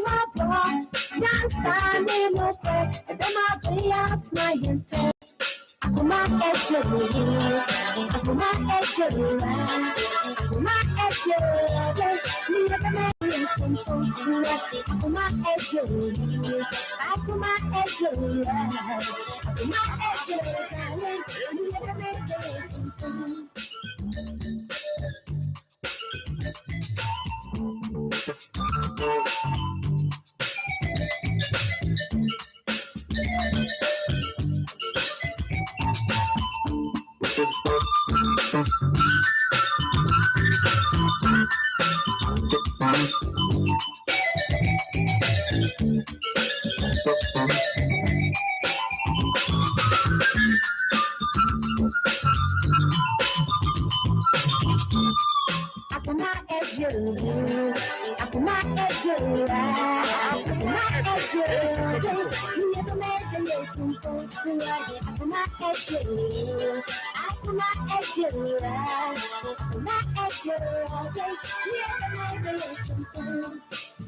my bra. Dansa ne no pre. Ebe ma do ya tna yente. Akoma ejuru. Akoma ejuru. Akoma ejuru. Ni ebe me yente. Akoma ejuru. Akoma ejuru. Akoma ejuru. Ni ebe me yente.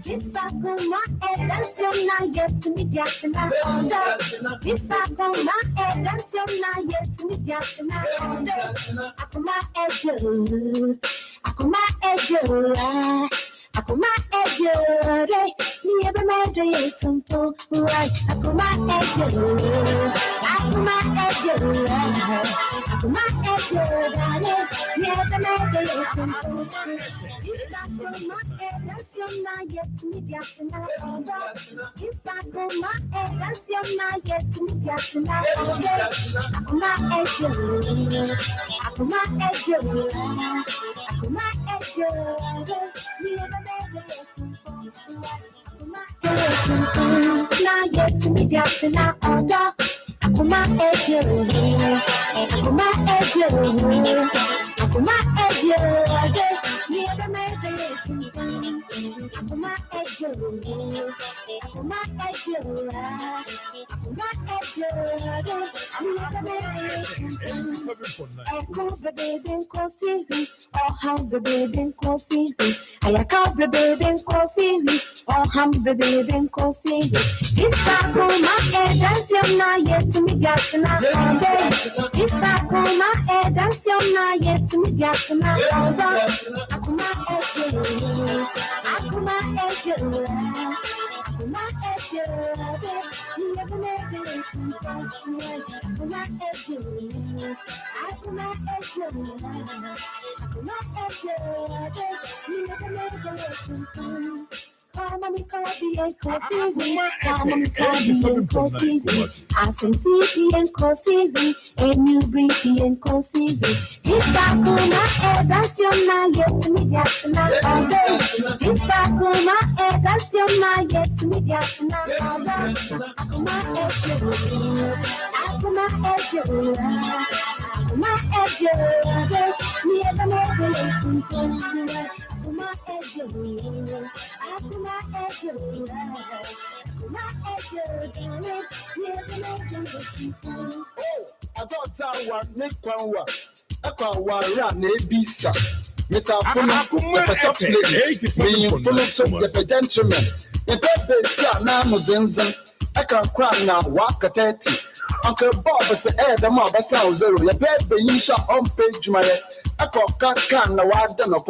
Disakuma edansiom na yetumi diatina onda. Disakuma edansiom na yetumi diatina onda. Akuma ejuru, akuma ejuru, akuma ejuru. Ni ebe medo yetumpo, right? Akuma ejuru, akuma ejuru, akuma ejuru. Ni ebe medo yetumpo. Disakuma edansiom na yetumi diatina onda. Disakuma edansiom na yetumi diatina onda. Akuma ejuru, akuma ejuru, akuma ejuru. Ni ebe medo yetumpo. Na yetumi diatina onda. Akuma ejuru, akuma ejuru, akuma ejuru. Ni ebe medo yetumpo. Akuma ejuru, akuma ejuru, akuma ejuru. Ni ebe medo yetumpo. Eko bebe nko sivi, oham bebe nko sivi. Ayaka bebe nko sivi, oham bebe nko sivi. Disakuma edansiom na yetumi diatina onda. Disakuma edansiom na yetumi diatina onda. Akuma ejuru, akuma ejuru, akuma ejuru. Ni ebe medo yetumpo. Akuma ejuru, akuma ejuru, akuma ejuru. Ni ebe medo yetumpo. Come me coffee and coffee, come me coffee and coffee. I send TV and coffee, and you breathe and coffee. Disakuma edansiom na yetumi diatina onda. Disakuma edansiom na yetumi diatina onda. Akuma ejuru, akuma ejuru, akuma ejuru. Ni ebe medo yetumpo. Akuma ejuru, akuma ejuru, akuma ejuru. Ni ebe medo yetumpo. I thought I was make one work. I can't run a bisa. Miss Akoma, the person place, me in full of the gentleman. The baby, sir, now, Nsem. I can't cry now, walk at 30. Uncle Bob said, the mob, I saw zero. Your baby, you shot on page my head. I can't can the wild done up.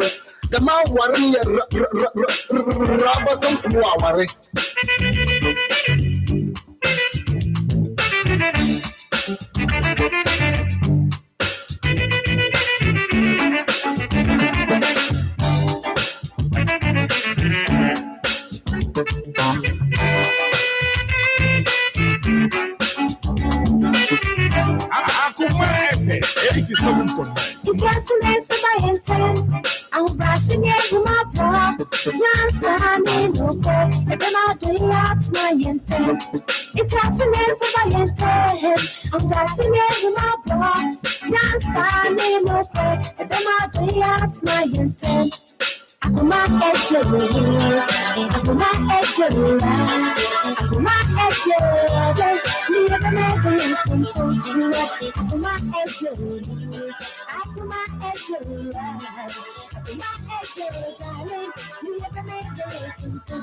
The man worrying robbers and worry. Akoma FM 87.9. You blessing is by intent. I'm blessing you, my bra. Nansa, no boy. And then I'll do it, my intent. It has an answer by intent. I'm blessing you, my bra. Nansa, no boy. And then I'll do it, my intent. Akoma ejuru, akoma ejuru, akoma ejuru. Ni ebe medo yetumpo. Akoma ejuru, akoma ejuru, akoma ejuru. Ni ebe medo yetumpo.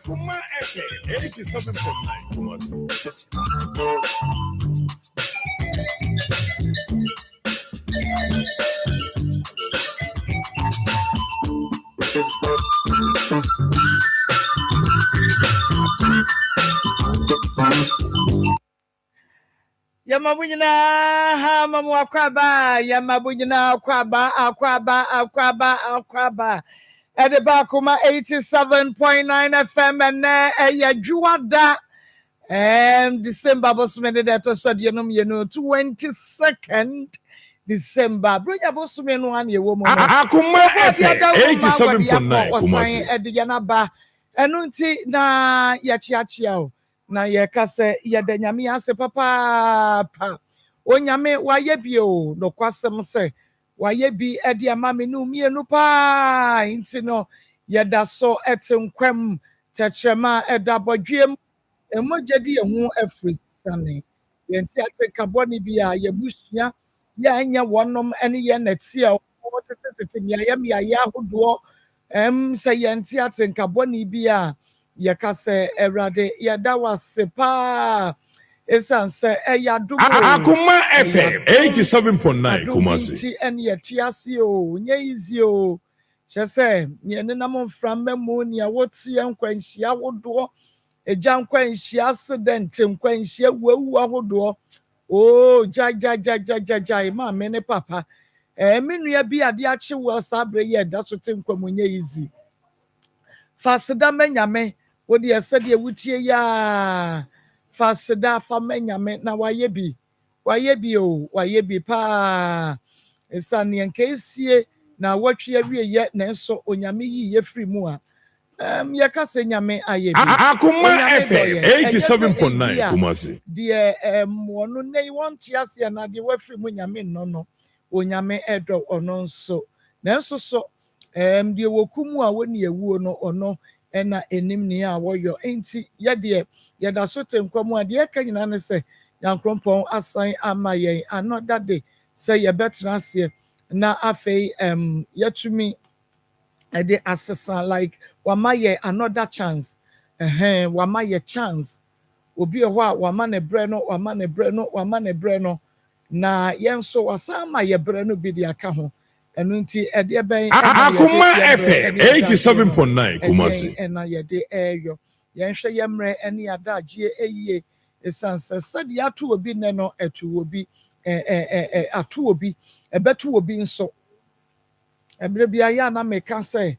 Akoma FM 87.9 Kumasi. Yamabunyina ha mamu akwaba yamabunyina akwaba Edeba Akoma 87.9 FM and Juada December bosumene that osodienum yenu 22nd December broja bosumenu an ye womo Akoma FM 87.9 Kumasi ediyanaba enu nti na yachiachia o na yekase yedanyame ase papa onyame waye bio no kwasem se waye bi edi amame no mienu pa nti no yeda so etenkwam tetrema edabodwem emojedi ehu afrisane yenti atenkaboni bi a yebusua ya anya wonom ene ye nati a wotetete miaya ahodo se yenti atenkaboni bi a yakase erade yada wasepa esanse eyadumo Akoma FM 87.9 Kumasi en yetiasi o nye easy o chese ye nenam mframmu ne awotie nkwanhia wodo eja nkwanhia accident nkwanhia wawu ahodo o ja ma me ne papa menua bi ade ache wo sabre ye da so te nkwamunye easy fasida menyame wodi esede wutie ya fasida fa menyame na waye bi pa esane nkesie na watwe awie ye na nso onyame yi ye free mu a ye kase nyame aye bi Akoma FM 87.9 Kumasi de wono nei wonte ase na de wa free mu nyame no onyame edo ono nso na nso so de wokumu a woni ewuo no ono ena enim ne a woyo enti ye da so tenkwamu a de ka nyina ne se yankrompon asan ama yen another day say ye better ase na afei yetumi ede assessment like wama ye another chance wama ye chance obi ho a wama ne bre no na yen so wasama ye bre no bi de aka ho enu nti ede ben Akoma FM 87.9 Kumasi ena ye de eyo yen hwe ye mre ene adagye eyiye esanse sade ato obi ne no etu obi ato obi ebetu obi nso ebre bia ya na meka say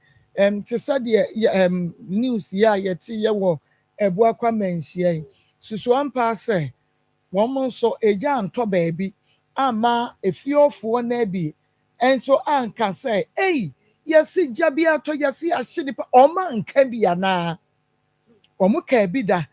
te sade news ya yeti ye wo ebu akwa manhia susu ampa say won nso eja anto baabi ama efiofo na bi enso anka say yesi jabi ato yesi ahye pa oma nka bi ana omo ka bi da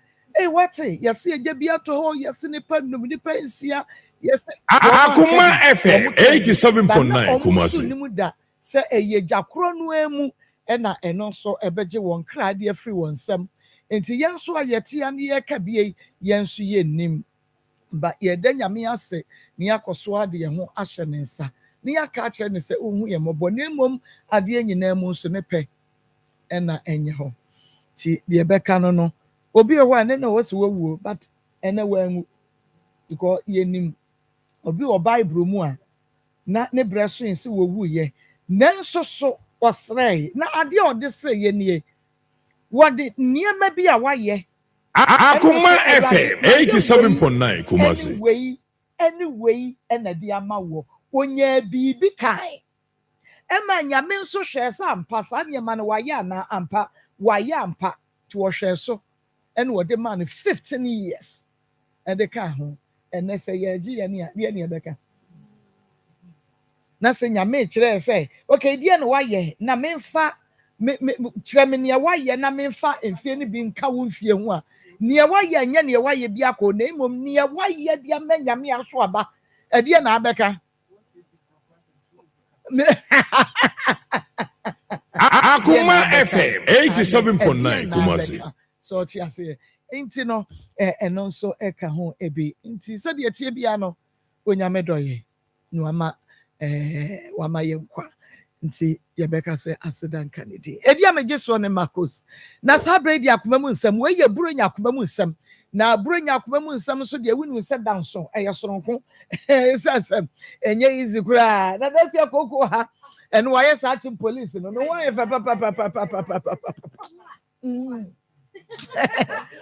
what yesi eja bi ato ho yesi nipa num nipa nsia yesi Akoma FM 87.9 Kumasi nimu da se jakro no emu na eno so ebeje won krade afri won sam enti yenso ayete ya ne ye ka bie yenso ye nim ba ye da nyame ase ne yakoso ade ye ho ahye ne nsa ne yaka kire ne se ohu ye mobo ne mom ade nyina mu so ne pe na enye ho ti de beka no obi ho ane na wose wawuo but ene wangu because ye nim obi o bible mu a na ne breso nsi wowu ye nanso so osrei na ade ode sre ye nie wode niema bi a waye Akoma FM 87.9 Kumasi anyway na di ama wo onya bibi kai ema nyame nso hwe sa ampa sa niema na waye ana ampa waye ampa to wo hwe so ene wode man 15 years ede ka ho ene se ye gi ye ne ebeka na se nyame kire se okay die no waye na memfa kire me ne waye na memfa emfie ne bi nka wo mfie ho a ne waye anya ne waye bi akọ na imom ne waye dia me nyame aso aba die na abeka Akoma FM 87.9 Kumasi so ti ase enti no eno nso eka ho ebe enti so de tie bia no onyame doye no ama wama ye nkwa nti yebeka say accident kanidi edi ameje so ne Marcos na sabre di akoma mu nsam we ye buro nya akoma mu nsam na buro nya akoma mu nsam so de winu se danso eye soronko esasam enye easy kura na da pia koko ha eno wa yes achim police no won ye fa pa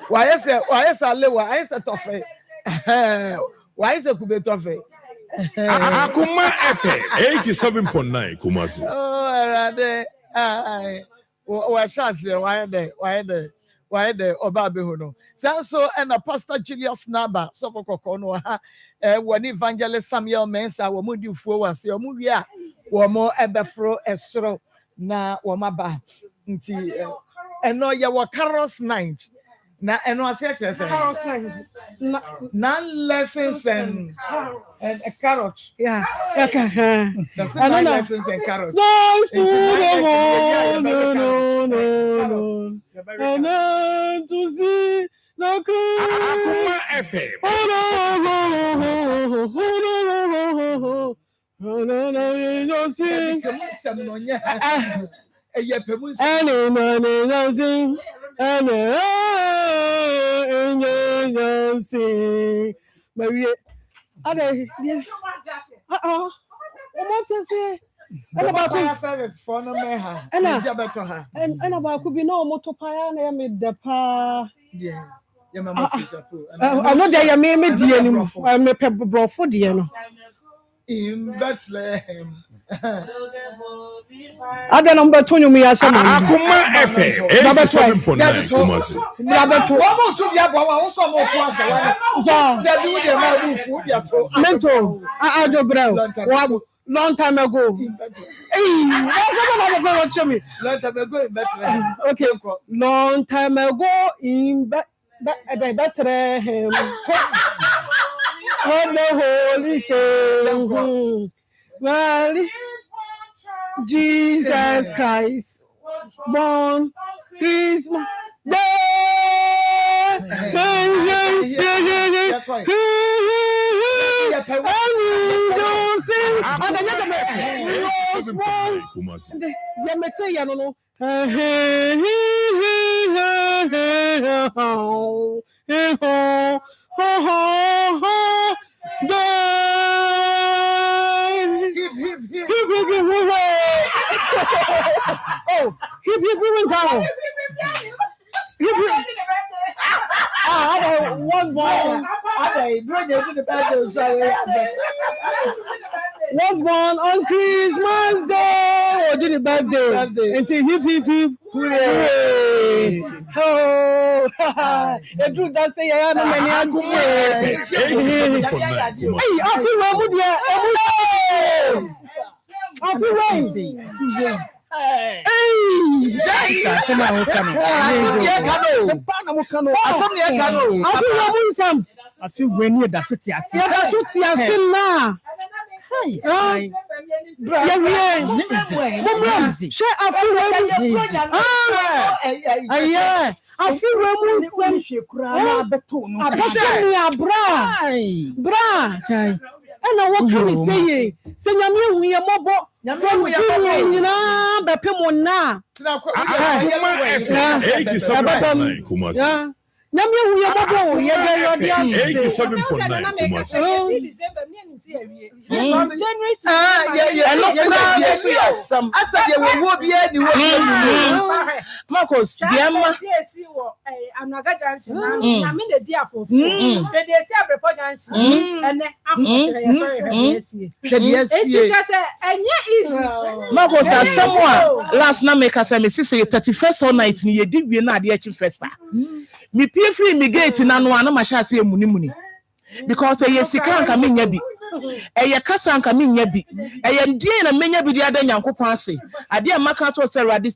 wa yes alewa yes tofe wa yes kube tofe Akoma FM 87.9 Kumasi. Oh, Rade. Wa chance why the Obabe hono. So and a Pastor Julius Naba so kokoko no ha when evangelist Samuel Mensa wo mudi fuo wase o mu wi a wo mo ebefro esoro na wo maba nti eno ye wo carols night na eno ase a chere say lessons and a carrot. Yeah. Okay. That's 9 lessons and carrots. No. To see no Akoma FM. And about service for no meha. And about could be no motopaya and the pa. Yeah. I'm not there. You may me dear. I'm a pepper bro for dear. In Bethlehem. I don't know about Tony. Me as a Akoma FM 87.9 Kumasi. Mentor. I do bro. Long time ago. Okay. Long time ago in Bethlehem. The Holy Saint. Well, Jesus Christ born Christmas Day. Oh, hip down. Was born on Christmas Day. Or did it birthday? Until hip. Hooray! Oh, the truth does say I am many Hey, I feel I feel when you're the footy. I see that footy. I feel now. I feel and what can we say? Say, we are mobile. Akoma FM 87.9 Kumasi. 87.9 Kumasi. January to Marcos, last night make us say 31st night ni ye di wie na de achi festa. Me pie free me gate na no ana ma sha say muni because ye sika anka me nya bi. Eye kasa anka me nya bi. Eye ndie na menya bi dia da Nyankopon ase. Ade amaka to say radi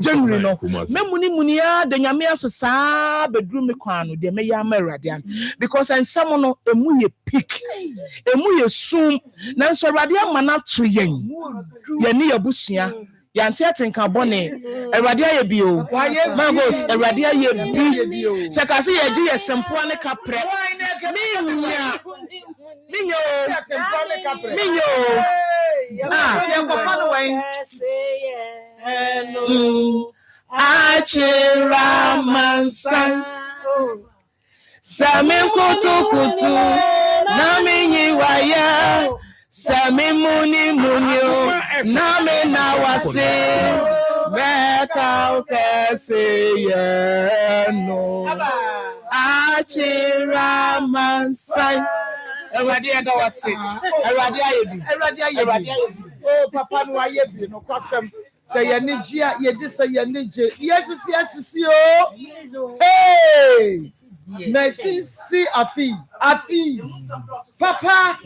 January no. Me muni ya de nyame asesa bedru me kwan no de me ya ma radi an because ensam no emu ye pick. Emu ye sum na so radi amana to yen. Ye ne yabusua Yantia tinka bone. Erade aye bio. Magos erade aye bi. Se ka se ye gi yesempo ne kapre. Minya. Minyo. Follow Achira mansan. Sami kutu na minyi waya. Sami munio na me na wase. Meka ukese no. Achira mansan. Eradi ada wase. Eradi ayebi. Oh, Papa no ayebi no kwasem. Say ye nijia ye di say ye nije. Yes, oh. Hey. Merci si afi. Papa.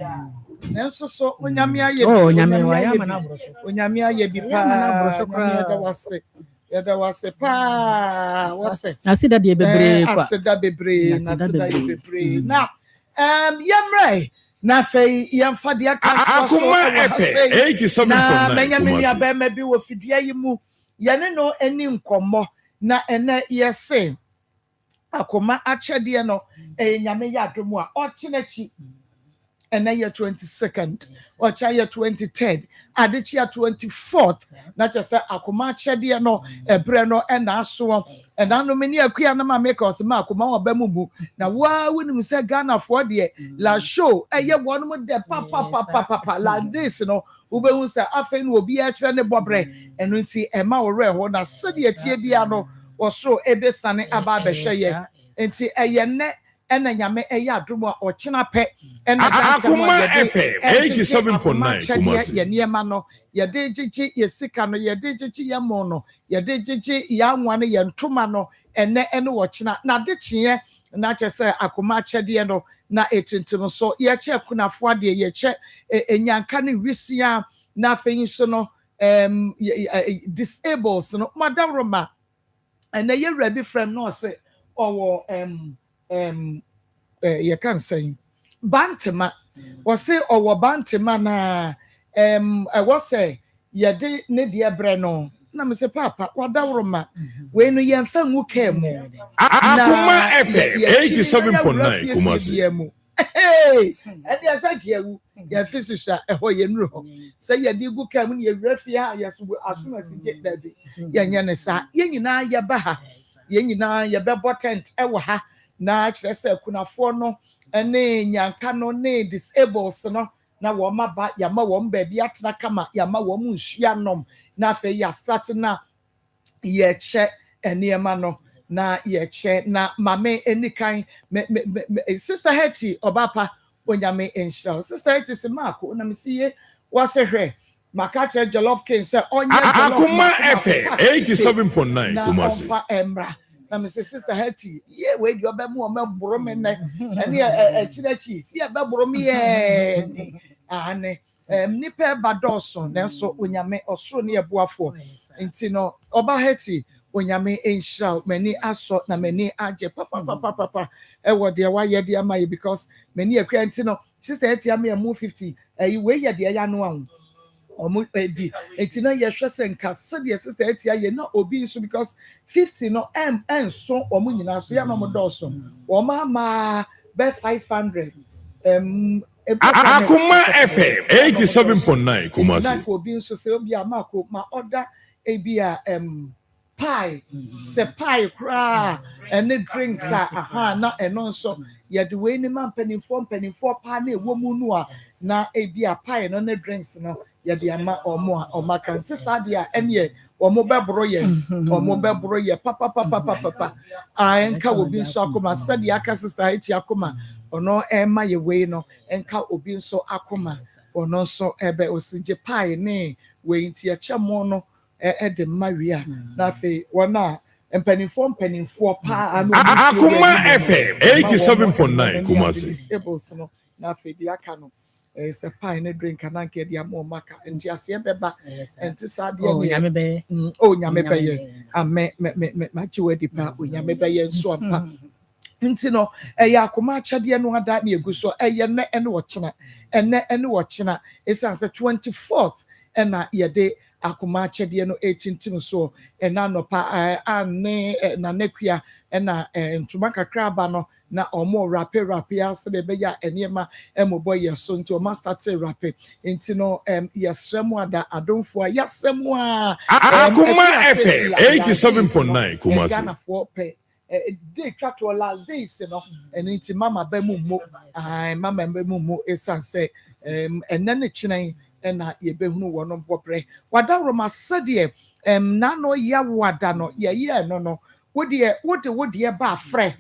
Nenso so onyame ayebi. Oh, onyame waya mana bro so. Onyame ayebi pa. Onyame da wase. Yada wase pa. Wase. Asida de bebre kwa. Asida bebre. Now, yemre. Na fei yemfa de aka Akoma FM 87.9 na Benjamin ya be ma bi wo fidua yi mu ye ne no ani nkomo na ene yese Akoma achede no nyame ya adomu a ochinechi ene ye 22nd ocha ye 23rd adechi ya 24th na chese Akoma achede no ebre no ena aso ena no meni akua na ma make us ma Akoma oba mubu na wa wonim se Ghana for de la show eye wonum de papa la this no ubehun se afen no obi a kire ne bobre eno nti ema wo re ho na sede atie bia no osoro ebesane aba behwe ye nti eye ne ena nyame eye adomu a ochina pe ena Akoma FM 87.9 Kumasi ye niema no ye de gigi ye sika no ye de gigi ye mo no ye de gigi ya anwa no ye ntoma no ene wochina na de chie na chese Akoma chede no na etintim so ye che kunafo ade ye che enyanka ne wisia na afenyi so no disables no madam Roma ene ye rebi frame no say owo you can say bantema was say owo bantema na I was say ye de ne de bre no na me say papa wadawroma we no ye mfa nwu ka mu Akoma FM 87.9 Kumasi hey and ya say kiawu ya fisisha eho ye nro say ye de gu ka mu ye wrafia ya so asuma sije dabi ye nya ne sa ye nyina ye ba ha ye nyina ye be potent ewo ha na kire se kunafo no ene nyanka no ne disables no na wo maba ya ma wo mba bia tena kama ya ma wo mu nhua nom na fe ya start na ye che eniema no na ye che na mame enikan sister Hetty obapa onyame enhira sister Hetty se mako na me siye wase hwe makache jollof king se onye jollof Akoma FM 87.9 Kumasi emra na me sister Hetty ye we di obemu o meboro me ne ene chirachi si e beboro me ye ni ane nipa badoso nenso onyame osoro ne eboafo nti no oba Hetty onyame enhira mani aso na mani age papa e wo de wa ye de amaye because mani akwa nti no sister Hetty am 50 we ye de ya no an omo edi enti na ye hwe senka se de sister Hetty aye na obi nso because 50 no so omo nyina so ya no mo doso o ma be 500 Akoma FM 87.9 Kumasi na obi nso se obi amako ma order ebia pie se pie kra and drinks aha na eno nso ye de we ni man penifo pa na ewo mu nu a na ebia pie no ne drinks no ye de ama omo kan ti sadia ene omo bebro ye papa enka obi nso Akoma sadia aka sister Hetty Akoma ono ema ye we no enka obi nso Akoma ono nso ebe osije pie ne we nti echemo no de maria na fe wona mpanimfo pa anu Akoma FM 87.9 Kumasi no na fe di aka no se pie ne drink na nke dia mo maka nti ase beba enti sade ne nyame be nyame be ye ame ma chiwe di pa nyame be ye nso ampa nti no Akoma achade no ada na eguso ne wo chena ene wo chena esan se 24th na ye de Akoma akyɛdeɛ no ɛtintim so ɛna nɔpa ane na nekua ɛna ntoma kakra aba no na ɔmo rape ase de bɛyɛ nneɛma ɛmobɔ yɛ so nti ɔmo start rape nti no yɛsrɛ mu ada adomfo a yɛsrɛ mu a Akoma FM 87.9 Kumasi. Ghanafoɔ pɛ day twa to last days no ɛno nti mama bɛ mu mo mama bɛ mu mo ɛsan sɛ ɛnɛ ne kyerɛn ɛna yɛbɛhunu wɔn bɔbrɛ wada roma sɛdeɛ nano yɛ wada no yɛyɛ no wodeɛ ba frɛ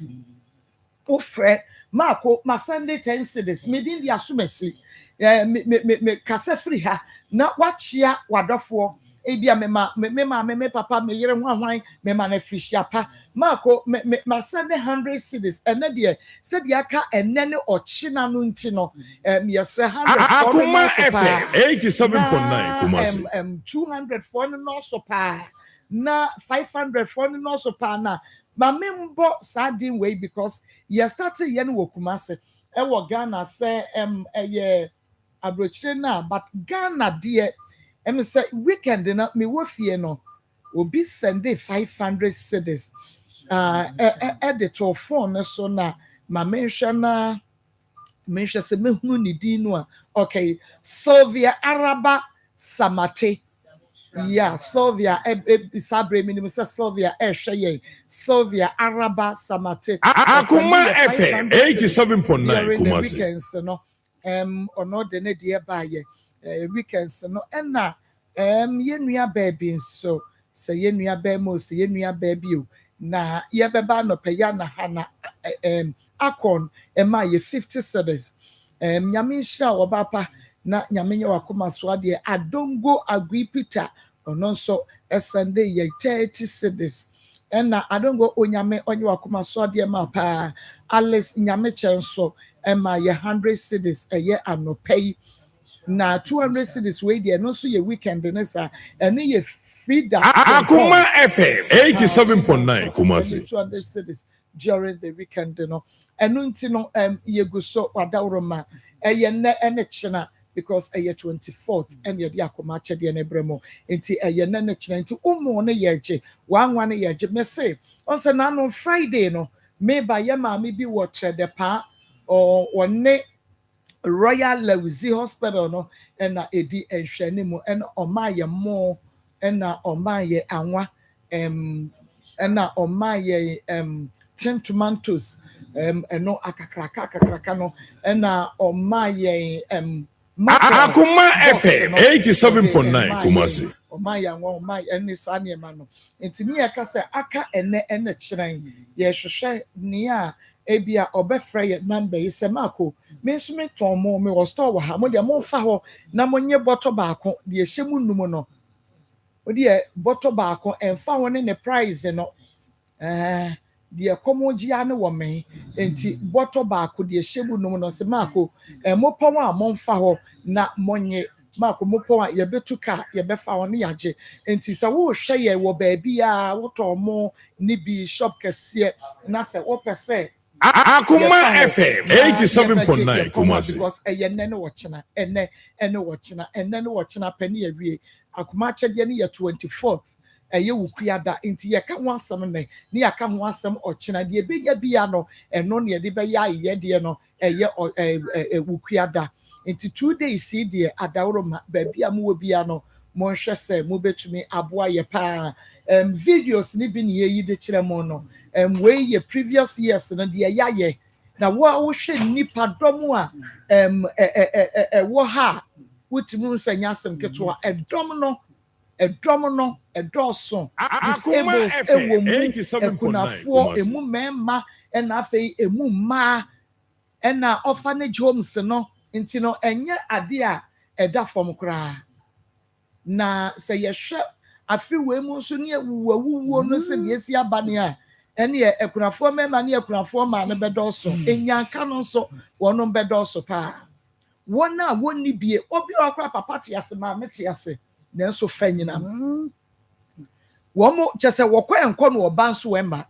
wofrɛ maako ma Sunday 10 cities medin di asomasi me kasa firi ha na wakyia wadɔfoɔ ebia me papa me yere ho ahwan me ma na frihia pa maako ma Sunday 100 cities ɛnɛ deɛ sɛdeɛ aka ɛnɛ ne ɔkyena no nti no yɛsɛ 100 Akoma FM 87.9 Kumasi. 200 for no so pa na 500 for no so pa na ma membo sadin way because you started yen wo Kumasi e wo Ghana say eye abrochire na but Ghana dear say weekend na me wo fie no obi Sunday 500 cedis the to phone so na ma menhwe na menhwe se mehunu ni din no okay Sylvia Araba Samate. Yeah, Sylvia Sabre minimum Sylvia Sheye Sylvia Araba Samate. Akoma FM 87.9 Kumasi. Weekends no ono de ne de ba ye weekends no na yenua baby so say yenua ba mo say yenua baby o na ye beba no peya na hana akon ma ye 50 cedis nyame hia obapa na nyame nye wakoma so ade adongo agripita ono so Sunday ye 30 cedis na adongo onyame onye wakoma so ade ma pa Alice nyame chenso ma ye 100 cedis ye anopai na 200 cedis we dey no so ye weekend no sa ene ye freedom Akoma FM 87.9 Kumasi. 200 cedis during the weekend no eno nti no ye go so wadawroma ye ne ene chena because 24th and ye akoma chede ne bremo nti ye ne chena nti umu ne ye je wanwa ne ye je me say on say na no Friday no me ba ye ma me bi watch the pa or one Royal Lewisi Hospital no na edi enhwene mu na omaye mo na omaye anwa na omaye tin tomatoes no akakraka no na omaye Akoma FM 87.9 Kumasi. Omaye anwa omaye ene sane ma no ntimi ye ka se aka ene kyerɛn ye hwehwɛ nia ebia obefra ye number yi se mako me nso me ton mo me wo store wo ha mo de mo fa ho na mo nye bottle baako de ehyemu num no o de bottle baako emfa ho ne price no de komogia ne wo me enti bottle baako de ehyemu num no se mako mo pon a mo mfa ho na mo nye mako mo pon a ye betuka ye befa ho ne yaje enti se wo hwe ye wo ba bia wo ton mo ni bi shop kese na se wo pese Akoma FM 87.9 Kumasi. Because ene watchina ene watchina penny awie akoma chede ne 24th eye wukuada nti ye ka ho asem ne ye ka ho asem ochina de benya bia no eno ne de be ya ye de no eye wukuada nti 2 days de adawroma ba bia mo bia no mo hwɛ sɛ mo betumi aboa ye pa videos ni bi ne yi de kyerɛ mo no we ye previous years no de ya ye na wo hwɛ nipa dɔm a wo ha wotimi nsanya asem ketewa ɛdɔm no ɛdɔso disables ɛwɔ mu ɛkunafoɔ emu mɛma ɛna afei emu mmaa ɛna orphanage homes no nti no ɛnyɛ ade a ɛda fam koraa na sɛ yɛhwɛ afi we mu nso ne wuwo no sɛ de esi abane a ɛne ɛkunafoɔ mɛma ne ɛkunafoɔ ma ne bɛdɔso enyanka no nso wɔn bɛdɔso paa wɔn a wɔnni bie obi a ɔkora papa te ase ma me te ase na nso fa nyina wɔn mo kyɛ sɛ wɔkɔ nkɔ no ɔba nso ɛma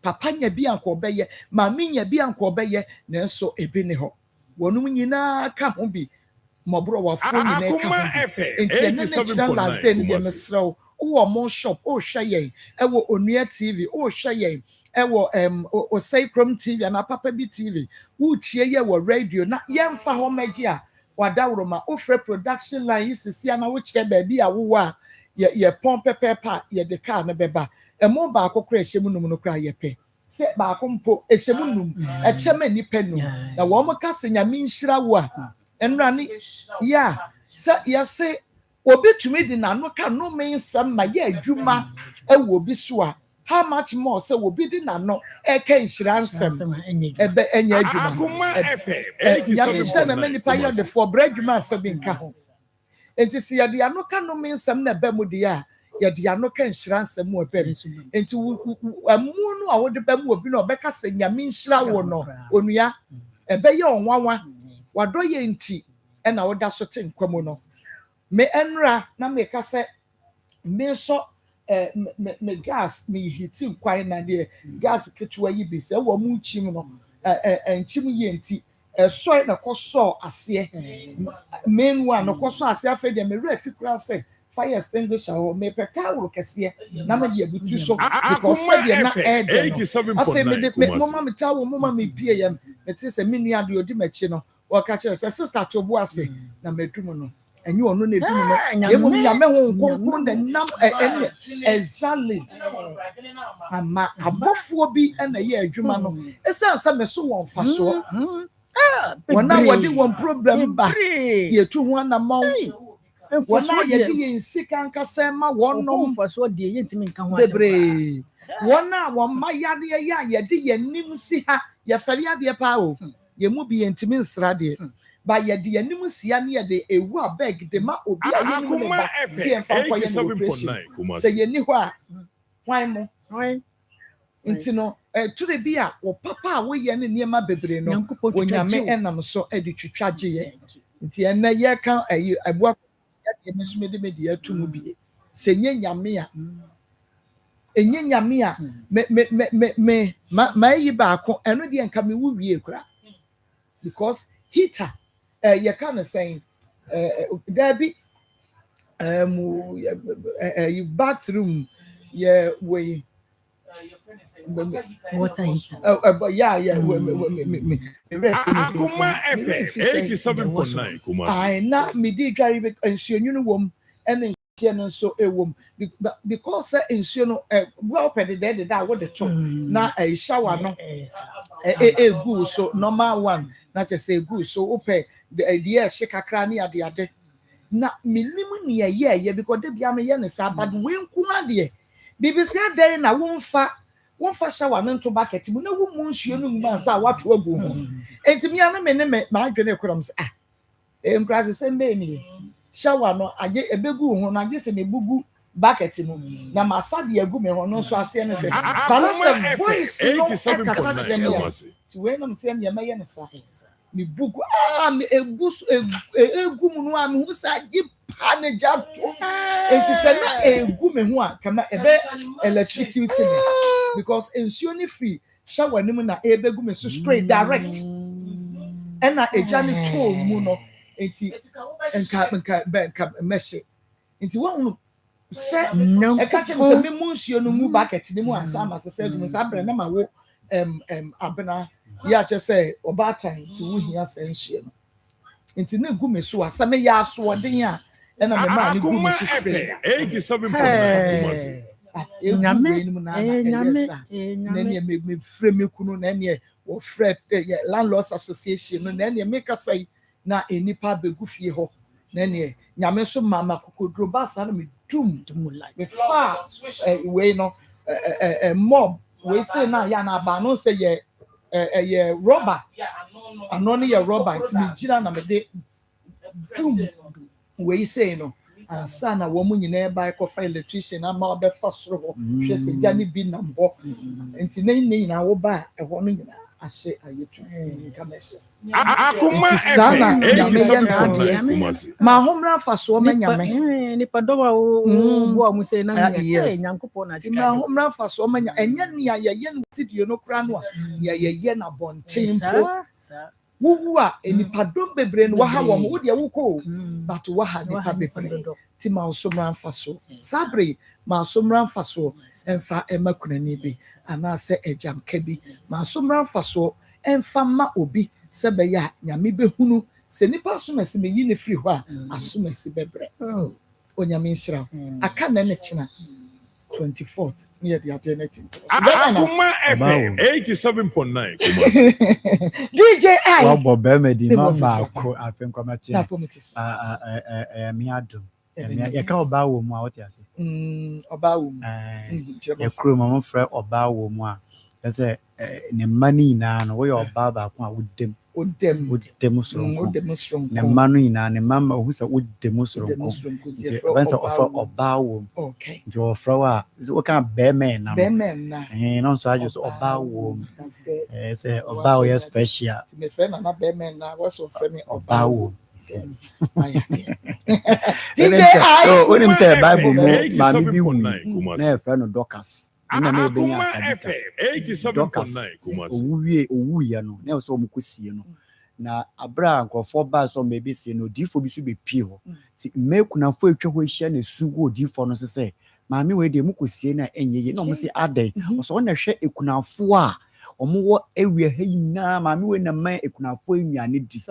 papa nya bi ankɔ ɔbɛyɛ maame nya bi ankɔ ɔbɛyɛ na nso ebi ne hɔ wɔn nyinaa ka ho bi mobro wa phone na Akoma ka FM enti ene na chira last day 87.9 ni mesrew wo mo shop o hwe yen e wo onua tv o hwe yen e wo o Sacrum TV na papa bi tv wo chie ye wo radio na yemfa ho magi a wadawro ma ofre production line sisia na wo chie ba bi a wo wa ye pon pepepa ye de car na beba e mo ba akokra ehemu num no kra ye pe se ba akompo ehemu num e chema nipa num na wo mo kase nyame nhira wo a enra ni ya se ya se obi tumi di na no ka no me nsam ma ye adwuma e wo bi so a how much more se obi di na no e ka nhira nsam ebe enya adwuma Akoma FM nyame nhira na me nipa ye de 87.9 for bread adwuma fa bi nka ho enti se ya de ano ka no me nsam na ba mu di a ya de ano ka nhira nsam wo ba enti amu no a wo de ba mu obi no obeka se nyame nhira wo no onua ebe ye onwanwa wado ye nti e na wo da so te nkwam no me enra na me ka se me so me gas me hiti kwan na de gas ketewa yi bi se wo mu chim no enchim ye nti so na koso ase main one no koso ase afa de me refi kura se fire extinguisher o me petawro kese na me de butu so because say na air afa me de mama me tawo mama me pie yam me ti se me nua de odi machi no o ka chere se sister to bu ase na medum no enyi ono na edum no ye mu nyame ho nkonkon na nam ene exactly ama abofo bi na ye adwuma no esa nsa me so won fa so wona wodi won problem ba ye tu ho na ma wona ye di ye nsika nkasa ma wonom fa so de ye ntimi nka ho debre wona won ma yade ye di ye nim si ha ye fere ade pa o ye mu bi ye ntimi nsra de ba ye de anim sia ne ye de ewu abeg de ma obi a ye nim ba si en fa kwa ye no operation se ye ni ho a hwan mo nti no to the bia wo papa a wo ye ne niema bebre no onyame enam so edi twitwaje ye nti ena ye kan ayi abua ye de mesu me de atum bie se nye nyame a enye nyame a me yi ba ko eno de nka me wu wie kura because heater you kind of saying there be bathroom yeah we water heater but yeah Akoma FM 87.9 Kumasi. I na me di dware be ensuo no wom ene nsuo no so ewom because ensuo no well pede de that what the top na shower no good so normal one na just say good so open the idea she kakra ni ade na minimum ni ye because de bia me ye ne sa but we nku ade BBC ade na wonfa shower no to bucket mu na wo mu nsuo no mu ansa wato agu ho enti me ana me ne ma adwene krom se emkrase se mbe ni shower no age ebegu ho na age se me bugu bucket mu na masade agu me ho no so ase ne se balance voice no ti we na mse me ye ne sa me bugu me egu mu no am hu sa gi pa ne jato enti se na egu me ho a kama ebe electricity because ensuo ni free shower ni mu na ebegu me so straight direct and na ejani to mu no enti enka meshe enti won se e ka chem se me mu nsuo no mu bucket ni mu asa ma se egu sa bre na ma wo abena ya che se obatan ti wo hia se nsuo no enti na egu me so asa me ya so odin a na me ma ni egu me so straight 87.9 Kumasi. nyame na me frɛ me kunu na ne wo frɛ landlords association no na ne make say na enipa begu fie ho na ne nyame so mama kokodro ba sa na me dum me fa we no mob we say na ya na ba no say ye rubber ano ne ye rubber it me gira na me de dum we say no ansa na wo mu nyina ba kofa electrician ama obefa soro ho hwe se jani bi nam ho enti na wo ba ho no nyina ahye ayetu kamese Akoma FM 87.9 Kumasi. ma homra fa so ma nyame nipa do wa wo mu se na nyankopɔ na ma homra fa so ma nya enya ne ya ye no studio no kra no a ye na bonten po wuwu a enipadom bebre no waha wo wo de wukọ but waha nipa bebre ti ma osomra mfa so sabre ma osomra mfa so emfa emakunani bi anase ejam kabi ma osomra mfa so emfa ma obi sebe ya nyame behunu se nipa asomasi me yi ne free ho a asomasi bebre onyame nhyira aka na ne china 24th near the agenda. Akoma FM 87.9 Kumasi. DJ I. Well, Bob Bermedi, Mama, I think I'm at Miado. You can't bow with what you say. About your crew, Mamma Fred, or bow with moi. That's a money now, way or Baba with them. Would demonstrate the money na the mama who's a wood demonstrate or bow. Okay. Your flower is what kind of bear man now. Bear man now. And also I just bow. It's a bow special. My friend, I'm not bear man now. What's so funny or bow. DJ I when him say Bible more, mammy be Kumasi. friend of Docas. Akoma FM 87.9 Kumasi. Owu no na so mo kwesi no na abra ankofo ba so maybe say no difo bi so be pie ho ti mekunafo etwa ho hia na sugo difo no se maami we de mo kwesi na enye na mo se adan so na hwe ekunafo a omo wo area ha nyina maami we na man ekunafo enwane di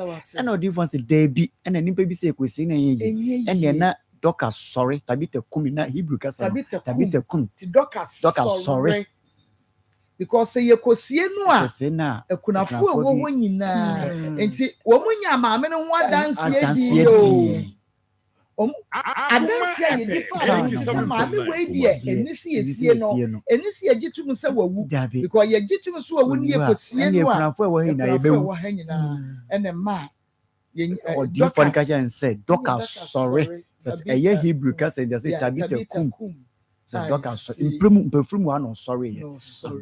na odifo se da bi na nipa bi se kwesi na enye ene na Doka sorry, tabita kumi na Hebrew kasa tabita kum. Ti doka sorry. Because say ye kosie no a ekunafo a wo nyina enti wo munya maame no ho adanse edi o adanse ye difa maame we bi enisi esie no enisi agitum se wawu because ye gitum so wawu ne ye kosie no a ekunafo wo nyina ye bewu ene ma ye Doka kaja say Doka sorry. A year Hebrew kasa they say tabita kum. So Doka imprum one sorry.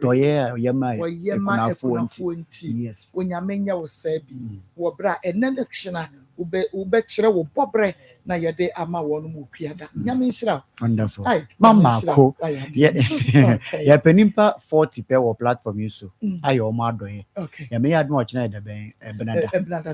Doye yema ekunafo yes. Onyamenya wo sabi wo bra enene kshina ube kire wo bobre na yede ama wonu mu piada. Nyame nshira. Wonderful. Mama ko ya penimpa 40 pe wo platform yuso. Ayo mo adoye. Ya me ya admo china de ben benada.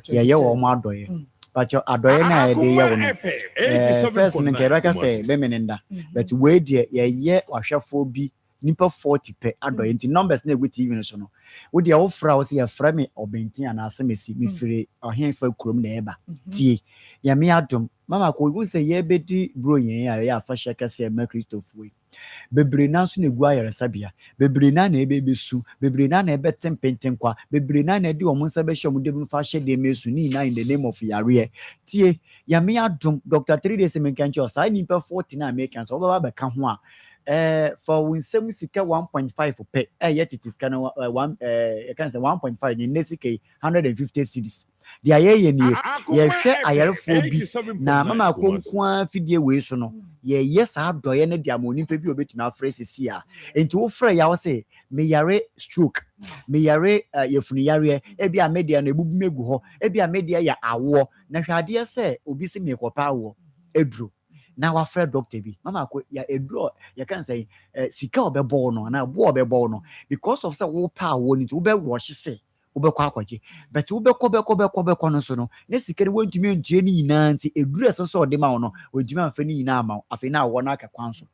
Ya ye wo mo adoye. Pacho adoye na de ye wo. First nke beka say be menenda. But we de ye wahwefo bi nipa 40 pe adoye nti numbers na egu TV no so no. Wo de wo fra wo say ya fra me obenti ana asemesi mi fire ohenfa kurom na eba. Tie ya me adom mama ko wo say ye bedi bro yen ya afa shaka say ma Christopher we. Bebre na so na egu ayere sabia bebre na ebe besu bebre na ebe tempenten kwa bebre na de omo nsa be hye omo de fa hye de mesu ni na in the name of yare tie ya me adom Dr. 3 days men kan cho sai ni pe 40 na American so baba be ka ho a for Nsem sika 1.5 pe yet it is kind of 1 you can say 1.5 ni nesike 150 cedis dia ye ni ye hwe ayarefo bi na mama konkwa fidie we so no ye yes adoye ne dia moni pe bi obetuna afresi a enti wo fra ya wo say me yare stroke me yare yefunu yare e bia media na ebubu megu ho e bia media ya awo na hwade se obi si me kopa awo edro na wa fra doctor bi mama ko ya edro ya kan say sika obebo no na bo obebo no because of say wo pa awo ni wo be rush say ubekwa akwaje but ubekọ no so no na sikere wontumi ntue ni nyina nti eduru esese ode ma no oduma afa ni nyina ama afa na awo na akakwan so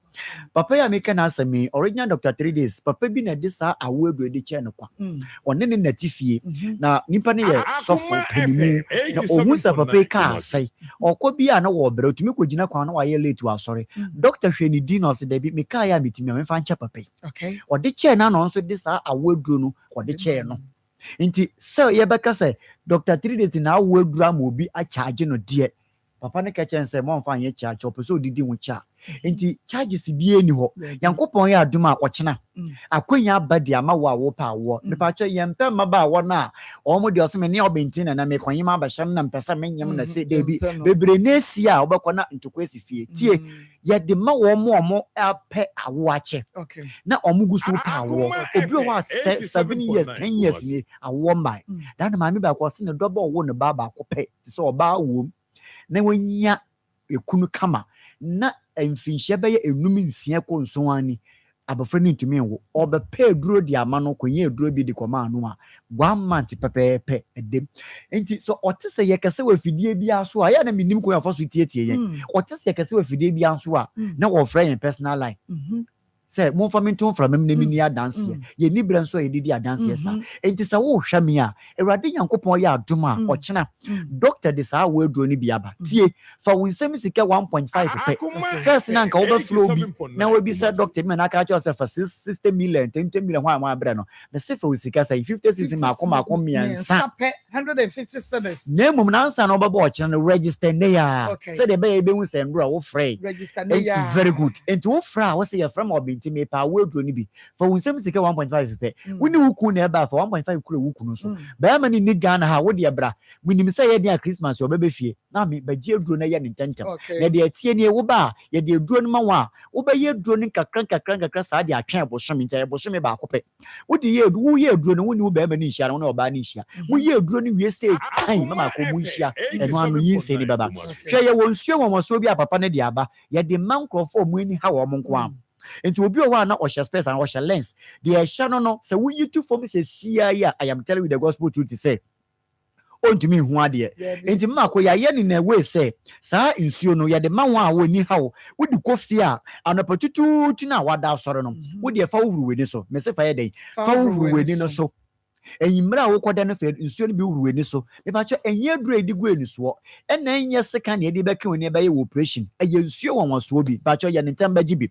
papa ya meka na asami original Dr. 3 days papa bi na de sa awo edu de che no kwa one ne natifie na nipa ne ye sofo panimu na ohun sa papa ka asai okọ bi a na wo bere otumi kogina kwa na wa ye late wa sorry Dr. Hweni Dinos de bi meka ya mitimi amfa ncha papa okay ode che na no so de sa awo edu no ode che no inti so ye beka say Dr. 3 days na awo edu am obi a charge no de papa ne ka chen say mo mfa anye charge opeso didi wo cha inti charges bi eni ho yankopon ya aduma akochena akonya abadi ama wo pa wo me pa cho yempe maba wo na o mo de oseme ne obenti na me kwanyima abasham na mpesa menyam na se debi bebre na esi a obekọ na ntokwesi fie tie ye de ma wo mo ape awo ache na omugusu pa awo obi o wa 7 years 10 years ni awo mai dan ma me ba ko se ne dobo wo ne baba ko pe se oba wo na wanya ekunu kama na emfinhye beye enum nsia ko nso ani abofra ni ntumi nwo obepe duro di ama no kwenye duro bi di koma anu a 1 month pepepe edem enti so otese ye kese we fidie bi aso a ya na minim ko yafo so tietie yen otese ye kese we fidie bi aso a na wo frɛ yen personal line say mo fa menton from me ni adanse ye ni bra nso ye didi adanse sa enti sa wo hwa me a Awurade Nyankopɔn ye adom a ɔkyena doctor de sa wo aduro ni bi aba tie fa wo nsɛm sika 1.5 pe first na nka wo ba flow bi na wo bi sa doctor me na ka cha for 60 million 10 million ho am abra no the say fa wo sika say 50cc ma akoma miensa 150 cedis na mum na ansa na obaba ɔkyena no register ne ya say de be hu say ndro wo frɛ register ne ya very good enti wo fra wo say ya from obinti me pa wo aduro ni bi fa wo nsɛm sika 1.5 pe woni wuku na eba fa 1.5 kuro wuku no so ba ma ni Ghana ha wo de bra minim say ye dia Christmas wo bebe fie na me ba gi aduro na ye ntentem na de atie ne wo ba ye de aduro no ma wa wo ba ye aduro ni kakran sa de atwen abosom ntia abosom ba akopɛ wo de ye aduro no woni wo ba ma ni nhia no na oba ni nhia wo ye aduro ni wie say kan mama ko mu nhia eno anu yin say ni baba hwɛ ye wo nsuo wo so bi apapa ne de aba ye de mankrofo mu ani ha wo mo nko am enti obi o wa na ohye space and ohye lens de ehye no se wo yitu form se sia ya I am telling you the gospel truth to say ontumi hu ade enti mako ya ye ni na we say saa nsuo no ye de ma wa woni ha wo wodi kofi a anapatutu na wada asore no wodi fa wuruwe ni so me se fa ye den fa wuruwe ni no so enyimra wo koda no fe nsuo no bi wuruwe ni so me ba cho enye duro edi gu eni so na enye seka na edi beka oni ba ye operation eye nsuo won so bi ba cho ye ntem ba gibi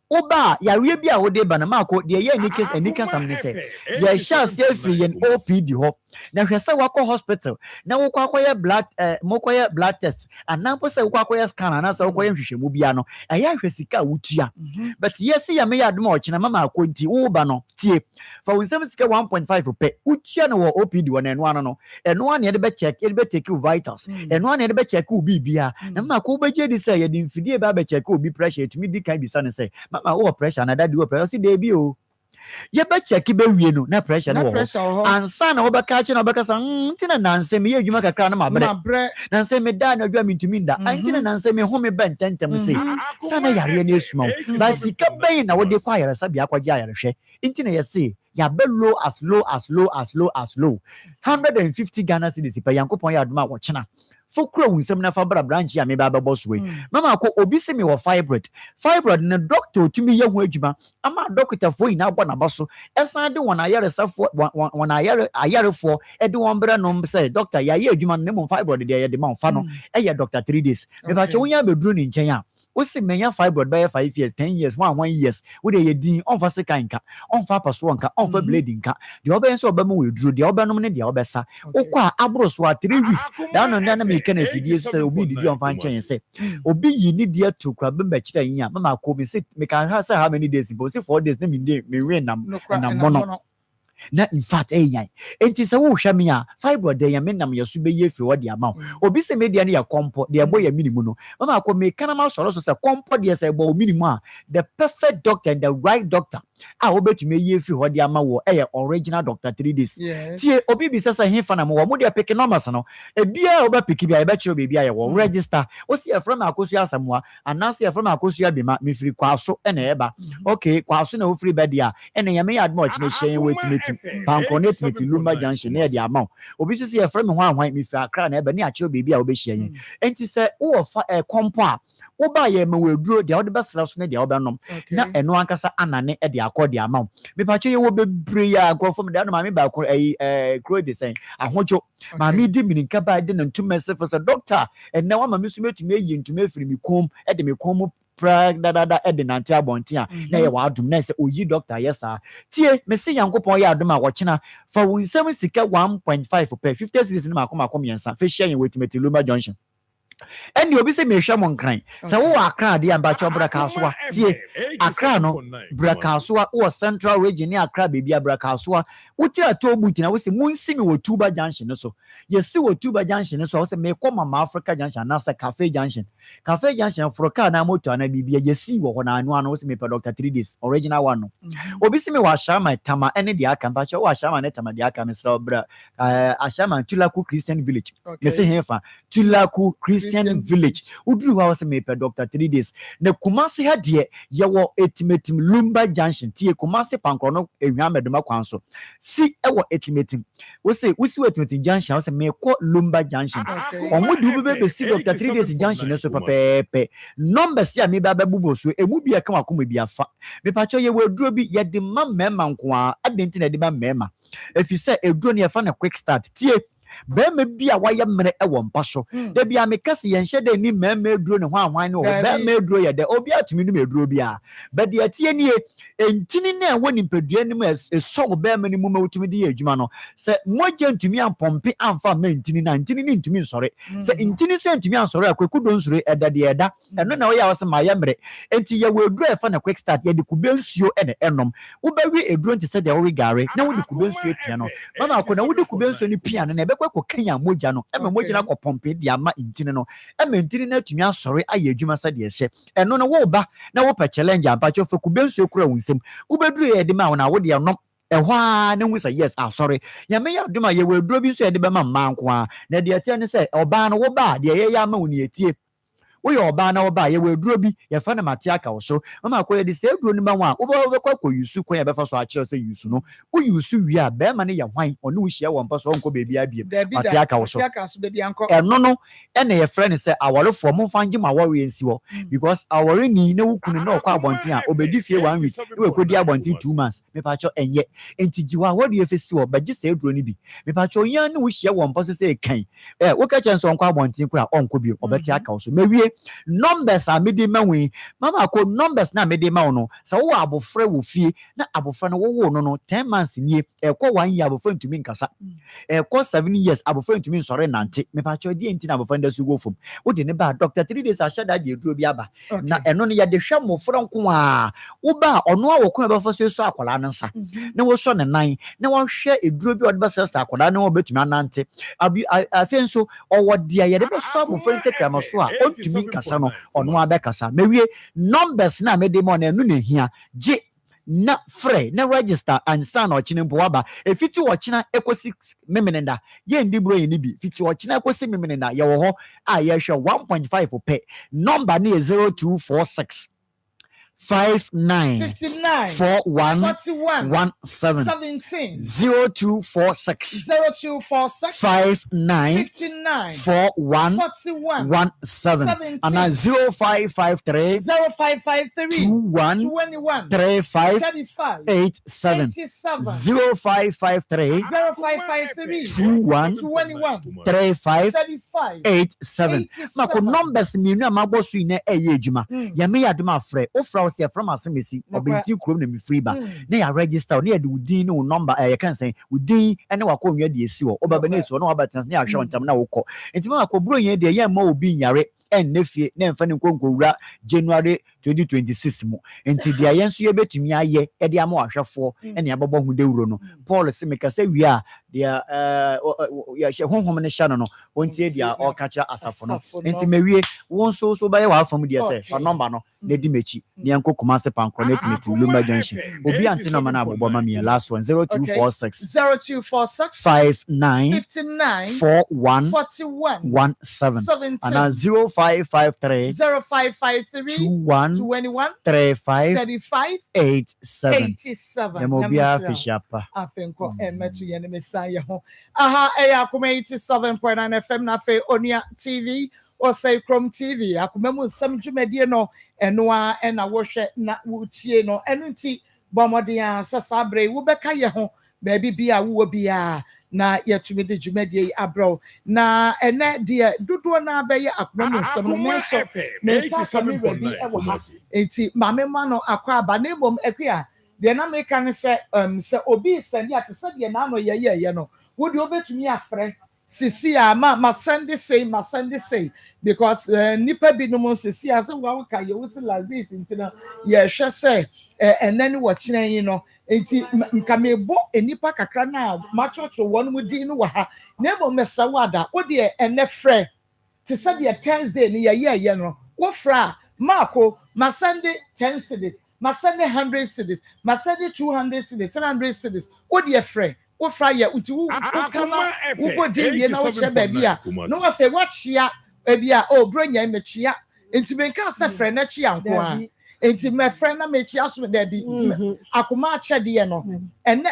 oba yare bi a wode ba na mako de ye anika sam ne se ye sha se free yen OPD ho na hwese wakọ hospital na wo kwakoye blood test anampo se wo kwakoye scan na se wo kwaye hwehwemu bia no eya hwesika wutua but yes ya me ya adom ochina mama akonti wo ba no tie fa wo nsem sika 1.5 pe wutua no wo OPD wo na eno ano no eno an ye de be check ye de be take vitals eno an ye de be check obi bia na mama ko beje di se ye de mfidie ba be check obi pressure tumi di kan bisa ne se mama wo pressure na daddy wo pressure si dey bi o ye be check be wie no na pressure no wo ansa na wo be ka chi na wo be ka sa ntina na nsem ye adwuma kakra na mabre na nsem me da na adwuma mintumi nda antina na nsem me ho me ba ntentem se sana yare na esuma ba sika be na wo de kwa yare sa bia kwaje ayare hwe ntina ye se ya be low as low 150 Ghana cedis per Yankopon ya adwuma wo chena fokura wunsem na fa bra branch ya me ba boss we mama ko obi se me wo fibroid na doctor tumi ye ho adwuma ama doctor fo ina agbo na baso esan de won ayare safo won ayare fo e de won bra no say doctor ya ye adwuma no mo fibroid de ye de ma fa no e ye doctor 3 days me ba che wonya beduru ni nchen a wo se menya fibroid by 5 years 10 years 1 years wo de ye din on fa seka nka on fa paso nka on fa blade nka de obe so obe mo weduru de obe no ne de obe sa okwa abro so 3 weeks da no na me kana fidie se obi didi on fa nchen se obi yi ni de to kra bemba kira yin a mama ko me se me kan ha say how many days bo se 4 days na me dey me we nam mono na in fact yan enti se wo hwa me a fibroid de yan me nam yeso be ye firi wo de ama obi se media ne ya kompo de ebo ya minimum no mama ko me kana ma soro so se kompo de se ebo minimum a the perfect doctor and the right doctor a obetumi ye firi wo de ama wo original doctor 3 days tie obi bi se hefa na mo de pick numbers no e bia oba pick bia e be kire obi bia ye wo register o se e from akosu asamwa anase e from akosu abima me firi kwaso e na eba okay kwaso na o firi be dia e na yame ya admo chine hyen wetimi Panconet Lumba Junction near the amount. Obi to see a friend one white me for a crown, but near your baby, I'll be sharing. And he said, oh, a compa. Oba ye me we duro de o de besra ne de oba nom na eno ankasa anane e de akodi amount me pa che ye wo bebre ya agrofo me de no ma me ba ko kro de sen ahojo ma me di mininka ba de ntum se for doctor and na wa ma me so metumi yi ntum afiri me kom e de me kom pra da e de nante abonte a na ye wa adum na se oyi doctor yesa tie me se Yankopon ye adum a wo chena fa wo nsem sika 1.5 per 50 cedis ne makom yensa fe share yen wetimeti Lumba Junction. And you be say me hwɛ mo nkran sɛ wo Accra de amba cho braka so a tie Accra no braka so a wo Central Region ne Accra baby braka so a wo ti atobu tina wo se munsimi wo Tuba Junction so ye si wo Tuba Junction so wo se me kɔ Mama Africa Junction na sɛ Cafe Junction for car na moto na bibia ye si wo na anu wo se me pe Dr. 3 days original one no obi se me wa shama tama ene de aka mba cho wa shama ne tama de aka me sra bra ashama Tulaku Christian Village me se hefa Tulaku Christian Christian village. Udru was a paper doctor 3 days. Na Kumasi had ye yawo etimatim Lumba Junction. Tie Kumasi Pankono Enyameduma Kwanso. See our etimatim. We say we see etimatim junction. I say me call Lumba Junction. Omo du be see doctor 3 days junction so pepe. Numbers ya me baba bubo so emu bia kama kuma bia fa. Me pacho ye we duro bi ye de mam mema nko a adenti na de ba mema. If you say a drone ya fa na quick start tie Bema bia waya mene e wo mpa so da bia me kase ye nhye ni mema duro ne ho anwan ne o bema duro ye de obi atumi ni meduro bia ba de atie nie entini na wo nimpadua ni ma eso bema ni mu ma utumi de adwuma no se moje ntumi ampompe amfa ma entini na entini ni ntumi nsore se entini so ntumi ansore akweku do nsore eda de eda eno na wo ya wose ma ya mere enti ye wo duro e fa na quick start ye de kube nsuo ene enom wo ba wi eduro nti se de wo gare na wo de kube nsuo pia no mama akona wo de kube nsuo ni pia no na be ko Kenya moja no eme moja na ko pompe di ama intini no eme intini na tumi asore aye adwuma sa de ehye eno no wo ba na wo pa challenge ampa cho fe kubensu ekura wunsem wo beduru ye de ma wo na wo de no ehwa na nwisa yes sorry nyame ya duma ye we duro bi so ye de be ma manko a na de atia ne se oba no wo ba de ye ya ma wo ne etie wo ye oba na wo ba ye we duro bi ye fa na mate aka wo so mama ko ye de se duro ni ba wa wo ba ko yusu ko ye be fa so a kire se yusu no wo yusu wi a be ma ne ye hwan ono wo hia wo mpa so onko bebi abiem mate aka wo so eno no ene ye frɛ se awolefo mo fa ngima awore ensi wo because awore ni na wo kunu na okwa abonten a obedi fie 1 week we kodi abonten 2 months me pa cho enye entijiwa wo de efesi wo ba gi se duro ni bi me pa cho yan ne wo hia wo mpa so se kan wo ka chen so onko abonten kura onko bi obeti aka wo so mewie numbers a mede ma wi mama ko numbers na mede ma no sa wo abofre wo fie na abofre no wo no 10 months nie ekọ 1 year abofre ntumi nkasa ekọ 7 years abofre ntumi nsore nante me pa cho die nti na abofre nda su go fom wo de ne ba doctor 3 days a shada de eduro bi aba na eno no ya de hwa mofre nko a wo ba ono a wo ko ba fa so akwala nsa na wo so ne nan na wo hwe eduro bi odba sa akwala na wo betumi anante afen so owo dia ye de be so abofre ntekra ma so a ontumi kasa no ono abekasa mewie numbers na mede mo na enu ne hia je na frɛ na register ansa na ɔkyene mpo waba efiti ɔkyena ekosi memenenda ye ndi bro ye ni bi fiti ɔkyena ekosi memenenda ye wo ho a ye hwɛ 1.5 pɛ number ne 0246 59 59 41 17 0246 59 41 17 and 0553 21 35 87 0553 21 35 87 mako numbers mienu amabo so ine eye adwuma ya me yaduma frɛ ofra se from asemesi obenti krom na me free ba na ya register na ya de udin no number ya kan say udin ene wakɔ onwa de esi wo obaba na esi wo na wabatan na ya hwɛ ntam na wokɔ enti ma akɔ bro yen de ya ma obi nyare ennefie na mfa ne nkonkowura January 2026 mu enti de ayen so ye betumi aye e de ama ahwɛfo ene abobɔ hu de wuro no Paul se me kasa wi a de ya hye honhom ne hya no ontie de a ɔkacha asafo no enti mewie won so ba ye wa afam de se fa number no na di mechi ne yanko Kumasi Pankro na timeti Lumba Junction obi ante no mana abobɔ ma me last one 0246 59 41 17 and 0553 21 35 87 Nemobia Fishapa afenko emetu yene mesaya ho aha Akoma 87.9 FM na fe Onia TV or say Chrome TV Akoma mu nsem dwumadie no eno a na wo hwe na wo tie no eno nti bomodia sasabre wo beka ye ho baabi bia wo bia na yetumi de dwumadie abro na ene de dodo na abaye Akoma mu nsem no menso mensa me ready e wo ha enti mame ma no akwa aba na ebom akua de na me kan se obi send ya te se de na no ye no wo de obetumi afre sisi a ma send say because nipa bi no mo sisi a se wa ka ye wo se last days ntina ye hwe se enani wo kyerɛ yin no enti nka me bo enipa kakra na ma chocho won mu din no wa ha na ebo mesa wada wo de ene frɛ te se de Thursday ni ye no wo fra mako ma send 10 cedis ma send 100 cedis ma send 200 cedis 300 cedis wo de frɛ wo fra ye unti wo kama wo go din ye na wo hye ba bia no wa fe wa chia ebia oh bronya mechia enti menka se frɛ na chi anko a enti me frɛ na mechia so da bi akoma akyɛde no enne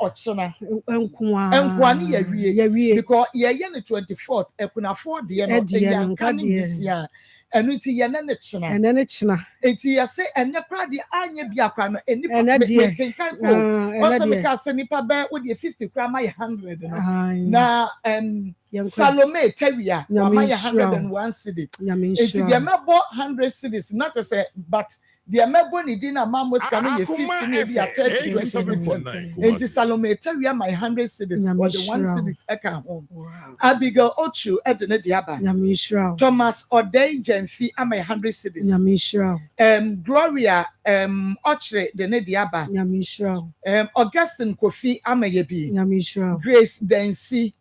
ɔkyena enkoa ne yawie because ye ne 24th ekunafo de no eya kan bisia enu nti ye ne kyena enti ye se enne kra de anya bi akra no enipa mekenkan ko ɔsɛ meka se nipa bɛ wo de 50 kra ma ye 100 no na Salome Tewia ma ye 101 cedi enti de mebo 100 cedis not to say but the mebo ni di na mamos can ye 50 maybe at 30 enti Salome Tewia my 100 cedis or the 1 cedi eka home Abigail Ochu edene diaba Thomas Odei Jenfi am 100 cedis Gloria Ochre de ne diaba Augustine Kofi am ye bi Grace Densi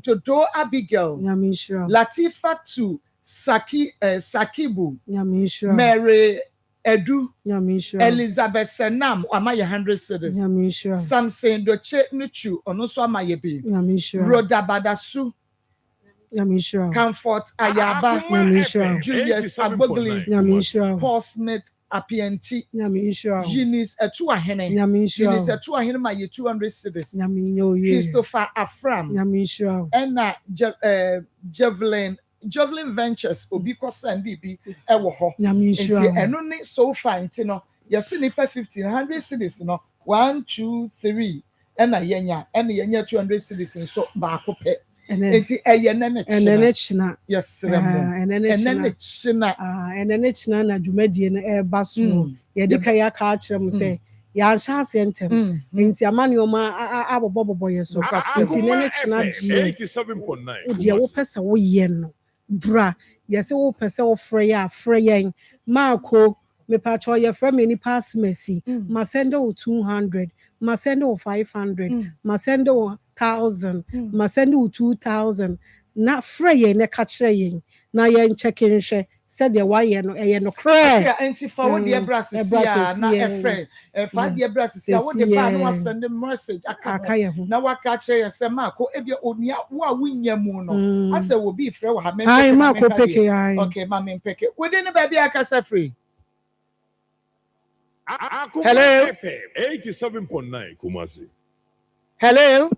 Dodo Abigail Latifa to Sakibu Mary Edu Elizabeth Senam amaya 100 cedis Samson Doche Nuchu onoso amaye bi Rhoda Badasu Comfort Ayaba Julius Agbogli Paul Smith Apienti Eunice Etuahene Eunice Etuahene ma ye 200 cedis Christopher Afram Enna Javelin Ventures obi ko send bi ewo ho enti eno ne so fine ti no yesi nipa 1500 cedis no 1 2 3 ena yenya 200 cedis so ba ko pe enti eye ne china yes remo ene china na dwumadie no eba so ye de kai aka akere mu se ya nhyɛ ase ntem enti amane oma abobobobɔ ye so enti ne china die 87.9 die wo pese wo ye no bra yesi wo pese wo frɛ ya frɛ yen maako me pa cho ye frɛ me ni pass mercy ma send wo 200 ma send wo 500 ma send wo 1000 ma send wo 2000 na frɛ yen ne ka kyerɛ yen na yen check in hwɛ said the why no no cry enti for what the brass is na e friend fa the brass is what the ba no send the message aka na waka kire yese ma ko ebia onua wo a wunya mu no ase wo bi frɛ wo ha me ma ko peke okay ma me peke we dey na ba bia aka sa free Hello 87.9 Kumasi hello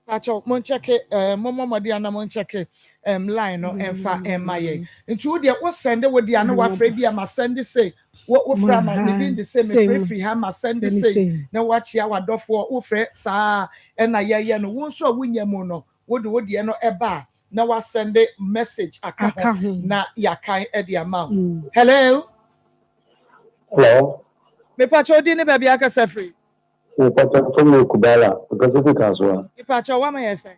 Pacho mon check momo modi ana mon check line no enfa emaye nti wo de wo send wo de ana wa frɛ bia ma send say wo frɛ ma within the same free ha ma send say na wa chia wa dofo wo frɛ saa na ye no wo nso a wunya mu no wo de no eba na wa send message aka na yakan e de ama hello me Pacho di ne ba bia aka sa free Kubala, because of the Kaswa. if I tell what may say.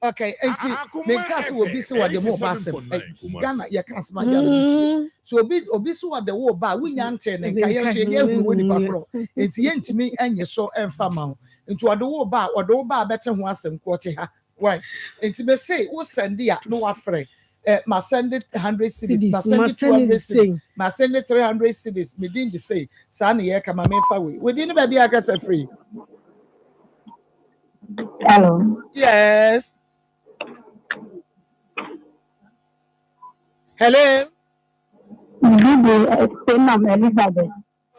Okay, and see, me cast will be so what the more bassem. Ghana, you can't smile. So be so what the war bar, we yank and Kayan with the bacro. It's yen to me and you saw and family. Into a door bar or door bar better once and quarter. Why? It's me say, what's Sandia, no afraid. Ma send it 100 cedis, ma send it 200 cedis, ma send it 300 cedis. Me didn't say, "Sana ye kama me fa we." We didn't baby I get free. Hello. Yes. Hello. Senam Elizabeth.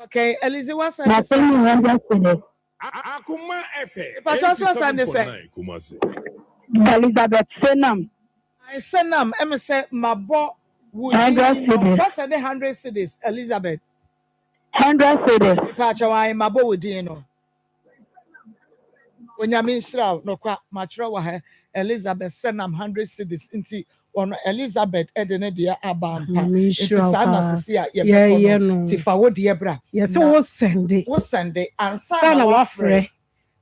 Okay, Elizabeth, what's that? Ma send you 100 cedis. Akoma FM But also say Elizabeth Senam. I send them. I say my boy. 100 cedis. What's the 100 cedis, Elizabeth? 100 cedis. Pacha why my boy with you know. When you mean shroud, no crap, matra wa Elizabeth send them 100 cedis into on Elizabeth Edene dia abampa. Into sana sisia yeah no. Tifa wo dia bra. Yes, so what send it? What send it? And sana wa free.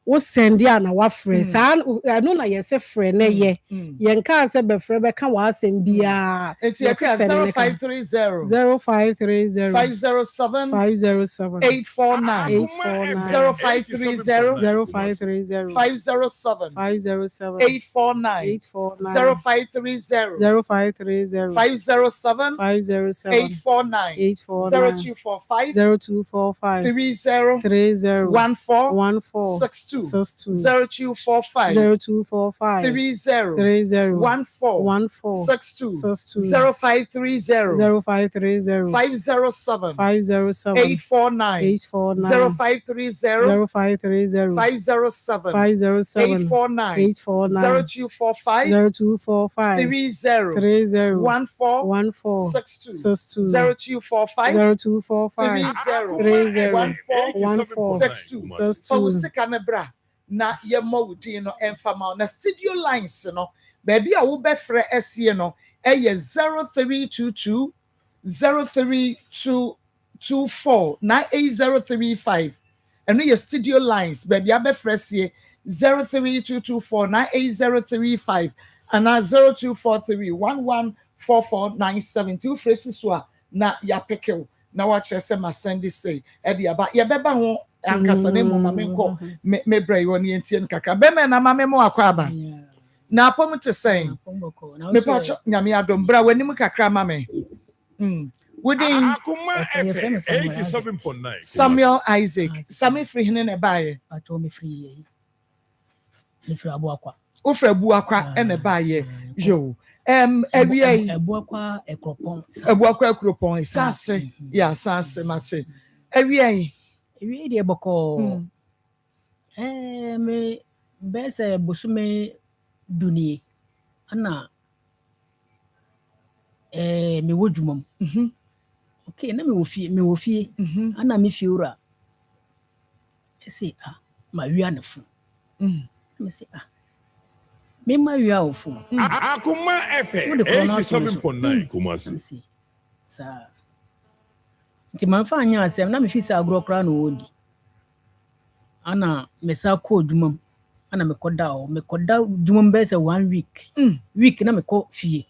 wo send ya na wa frɛ saa no na yɛsɛ frɛ na yɛ yɛnka sɛ bɛfrɛ bɛka w'asɛm biara Enti yɛkra 0530 0530 507 507 849 0530 0530 507 507 849 0530 0530 507 507 849 849 0245 0245 30 30 14 14 62 62 0245 0245 30 30 14 14 62 62 0530 0530 507 507 849 849 0530 0530 507 507 849 849 0245 0245 30 30 14 14 62 62 0245 0245 30 14 14 62 62 fa wo sika ne bra na yɛma wo din no ɛmfama na studio lines no baabi a wobɛfrɛ ɛsie no ɛyɛ 0322 03224 98035 ɛno yɛ studio lines baabi abɛfrɛ sie 03224 98035 anaa 0243 114497 wo frɛ si so a na yɛapeke na wakyerɛ sɛ ma send say ɛde aba yɛbɛba ho ankasa ne mu ma menkɔ mebrɛ yi wɔ ne yɛntie no kakra bɛmɛ na ma me mo akɔ aba na apɔm te sɛn mepatɔ nyame adom bra w'anim kakra ma me wodin Akoma FM 87.9 Samuel Isaac Sami free hene ne baayɛ wofrɛ Abuakwa ɛna baayɛ yo awia yi Abuakwa Ekropon sase ya sase mate awia yi de boko me bese bosume dunie ana me wodwumam okay na me wo fie ana me fiura ese ma wia ne fu me se me ma wia ofu Akoma FM 87.9 Kumasi sa nti manfa anya asem na me fi sa agro kra no wodi ana me sa ko dwumam ana me koda dwumam be se 1 week na me ko fie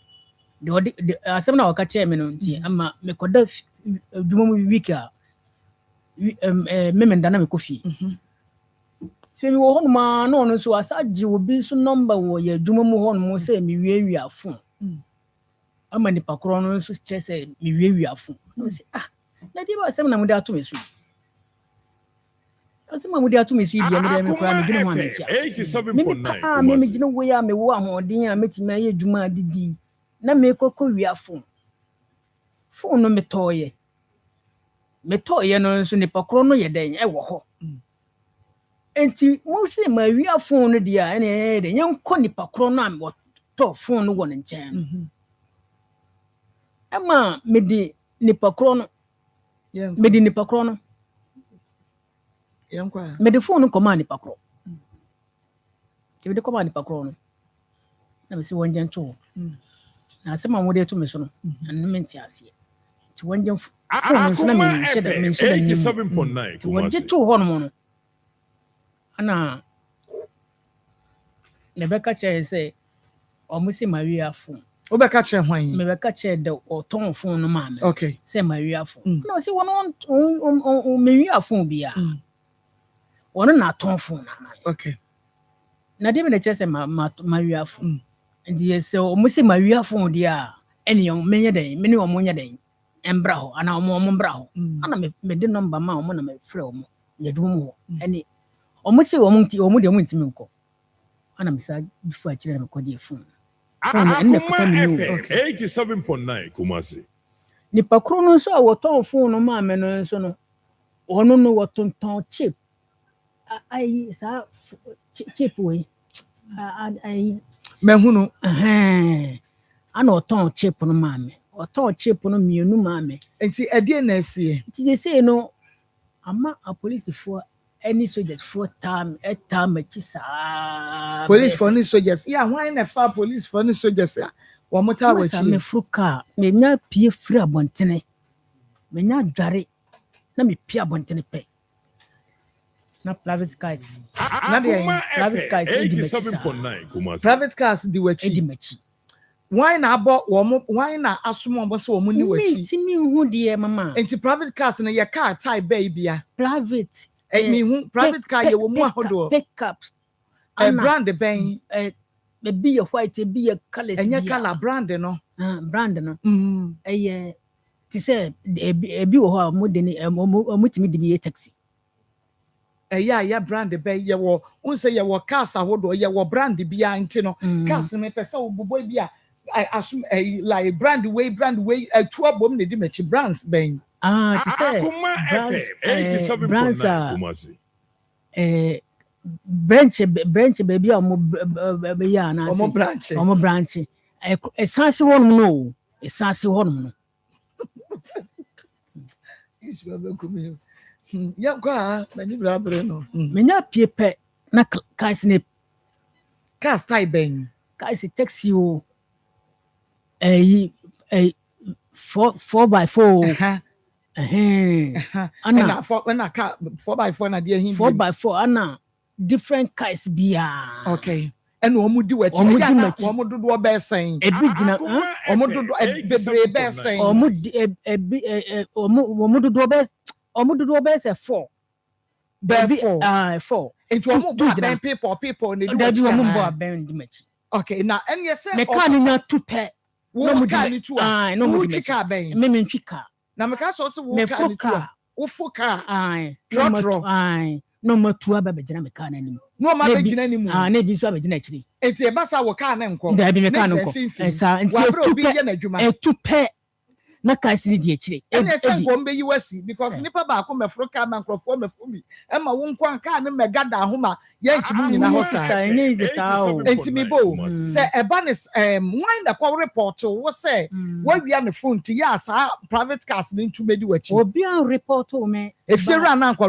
de asem na waka che me no nti ama me koda dwumam week a me menda na me ko fie fe mi wo hono ma no no so asaje obi so number wo ya dwumam ho no se me wie afo ama ni pakro no so che se me wie afo no se na di ba asem na mu de ato me so asem na mu de ato me so di me de me kra me gino ho anti 87.9 me gino wo ya me wo ahoden a metime aye dwuma didi na me kokko wi afo fo no metoye no so ni pakro no ye den e wo ho enti mo se ma wi afo no dia ene de yenko ni pakro no am to fo no wo ne nchen ama me di ni pakro no mede nipa kro no yankwa mede phone koma nipa kro ti mede koma nipa kro no na me se wonje nto na asema mo de to me so no na me nti ase ti wonje phone so na me sheda 87.9 ti wonje to ho no ana ne beka che se o mo se Maria phone obeka che hwan me beka che de o ton phone no ma me okay se Maria phone no se wono o Maria phone bia wono na ton phone na okay na de me na che se Maria phone ndi se o mo se Maria phone dia ene yo menye den me ne o mo nya den embra ho ana o mo mbra ho ana me de number ma o mo na me frɛ o mo ya dum ho ene o mo se o mo de mo ntimi nko ana me sa bifu a kire me ko de phone Akoma FM 87.9 Kumasi. Nipa kro no so a woton phone no ma me no nso no ono no wotonton chip ai sa chip we ai mehunu ana woton chip no ma me woton chip no mienu ma me enti ade na asie ti say no ama a police for any soldiers for time chisa police for any soldiers yeah why na fa police for any soldiers ya wo mota wachi me fruka me nya pie free abontene me nya dware na me pie abontene pe na private cars. Akoma Private cars edi mechi. 87.9 Kumasi. Private cars di Edi wachi. mechi. Why na abo why na asum omo se omo ni wachi. Ti mi hu de mama. Enti private cars na your car type baby a. Private. Me hu private car ye wo mu ahodo. Pickups. Brand ben Be a white, be a color. Enya color brand no. Brand no. Ti say ebi wo ho mo de ni mo timi de bi taxi. Ya brand be ye wo unse ye wo cars ahodo ye wo brand bia nti no cars me pese wo bobo bia asum like brand way two abom ne di mechi brands ben Ti say Akoma FM 87.9 Kumasi. branch baby omo be ya na omo branch esanse wonum no esanse wonum no isu abekumi ya kwa na ni brabre no menya pie pe na cars type ben cars taxi o 4x4 ana 4x4 na dia hin 4x4 ana different cars bia okay and omo di wachi omo dodo be sen ebi gina omo dodo bebre be sen omo dodo be say 4 4 into omo do ben people ne di wachi omo bo ben di machi okay na and yes me car ni nya tu pe wo car ni tu no mo di car ben me ntwi car na me ka so wo car ni tu wo fo car trotro no matu aba begina me car na nim no ma begina nim na bi so abegina akiri enti e basa wo car na nko da bi me car nko esa enti etupe na cars ni di akiri and yes nko mbe yiwasi because nipa ba ko mefro car man krofo mefumi e ma wo nko car na me gada ahoma ye nchimu nyina ho sa enti mi bo se eba ne wine da kwa report wo se wa wia ne phone ti ya sa private cars ni ntumedi wachi obi an report o me Efira na kwa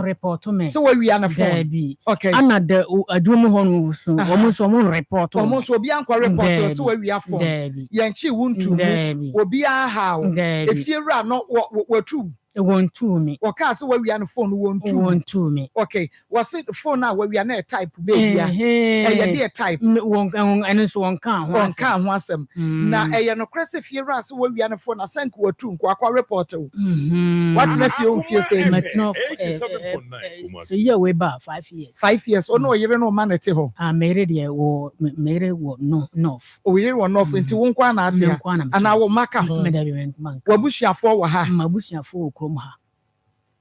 report me. So we are na phone. Okay. Ana de adwum ho no so omo so omo report. Omo so obi an kwa report so we are phone. Ye nchi wuntu mu. Obi a how. Efira no watu. Won to me. Waka so we are na phone won to me. Okay. Was it the phone now we are na type baby a. E dey type. Won eno so won kan ho. Won kan ho asem. Na e ye no krese Efira so we are na phone asank watu kwa report. What na fie say metno 87.9 Kumasi. Yeah, we ba 5 years. 5 years. Oh no, yere no man ete ho. Married there wo married wo north. O yere wo north nti wo nkwa na ate ha. Ana wo maka ho. Me da bi man. Wabusuafo wo ha. Mabusuafo wo krom ha.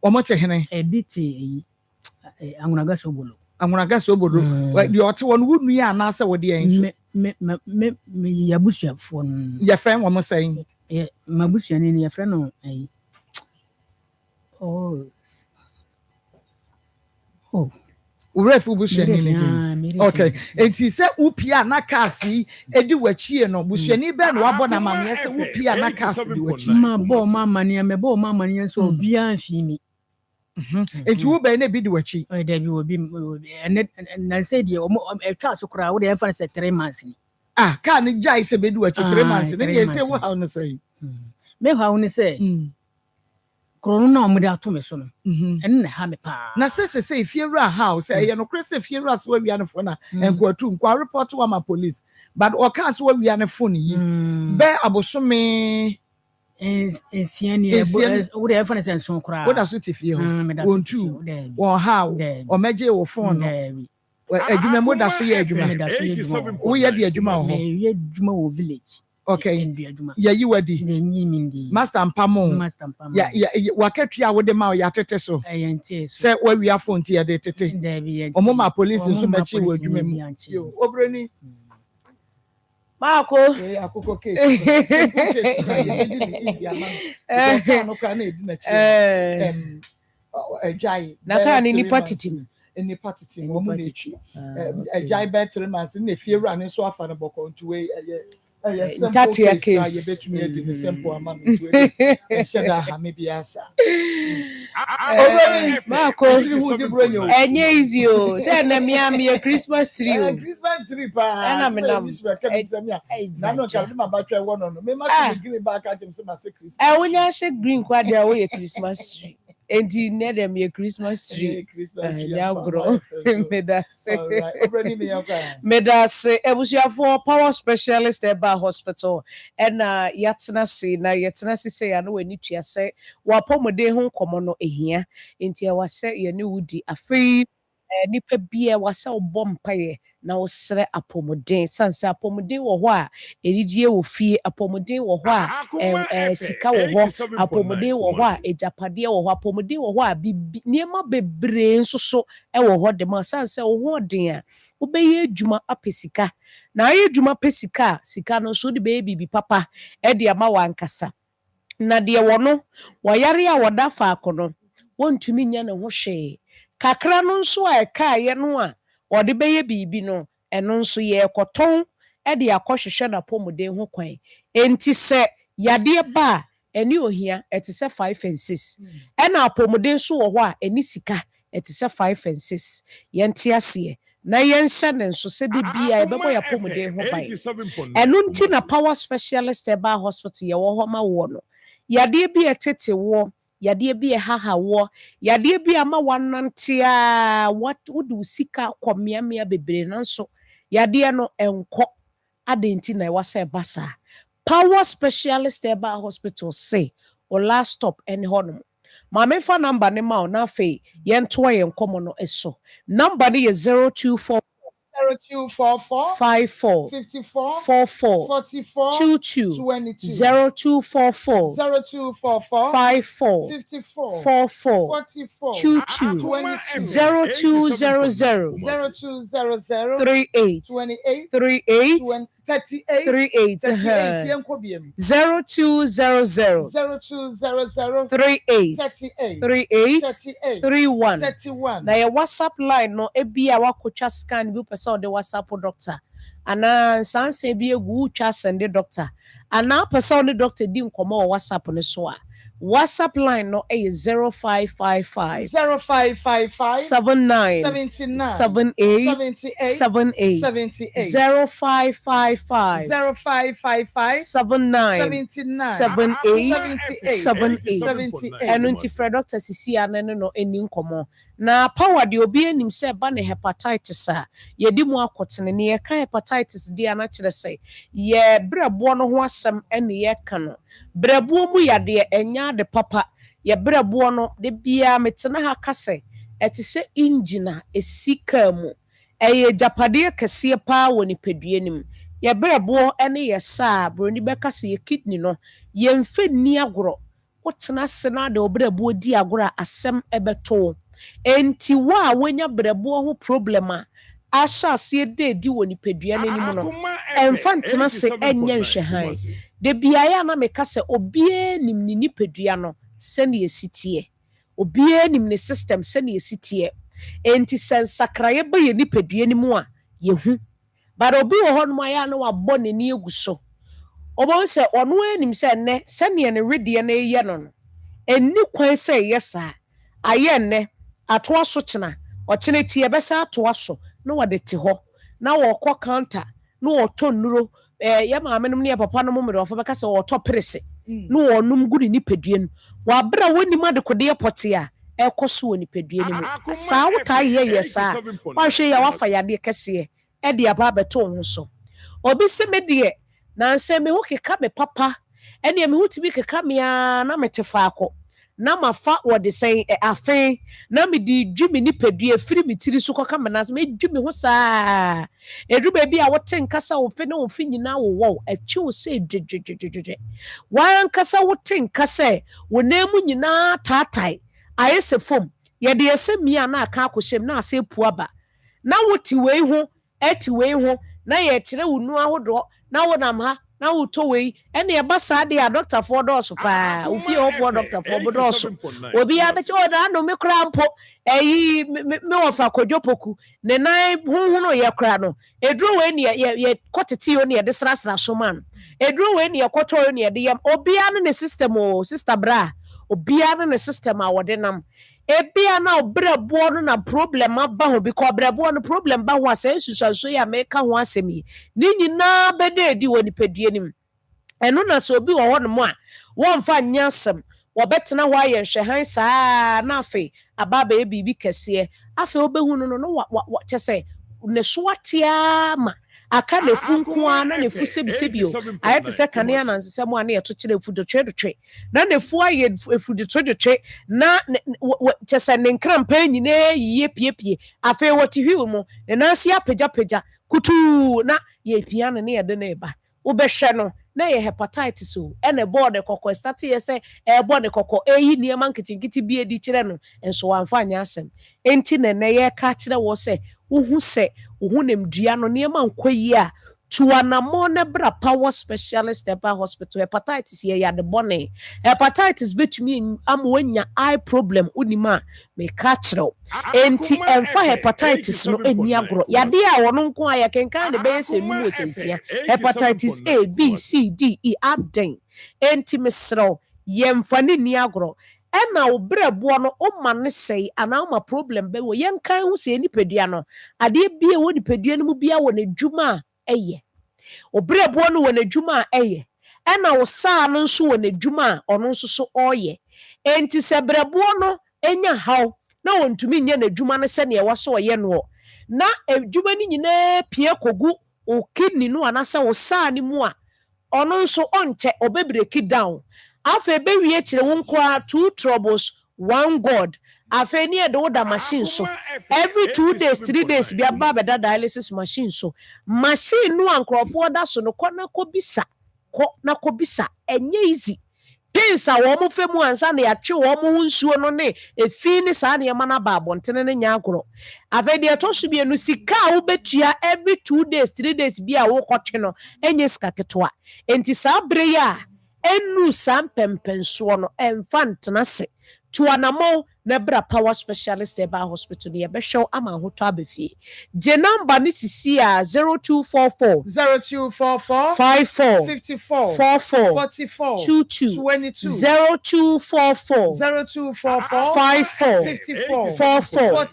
Omo che hene. Ebiti Angunaga Sobodo. Di ote won wo nua na se wo de en. Me yabusuafo no. Your friend wo mo say. Mabusuani ni your friend no Urefu busuani ni. Okay. Enti se upia na kasi edi wachie no busuani be no wabo na mame se upia na kasi di wachi. Ma bo mama ni me bo mama ni so obia afi mi. Enti wo be na bi di wachi. Da bi obi na say die etwa so kra wo de enfa se 3 months ni. Ka ni jai se be di wachi 3 months ni ye se wo ha no say. Me ha wo ni say. Krono na omo de ato me so no. Na ha me pa. Na say Fiera house e no krese Fiera so we an phone na enkwatu nkwa report wa ma police but o ka so we an phone yi be abosome ensiani wo de phone sen so kra wo da so tifie ho wontu wo how o meje wo phone no adwuma mo da so ye adwuma wo ye de adwuma ho ye adwuma wo village. Okay. Yeah, you were the Master and Pamo. Yeah, Wakatia with the Mao Yatete so. Say where we are phone here, they tete. O Mama police and so much you Obreni. Marco. Yeah, Coco case. A jai. Nakani ni patiti. Any patiti. A jai bed 3 months in the fear running so often about to way. That your case. Marco, and easy. Say, me a Christmas tree. Christmas tree, and I'm not one on me. Must give back at him some Christmas. I will not say green quadra away a Christmas tree. enti ne dem ye Christmas tree ya gro medase ebusuafo power specialist eba hospital ena yatena se na yatena se ya no wani tua se wapomode ho komo no ehia enti e wase ye ne wudi afei nipa bia wasa obɔ mpaye na wosrɛ apɔmuden sansa apɔmuden wɔ hɔ a eridie wɔ fie apɔmuden wɔ hɔ a sika wɔ hɔ apɔmuden wɔ hɔ a ejapadeɛ wɔ hɔ apɔmuden wɔ hɔ a nneɛma bebree nso so ɛwɔ hɔ dem sansa wɔ hɔ den a wobɛyɛ adwuma apɛ sika na ayɛ adwuma pɛ sika sika no so de bɛyɛ bibi papa ɛde ama wankasa na deɛ wɔ no wɔyare a wɔda faako no wɔntumi nya ne ho hwee kakra no nso a ɛkaeɛ no a ɔde bɛyɛ biribi no ɛno nso yɛkɔtɔn de akɔhwehwɛ n'apɔmuden ho kwan enti sɛ yadeɛ ba a ɛne ohia ɛte sɛ 5 and 6 ɛna apɔmuden nso wɔ hɔ a ɛne sika ɛte sɛ 5 and 6 yɛnte aseɛ na yɛnhyɛ ne nso sɛ de bia yɛbɛbɔ yɛ apɔmuden ho ban ɛno nti na power specialist ɛba hospital yɛwɔ hɔ ma wɔ no yadeɛ bi ɛtete wɔ yadeɛ bi ɛhahawoɔ yadeɛ bi ama wanante a wode sika kɔ mmeammea bebree nanso yadeɛ no ɛnkɔ adɛn na ɛwɔ sɛ ɛba saa power specialist ɛba hospital say o last stop ɛne hɔ nom maame fa number ne ma o na afei yɛntoa yɛn nkɔmmɔ no ɛso number no yɛ 024 0244 54 54 44 44 22 22 0244 0244 54 54 44 44 22 0200 0200 38 28 38 38 38 0200 0200 38 38 38 38 31 31 na your WhatsApp line no ebi a wakotwa scan bi pese o de WhatsApp doctor ana sanse bi egu twa send doctor ana pese o ne doctor di nkomo WhatsApp ne so a WhatsApp line no is 0555 0555 79 79 78 78 0555 0555 79 78 78 eno nti fre doctor sisi anene no eni nkomo na power de obi anim se ba ne hepatitis a yedi mu akotene ne ye ka hepatitis di ana kire se ye brebo no ho asem ene ye ka no brebo mu yade enya de papa ye brebo no de bia metena ha kase etise engine esika mu eye japade kese pa woni pedue nim ye brebo ene ye sa broni beka se ye kidney no ye mfe ni agoro wotena se na de obrebo di agoro asem ebeto enti wa wonya brebo ho problem a asha se di woni pedua nanim no emfa ntena se enye nhwehan de biaye na meka se obie nim ni nipadua no se ne yesitie obie nim ne system se ne yesitie enti sensakraye ba ye nipadua nimu a yehu bara obi wo hono aya na wabɔ ne ni eguso obo se ono anim se ne se ne ne redie na ye no eni kwan se yesa aye ne atoa so kyena ɔkyene tie bɛsa atoa so na wɔde te hɔ na wɔkɔ counter na wɔtɔ nuro ye maame nom ne ye papa nom mmere ɔfo bɛka sɛ wɔtɔ prese na wɔnum gu ne nipadua no wabra woni ma de kode pote a ɛkɔ so woni nipadua no mu saa wota ye saa wahwe ya wafa yade kɛse ɛde aba beto ho so obi se me de na nsɛ me ho keka me papa ɛne me ho tibi keka me a na mete faako na mafa wode sɛn afen na me di dwumi nipadua firi me tiri so kɔka me nas me dwumi ho saa edu baabi a wote nkasa wo fe na wo fi nyina wo atwi wo sɛ dwedwedwedwedwe wan kasa wote nkasa wo nemu nyina taatai ayese fom ye de yese mia na aka akɔhyem na ase puaba na wote wei ho eti wei ho na ye kyerɛ wo nu ahodo na wo nam ha na uto wei ene e ba saa de a doctor for dos pa ofie ho for doctor for bodos obi ya be o na no me kra mpo eyi me wo fa kodwopoku ne nan hunhu no ye kra no eduro wei ne ye kotete o ne de srasra so man eduro wei ne ye koto o ne de yam obi ya ne system o sister bra obi ya ne system a wode nam ebia na obrebo no na problem aba ho because obrebo no problem ba ho asensusanso ya meka ho asemi ni nyina bede di woni pedue nim eno na so obi wo ho no mo a won fa nyasem wɔbɛtena hɔ ayɛ nhwɛhan saa na afei aba abɛyɛ biribi kɛseɛ afei wobɛhu no no kyɛ sɛ ne so atea ma aka ne fu nko a na ne fu sebisebio ayɛ te sɛ kanea nansesɛm a ne yɛto kyerɛ efu dotwe na ne fu ayɛ efu dotwe na kyɛ sɛ ne nkrampa nyinaa yie piepie afei wɔte hwiw mu ne nansi apagya kutu na yɛpia no ne yɛde ne ba wobɛhwɛ no na yɛ hepatitis o ɛna ɛbɔɔ ne kɔkɔ ɛstate yɛ sɛ ɛbɔ ne kɔkɔ ɛyi nneɛma nketenkete bi edi kyerɛ no nso wamfa anyɛ asɛm enti na ɛnɛ yɛka kyerɛ wɔ sɛ wohu sɛ wohu nemdua no nneɛma nkɔ yi a tuanamo na bra power specialist ɛba hospital hepatitis yɛ yade bɔne hepatitis betumi ama wanya eye problem unima me ka kyerɛw enti ɛmfa hepatitis no eni agorɔ yade a wɔno nko a yɛkenkan ne bɛyɛ sɛ num osensia hepatitis A B C D E aden enti mesrɛw yɛmfa ne ni agorɔ ɛna obrɛboɔ no o ma ne sɛe ana o ma problem bɛ wɔ yɛnkan ho sɛ nipadua no adeɛ bia wɔ nipadua no mu bia wɔ n'adwuma ɛyɛ obrɛboɔ no wɔ n'adwuma ɛyɛ ɛna wo saa no nso wɔ n'adwuma ɔno nso so ɔyɛ enti sɛ brɛboɔ no enya haw na wɔntumi nyɛ n'adwuma no sɛ ne ɛwɔ so ɔyɛ no na adwuma no nyinaa pie kogu o kidney no anasɛ wo saa ne mu a ɔno nso ɔnkyɛ ɔbɛbreki down afei bɛwie kyerɛ wo nkoa 2 troubles 1 god afei ne yɛde wo da machine so every 2 days 3 days bi aba bɛda dialysis machine so machine no a nkurɔfoɔ da so no kɔ na kɔbisa ɛnyɛ easy pains a wɔn fɛ mu ansa na yɛatwe wɔn ho nsuo no ne efi ne saa nneɛma no aba abɔntene ne nya agorɔ afei deɛ ɛtɔ so bienu sika a wobɛtua every 2 days 3 days bi a wokɔtwe no ɛnyɛ sika ketewa enti saa bere yi a enu saa mpɛmpɛnsoɔ no ɛmfa ntena se tuanamo na bra power specialist eba hospital ne yɛbɛhwɛ ama ahotɔ abɛfie gye number ne sisi a 0244 54 44 22 0244 54 44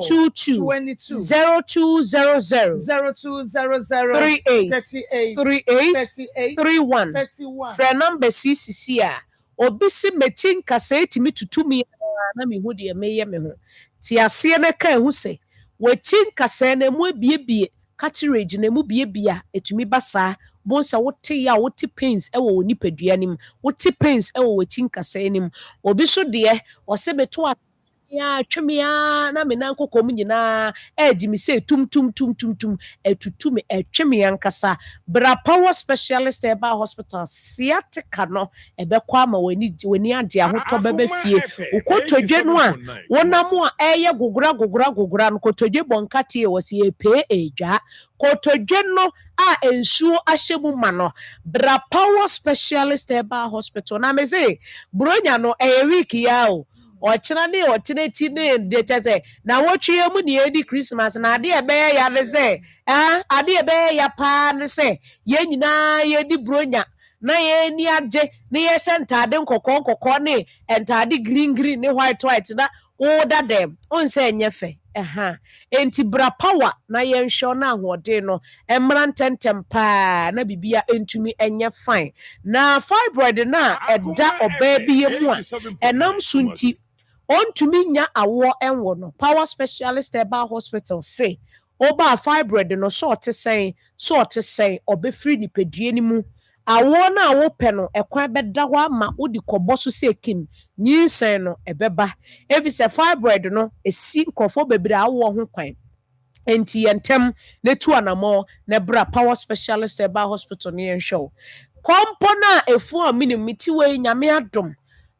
22 0200 38 31 frɛ number sisi a obi si mechi nkasa etimi tutumi na me hu de meyɛ me ho ti ase na ka hu sɛ wachi nkasa na mu abiebie catcherage na mu biebia etumi basa bonsa wote ya wote pains ɛwɔ woni padua nim wote pains ɛwɔ wachi nkasa nim obi so de ɔse beto ya twemia na me nan kokom nyina ejimi se tum etutumi etwemi ankasa bra power specialist eba hospital siatica no ebekɔ ama wani ade ahotɔ bebe fie ukotodwe no a wonam a eye gogura no kotodwe bonkatie wasi epe eja kotodwe no a ensuo ahyemu ma no bra power specialist eba hospital na me say bronya no eye week ya o ɔkyena ti ne de kyɛ na wotwe mu ne edi Christmas na ade ɛbɛyɛ ya ne sɛ ade ɛbɛyɛ ya paa ne sɛ yɛn nyinaa yɛdi bronya na yɛn ni agye ne yɛhyɛ ntade nkɔkɔɔ ne ntade green ne white na woda dem onsɛ nyɛ fɛ enti bra power na yɛnhwɛ na ahoɔden no ɛmmra ntɛntɛm paa na bibia entumi ɛnyɛ fine na fibroid na ɛda ɔbaa bi yɛ mu a ɛnam so nti ontumi nya awo enwo no power specialist eba hospital say oba fibroid no so ɔte sɛn ɔbɛfiri nipadua ni mu awo na awo pɛ no ɛkwan bɛda hɔ ama wodi kɔbɔ so sɛ kim nyinsɛn no ɛbɛba efi sɛ fibroid no esi nkɔfo bebre awo ho kwan enti yentem ne tu anamo ne bra power specialist eba hospital ne yɛnhwɛ kompo na efu a minimiti we nyame adom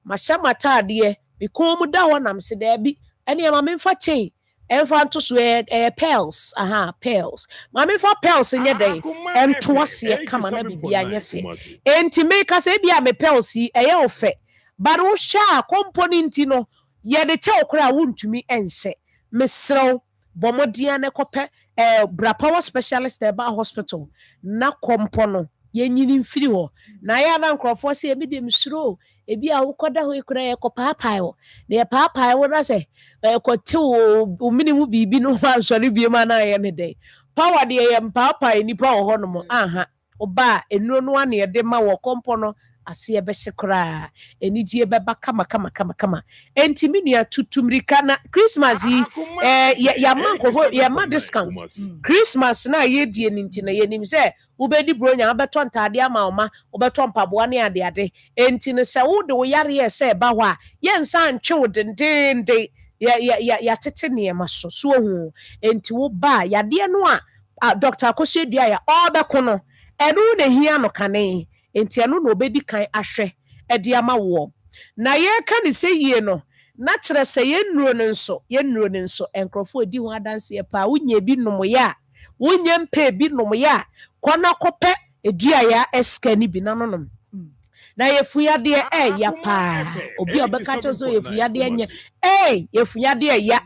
mahyamata ade because mu da wɔ nam se da bi ɛne ma memfa chain ɛmfa nto so pearls pearls ma memfa pearls nyɛ dɛn ɛnto aseɛ kama na bibia nyɛ fɛ enti me ka sɛ bia me pearls yi ɛyɛ ofɛ but wo hwa component no yɛde kyɛ okra wontumi ɛnhyɛ mesrɛw bɔmɔdia ne kɔpɛ bra power specialist eba hospital na kompo no yenyini mfiri hɔ na ya na nkrɔfoɔ sɛ ebi dem suro ebi a wokɔda ho ekura yɛ kɔpaapae hɔ na yɛ paapae hɔ na sɛ kɔtew o minimu bibi no ansɔre bi ma na yɛ ne dɛ power de yɛ mpaapae nipa wɔ hɔ no mo oba enuro no ane yɛde ma wɔ kompo no aseɛ bɛhye koraa anigye bɛba kama enti me nua tutumrika na Christmas yi yɛma nkɔhɔ yɛma discount Christmas na yɛdie no nti na yɛnim sɛ wobɛdi bronya wobɛtɔ ntade ama wo ma wobɛtɔ mpaboa ne adeade enti no sɛ wode wo yareɛ sɛ ɛba hɔ a yɛnsa ntwe wo dendenden yɛatete nneɛma so ohu enti wo ba yadeɛ no a Dr. Akosua dua ya ɔbɛko no ɛno na hia no kane enti ɛno na obɛdi kan ahwɛ ɛde ama wo na yɛka ne sɛ yie no na kyerɛ sɛ yɛnnuro no nso nkurɔfoɔ di ho adanseɛ paa wonya bi nomoyɛ a wonya mpɛ bi nomoyɛ a kɔna kɔpɛ eduaya ɛska ni bi na nonom na yɛfuyadeɛ ɛyɛ paa obi a ɔbɛka kyerɛ sɛ yɛfuyadeɛ nyɛ yɛfuyadeɛ ya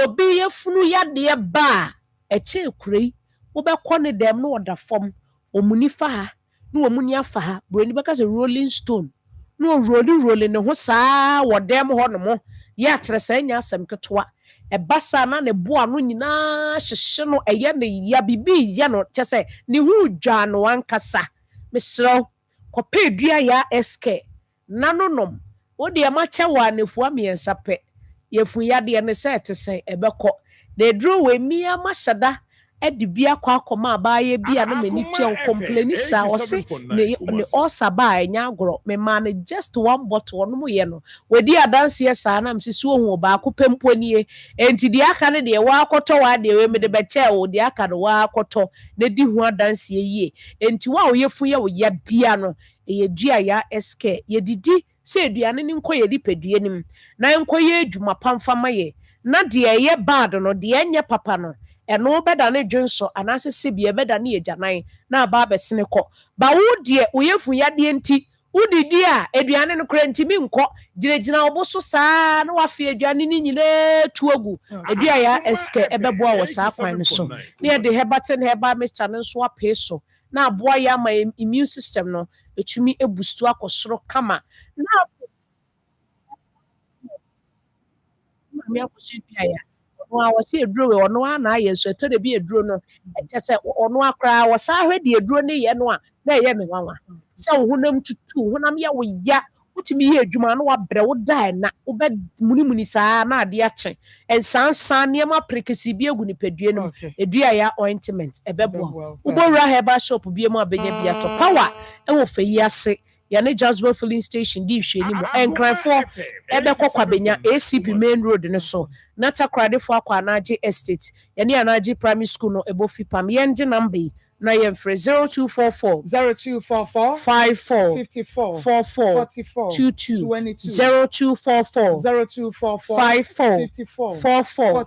obi yɛfunu yadeɛ ba ɛkyɛ kurei wobɛkɔ ne dɛm no wɔda fam omuni fa ha na omuni afa ha broni bɛka sɛ rolling stone na rolling ne ho saa wɔ dɛm hɔ no mo yɛ akyerɛ sɛ nya asɛm ketewa ɛba saa na ne boa no nyinaa hyehye no ɛyɛ ne ya bibi yɛ no kyɛ sɛ ne ho dwa no ankasa mesrɛ kɔpɛ dua ya SK na nonom wo de ma kyɛ wɔ anefua miɛnsa pɛ yɛfu yadeɛ ne sɛ ɛte sɛ ɛbɛkɔ na eduro wɔ emia mahyɛda ɛde bi akɔ akɔma abaaye bi a no mani tua complain saa ɔse ne ɔsa ba enya agorɔ me ma ne just one bottle no mo yɛ no wedi adanseɛ saa na msi so hu baako pempo nie enti de aka ne de wa akɔtɔ wa de we me de bɛkyɛ wo de aka no wa akɔtɔ na di hu adanseɛ yie enti wa oyɛfu yɛ wo ya bia no ɛyɛ dua ya SK yɛ didi sɛ aduane ne nkɔ yɛ dipadua nim na nkɔ yɛ adwuma pamfama yɛ na de ɛyɛ bad no de ɛnyɛ papa no ɛno bɛda ne dwonso anaasɛ sɛbia bɛda ne yɛgyanan na aba abɛsene kɔ ba wo deɛ woyɛfu yadeɛ nti wodidi a aduane no kora ntimi nkɔ gyinagyina wo bo so saa na wafe aduane no nyinaa tu agu adua ya SK ɛbɛboa wɔ saa kwan no so na yɛde herbate ne herbal mixture no nso apee so na aboa yɛ ama immune system no ɛtumi ebustu akɔ soro kama na me akɔsua dua ya no a wɔse eduro we ɔno a na ayɛ so ɛtɔ de bi eduro no kyɛ sɛ ɔno akora wɔsa ahwɛ de eduro ne yɛ no a na ɛyɛ me nwanwa sɛ wo honam tutu honam yɛ wo ya wotumi yɛ adwuma no wabrɛ wo dae na wobɛ munimuni saa na ade akye ɛnsansan nneɛma prekesi bi egu nipadua no edua ya ointment ɛbɛboa wobɔwura herbal shop bi mu abɛnya bi atɔ power ɛwɔ fɛ yi ase yɛne Jasper filling station di hwɛ ni mu ɛnkranfoɔ ɛbɛkɔ kwabenya ACP main road ne so na takradefo akɔ Anaje estate yɛne Anaje primary school no ɛbɔ fipam yɛngye number yi na yɛmfrɛ 0244 54 44 22 0244 54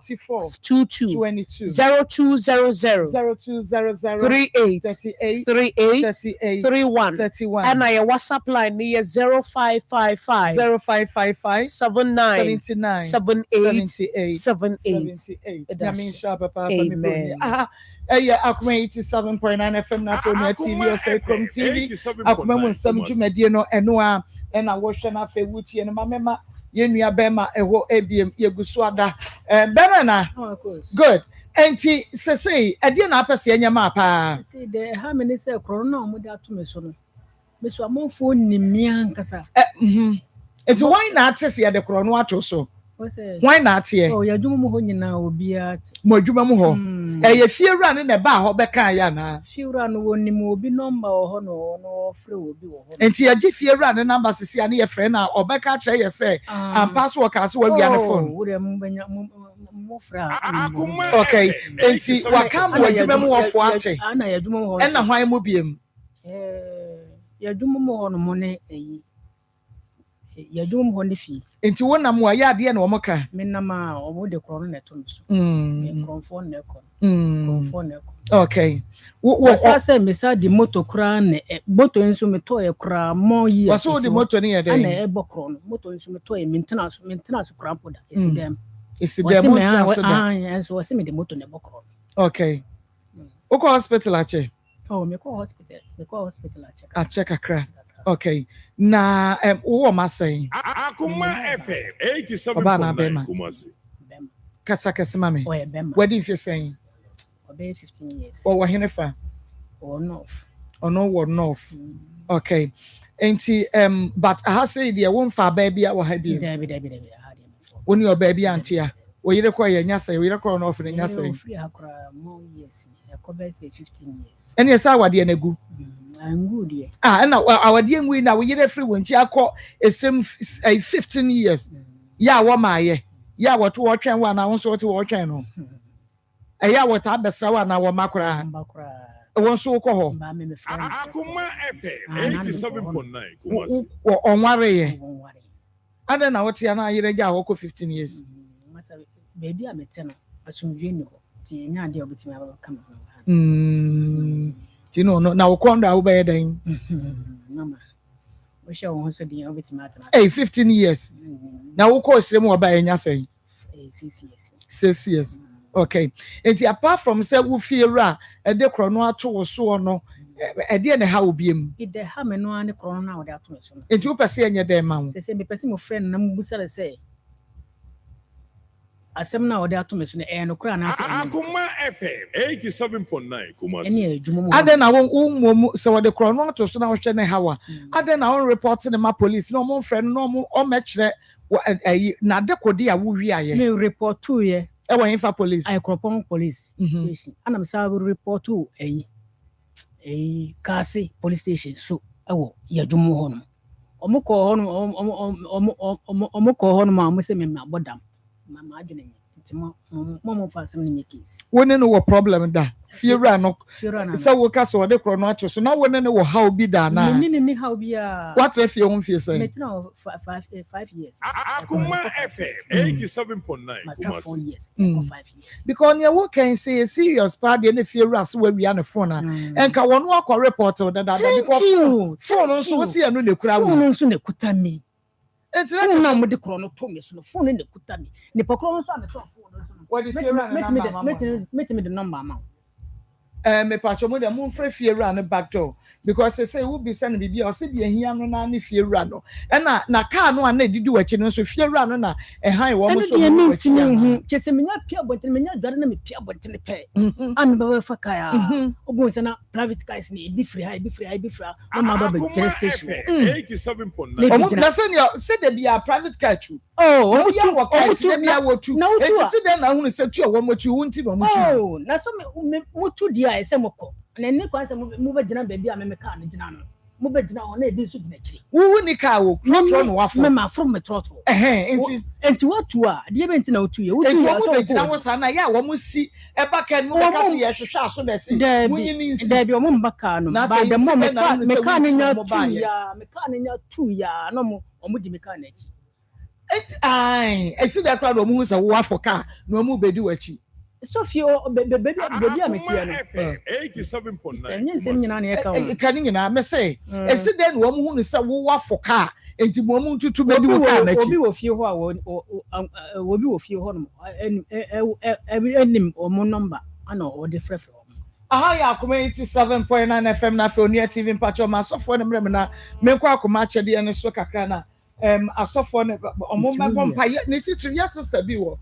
22 0200 38 31 ɛna yɛ WhatsApp line ne yɛ 0555 79 78 amen. Akoma 87.9 FM na Akoma TV ɔsɛ Krom TV Akoma mu nsɛm dwumadie no ɛno a ɛna wɔhwɛ na afɛ wutie no mamema yɛnua bɛma ɛhɔ ebiem yɛguso ada bɛma na good enti sesei ɛdeɛ na apɛ sɛ ɛnyɛ ma paa sesei de ha me ne sɛ kro no mo de ato me so no me so amonfo nimia nkasa enti why na ate sɛ yɛde kro no ato so why na ate oh yɛdwuma mu hɔ nyina obi ate mo adwuma mu hɔ ɛyɛ fiewura ne ba hɔ bɛka ya na fiewura no wonim obi number wɔ hɔ no frɛ obi wɔ hɔ enti yɛgye fiewura ne number sisi ane yɛ frɛ na ɔbɛka kyerɛ yɛ sɛ ampa so wɔ ka so wawia ne phone wo de mo benya mo frɛ okay enti waka mo adwuma mu wɔ fo ate ana yɛdwuma mu hɔ ɛna hwan mu biem yɛdwuma mu hɔ no mo ne ɛyi yɛdwuma mu hɔ ne fi enti wonam wa yɛ adeɛ na wɔn ka menam a ɔmo de korɔ no na ɛto no so korɔmfoɔ na ɛkɔ korɔmfoɔ na ɛkɔ okay wo sɛ mesa de moto kora na moto nso metɔ yɛ kora mo yi waso de moto ne yɛ dɛ ana ɛbɔ korɔ no moto nso metɔ yɛ maintenance kora mpo da esi dɛm mo nso da nso wɔse me de moto na ɛbɔ korɔ okay wokɔ hospital akyɛ mekɔ hospital akyɛ kakra okay na wo ma say Akoma FM 87.9 Kumasi kasa mame wedding fi saying obey 15 years or wa henefa or north or no word north okay enti but I say the won fa baby a wo ha bi Dabi. woni your baby antia wo yire kwa ye nyasa wo yire kwa no ofre nyasa Free akra more years. Yakoba say 15 years. ene sa awade na gu I'm good here. na awade nwi na wo yire free wonchi akọ esem 15 years ya wo maaye ya wo to wo twen wa na wo so to wo twen no ya wo ta besra wa na wo makora wo so ko ho Akoma FM 87.9 Kumasi. wo onware ye ada na wo tia na yire ja wo ko 15 years baby a meteno asumdwe ni ho ti nya de obetimi abaka ma ti no na wo konda wo be dan mama wo sha wo so de obetimi atana 15 years na wo ko sire mu wo ba enya sai 6 years okay enti apart from say wo fiera e de krono ato wo so no e de ne ha obiem e de ha me no ane krono na wo de ato me so no enti wo pese enye de ma wo se me pese mo friend na mo busale say asem na wo de ato me so no no kra na ase Akoma FM 87.9 Kumasi. ene adwuma ade na wo mom se wo de krono ato so na wo hwe ne hawa ade na wo report ne ma police no mo friend no mo o mekire na de kode a wo wi aye me report to ye e wo infa police I Kropong police station ana me sa report to Kasi police station so ewo ya dwumu ho no omukọ ho no ma mo se me abodam ma adwene nye ntimo mo fa asem ne case woni no wo problem da fiera no se wo ka so de krono ato so na woni no wo how bi da na ni how bi a what if you won fie say me tena 5 years Akoma FM 87.9 Kumasi. years 5 years because you wo can say a serious part de fiera so we wi na phone enka wono akọ report da because phone so wo se anu ne kura phone so ne kuta mi phone na mo de krono to me so phone ne kuta mi ne pokro so na to phone so what the fiera na me the number ma me pacho mo de mo frɛ fiera no back door because say wo bi send bibia o se de ahia no na ne fiera no na car no na didi wachi no so fiera no na han wo mo so wachi chese menya pia bonten menya dware na me pia bonten pe am ba fa kaya obo se na private cars ni bi free no ma ba be station 87.9 na se de bia private car tu o ya wo car tu bia wo tu eti se de na hu se tu o wo mo tu wunti no mo tu na so mo tu dia ese moko na ni kwa se mo be gina baby a me ka na gina no mo be gina o na e bi su gina chiri wo ni ka wo trotro no wafo me ma from me trotro enti watu a de be enti na otu ye wotu ya so gina wo sa na ya wo mo si e ba ka mo be ka se ye hwehwe aso na si munyi ni nsi da bi o mo mbaka no ba de mo me ka ni nya tu ya no mo o mo di me ka na chi esi da kra do mo hu se wo afo ka no mo be di wachi Sophie baby am tie no 87.9 Nsem nyina na ye ka wo ka ni nyina me say esi da no mo hu ne se wo afo ka enti mo mo tutu be di wo ka na chi obi wo fie ho a obi wo fie ho no enim o mo number ana o de frefre aha ya Akoma 87.9 FM na fe Onua TV mpacho ma asofo ne mrem na menkwa Akoma achede ne so kakra na asofo ne omo mebo mpa ne titiri ya sister bi wo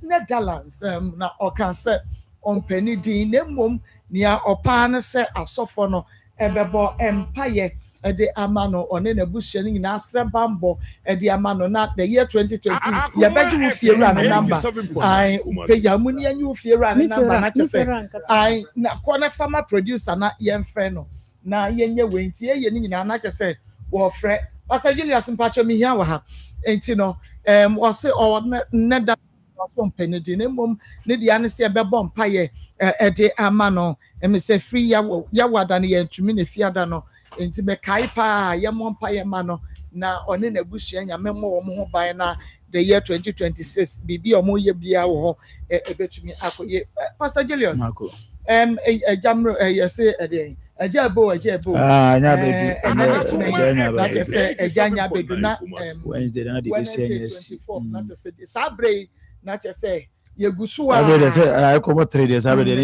Netherlands na okan se ompani din ne mom nia opa ne se asofo no ebebo empaye de amano one na busia ni na asre bambo de amano na the year 2020 ye beji wo fiera na number ai pe ya muni anyi wo fiera na number na chese ai na kona farmer producer na ye mfre no na ye nye wenti ye ni nyina na chese wo frɛ Pastor Julius mpacho mi hia wa ha enti no wo se o ne da from penedy ne mom ne dia ne se bebɔ mpaye de amano me se free ya wada ne ye ntumi ne fiada no enti me kai pa ye mo mpaye ma no na one na busua nyame mo wo mo ho ban na the year 2026 bibi o mo ye bia wo ho ebetumi akoye Pastor Julius jamro ye se ajabo nya bedu na se ejanya bedu na Wednesday na de se yes na se sabre na say ye gusu a abe say Akoma 3 days abe de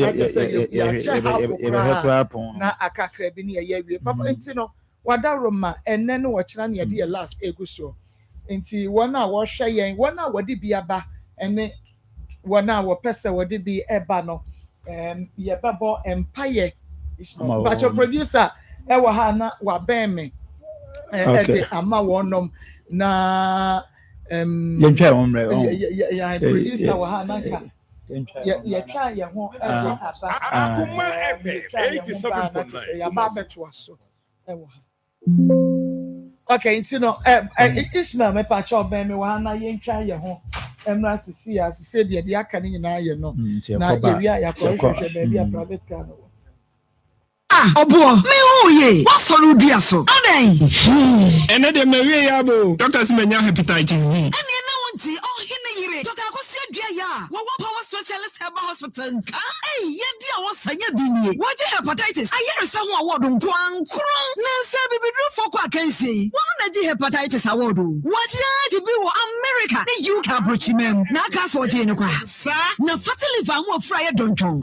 na akakra bi ne ye wie papa enti no wada roma enne no wo kira ne ye last egusu enti wona wo hwe yen wona wodi bi aba ene wona wo pese wodi bi eba no ye bebo empire but your producer e wo ha na wa ben me okay ama wonom na yentwa wonmre ya producer wa ha nanka ya try ya ho aba Akoma FM 87.9 ya ba beto aso ewo ha okay ntino Ismail me pa cho ben me wa na yentwa ya ho emra sisi asise de aka ni nyina ye no na area ya ko hwehwe be bia private car no Obo, me oye. What solo dia so? Aden. Ene de me wie ya bo. Doctors me nya hepatitis B. Ene na wonti oh hene yire. Doctor akosia dua ya. Wo power specialist herbal hospital nka. Eh, ye dia wo sanya bi nie. Wo je hepatitis. Ayere se ho award nkwankro. Na se bibidru foko akansi. Wo na je hepatitis award. Wo je bi wo America. Ne UK abrochimem. Na aka so je ne kwa. Sa na fatty liver ho fryer dontron.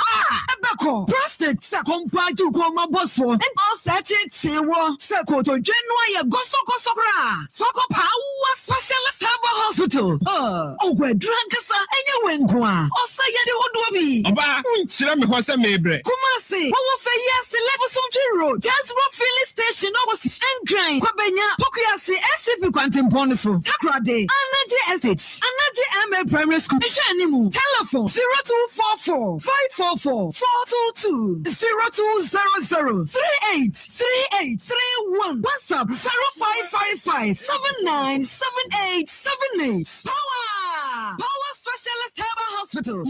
Ebeko. Prostate se kompa ju ko bosso and all set it sewo circle to January goso kra foko power specialist herbal hospital oh we drankasa enye wenkwa o say ye de wodo bi oba unchira me ho se mebre Kumasi wo fe yes level some road just one filling station opposite Engran kwabenya pokuyasi SCP kwantimpon so takrade anaje estate anaje MA primary school ehwanimu telephone 0244 544 422 0200 383831 WhatsApp 0555 797878 Power Specialist Herbal Hospital.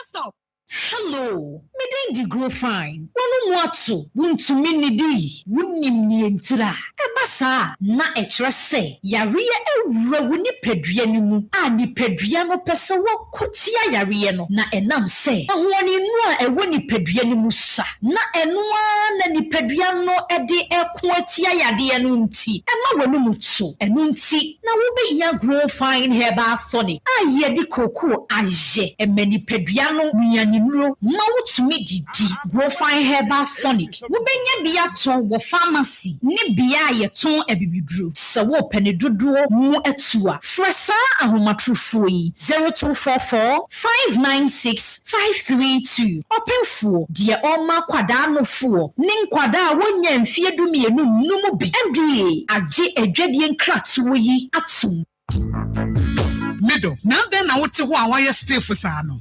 Stop. Hello, me dey grow fine. Wonu muatu, wuntu minidi, wunim ni entira. Ebasa na echre se, yariye ewura woni pedua ni mu. A ni pedua no pese wo kotia yariye no. Na enam se, ahwoni nu a ewo ni pedua ni mu sa. Na enua na ni pedua no ede ekotia yade no nti. Ema wonu mutu, enu nti. Na wo be ya grow fine herbal tonic. A ye di koko aje, emeni pedua no nyani Nro, mawutumi didi, grow fine herbal sonic. Wubenya biaton wo pharmacy, ni bia yeton ebibidru. Se wo penedodo mu etua. Fresa ahomatrufo yi 0244 596 532. Openfo die oma kwada no fo. Nin kwada wonya mfie dumienu numu bi. FDA age edwadie nkratu yi atum. Mido, na then na wote ho a wayɛ stiff saa no.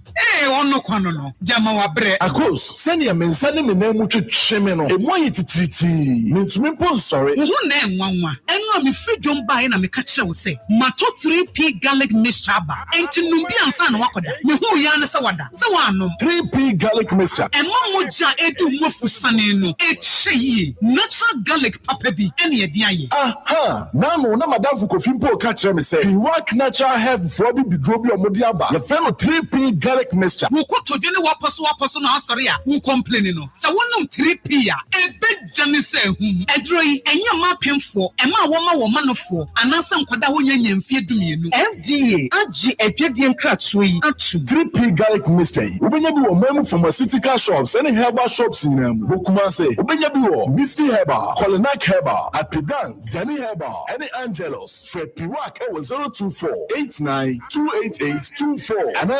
Ono kwano no. Jama wa bre. Akos, send ya mensane me na mu twetwe me no. Emu ayi titiriti. Mentumi mpo nsɔre. Wo na enwanwa. Enu a me fridom bae na me ka kyerɛ wo sɛ, mato 3P garlic mixture ba. Enti numbi ansa na wakoda. Me hu ya na sɛ wada. Sɛ wanom. 3P garlic mixture. Ema moja edu mofu sane no. Ehye yi. Natural garlic papa bi ene edi aye. Aha. Na no na madam Fukofi mpo ka kyerɛ me sɛ, work natural health for bi bidro bi omodi aba. Ye fe no 3P garlic mixture. Wo ko to dwene waposo na asɔre a wo complain no. Sɛ wonum 3P a ebe jane sɛ hu. Edro yi enya mapemfo, ema wo ma no fo. Anasa nkwada wo nya mfie dumienu. FDA agi edwadie nkratoɔ yi atu. 3P garlic mixture yi. Obenya bi wo mamu pharmaceutical shops and herbal shops nyinam. Wokuma se, obenya bi wo Misty Herbal, Colinac Herbal, Apidan, Dani Herbal, any Angelos, Fred Piwak, 024 89 28824 and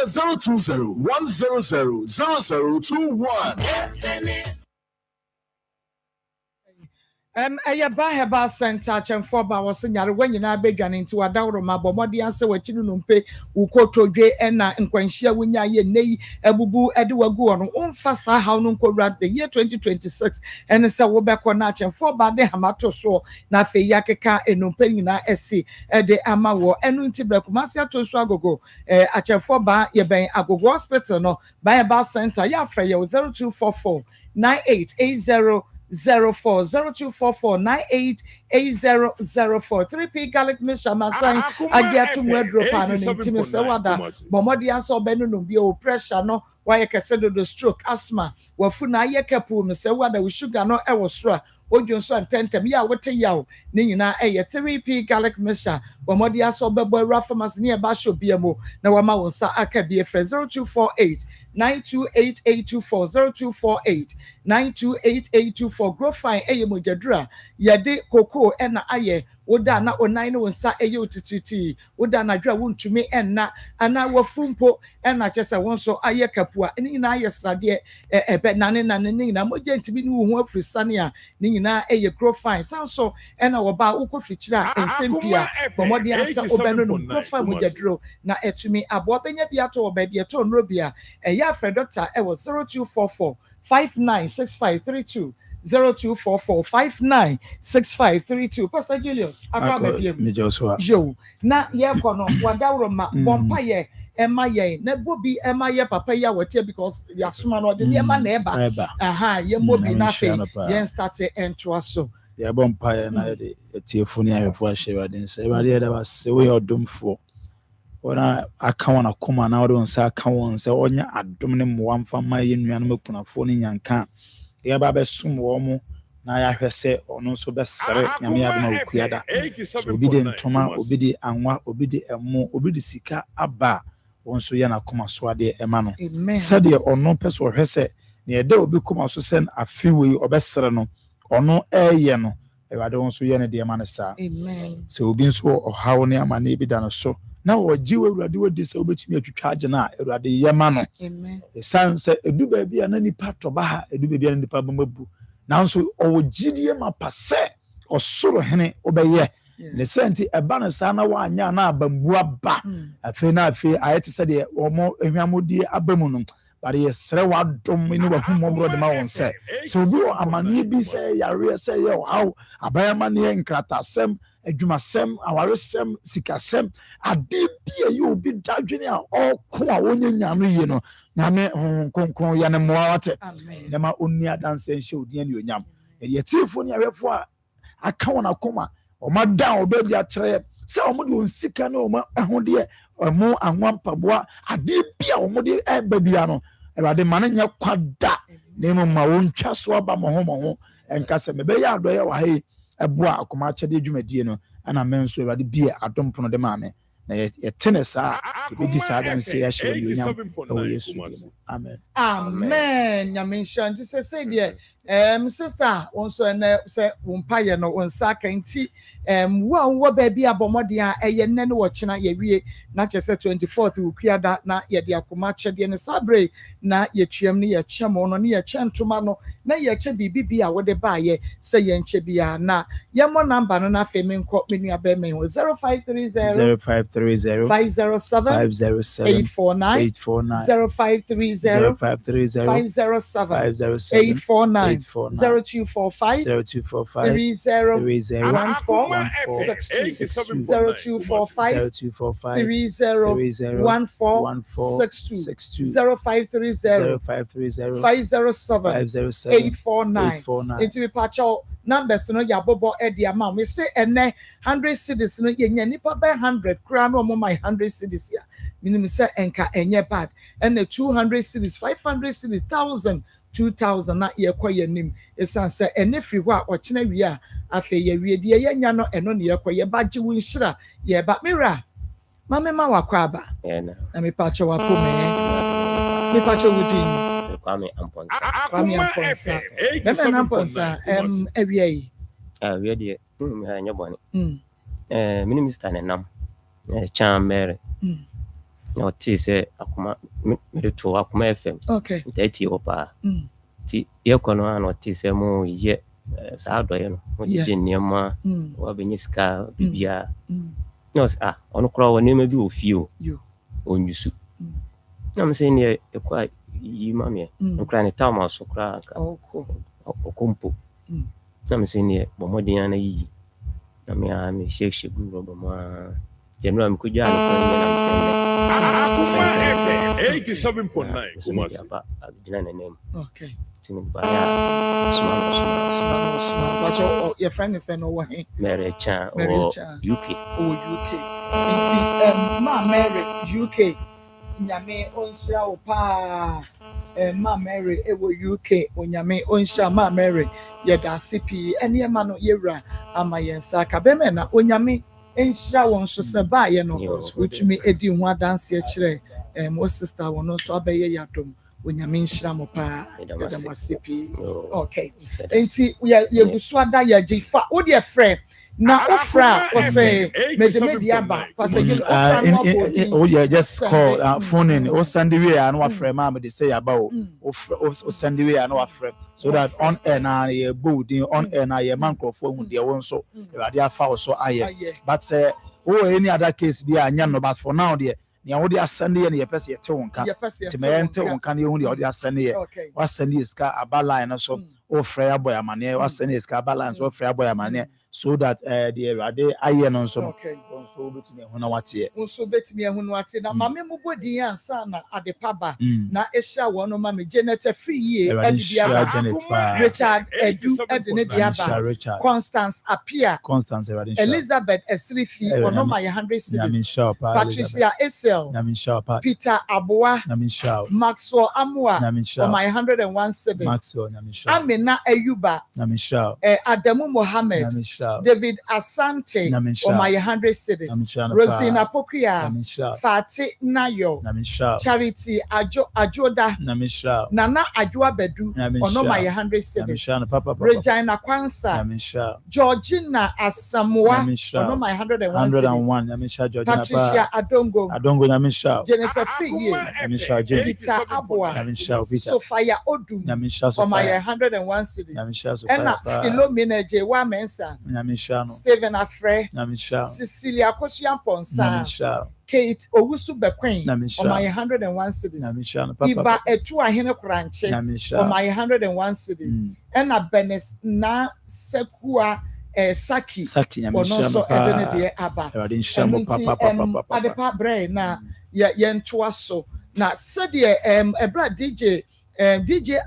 020 100 0021. Ba Herbal Center Chemfo ba wo senyare wanyina abedwane nti wadawro ma bomodi ase wachi no mpe ukotodwe na nkwanhia wonya ye nei ebubu ede wagu ono umfa sa haw no nkowra the year 2026 ene se wo bekọ na Chemfo ba de hamato so na fe yakeka enompe nyina ese ede ama wo enu nti brekumasi ato so agogo Chemfo ba ye ben agogo hospital no ba Herbal Center ya fra ye 0244 9880 0244 988004 3P garlic mixture masan agiatu mwedro pano ni ntimi se wada bomodi anso obenu no bi o pressure no why kese do stroke asthma wafuna ayekepu me se wada we sugar no e wo sora ojonso antentem ya wote yawo ni nyina eye 3P garlic mixture bomodi anso obebo rafa mas ni e ba shobiamo na wama wonsa aka bi e 0248 928824 0248 928824 grow fine mojadura yade koko ena aye woda na onai no nsa otititi woda na dwa wontumi enna ana wafumpo ena kyesa wonso aye kapua ni nyina aye srade ebe nane ni nyina moja ntimi ni wo afri sane a ni nyina grow fine sanso ena wo ba wokofikyira ensempia bomodi ansa obeno no grow fine mojaduro na etumi abo benya bia to oba bia to nrobia ya fre doctor was 0244 596532 0244596532 Pastor Julius Joe na ye kono wadawro ma bompa ye ema ye na bobi ema ye papa ya wote because ya suma no de ema na eba aha ye mobi na fe ye start ento aso ya bompa ye na ye tiefuni ayefo ahye den se ewade da se we odomfo ora aka wana koma na ode onsa aka won se onya adom ne mo amfa ma ye nuanom makunafo ne nyanka ya ba be sum wo mu na ya hwese ono so be sere nyame ya bema okuada obi de ntoma obi de anwa obi de emu obi de sika aba wonso ya na koma so ade ema no sade ono pese hwese ne ede obi koma so sen afiwe obesere no ono eye no ewade wonso ye ne de ema ne sa amen se obi nso ohawo ne amane bi da no so na ojiwe urade wodi se obetumi atwitwa age na urade yema no amen esanse edu ba bia na nipa toba ha edu ba bia na nipa bamabu na nso owogidie mapase osoro hene obeye ne senti eba na sa na wanya na abambu aba afi na afi ayete se de omo ehwamodie abamu no bare yesre wadom ni wahumobro de ma wonse so bi amane bi se yare se ye haw abayama ne nkratasem adwumasem awaresem sikasem ade bia ye obi dadwene a okko a wonyanya no ye no nyame konkon ya ne moawate ne ma onni adanse nhye odi ani onyam ye tifo ne awefo a aka wona koma o ma down obedi a kire se o mo de onsika na o ma ehode mo anwa mpaboa ade bia o mo de eba bia no ewade ma nya kwada ne mo ma wontwa so aba mo ho enka se mebe ya adoye wa he eboa Akoma achede adwumadie no ana menso ewade bia adompono de ma me na ye tenesa be di sadanse ya hye onyam o Yesu amen amen nyamensha nti se de sister wonso ene se wompa ye no wonsa kanti wo ba bia bomode a eye nne ne wo chena ye wie na chese 24th ukuada na ye de Akoma achede ne sabre na ye tuam ne ye chemo no ne ye chentoma no na ye che bibia wo de ba ye se ye nche bia na ye mo number no na fe me nko me nua be me 0530 507 849 0530 507 849 0245 into pacho numbers no ya bobo e dia ma we say ene 100 cedis no ye nya nipa by 100 kra no mo my 100 cedis ya minim say enka enye bad and 200 cedis 500 cedis 1000 2000 na ye kwaye nim esanse ene free ho a ochena wi a afa ye wi die ye nya no eno ne ye kwaye ba ji wo nhira ye ba mira mama ma wakwa aba na me pacho wa po me pacho wudi Kwame Amponsa Meme Amponsa awie awie de me nya bone minister ne nam Chan Mary no ti se Akoma me to Akoma FM okay tati opa ti ye kono an ti se mo ye sa do ye no mo je niam wa benyiska bibia no ono kro wa niam bi ofio onyusu na me se ne ekwa yi mamie nkra ne tama so kra ka okompo na me se ne bomodin na yi na me shake guru boma general mkuja na Akoma FM 87.9 Kumasi adina ne name okay tini ba ya small but your friend is no one Mary Chan UK ma Mary UK nyame onsia opa ma Mary ewo UK onyame onsia ma Mary ye da CP ene ma no yewra ama yensa ka be me na onyame enhira won so se ba ye no utumi edi ho adanse a kire mo sister won so abeye yadom onyame nhyira mo pa Medamase. yɛdamase Oh, okay so that's- enti yɛgusu ada yɛgye fa wo deɛ frɛ na ofra ɔsɛ medemedi aba pastor Jim ofra no abodi oh yeah, just call phone in o send we and wa frame ma they say about o send we and wa frame so that on air na ye bolding on air na ye man crofo hu de won so e afa so aye but say any other case be anya no but for now there nia wo de asende ye na ye pese ye te wonka ti me ente wonka na ye hu de wo de asende ye wa send ye ska abala na so o frɛ aboy amane wa send ye ska abala so frɛ aboy amane so that the rade aye no so so betumi ho na watie nso betumi ehu no ate na mame mo bodi ansa na adepaba na ehia wo no mame Janet free ye Adibiaba Richard Edu Edene Diaba Constance Apia Elizabeth Esrifi onoma 100 cities Patricia Esel Peter Aboa Maxwell Amua onoma 101 cities Amina Ayuba Adamu Mohammed David Asante on my 100 cities. Rosina Pokia, Fati Nayo, Charity Ajoda, Nana Ajua Bedu, on my 100 cities. Regina Kwansa, Georgina Asamoah, on my 101 cities. Patricia Adongo, Jennifer Free, Peter Abua, Sophia Odum, on my 101 cities. And Philomena Jewa Mensa. Stephen Afre, Cecilia Koshian Ponsa, Kate Owusu Bequin, on my 101 cities. Eva Etua Hino Kranche, on my 101 cities. And a Benes Na Sekua Saki, or also Edene Abba. Adepa Brain, na Yen Tuaso. Na said ye Ebra DJ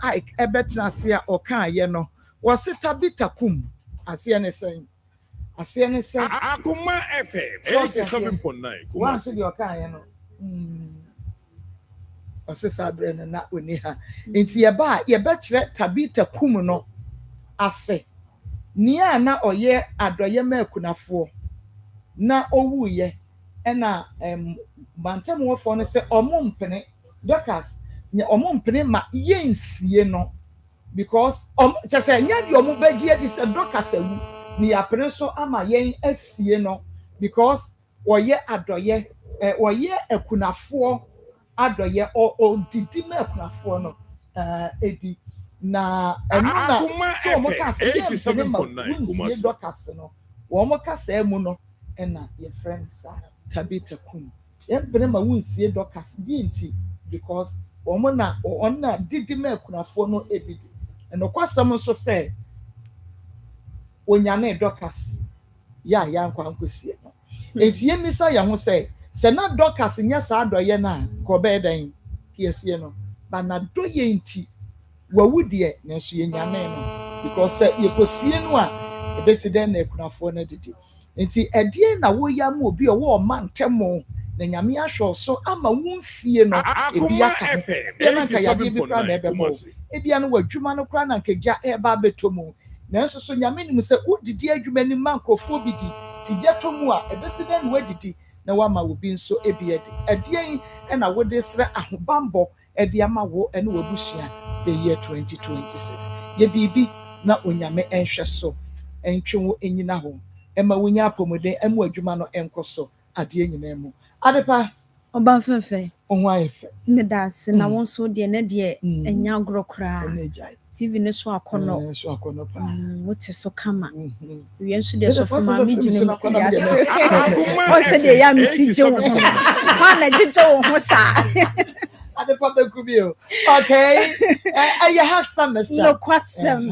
Ike Ebetnasia or Kan Yeno, was it Tabita Kum. Asiane saying Akoma FM 87.9 once you can osisa brand na oni ha enti ye ba ye be kire Tabita Kum no ase nia na oye adoye makunafo na owuye na bantam wofo no se omompene Dorcas nya omompene ma yensie no because just say nya di omo begie di se Dorcas awu ni apene so ama yen asie no because oye adoye oye akunafo adoye o didi ma akunafo no edi na enu na so omo ka se yen Dorcas no omo ka se mu no na your friends Tabita Kum yen bere ma wunsie Dorcas di nti because omo na onna didi ma akunafo no ebidi eno kwasam so say onyane Dorcas ya nkwa nkosie no enti yemisa ya ho say se na Dorcas nya sa adoye na ko be dan kiesie no ba na doye nti wawudie na so yenyane no because yekosie no a ebesiden na ekunafo na didi enti edie na woyam obi o man temo na nyame ahwo so ama wonfie no ebi aka na ka ya bi kra na ebebo ebia no wadwuma no kra na nkagya eba betomu na nso so nyame nim se udidi adwuma ni mankofo bidi ti getomu a ebesiden wadidi na wama obi nso ebi edie na wode sre ahobambo edi ama wo ene wabusua the year 2026 ye bibi na onyame enhwe so entwe enyina ho ema wonya apomode emu adwuma no enkoso ade enyina mu adepa oba fefe onwa efe medase na won so de ne de enya grokra TV ne so akono pa wote so kama wi enso de so fama mi gine mu o se de ya mi si je wo ma na jeje wo ho sa adepa be kubio okay you have some no question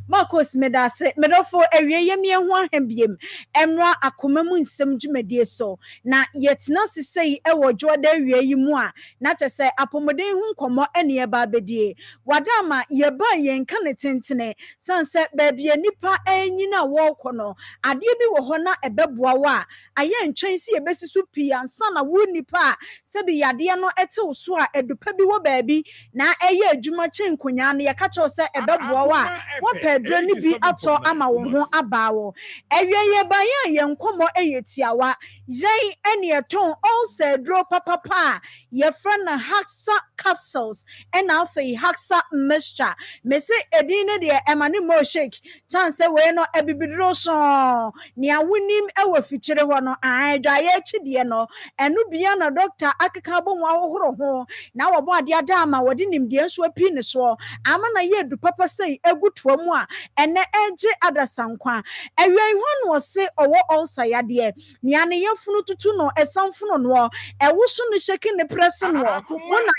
Marcos medase medofo awie ye me ho ahambiem emra akoma mu nsem dwumadie so na yetena sesei e wo dwoda awie yi mu a na kyese apomoden hu nkomo ene ye ba bedie wadama ye ba ye nka ne tentene sanse baabia nipa anyina wo kono ade bi wo ho na ebeboa wa aye ntwen si ebesisu pii ansa na wo nipa se bi yadeɛ no ɛte so a edupa bi wɔ baabi na ɛyɛ adwuma kye nkonya no yɛka kyerɛ sɛ ɛbɛboa wo a wɔpɛ aduro no bi atɔ ama wo ho abaa wo ɛwie yɛban a yɛn nkɔmmɔ ɛyɛ tiawa yɛn ɛne ɛtɔn ɔlsa aduro papapa a yɛfrɛ no haxa capsules ɛna afei haxa mixture mese edin ne deɛ ɛma ne mo shake chance wei no ebibiduro so nea wonim ɛwɔ fikyire hɔ no adwaye akyideɛ no ɛno bia na doctor akeka bɔ mu ahohoro ho na wɔbɔ ade ada ama wɔde nimdeɛ nso api ne so ama na yɛ du papa sei egutoa mu a ɛnɛ ɛgye adasankwa ɛwɛn ho no se ɔwɔ ɔlsa yadeɛ nea ne yɛfunu tutu no ɛsanfunu no ɛwo so no shake ne press no wona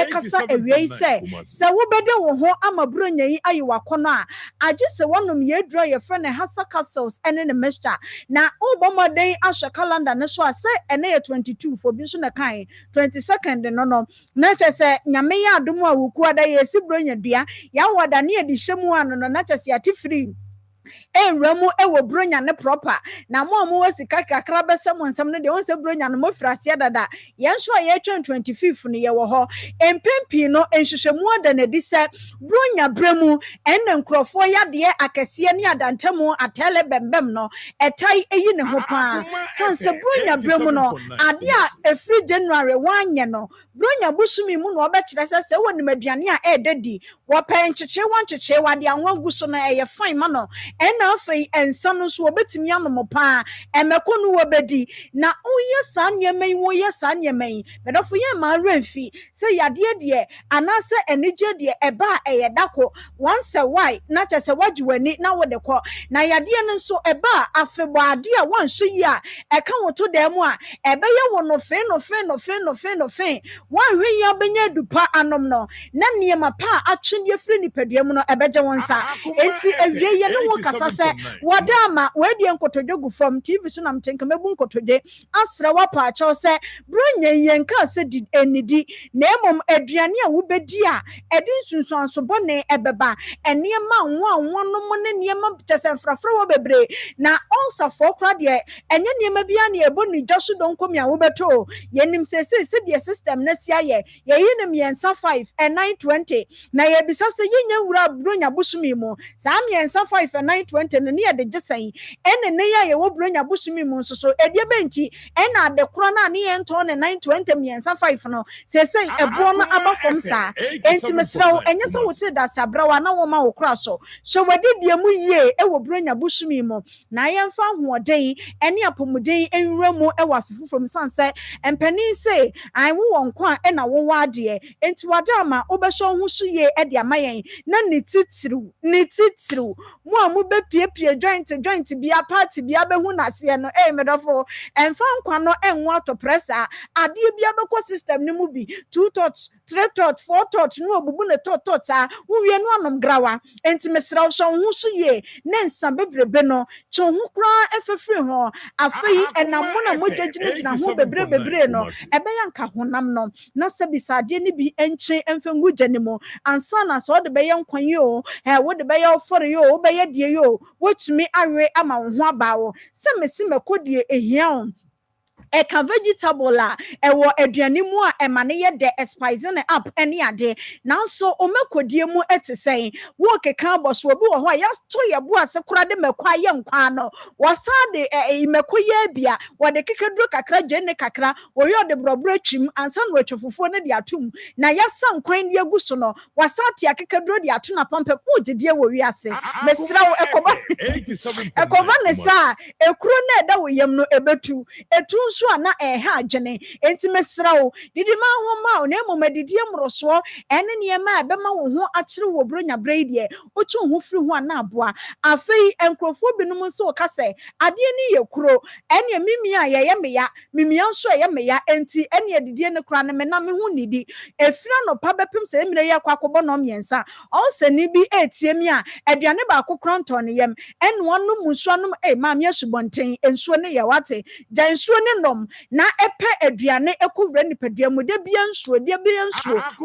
ekasa ewie sɛ sɛ wobɛde wo ho ama bronya yi ayi wakono a agye sɛ wonom yɛduro yɛfrɛ ne haxa capsules ɛne ne mixture na obɔmɔden ahwɛ calendar ne so a sɛ ɛne yɛ 22 for bi so na kan 22nd no na kyɛ sɛ nyame yɛ adom a woku ada yɛsi bronya dua yɛawɔ da ne yɛde hyɛ mu ano no na kyɛ sɛ yɛate free Ramu ewo bronya ne proper na mo mo sika kakra bɛsɛ mo nsɛm no de won sɛ bronya no mo frase dada yɛn so a yɛtwa 25 no yɛwɔ hɔ empempi no enhwehwɛmu ada na di sɛ bronya bremu ɛnna nkrɔfoɔ yadeɛ akɛseɛ ne adantamu atɛle bɛmbɛm no ɛtai eyi ne ho paa sanse bronya bremu no ade a efiri January wanyɛ no bronya busumi mu no ɔbɛkyerɛ sɛ sɛ wɔ nimaduane a ɛdedi wɔpɛ nkyekye wade anwangu so no ɛyɛ fine ma no ɛna afei ɛnsa no so obetumi anom paa ɛmɛkɔ no wobedi na oyɛ saa nneɛma yi woyɛ saa nneɛma yi bɛdɔfo yɛ ma remfi sɛ yadeɛ deɛ anasɛ enigye deɛ ɛba a ɛyɛ dako once a why na kyɛ sɛ wagye wani na wode kɔ na yadeɛ no nso ɛba a afebɔ ade a wanhye yi a ɛka wo to dɛm mu a ɛbɛyɛ wo no fe wanhwe yi abɛnya dupa anom no na nneɛma pa a atwendeɛ firi nipadua mu no ɛbɛgye wo nsa enti awie yɛ no wo kasa sɛ wadama wadie nkotodwe gu fam TV so nam tenka mebu nkotodwe asra wapa akyɛw sɛ bronya yɛn ka sɛ di enidi na emom aduane a wobedi a ɛdi nsunsuanso bɔne ɛbɛba ɛnneɛma nwa no mo ne nneɛma kyɛsɛ mfrafra wɔ bebre na ɔnsafo kora deɛ ɛnyɛ nneɛma bia ne ɛbɔ ni dwa so donkomi a wobɛto yɛnim sɛ deɛ system na sia yɛ yɛyi ne miɛnsa 5 and 920 na yɛbisa sɛ yɛnya wura bronya busumi mu saa miɛnsa 5 and 920 no ne yɛde gyesɛn ɛne ne yɛ yɛwɔ bronya busumi mu nso so ɛdeɛ bɛnti ɛna ade koro na ne yɛntɔn ne 920 miɛnsa 5 no sɛ ɛboɔ no aba fam saa enti mesrɛw ɛnyɛ sɛ wote da sabrawa na wo ma wo kora so hyɛ wadi deɛ mu yie ɛwɔ bronya busumi mu na yɛmfa hoɔden ɛne apɔmuden ɛnwura mu ɛwɔ afefofom sansɛ mpanin sɛ an wo wɔ nko a ɛna wo wɔ adeɛ enti wadama wobɛhyɛ ho so yie ɛde ama yɛn na ne titiriw mo a mo bepiepie joint bia party bia behu naseɛ no medɔfo ɛmfa nkwa no ɛnwo atɔprɛsa adeɛ bia bɛkɔ system ne mu bi 2 tot 3 tot 4 tot no obubu ne tot a wo wie no anom grawa enti mesrɛw hyɛ ho so yie ne nsa bebrebe no kyɛ ho kra ɛfɛfiri ho afei ɛnam mo na mo gyegyina ho bebre no ɛbɛyɛ nka honam no na sɛ bisadeɛ ne bi ɛnkye ɛmfɛngu gye ne mu ansa na sɛ ɔde bɛyɛ nkwan yi o wode bɛyɛ ɔfɔre yi o wobɛyɛ die yi o wotumi awe ama wo ho aba wo sɛ mesi mɛkɔdie ehia o eka vegetable a ɛwɔ aduane mu a ɛma ne yɛ de spice ne up ɛne ade nanso omekodie mu ɛte sɛn wo keka abɔso obi wɔ hɔ a yɛto yɛ bo ase kora de mɛkɔ ayɛ nkwa no wɔsa de mɛkɔ yɛ bia wɔde kekeduro kakra gye ne kakra wɔyɛ de brɔbrɔ twim ansa no atwa fufuo ne de atum na yɛsa nkwan de agu so no wɔsa te akekeduro de ato na pampam ugidie wɔ wiase mesra wo ɛkɔba ne sa ekuro na ɛda wo yam no ebetu etu nso ana ɛha adwene enti mesra wo didi ma ho ma na emu madidi mroso ɛne nneɛma a bɛma wo ho akyere wo bronya braidie otu ho firi ho ana aboa afei enkrofo binom nso ka sɛ ade ni yɛ kuro ɛne mimia yɛyɛ meya mimia nso yɛ meya enti ɛne adidie ne kora ne me na me ho nidi efira no pa bepem sɛ emire yɛ kwakobɔ no miensa ɔsɛ bi etie mi a aduane ba akokora ntɔ ne yam ɛne wɔnom nsuanom ma me asubɔnten ensuo ne yɛ wate gya nsuo ne nom na epe aduane ekuvre nipadua mu de bia nsuo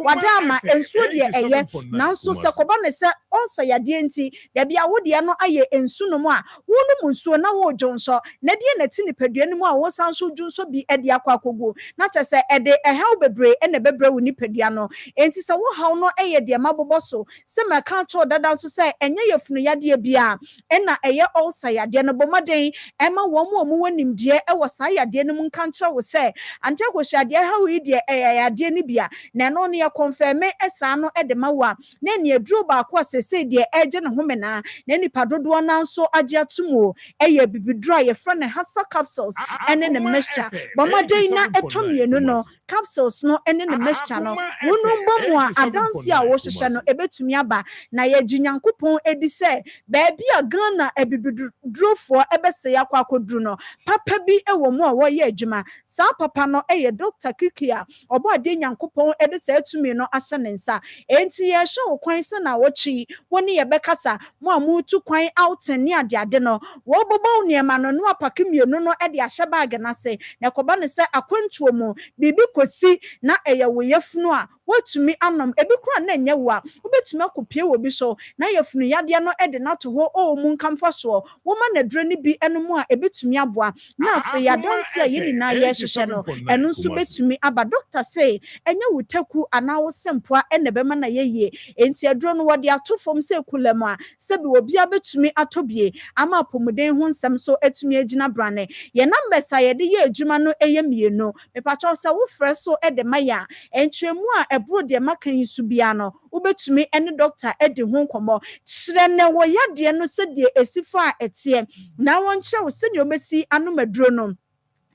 wada ama ensuo de ɛyɛ nanso sɛ kɔba ne sɛ also yadeɛ nti da bia wo de no aye ensu no mu a wo no mu nsuo na wo dwonso na de na ti nipadua no mu a wo san so dwonso bi e de akwa akogu na kyɛ sɛ e de ɛhaw bebre e na bebre wo nipadua no enti sɛ wo haw no ɛyɛ de mabobɔ so sɛ maka cho dada so sɛ ɛnyɛ yɛfunu yadeɛ bia ɛna ɛyɛ also yadeɛ no bɔmaden ɛma wɔn mu wɔnimdeɛ ɛwɔ saa yadeɛ no mu nka nkyerɛ wo sɛ ante akɔhwadeɛ haw yi deɛ ɛyɛ yadeɛ no bia na ɛno no yɛ confirm ɛsaa no ɛde ma wo a na ne aduro baako a sɛsɛ deɛ ɛgye ne ho menaa na nipa dodoɔ nan so agye atom o ɛyɛ bibiduro a yɛfrɛ ne hasa capsules ɛne ne mixture bɔmaden na ɛtɔ mmienu no capsules no ɛne ne mixture no wonu bɔ mu a adansi a wɔhyehyɛ no ebetumi aba na yɛgye nyankopɔn edi sɛ baabi a Ghana ebibidurofoɔ ɛbɛsɛ yakɔ akɔduru no papa bi ɛwɔ mu a wɔyɛ adwuma saa papa no ɛyɛ Dr. Kiki a ɔbɔ ade nyankopɔn ɛde sɛ atumi no ahyɛ ne nsa enti yɛhyɛ wo kwan sɛ na wɔkyi wɔne yɛbɛkasa mo a motu kwan out ne ade no wɔbɔbɔ nneɛma no no apake mmienu no ɛde ahyɛ bag na se na kɔba ne sɛ akwantuo mu bibi kosi na ɛyɛ wo yɛfunu a watumi anom ebi kura na enye wo a wobetumi akopie wo bi so na yɛfunu yadeɛ no ɛde na to ho o mu nkamfa so wo ma na duro ni bi eno mu a ebetumi aboa na afi yadanse a yini na yɛ hyehyɛ no ɛno nso betumi aba doctor say enye wo taku ana wo sempoa ɛna bɛma na yɛyie enti aduro no wɔde ato fam sɛ kulam a sɛ bi obi a betumi atobie ama apomuden ho nsɛm so etumi agina brane yɛ numbers a yɛde yɛ adwuma no ɛyɛ mienu mepacho sɛ wo frɛ so ɛde maya entwemu a ebro de maka yi su bia no wobetumi ene doctor edi ho nkomo kyerɛ ne wo yade no sɛ de esifa a etie na won kyerɛ wo sɛ ne obesi anomaduro no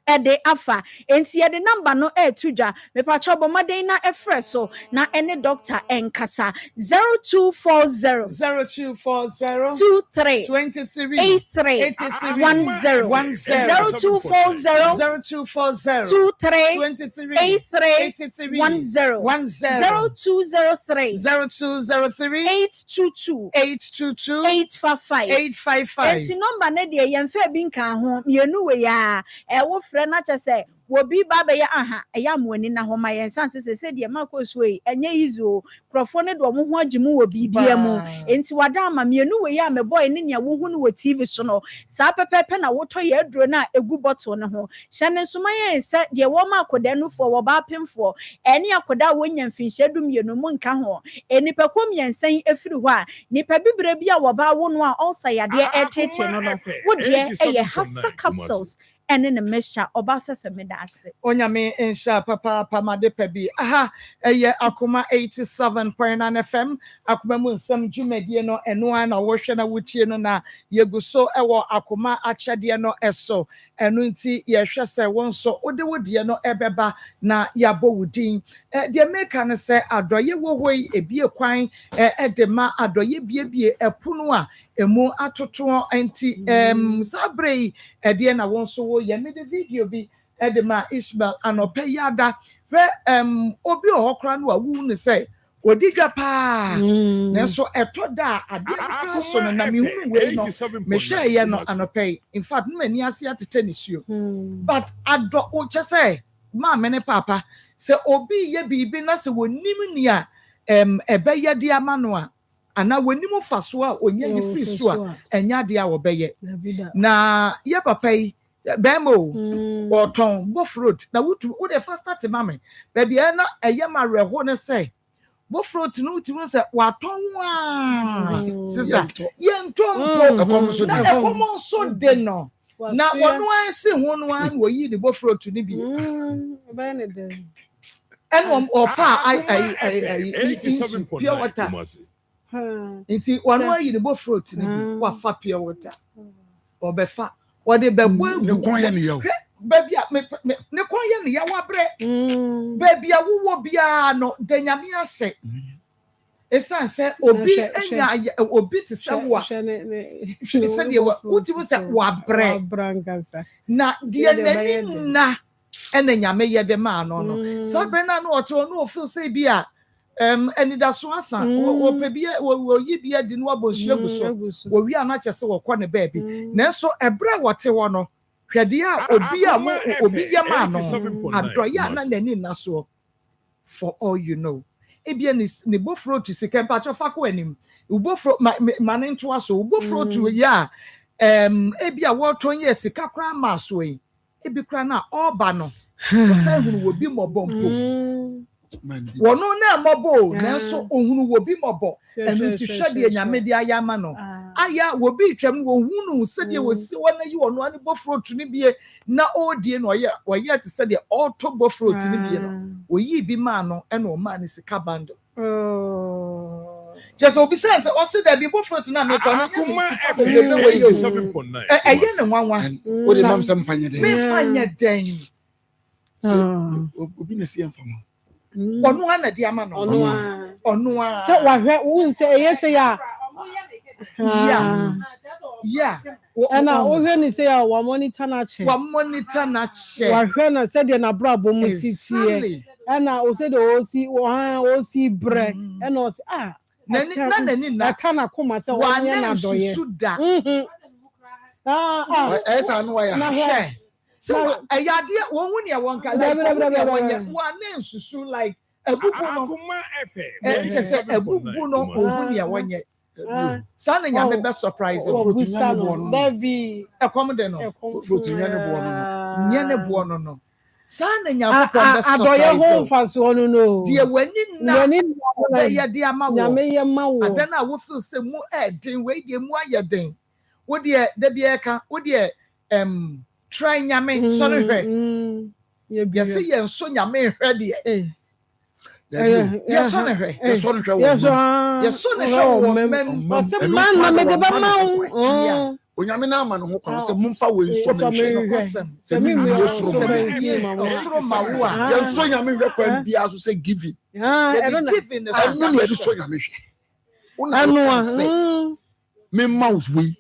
ede afa enti yede number no etudwa mepacho bomaden na efre so na ene doctor enkasa 0240 23 83 10 0240 23 83 10 0203 822 855 enti number ne de yemfa bi nka ho mienu we ya wo frɛ na kyɛ sɛ wobi ba bɛyɛ aha ɛyɛ amoani na hɔ ma yɛn sanse sɛ deɛ mako suoi ɛnyɛ izo krɔfo ne do ɔmo ho agye mu wɔ bibia mu enti wada ama mienu we ya mebɔe ne nea wo hu no wɔ TV so no saa pɛpɛpɛ na wotɔ yɛ aduro na egu bottle ne ho hyɛ ne so ma yɛn sɛ deɛ wɔ ma akoda no fo wɔ ba pemfo ɛne akoda wonya mfinhyɛ du mienu mu nka ho enipa kom yɛn sɛn efiri hɔ a nipa bibire bi a wɔ ba wo no a ɔsa yadeɛ ɛtete no no wo deɛ ɛyɛ hasa capsules ene ne mixture oba fefe me da ase onyame insha papa pamade pabi aha eye Akoma 87.9 FM Akoma mu nsem dwumadie no eno an na wo hwe na wotie no na yeguso ewo Akoma akyede no eso eno nti ye hwe se won so ode wodie no ebeba na yabo wudin de meka no se adoye wo hoi ebie kwan edema adoye biebie epuno a emu atoto enti sabrei ede na won so ye me the video bi edema Ismail anope yada we obi ohokra no awu ne say odiga pa na so etoda ade akra so na me hu we no me hwe ye no anope in fact me ni ase atete ne suo but ado o che say ma me ne papa se obi ye bibi na se wonim ni a ebe ye de ama no a ana wonim fa so a onye ni free so a enya de a wo beye na ye papa yi bemo boton bofrot na wutu wo de first start mame baby na eye ma reho ne say bofrot no wutu say waton wa sister ye ntonko ekomo so de no na wonu anse ho no an wo yi de bofrot ni bi en ofa I 87.9 water inti wonu ayi de bofrot ni bi wa fa pure water obefa what the baby ne kon ye ne yawo baby ne kon ye ne yawo abre baby awo bia no danyame ase esan se obi enya obi te se wo a ne se de wo ti wo se wo abre na de nani na ena nyame ye de ma no no so be na no oto no feel say bia eni da so asan wo pe bia wo yi bia di no abohia guso wo wi ana kyese wo kɔ ne baabi na so ebre wote wo no hwede a obi a wo obi ye ma no adoya na nani na so for all you know ebia ni bofro to sika mpacho fa ko anim ubofro mane nto aso ubofro to ya ebi a woton ye sika kra maso yi ebi kra na oba no say hunu wo bi mobompo wono na mobo nanso ohunu wo bi mobo enu ti hwede nyame de ayama no aya wo bi twam wo hunu sede wo si wona yi wono ani bofro to ni bie na odie no ye te sede auto bofro to ni bie no wo yi bi ma no ena o ma ni sika bando just obi say o se da bi bofro to na me to na Akoma eye 87.9 ne nwanwa o de mam sam fanya den me fanya den obi na si amfama onu ana di ama no onu a se wahwe wo nse eye se ya yeah ana o hwe ni se ya wa monitor na che wahwe na se de na brabo mu sitie ana o se de o si bre ana o se na kana kuma se wa nya na doye esa no ya so ayade won hu ne won ka wa na nsusu like ebubu no Akoma FM ebubu no ohun ne wonye sana nyame be surprise baby ekom de no fruit nyane bo no sana nyame be surprise adoye ho fa so no de wani na ya de ama wo nyame ye ma wo adana wo feel say mu den we de mu ayeden wo de da bi eka wo de try nyame so no hwe ye se ye nso nyame hwe de yes so no hwe yes so no hwe man na me de ba ma onyame na ama no ho kwa se mumfa we nso no hwe se mi soro ma wo a ye nso nyame hwe kwa bia so se giving giving anu ne de so nyame hwe una me mouse we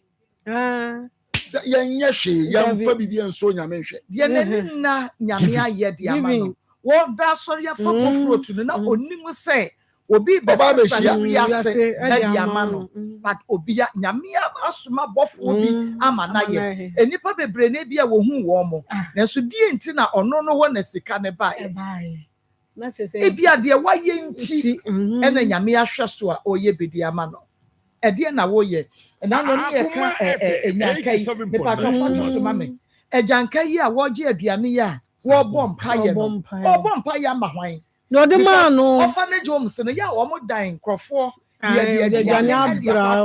yɛnyɛ hwee yɛmfa bibi nso nyame nhwɛ deɛ n'ani na nyame ayɛ de ama no wɔda asɔre afa bɔforo to no na onim sɛ obi bɛsesa no wiase na de ama no but obi nyame asoma bɔforo bi ama na yɛ enipa bebree na bi a wɔhu wɔn mo nanso die nti na ɔno no hɔ na sika ne bae ebi a deɛ wayɛ nti ɛna nyame ahwɛ so a ɔyɛ bedi ama no ɛdeɛ na wɔyɛ na no ne ka enyankai me pa to foto so mame ejankai a wɔgye aduane ya wɔbɔ mpaye no wɔbɔ mpaye ama hwan no de ma no orphanage homes no ya wɔn dan nkrɔfoɔ de aduane abra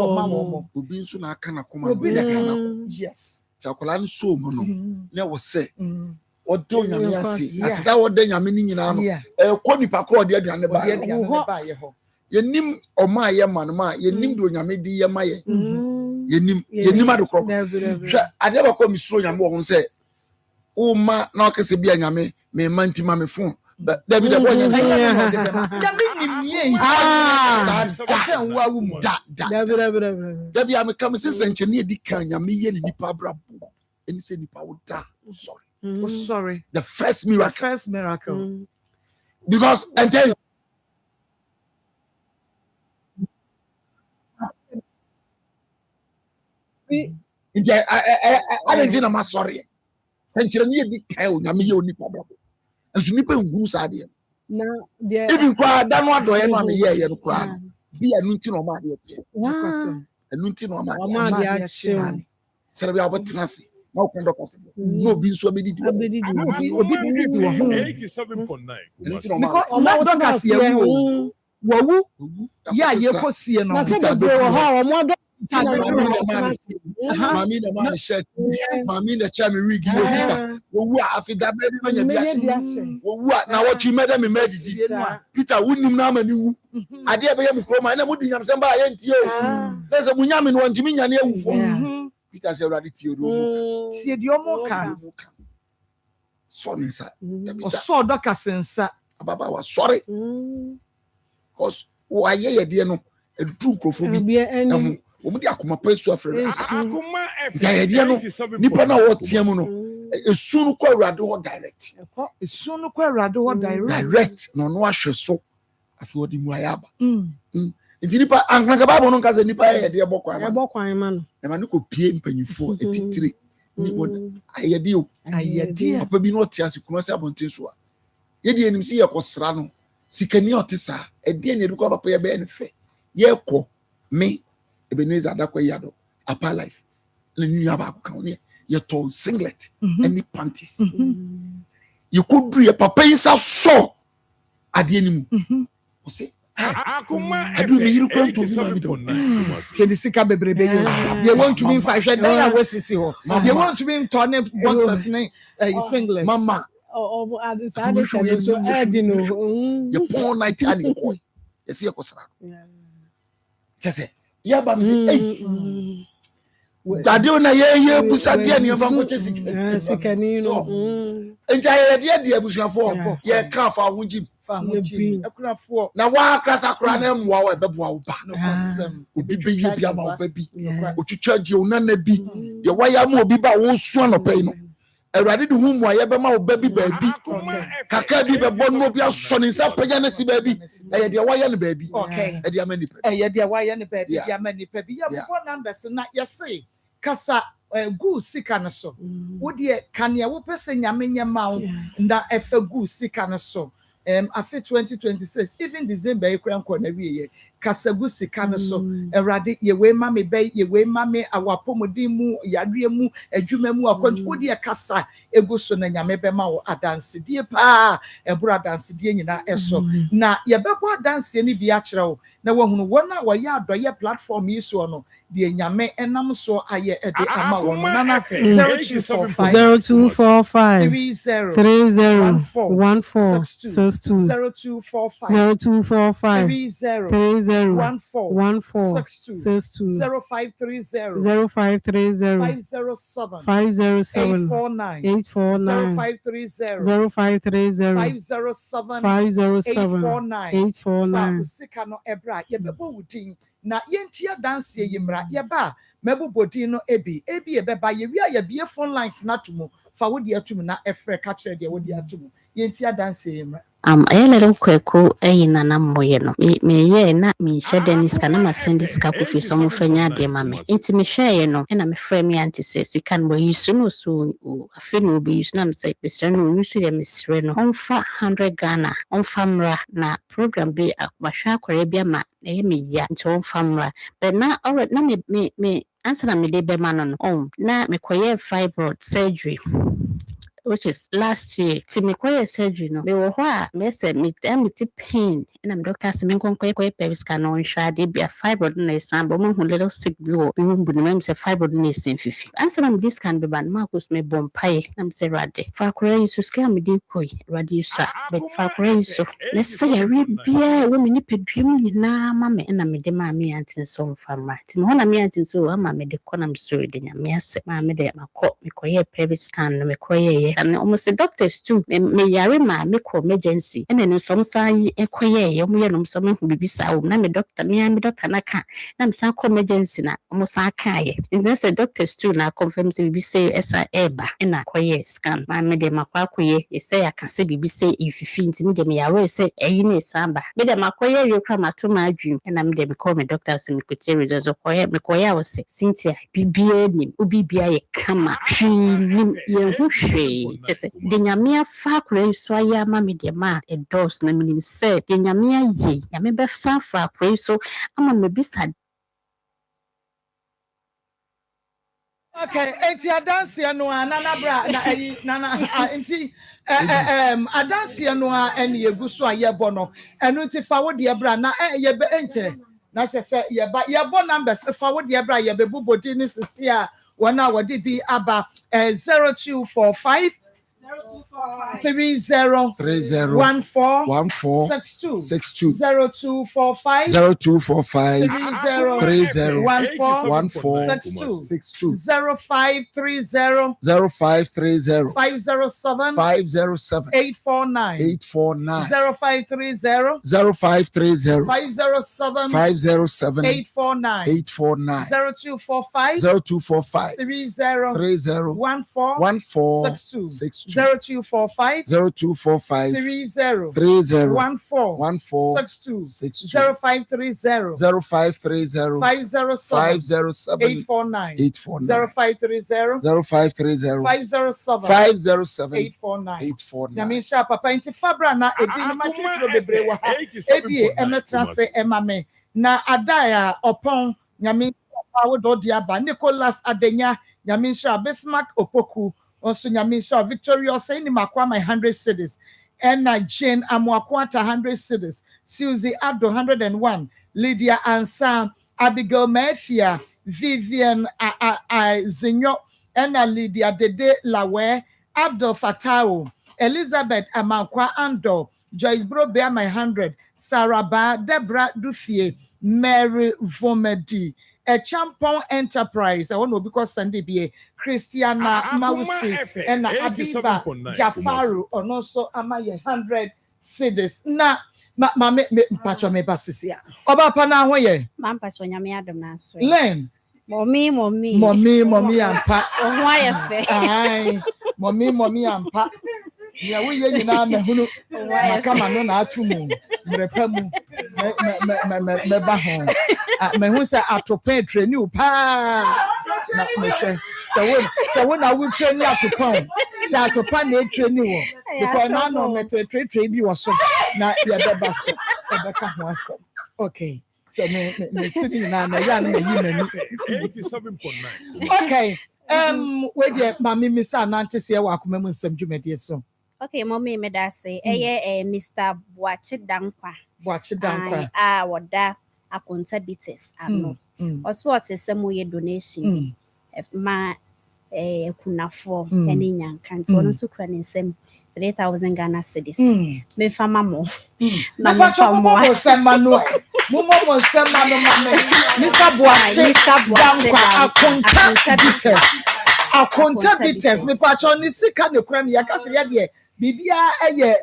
obi nso na aka na koma obi na aka na yes chakola no so mu no na wɔ sɛ ɔde onyame ase aseda wɔde nyame ni nyina no ɛkɔ nipa kɔ ɔde aduane ba yɛ yenim ɔma yɛ ma no ma yenim de onyame di yɛ ma yɛ yenim adekorɔ hwɛ ade ba kɔ misuro nyame wɔ ho sɛ o ma na ɔkɛse bi anyame me ma ntima me phone david abo nyɛ nyame nimie david am kam se senchene edi kan nyame yɛ ni nipa brabo eni se nipa wo da sorry the first miracle because and tell nti I na ma sorry senchire ni edi kai o nyame ye oni pa brabo enso nipa nhu sa de na even kwa da no adoye no am ye no kwa bi anu nti no ma de pe anu nti no ma de a che sere bi abotena se na okun do kase no bi nso abedidi obi didi wo ho 87.9 because na do kase ye wo ya ye kosie no Peter do ho mo do mami na man shirt mami na cha me wig yo Peter owu afida me bi nya biase owu na what you made me medidi Peter wunim na amani wu ade e be yam kroma na mudi nyam sem ba ye ntie o na se munyame no ntimi nya na ewufo Peter say already tie do mo tie di omo ka so nsa o so do ka sensa ababa wa sorry cause wa ye de no edu krofo bi omu di akoma pesu afre Akoma ya no nipa na wo tiam no esu no kwa awrade ho direct esu no kwa awrade ho direct no no ahwe so afi odi mu ayaba nti nipa ankanka babo no nka se nipa ye de bokwan ma no e ma no ko pie mpanyifo etitire ni won ayede o papa bi no tia se kuma se abonten so a ye de enim si ye kosra no sikani otisa e de ne ko papa ye be ne fe ye ko Me, Ebenezer Adakwayado, Upper Life. You told singlet, any panties. You could do a papa saw at the enemy. Akoma I do you come to the sika bebrebe you want to be five share there was see you want to be turn boxers name singlet mama you porn night and you coin you see a just say yeah but hey Daddy na ye busa dia ni fa ko chesi sikani no enja ye dia abusuafo ye ka fa wunjim ekunafo na wa krasa kra na mwa wa beboa wo ba obi be ye bia ma wo ba bi otwitwa die onana bi ye waya ma obi ba wo su anopai no awurade de hu mwa ye be ma wo ba bi ba bi kaka bi be bo no bi aso ni sa pagya na si ba bi na ye de waya ne ba bi e de amani pa ye de waya ne ba bi de amani pa bi ye phone numbers na ye say kasa gu sika no so wo de kane wo pese nyame nyama wo nda efa gu sika no so afi 2026 even December ekran ko na wiye kasagu sika no so erade ye we ma me be ye we ma me awapomodin mu yadwe mu adwuma mu akwantu wo de kasa egu so na nyame be ma wo adanse die pa ebura adanse die nyina eso na ye bebo adanse ni bi a kire wo na wahunu wona wo ya adoye platform yi so no de nyame enam so aye ede ama wo no na 0245 30 14 62 0245 30 14 62 0530 507 849 0530 507 sika no ebra ye bebo wudin na yentia dance yimra ye ba mebobodin no ebi ebeba ye wi ye bie phone lines na tumu fa wodi atum na efre ka kire de wodi atum yentia dance yimra ayelele kweko eyina na moye no me ye na me shede ni ska na masende ska kofi so mo fanya de mame nti me hweye no na me frɛ me anti se sika no yisu no so afi no obi yisu na me se besre no yisu ye mesre no onfa 100 Ghana onfa mra na program bi akbahwa akware bi ama na ye me ya nti onfa mra but na already na me answer na me de be ma no na me koye fibroid surgery which is last year. Timikoye surgery no. Me wo ho a me say me pain and I'm doctor say me koye pelvis scan on hwa de bia fibroid na isan but mo hu little sick bi wo bi mu no me say fibroid na isan fifi. Answer am this can be ban ma cause me bompae am say rade. Fa kora yisu scam me de koi rade yisu but fa kora yisu. Let's say ya re bia we me ni pedwem nyina ma me na me de ma me antin so mfamra. Tim ho na me antin so ama me de kona me so de nya me ase ma me de makọ me koye pelvis scan no me koye and almost the doctors too me yare ma me call emergency and then some say ekoye ye mo ye no so me hu bibisa o na me doctor na ka na me san call emergency na almost aka ye and then the doctors too na confirm say bibisa esa eba na koye scan ma me de makwa koye e say aka say bibisa ififi nti me de me yare say eyi na samba me de makoye ye kra ma to ma adwum na me de me call me doctor say me kote results koye me koye wo say Cynthia bibia ni obibia ye kama hwi ye hu hwe Jesse, the Yamia Fakre, so I am a media man, a dose, na minim said, the Yamia ye, Yameba Sanfa, pray so, I'm a maybe sad. Okay, enti adanse no anana bra na enti adanse no ene yeguso ayebo no eno nti fa wo de bra na ye be enche na hye ye ba ye bo numbers fa wo de bra ye be bubodi ni sisi a wona wo de bi aba 0245 30 14 62 0245 30 14 62 0530 507 849 0530 507 849 0245 30 14 62 0245 30 14 62 0530 507 849 0530 507 849 Yamisha papa inti fabra na edi ni matwetro bebre wa ha ebie emetrase emame na adaya opon nyame awo do dia ba Nicholas Adenya nyame sha Bismarck Opoku also nyame sha Victorious any makwa my 100 cedis and Jane Amwakwata 100 cedis Susie Abdo 101 Lydia Ansa Abigail Mafia Vivian Zinyo and Lydia Dede Lawe Abdul Fatao Elizabeth Amankwa Ando Joyce Bro Bear my 100 Sarah Ba Deborah Dufie Mary Vomedi a Champon Enterprise I want to because Sunday be Christiana Mausi and Abiba Jafaru and also Amaye 100 cedis na me pacho me basisia oba pa na ho ye Mampa so nyame adom na so Len mommy ampa oho ayefe ai mommy ampa ya we ye nyina na hunu makama no na atumu mrepa mu me ba ho me hu se atopa treni pa na me se we na we treni atopa se atopa na treni wo because na no me treni bi wo so na ya beba so ebeka ho asem okay so me tini na ya na yi mani 87.9 okay we dey mami misa na ntese wa akoma mu nsem dwumade so. Okay, mommy me da say Mr. Boache Dankwa woda akonta bites ano also what is some way donation ma kunafo eni nyanka nti wono so kura nsem 3,000 Ghana cedis me fama mo na mo fama mo sema no mame Mr. Boache Dankwa akonta bites me pacho ni sika ne kura me yakase ye de bibia eye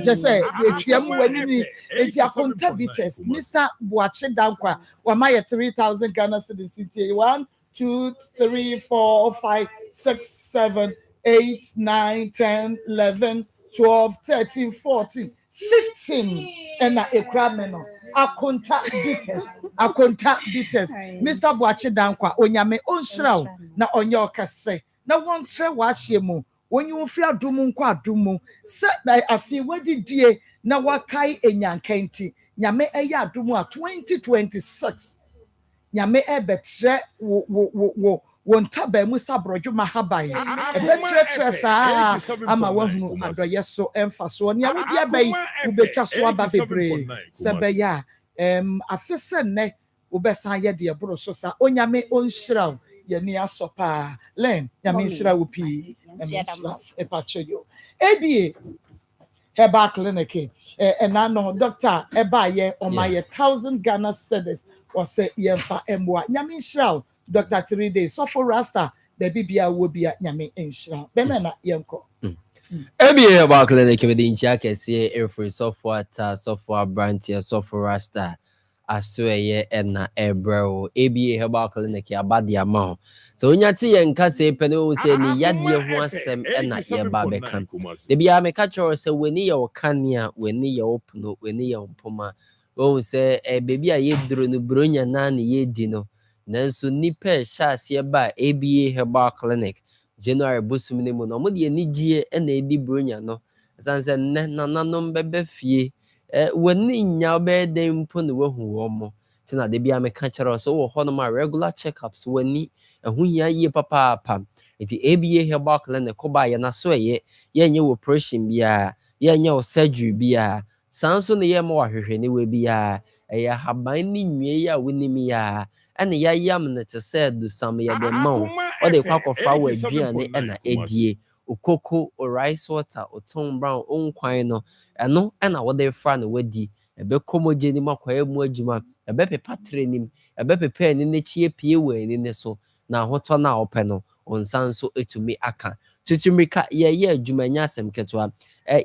just say etuam wani enti akonta bites Mr. Boache Dankwa wa my 3,000 Ghana cedis 1 2 3 4 5 6 7 8 9 10 11 12 13 14 15 and na ekrameno akonta bites Mr. Boache Dankwa onyame onhraw na onye okase na wontre wa hyemu onye ofi adumu nkwa adumu se na afi wadidie na wakai enyankanti nyame eye adumu a 2026 nyame ebetre wo ntaba mu sabrojuma habai ebetre saa ama wahunu adoye so emfaso ne awudi abai ubetwa so aba bebre sebeya afese ne ubesa ye de bro so sa onyame onhyiraw yeni asopa len nyame nhyira wo pi epacheyo ebie Herbal Clinic no doctor ebaye o my 1,000 Ghana cedis or say yemfa emwa nyame nhyiraw Dr. 3 days so for rasta baby bia wo bia nyame nhyiraw bemena yenko Ebi Herbal Clinic with the nchia kese every software branch software rasta asweye na ebro ebi Herbal Clinic abadi ama so onya ti ye nka se pene wo se ni yade ho asem na ye ba beka de bia me ka choro se weni ye okania weni ye opuno weni ye mpoma wo se bebi a ye duro no bronya na ye di no nanso nipa sha se ba ebi Herbal Clinic January busum ni mu no mo de nigie na edi bronya no sanse ne nananom bebe fie wani nya be de mpo ne wahu wo mo tina de bia me ka chero so wo ho no ma regular checkups wani ehu ya ye papa enti ABA Herbal Clinic ko ba ye na so ye nye operation bia ye nye o surgery bia sanso ne ye mo wahwehwe ne we bia ya haban ni nwie ya woni mi ya ene ya yam ne te se do sam ye de ma o de kwakofa wa aduane na edie okoko o rice water o tom brown on kwan no eno na wo de fra na wadi ebe komoje ni makwaya mu adwuma ebe pepa trenim ebe pepa ni ne chie pie we ni ne so na hoto na ope no onsan so etumi aka tutumrika ye adwuma nya asem ketwa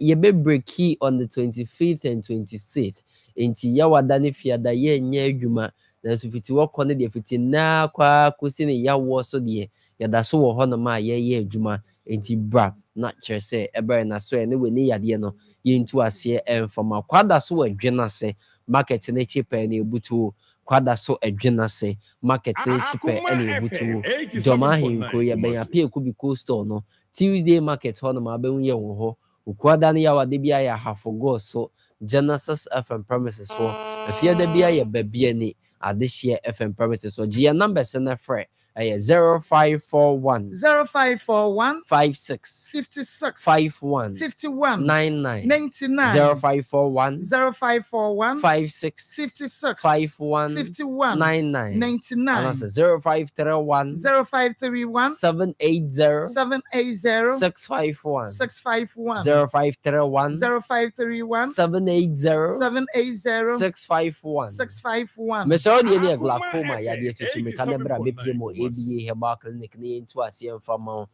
ye be breaki on the 25th and 26th enti ya wada ne fiada ye nya adwuma na so fiti wo kone de fiti na kwa kosi ne ya wo so de ya da so wo ho no ma ye adwuma enti bra na kyerse ebe na so ne we ni yade no yentu ase enfama kwada so adwena se market ne cheaper na ebutu kwada so adwena se market ne cheaper na ebutu doma hinko ya ben apia kubi coastal no Tuesday market ho no ma be unye wo ho kwada ne ya wade bia ya hafogo so Genesis FM premises for if you the bia ye baby any adehye FM premises so G number send a friend 0541 0541 56 56 51 51 99 99 0541 0541 56 56 51 51 99 99 and that's 0531 0531 780 780 651 651 0531 0531 780 780 651 651 Mr. Odieni glaucoma yade chichi me kana bra bepie mo ABA Herbal Clinic ne into asem fama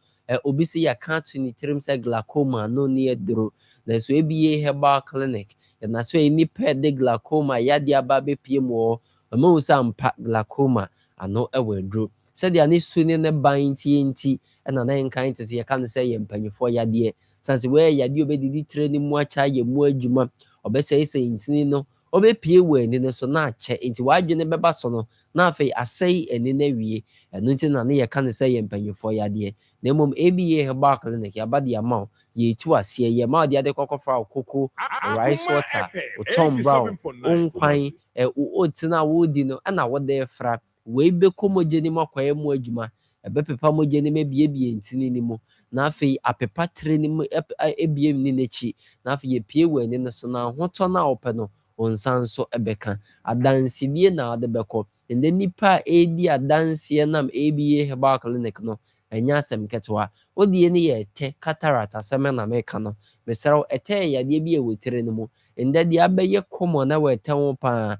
obi se ya ka to ni trim se glaucoma no ne edro na so ABA Herbal Clinic na so eni pe de glaucoma yade aba bepie mo ma usa mpa glaucoma ano ewe edro se dia ne su ne ban ti na na nkan tete ya kan se ye mpanyefo yade sanse we yade obedidi training mu acha ye mu adwuma obese ise intini no obepie we ni ne so na ache nti wadwene beba so no na afei asei eni na wie eno nti na ne ye kan se ye mpanyefo yade na mom ABA Herbal Clinic ya bade ama ye tu ase ye ma de ade kokofra okoko rice water o tom brown onkwan o tina wo di no na wo de fra we be komogeni makwaye mu adwuma ebepepa mogeni mebiebie ntini ni mu na afei apepa tre ni mu ebiem ni nechi na afei ye pie we ni so na hoto na ope no onsanso ebeka adansibie na ade beko ende nipa edi adansie nam ABA Herbal Clinic no enya asem ketwa odie ni ye te cataract asem na meka no mesero ete yade bi ewetere no mu ende dia beye komo na we te ho pa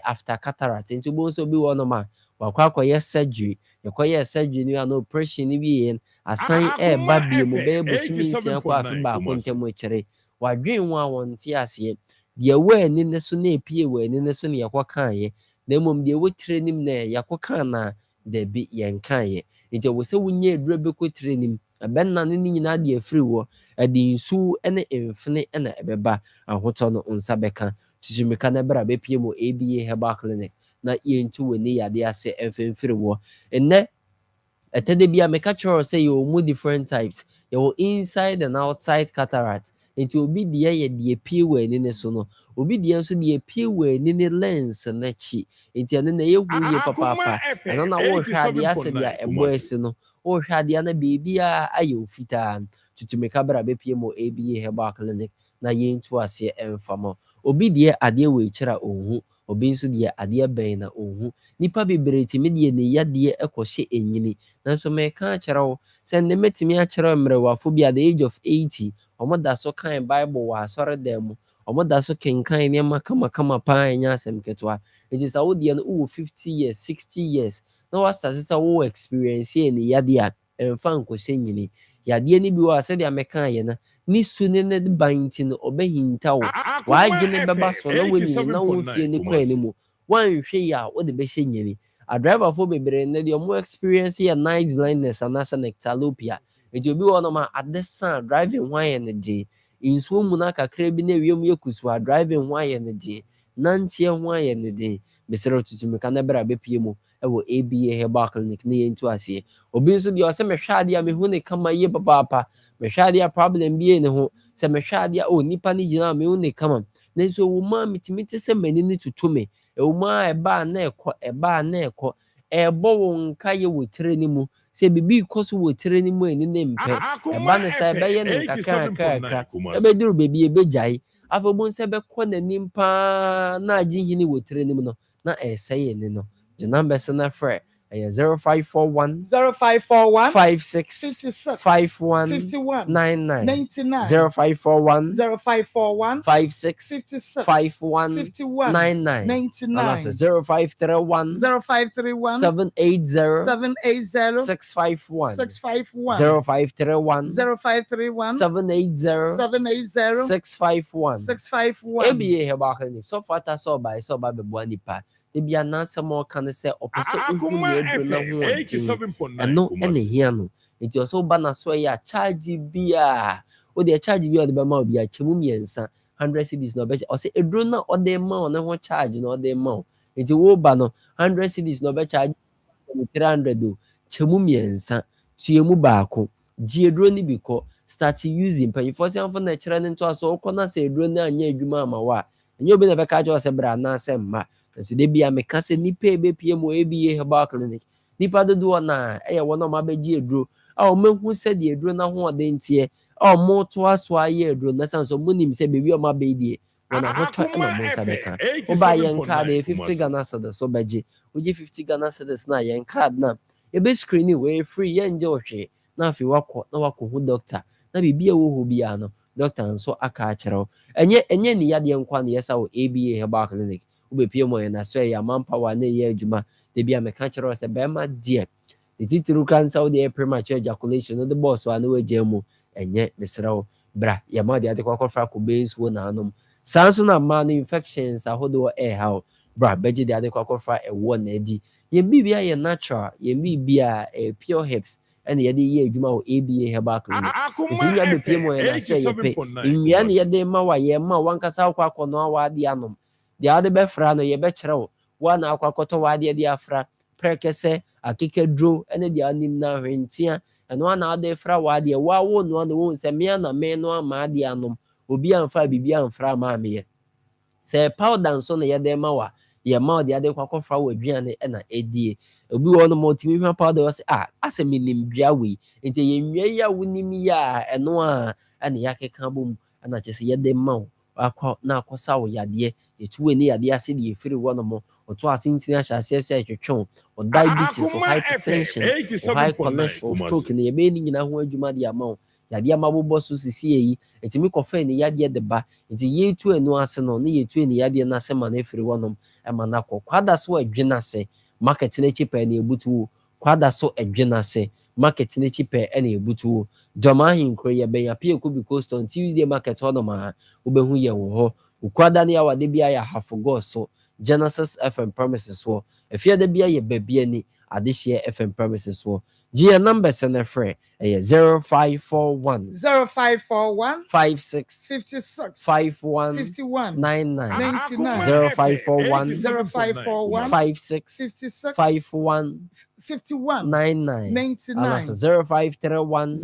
after cataract nti bo so bi wo no ma wakwa ye surgery ye surgery ni an operation ni bi yen asan babie mu be busumi nsia kwa afi ba ko ntemu kire wadwen ho a wonte ase de we ni ne so na epie we ni ne so ne yakwa ye na mom de wotire nim na yakwa na de bi yen kan ye nti wo se wonye edura be ko tire nim abenna ne nyina de afiri wo ade nsu ene emfene na ebeba ahoto no nsa beka chichimika na bra be pie mu ABA Herbal Clinic na yentu we ni yade ase emfemfiri wo enne etede bia meka choro say you mu different types you inside and outside cataract nti obi de ye de pie we ni ne so no obi de nso de pie we ni ne lens na chi nti ane na ye hu ye papa ana na wo hwa de ase dia ebo ese no wo hwa de na bibia aye ofita tutumeka bra be pie mu ABA Herbal Clinic na yentu ase emfamo obi de ade we kira ohun obi nso de ade ben na ohun nipa bebre ti me de ne yade ekohye enyini nanso me ka kyerɛw sɛ ne metimi akyerɛw mmerewafo bi at the age of 80 omo da so kan Bible wa asɔre da mu omo da so kenkan ne kama pa anya asɛm ketwa nti sa wo de no wo 50 years 60 years na wa start sa wo experience ne yade a emfa nkohye nyini yade ni bi wa sɛ de ameka ye na ni su ne ne ban ti no obehinta wo wa adwene beba so na woni na wo fie ne kwa ne mu wanhwe ya wo de be hye nyini a driver for bebre ne de mo experience ya night blindness anasa nectalopia eji obi wo no ma adesa driving why ne de insuo mu na kakra bi na wiem yekusu a driving why ne de nantie why ne de mesero tutu ka na bra bepie mu ewo ABA Herbal Clinic ne yentu ase obi nso de o se mehwade a mehu ne kama ye papa mehwade a problem bi ne ho se mehwade a o nipa ne gina mehu ne kama na so wo ma mitimiti se mani ne tutume ewuma eba na ekọ ebo wo nka ye wotire ni mu se bibi ikoso wotire ni mu eni ne mpe eba ne sa ebe ye ne nkaka ebe duru bebi ebe jai afobon se be kọ na nimpa na agi hini wotire ni mu no na eseye ni no the number se na frɛ 0541 56 51 99 0541 56 51 99 and that's 0531 780 651 0531 780 651 ABA Herbal Clinic so far ta so by be boani pa ebia na samo kan se opese ohu ne ebro na ho eno ene hia no nti o so ba na so ya charge bia o de charge bia o de ba ma obi a chemu miensa 100 cedis no be o se edro na o de ma o ne ho charge no o de ma nti wo ba no 100 cedis no be charge 300 do chemu miensa tuemu baako ji edro ni bi ko start using mpanyinfoɔ sɛ amfa na kyerɛ ne nto aso wokɔ na sɛ aduro no anyɛ adwuma ama wo a ɛnyɛ obi na bɛka kyerɛ sɛ bra anaasɛ mma nso da bia meka sɛ nnipa ɛbɛpie mu ABA herbal clinic nipa dodoɔ na ɛyɛ wɔn a wɔabɛgye aduro a wɔmahu sɛdeɛ aduro no ahoɔden teɛ a wɔtoa so ayɛ aduro no sane sɛ wɔnim sɛ baabi a wɔabɛyi deɛ wɔn ahotɔ ɛna wɔn nsa bɛka wobaa yɛn card ɛyɛ 50 Ghana cedis so bɛgye wogye 50 Ghana cedis na yɛn card na yɛbɛ screening wɔyɛ free yɛngye wo hwee na afei wakɔ ho doctor na biribi a ɛwɔ hɔ biara no doctor nso aka akyerɛ wo ɛnyɛ ne yadeɛ nkwa na yɛsa wɔ ABA herbal clinic wobɛpie mu yɛ na so ɛyɛ amanpower na ɛyɛ adwuma da bi a meka kyerɛ wo sɛ bɛrima deɛ ne titiri ka nsa wode yɛ premature ejaculation no de bɔɔ so a na wagya mu ɛnyɛ mesrɛ wo bra yɛma de ade kɔkɔfra kɔbɛi nsuo na anom saa nso na mmaa no infections ahodoɔ ɛɛha wo bra bɛgye de ade kɔkɔfra ɛwɔ na adi yɛn biribi a yɛ natural yɛn biribi a pure herbs ɛna yɛde yɛ adwuma wɔ ABA herbal clinic nti nnua bɛpie mu yɛ na sɛ yɛpɛ nnua ne yɛde ma wa yɛn ma wankasa akɔ akɔnɔ a wade anom deɛ wode bɛfra no yɛbɛkyerɛ wo woana akɔ akɔtɔ wadeɛ de afra prɛkɛsɛ akekaduro ɛne deɛ anim na ahwentia ɛno ana wode fra wadeɛ woawo noa no wohu sɛ mea na me no ama adeɛ anom obi amfa biribi amfra ma ameyɛ sɛ powder nso na yɛde ma wa yɛma wode ade kɔ akɔfra wɔ aduane ɛna ɛdie obi wɔ no ma ɔtumi hwɛ powder wɔ sɛ asɛ menim dua wei nti yɛnnua yi a wonim yi a ɛno a ɛne yɛakeka bɔ mu ɛna kyɛ sɛ yɛde ma wo akɔ na akɔsa wo yadeɛ yɛtuwe ne yadeɛ ase de yɛfiri hɔ no mo ɔto ase ntini ahyɛ aseɛ sɛ ɛtwetwe wo diabetes wo hypertension wo high cholesterol stroke ne yɛbɛyɛ ne nyinaa ho adwuma de ama wo yadeɛ ama bobɔ so sisi yi ɛtumi kɔfa ne yadeɛ de ba nti yɛtu ɛno ase no ne yɛtu ne yadeɛ no ase ma no afiri hɔ nom ɛma no akɔ kwada so adwene ase market no akyi pɛɛ ne ɛbutu wo kwada so adwene ase market no akyi pɛɛ ɛne ɛbutu wo dwama ahenkuro yɛbɛn apia kobi coastal on Tuesday market hɔ nom a wobɛhu yɛn wɔ hɔ wokwada ne awade bi ayɛ ahafogɔɔ so Genesis FM premises hɔ afiada bi ayɛ baabi ani adehyeɛ FM premises hɔ gye number send a friend 0541 56 51 99 0541 56 51 99 0531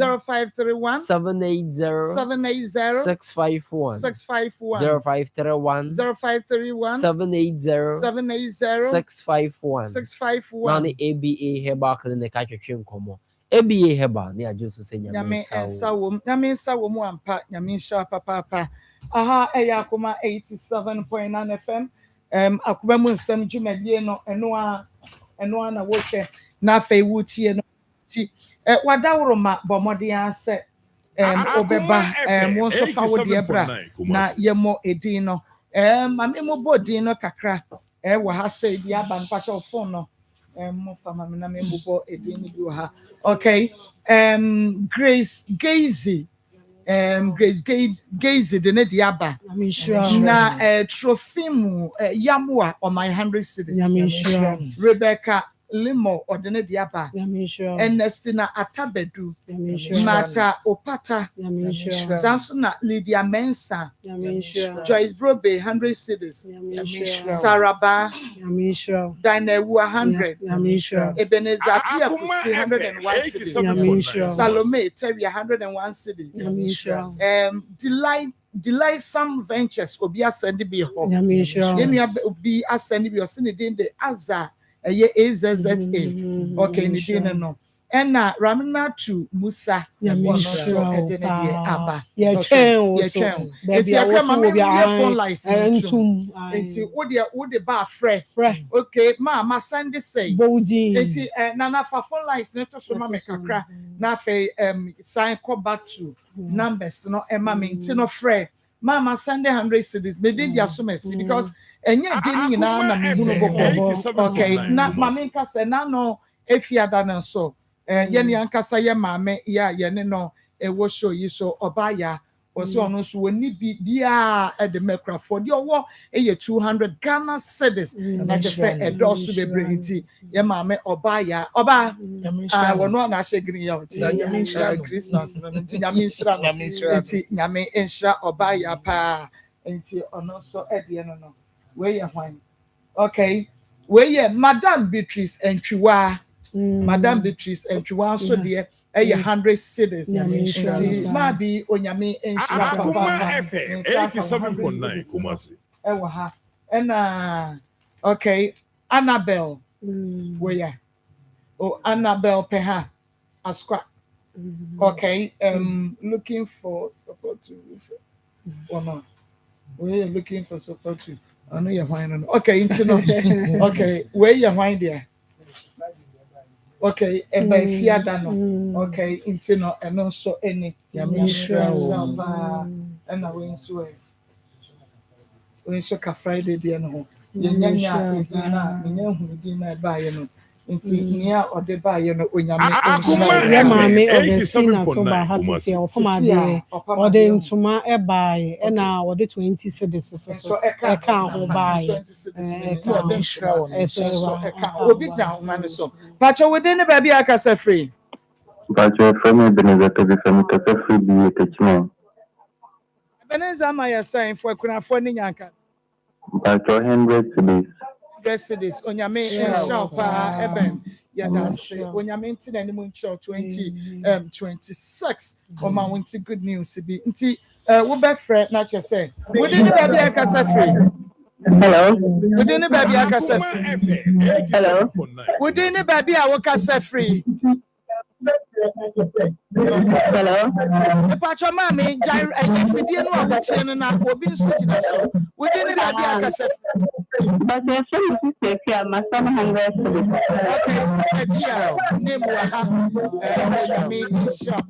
780 651 0531 780 651 na ne ABA herbal clinic atwetwe nkɔmmɔ ABA herbal ne agye so sɛ nyame nsa wɔ mu ampa nyame nhyɛ papaapa aha ɛyɛ Akoma 87.9 FM Akoma mu nsɛm dwumadie no ɛno a na wɔhwɛ na afei wotie no ti wadaworo ma bɔmmɔden asɛ obɛba mo nso fa wo deɛ bra na yɛmmɔ edin no ma me mo bɔ din no kakra wɔ ha sɛ bi aba no pakyɛ phone no mo fa ma me na me mo bɔ edin no bi wɔ ha okay Grace Gazy de ne di aba na Trofimu Yamua on my 100 cities Rebecca Limo or the Diaba, Ernestina Atabedu, Mata Opata, Sansuna Lydia Mensa, Joyce Brobe 100 cities, Saraba, Dinewu 100, Ebenezer Pia 101 cities, Salome Terry 101 cities, Delight some ventures will be ascended be home. Be ascended be or seen in the Azza. AZZA. Okay, ni dina no. Ena Ramina to Musa. Aba. It's a phone license. It's what the bar fresh. Okay, ma Sunday say. It's Nana for phone license to Mama Kakra. Na fe sign call back to numbers no Emma no fresh. Mama Sunday 100 cities. Me did ya so messy because enye dini na mehunu bobo. Okay, na mama nkasa na no efiada na so. Ye ni ankasa ye mame ya ye ne no wo show yi so obaya oso no so woni bia e de microphone de owo ye 200 Ghana cedis na je say e do so bebre nti ye mame obaya oba wono na shegiri ya Christmas nti nyame nshira nti nyame nshira obaya pa nti ono so e de no we ye hwan okay we ye Madam Beatrice Entwiwa Madam Beatrice Entwiwa so de 100 cities. Maybe onyame enshira Akoma FM 87.9 Kumasi. And okay, Annabelle. Where ya? Oh, Annabelle Peha Asqua. Okay, looking for support to or not. We're looking for support to. I know you're finding. Okay, okay, where you find there? Okay, and by Fiadano. Okay, intino and also any Yamisha and I went to when so ka Friday dear no. Yenya dinner by you know. Near or the buy you know Mami or the sinner so by has or from my or the intuma a buy and now or the 20 cities so a can't buy 20 cities so Pacho within the baby I can say free. Pacho from a benefit from the free be a kitchen. Beneza my saying for kuna for Ninyanka. Pacho 100 cities. Cities on your main shop eben. Yeah, that's when you're maintaining any month 2026 or my winter good news to be what bad friend not just say within the baby I can say free. Hello. Within the baby I can say free. Hello. Within the baby I can say free. Hello. The patch of mammy, Jair, and if we didn't know what's in and out, we'll be switching us. Within the baby I can say But your son is here, my son 100 cities. Okay, sister Dia, name me shop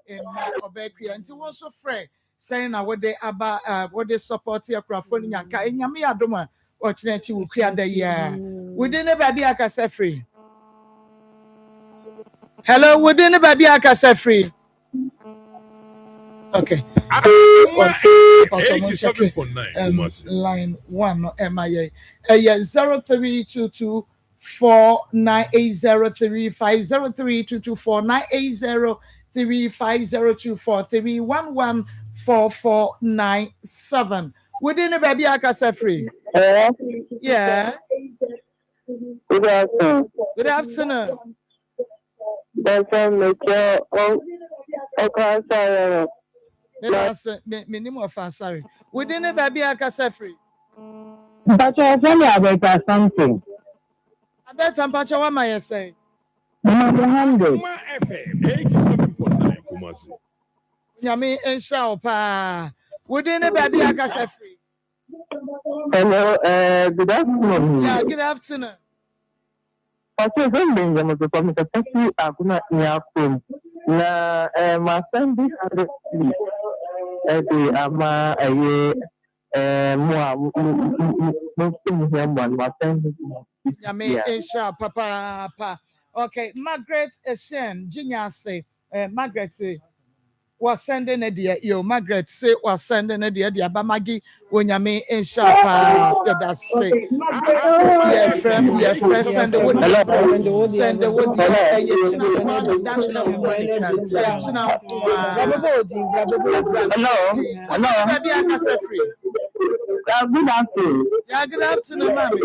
in my obeki until was so free saying what they about what they support your crafon yanka in yami adoma or chinchi will clear the year. Within the baby I can say free. Hello, within the baby I can say free. Okay. 87.9 line 1 no MIA 0322 3114497 within the baby I can say free. Yeah. Good afternoon. Good afternoon. Minimum of sorry. Within the baby I can say free. But you're telling about something. I bet I'm patching what my say. 100. 87.9 Kumasi. Yami and Shaupa. Within the baby I can say free. Hello, good afternoon. Yeah, good afternoon. But you're going to be from the taxi. I'm going to na my son this 100 cities. Ama Papa. Okay, Margaret Eshen, Junior say, Margaret say, was sending a dear, yo, Margaret say, was sending a dear, but Maggie, when you mean in sharp, that's say, yeah, friend, send the wood, send the wood, hello, baby, I can say free. Good afternoon. Yeah, good afternoon, mommy.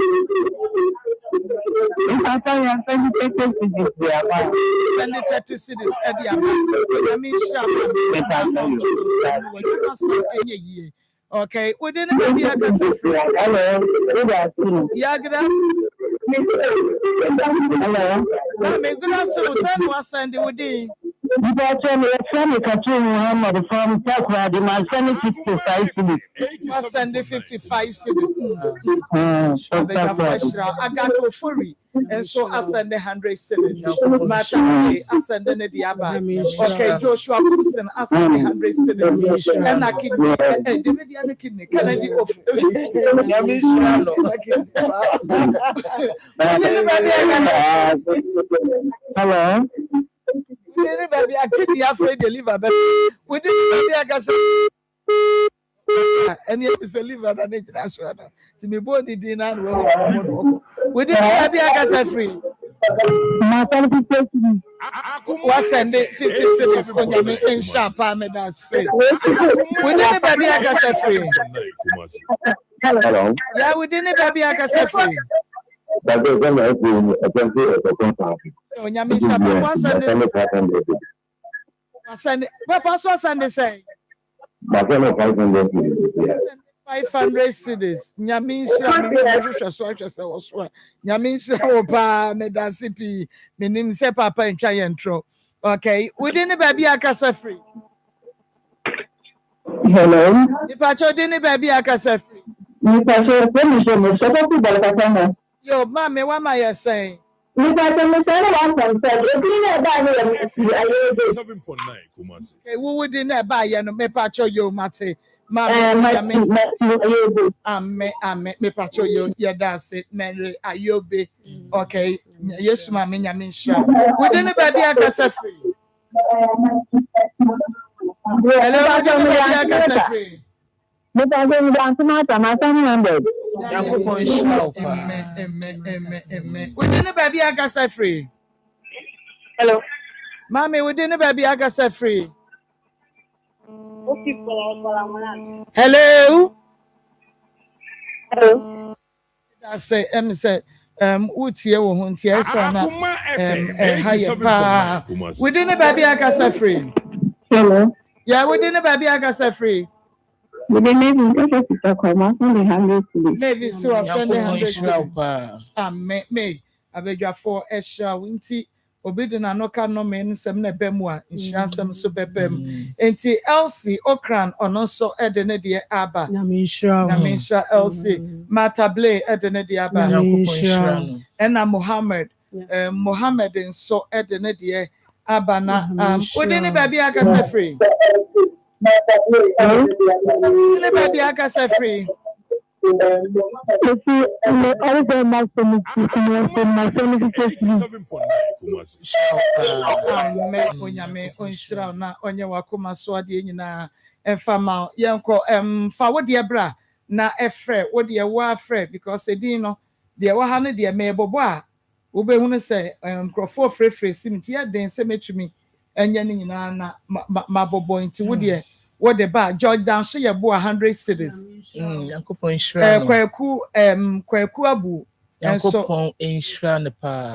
Send the 30 cities at the okay, within a baby, I can say free. Good afternoon. Yeah, good afternoon. Hello. Mommy, good afternoon. Send was Sunday within. You got to Katrina Muhammad from Takra, the man 55 cities. Was Sunday 55 cities. I got to furry. And so I send the 100 cities. Matter I send the Diaba. Okay, Joshua Coulson, I send the 100 cities. And I kidney, the kidney, Kennedy of hello. Baby, I couldn't be afraid to leave a baby. We didn't baby, I can say. And yet, it's a liver and international. To be born in dinner, we didn't baby, I can say free. Was sending 50 cities on your main in sharp, I say. We didn't baby, I can say free. Hello. Yeah, we didn't baby, I can say free. Onyame sha papa send papa so send say 500 cedis. Nyame sha me hwehwɛ so ahwɛ sɛ wo so. Nyame sha wo pa me dance pi. Me nim sɛ papa ntwa yɛntro. Okay, within the baby akasa free. Hello. Ipacho dini baby akasa free. Ipacho me so ko balaka na. Yo, mama, what am I saying? Ipacho me say one concern. E bi na ba ni ayo 7.9 Kumasi. Okay, who would in that buy no me pacho yo mate. Mama, me pacho yo yeah that's it. Mary ayobe. Okay, yes, mama, nyame sha. Within the baby akasa free. Hello, within the baby akasa free. Me pa go dance na ta ma 700. Yakupon show. Within the baby akasa free. Hello. Mommy, within the baby akasa free. Hello. Hello. That's it. Say utie wo ho ntie sana pa within the baby akasa free. Hello. Yeah, within the baby akasa free. Maybe Akoma send 100 cedis. Maybe so send 100 cedis. Me abedwa for extra winti obidu na no ka no me nsem na bemu a nhyansem so bebem enti Elsie Okran ono so ede ne de aba na me nsha Elsie Matable ede ne de aba ena Muhammad Muhammad nso ede ne de aba na odi ne baby akasa free. Le baby akasa free. Onyame onhyira na onye wakoma so ade nyina efama yenko fa wo de bra na efre wo de wo afre because edin no de wo ha no de me bobo a wo be hunu se nkrofo frefre simti ya den se metumi enye ne nyina na mabobo nti wo de what the bar Jordan so ye bo 100 cedis. Yankopon shra. Kwaku abu. Yankopon shra ne pa.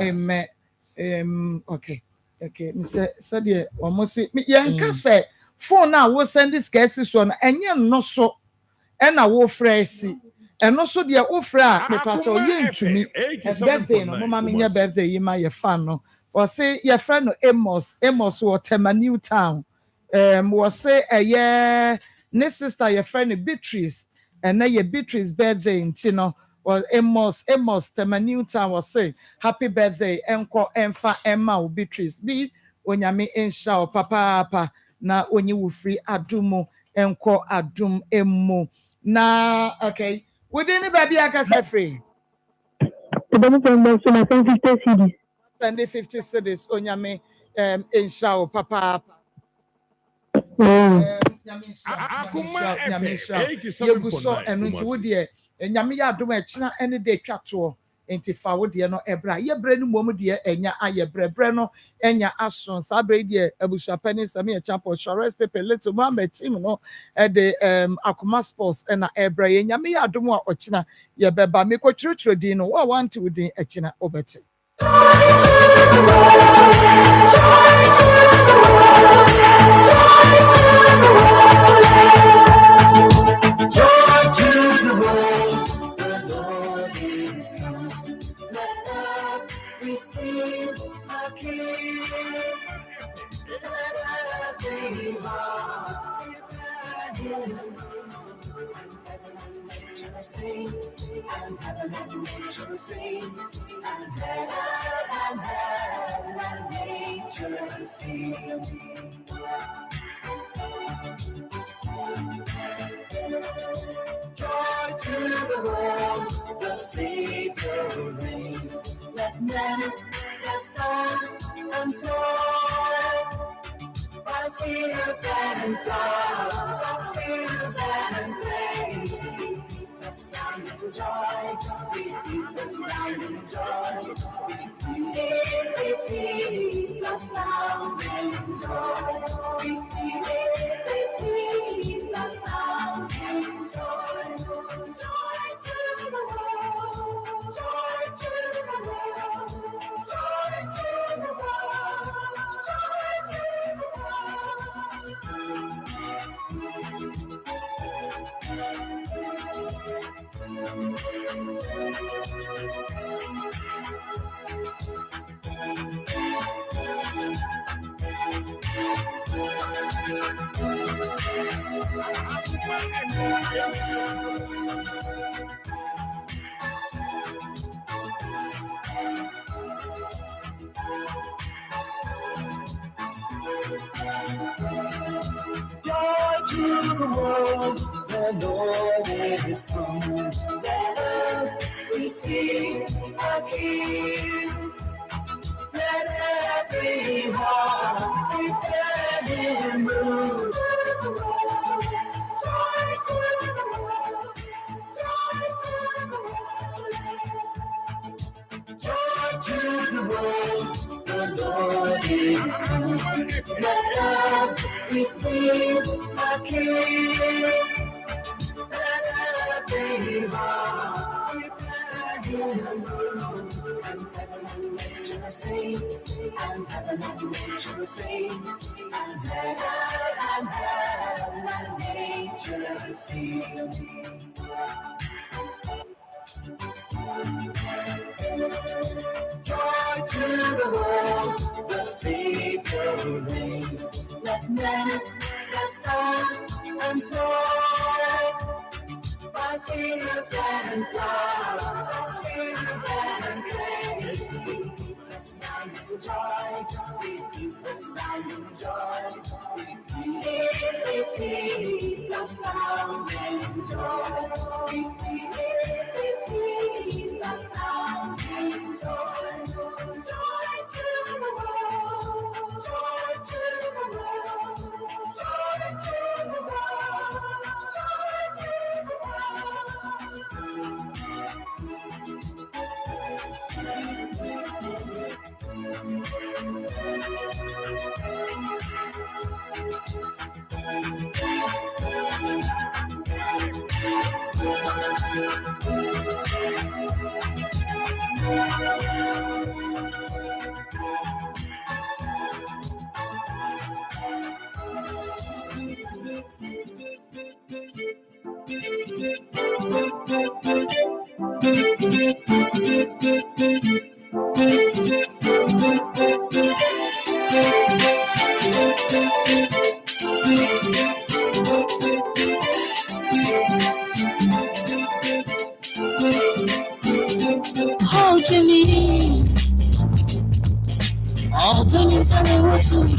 Okay. Me say de almost me yanka say phone na wo send this case so na enye no so e na wo fresh eno so de wo fra me pato ye ntumi birthday no mama me nya birthday yi ma ye fan no o say ye friend no Amos wo Tema New Town. Was say ne sister your friend Beatrice and na your Beatrice birthday ntino was Amos Tema New Town was say happy birthday enko emfa emma Beatrice bi onyame ensha papa na onye wo free adumo enko adum emmo na okay within the baby akasa free send 50 cedis onyame ensha papa Yeguso enti wodie nyame ya adom ekina ene de twato enti fa wodie no ebra ye bre no mom de enya aye bre no enya ason sa bre de abusuapani same e chapo shores pepe little mama team no e de Akoma sports na ebra ye nyame ya adom a okina ye beba me kwotwotwo din no wa want wodin ekina obeti Joy to the world, the Savior reigns. Let men their songs employ by fields and flowers, fields and praise. The sound of joy, repeat the sound of joy. Repeat the sound of joy. Repeat the sound of joy. Joy to the world, joy to the world, joy to the world. Joy to the world, the Lord is come. Let us receive a King. Let every heart prepare Him room. Joy to the world, joy to the world. Joy to the world, the Lord is come. Let us receive a King. Let every heart prepare Him room. And heaven and nature sing, and heaven and nature sing, and heaven and nature sing. Joy to the world, the Savior reigns. Let men the salt and ploy by fields and flowers, fields and graves. The sound of joy, repeat the sound of joy, repeat the sound of joy, repeat the sound of joy. Joy to the world, joy to the world, joy to the world, joy to the Oh, Jimmy, all the things I want to be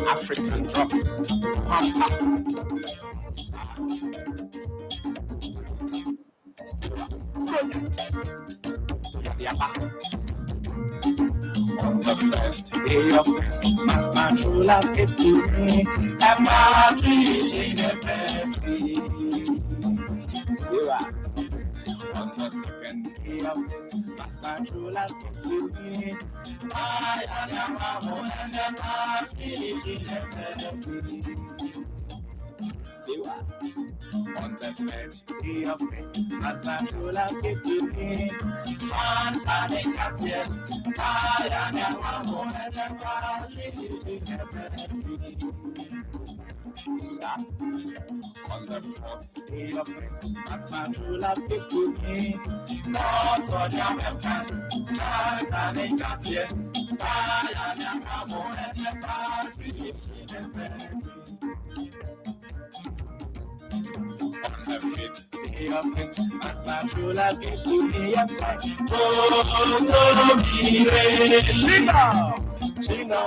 African drops. On the first day of Christmas, my true love gave to me a partridge in a pear tree. On the second day of Christmas, my true love gave to me I am and a partridge in a pear tree. On the third day of Christmas, my true love gave to me fantastic catcher. I am and a partridge in a pear tree. On the fourth day of Christmas, my true love gave to me God for Jamaican, fantastic catcher. I am and a partridge in a pear tree. On the fifth day of Christmas, my true love gave to me a pie. Oh, so be ready. Chingo,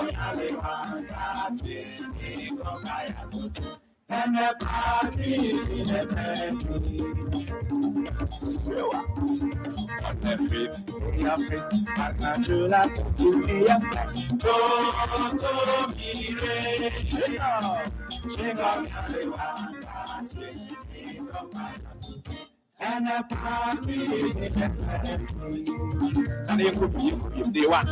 and a party in a party. On the fifth day of Christmas, my true love gave to me a pie. Oh, so be ready. Chingo, and a party in a party. And you could be the one.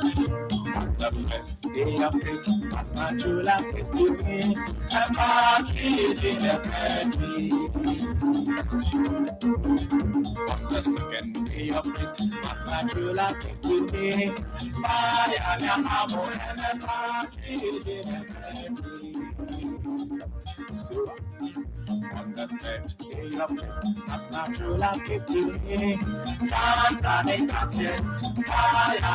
On the first day of Christmas, my true love gave to me a partridge in a pear tree. On the second day of Christmas, my true love gave to me and a partridge in a pear tree. On the third day of Christmas, my true love gave to me fantastic catcher. I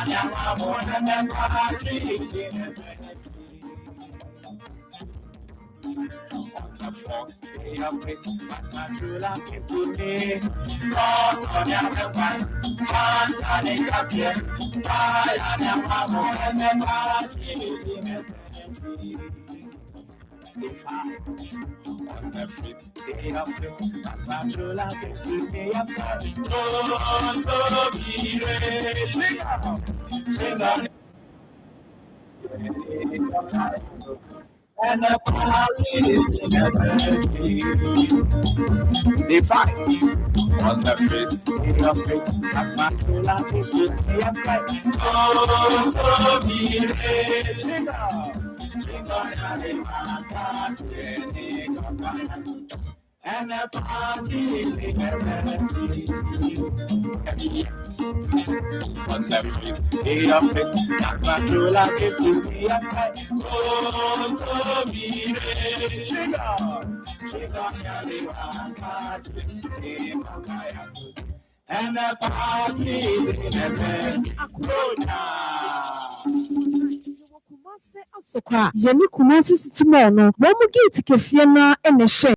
am more than a partridge in a pear tree. On the fourth day of Christmas, my true love gave to me God on your wine, fantastic catcher. I am more than a partridge in a pear tree. On the fifth day of Christmas, my true love gave to me a party. Oh, so be ready. Sing on. And a party in a party. Day 5. On the fifth day of Christmas, my true love gave to me a party. Oh, so be ready. Sing on. And a party in a party. On the fifth day of Christmas, my true love gave to me a kite. Oh, so be ready. And a party in a party. Yemi Kumasi City Mall no, wɔn mu gate kɛseɛ na ɛna ɛhyɛ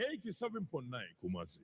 87.9 Kumasi.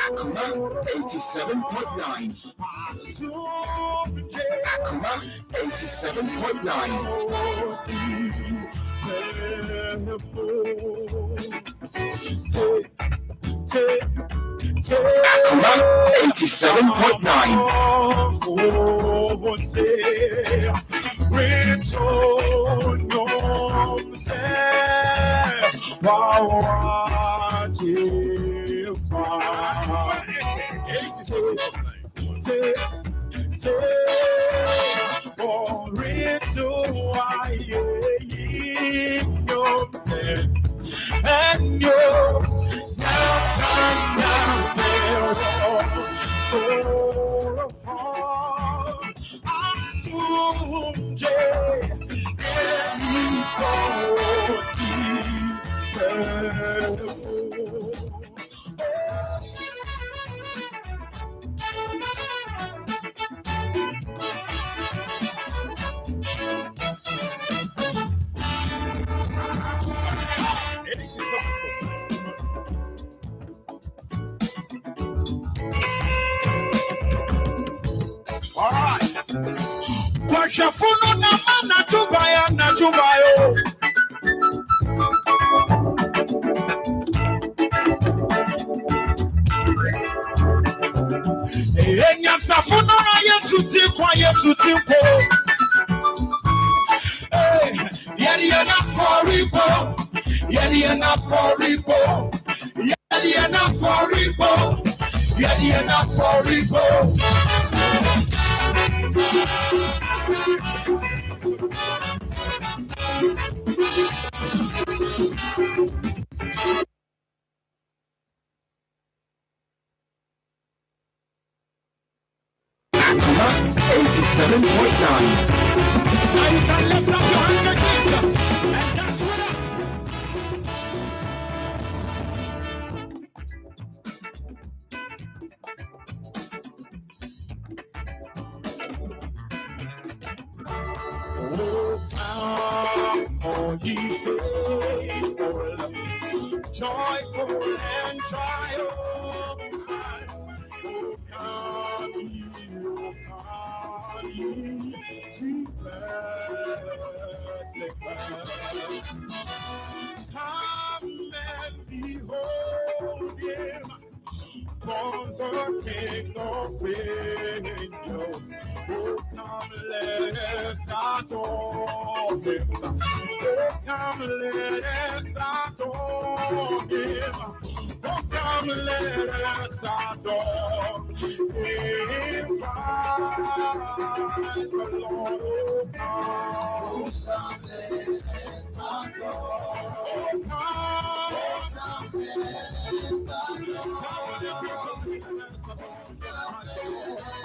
Akoma 87.9. Akoma 87.9. Akoma Kwashafuno na mana tubaya na tubayo. Enya safuno na Yesu ti kwa Yesu ti po. Yedi ena foripo. Yedi ena foripo. Yedi ena foripo. Yedi ena foripo. Akoma 87.9. Now you can lift up your handkerchiefs and dance with us. Oh, ye faithful, joyful and triumphant. Come ye to Bethlehem. Come and behold him, born the King of angels. Oh, come let us adore him. Oh, come let us adore him. Oh, come let us adore him. Christ the Lord. Oh, come let us adore. Oh, come let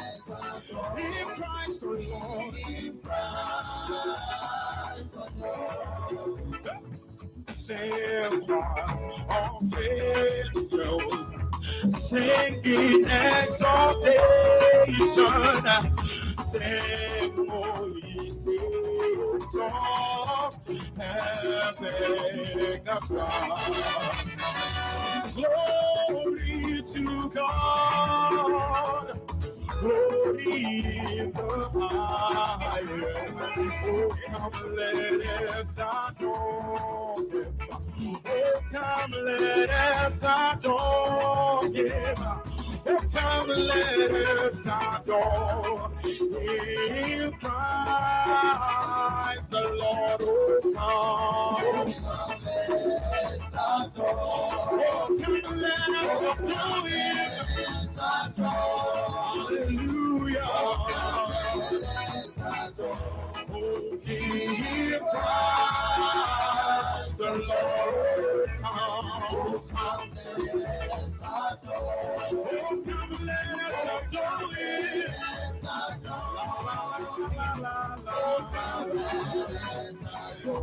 us adore. In Christ the Lord. In Christ the Lord. Sing of angels, singing exaltation. Sing, oh, ye saints of heaven above. Glory to God. Glory in the highest. Oh, come let us adore him. Oh, come let us adore him. Oh, come let us adore him. Christ the Lord. Oh, come let us adore. Oh, come let us adore him. Hallelujah. Oh, give Christ the Lord. Come let us adore. Oh, come let us adore him.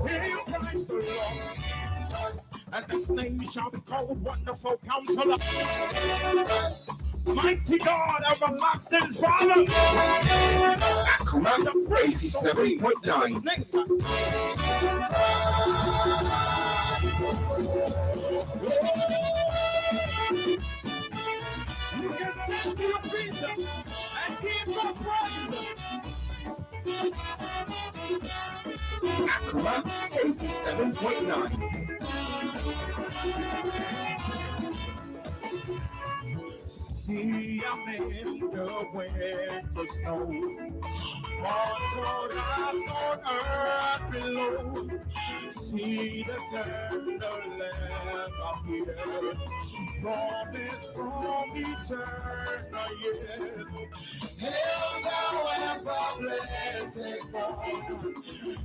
Give Christ the Lord. And this name shall be called Wonderful Counselor. Mighty God, everlasting Father. Akoma 87.9. You can stand to your feet and give God praise. Akoma 87.9. See, I'm in the winter snow. Mortal us on earth below. See the tender land appear. Promise from eternal years. Hail thou ever blessed God.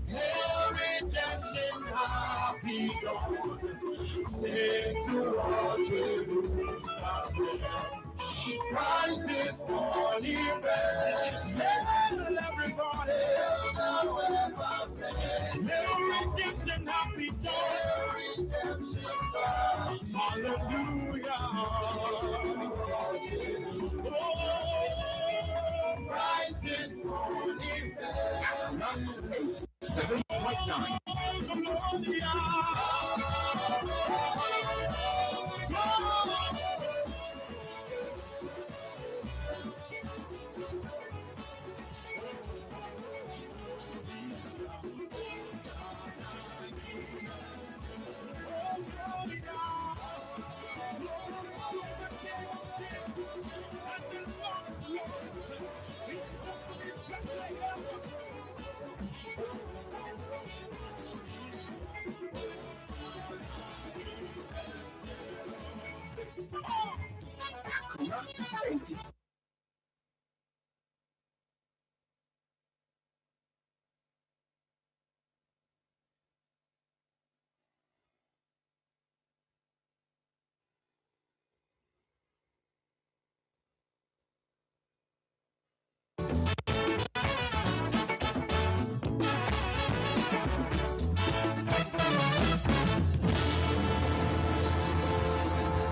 Hail redemption happy God. Sing through all Jerusalem. Christ is born in Bethlehem. Everybody, hail thou ever blessed. Hail redemption happy God. Hail redemption happy God. Hallelujah. Christ is born in Bethlehem. 7.9.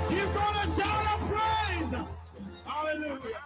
Give God a shout of praise. Hallelujah.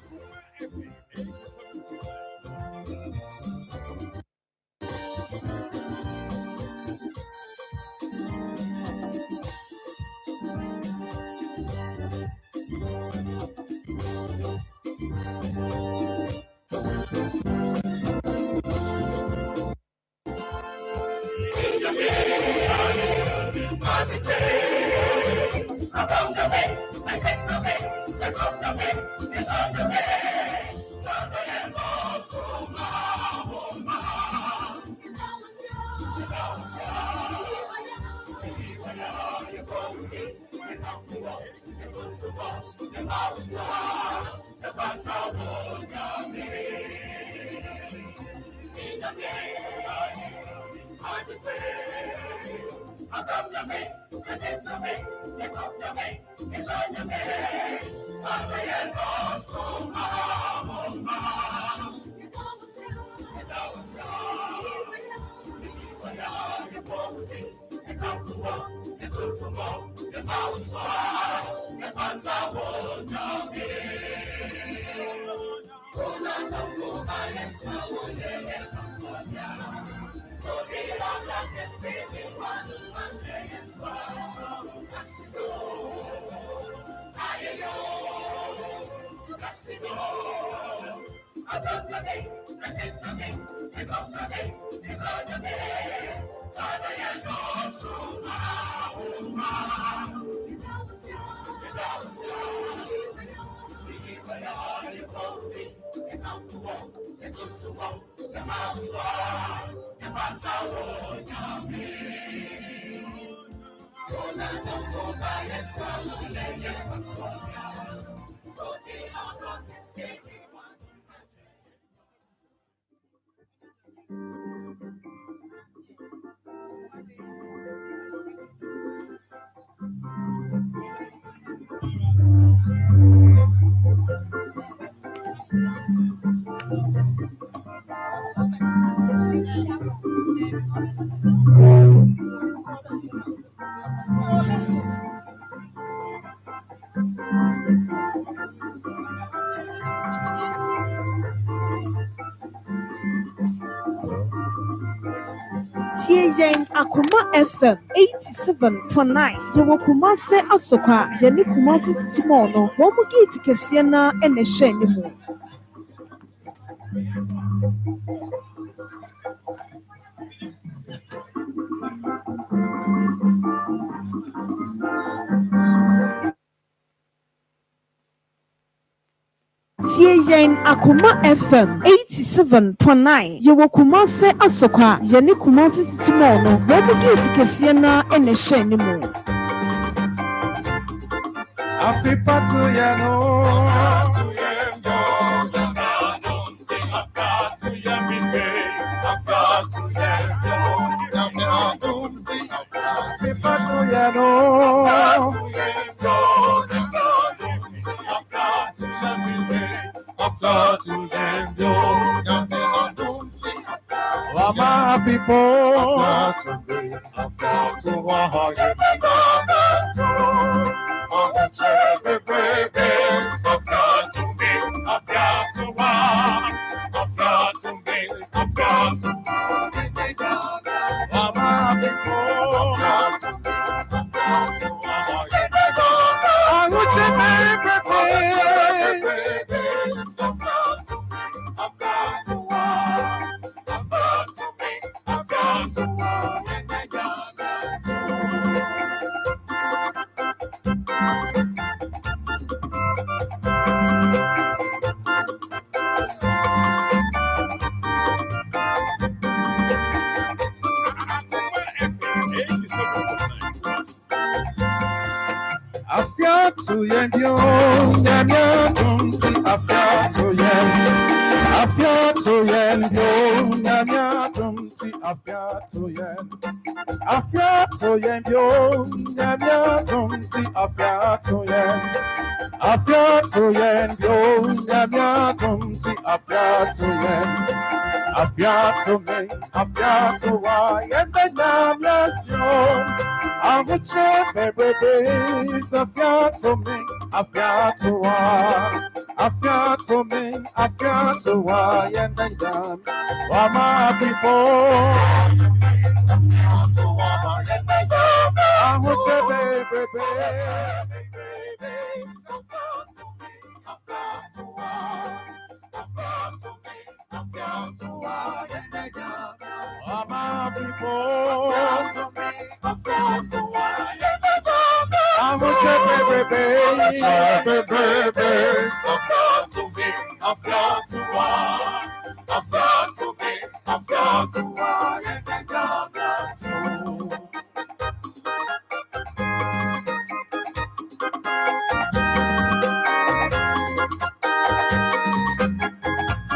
yɛn Akoma FM 87.9 yɛwɔ Kumase Asokwa yɛne Kumase City Mall no wɔn mu gate kɛseɛ na ɛna ɛhyɛ ne mu. Tie yɛn Akoma FM 87.9 yɛwɔ Kumase Asokwa yɛne Kumase City Mall no wɔn mu gate kɛseɛ na ɛna ɛhyɛ ne mu. Afipatu yano, Wama people, Afiatu yendio, nyanya tumti afiatu yendio, afiatu yendio, nyanya tumti afiatu yendio, afiatu yendio, nyanya tumti afiatu yendio, afiatu yendio, nyanya tumti afiatu yendio, afiatu me, afiatu wa yende nyamyasyo. I will try every day. Afiatu me, afiatu wa, afiatu me, afiatu wa, yenda yam, wa ma people. I will try every day. My people, I will check every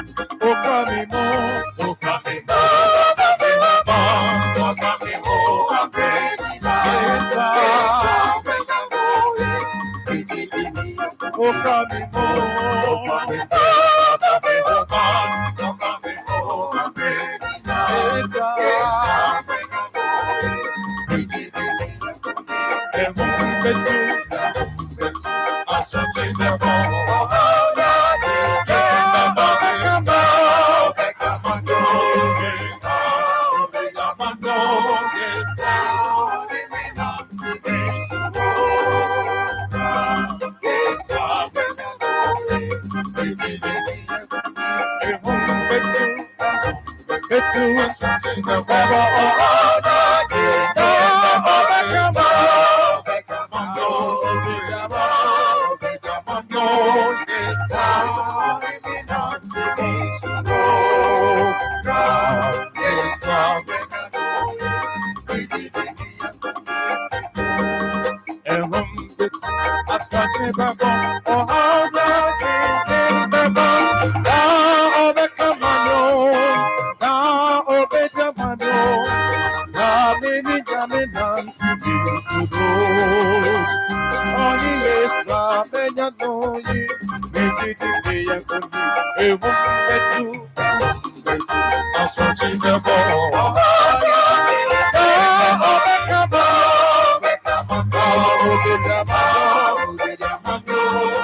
baby,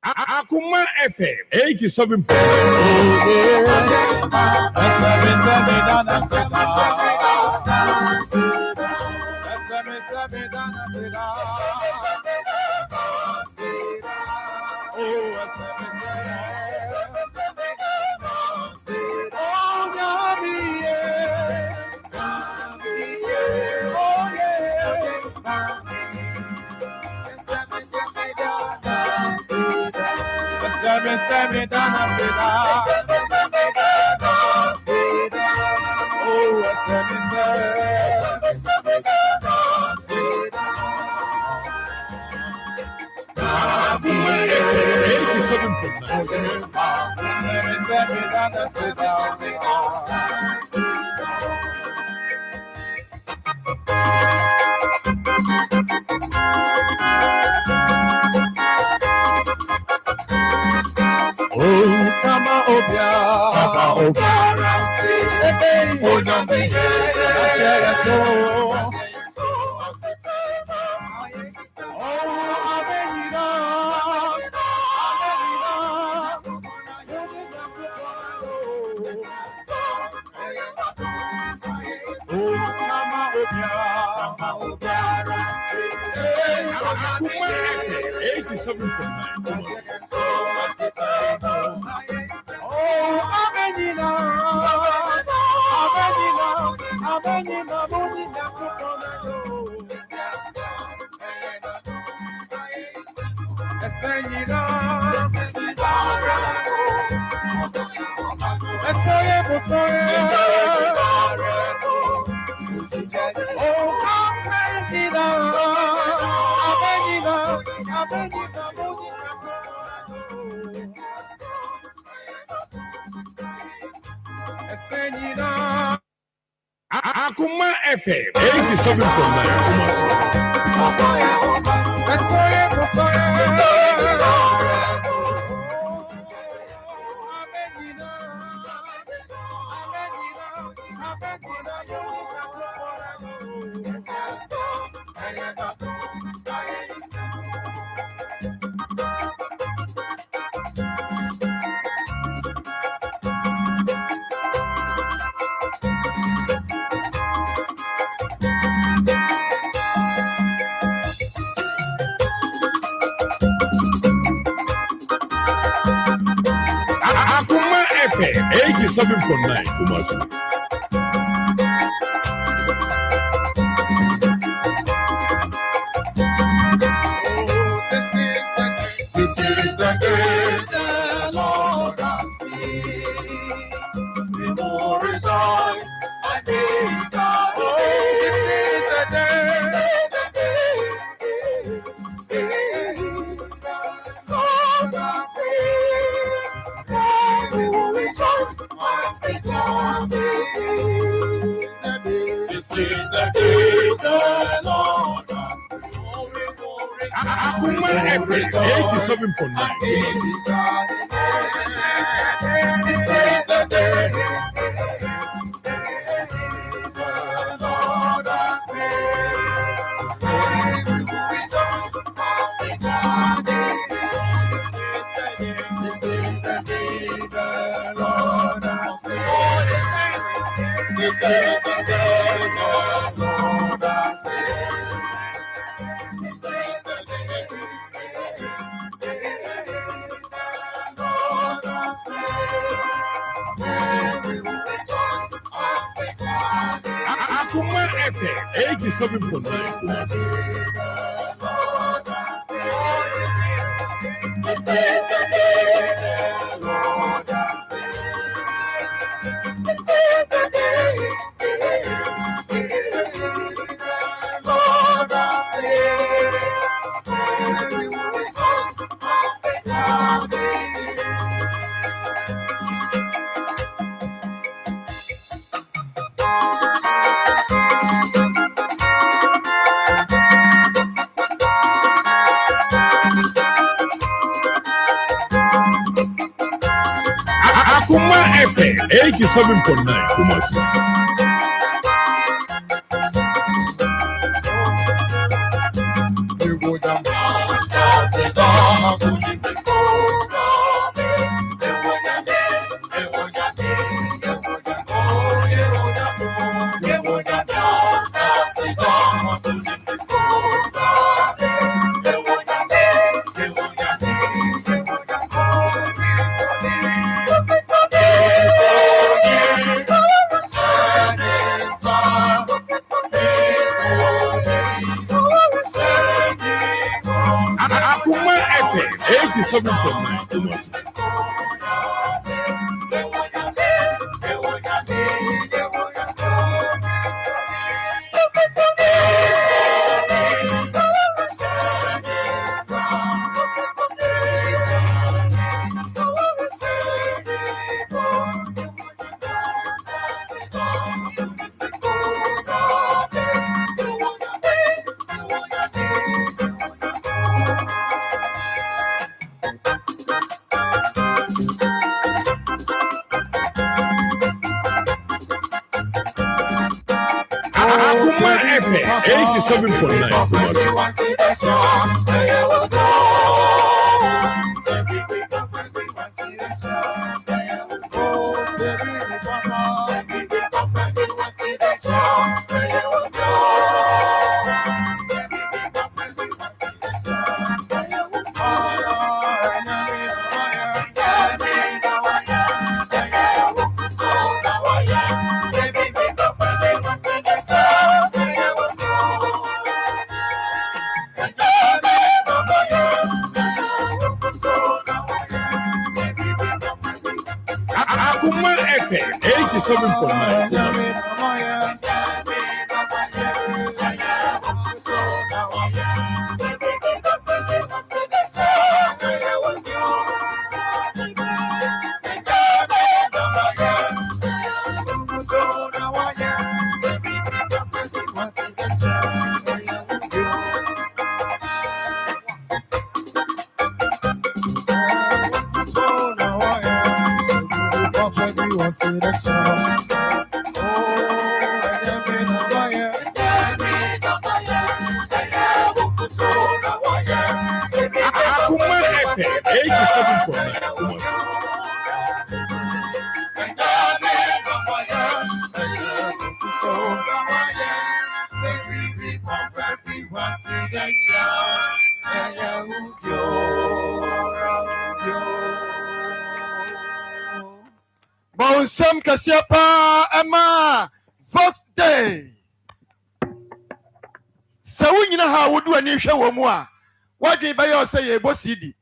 Akoma FM 87. Akoma FM 87.9 Kumasi. This is the day the Lord has made. We will rejoice and be glad. This is the day the Lord has made. We will rejoice and be glad. This is the day the Lord has made. Akoma FM 87.9 This is the day the Lord has made. We will rejoice and be glad in it. This is the day the Lord has made. This is the day the Lord has made. This is the day the Lord has made. We will rejoice and be glad in it. Akoma FM 87.9 Kumasi. This is the day the Lord has made. This is the day the Lord has made. We will rejoice and be glad in it. Akoma FM 87.9 Kumasi. Akoma FM 87.9 Kumasi. Akoma FM 87.9 Kumasi. Akoma FM 87.9 Kumasi. Akoma FM 87.9 Kumasi. Nsem kasia pa ema vote day. Sa wunyina ha wodu ani hwe wo mu a wadwen ba ye say ye bo CD.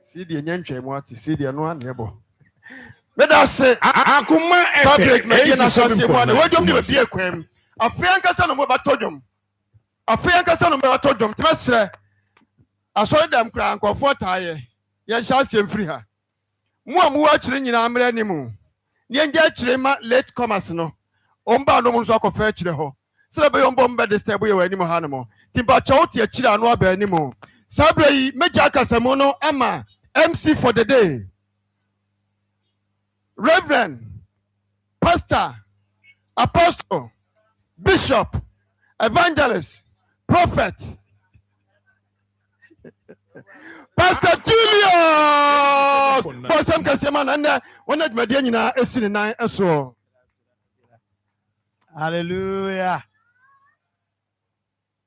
CD enyanhwe mu ati CD no an yebo. Meda se Akoma FM 87.9 wadom de bi ekwem. Afian kasa no mo batodwom. Afian kasa no mo batodwom. Tmesre aso dem kra nkofo taaye ye sha asem free ha mu amu wa kire nyina amre ni mu ne nge kire ma late comers no omba no mu so akofa kire ho Celebrate on bomb the stable anymore animal. Timba chauti a chila no be anymore. Sabre Major Casamono Ama MC for the day. Reverend, Pastor, Apostle, Bishop, Evangelist, Prophet, Pastor Julius. Bosam Kasaman and one at Medina is in 9 as well. Hallelujah.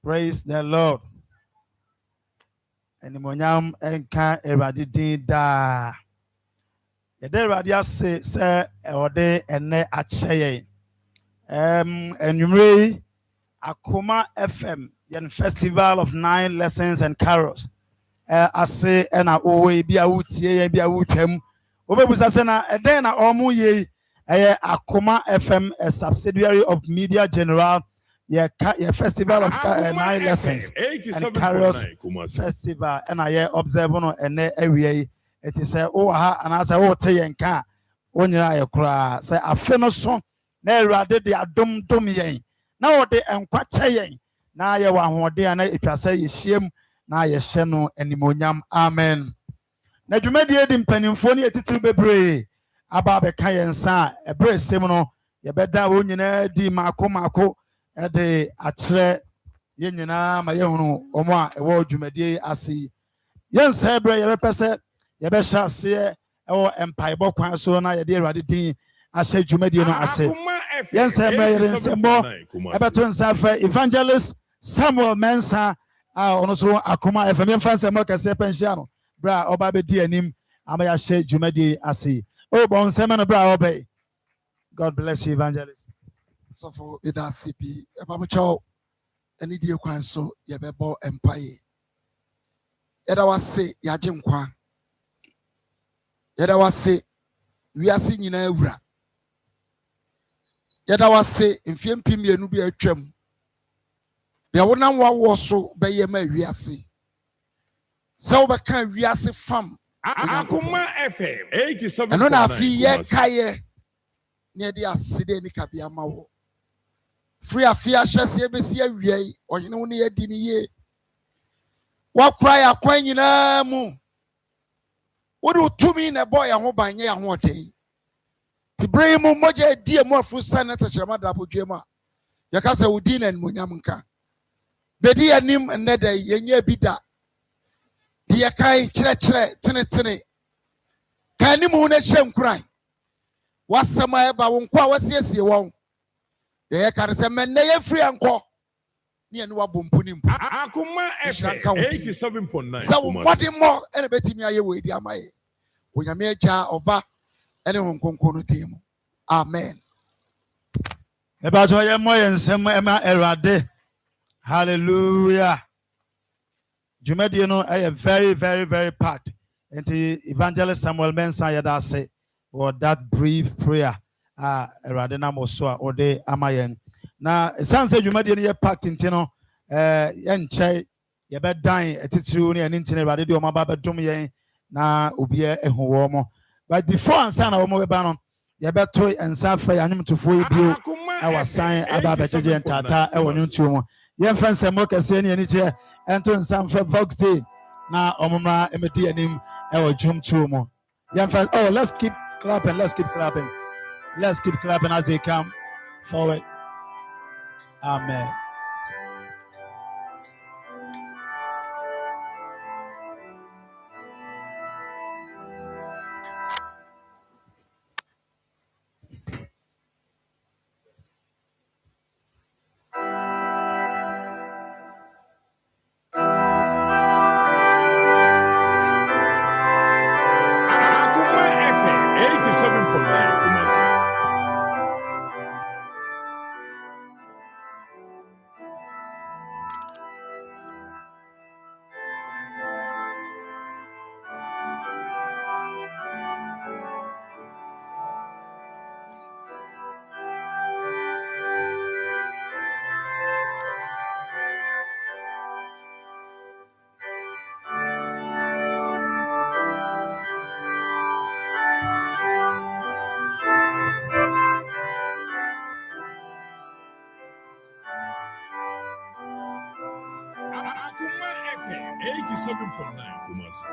Praise the Lord. Animonyam enka erade din da. Yede erade ase se ewode ene akyeye. Enumere Akoma FM yen Festival of 9 Lessons and Carols. Ase ena owe bi a wutie yen bi a wutwam. Obebusa se na eden na omu ye Akoma FM, a subsidiary of Media General. Festival of 9 Lessons and Carols Festival, and I observe no and every it is a and as I will tell you, when you are a cry, say a famous song, never did the dum yen. Now they and quite saying, now you are one day and if I say you shame, now you sheno and nimonium, amen. Now you made the pennyphony at it be brave about the Kayan Sa, a brave seminal, you better when you know the Marco. Ede atre ye nyina ma ye hunu omo a ewo dwumadie ase ye nsebre ye bepese ye be hya ase ewo empaibo kwan so na ye de Awurade din ahye dwumadie no ase ye nsebre ye nsembo ebeto nsafa Evangelist Samuel Mensa a ono so Akoma FM ye mfa nsemo kase penhia no bra oba be di anim ama ya hye dwumadie ase o bon nsema no bra obey. God bless you, Evangelist. So for it as CP, if I'm a child, any dear quan so ye bebo empire. Yet I was say, Yajim Kwa. Yet I was say, we are singing in Evra. Yet I was say, in Fiam Pimia Nubia Trim. There were no one was so by ye may we are see. So we can we are see fam. Akoma FM 87. And on a fee kaye near the Asideni Kabiama. Free affair shall be see a way, or you know, near dinner ye. What cry a coin in a moon? What do 2 mean a boy and by near one day? To bring more moja dear more for Senator Shamada Pujema. Yakasa Udin and Munyamunka. Bedi and him and Neda Yenye Bida. Dear Kai Chre, Tenetene. Can you moon a shame cry? What's some about one qua was yes, you won't. The can say, men, they are free and call. Near no bumpunim. Akoma FM 87.9. So, what more and a betting me away, dear my. When you make jar or back, anyone can call team. Amen. About your moy and some Emma Erade. Hallelujah. Jumedino, I am very, very, very packed. And the Evangelist Samuel Mensah Yada say, or that brief prayer. Eradena Mosua or de Amayen. Now, it sounds like you might be packed in Tino, and Chay, you bet dying at its room and internet radio, my baba Domian, na Ubia and Homo. But before and son of Mobanon, you bet toy and Safra and to full you. I was signed about Bettaji and Tata, I want you to. Young friends and Moka Seni and Niche, Anton Sam from Fox Day. Now, Omama, Emeti and him, I will jump to more. Young friends, oh, let's keep clapping, let's keep clapping. Let's keep clapping as they come forward. Amen. Akoma FM 87.9. 87.9 Kumasi.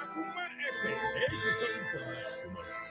Akoma FM 87.9 Kumasi. Akoma FM 87.9 Kumasi.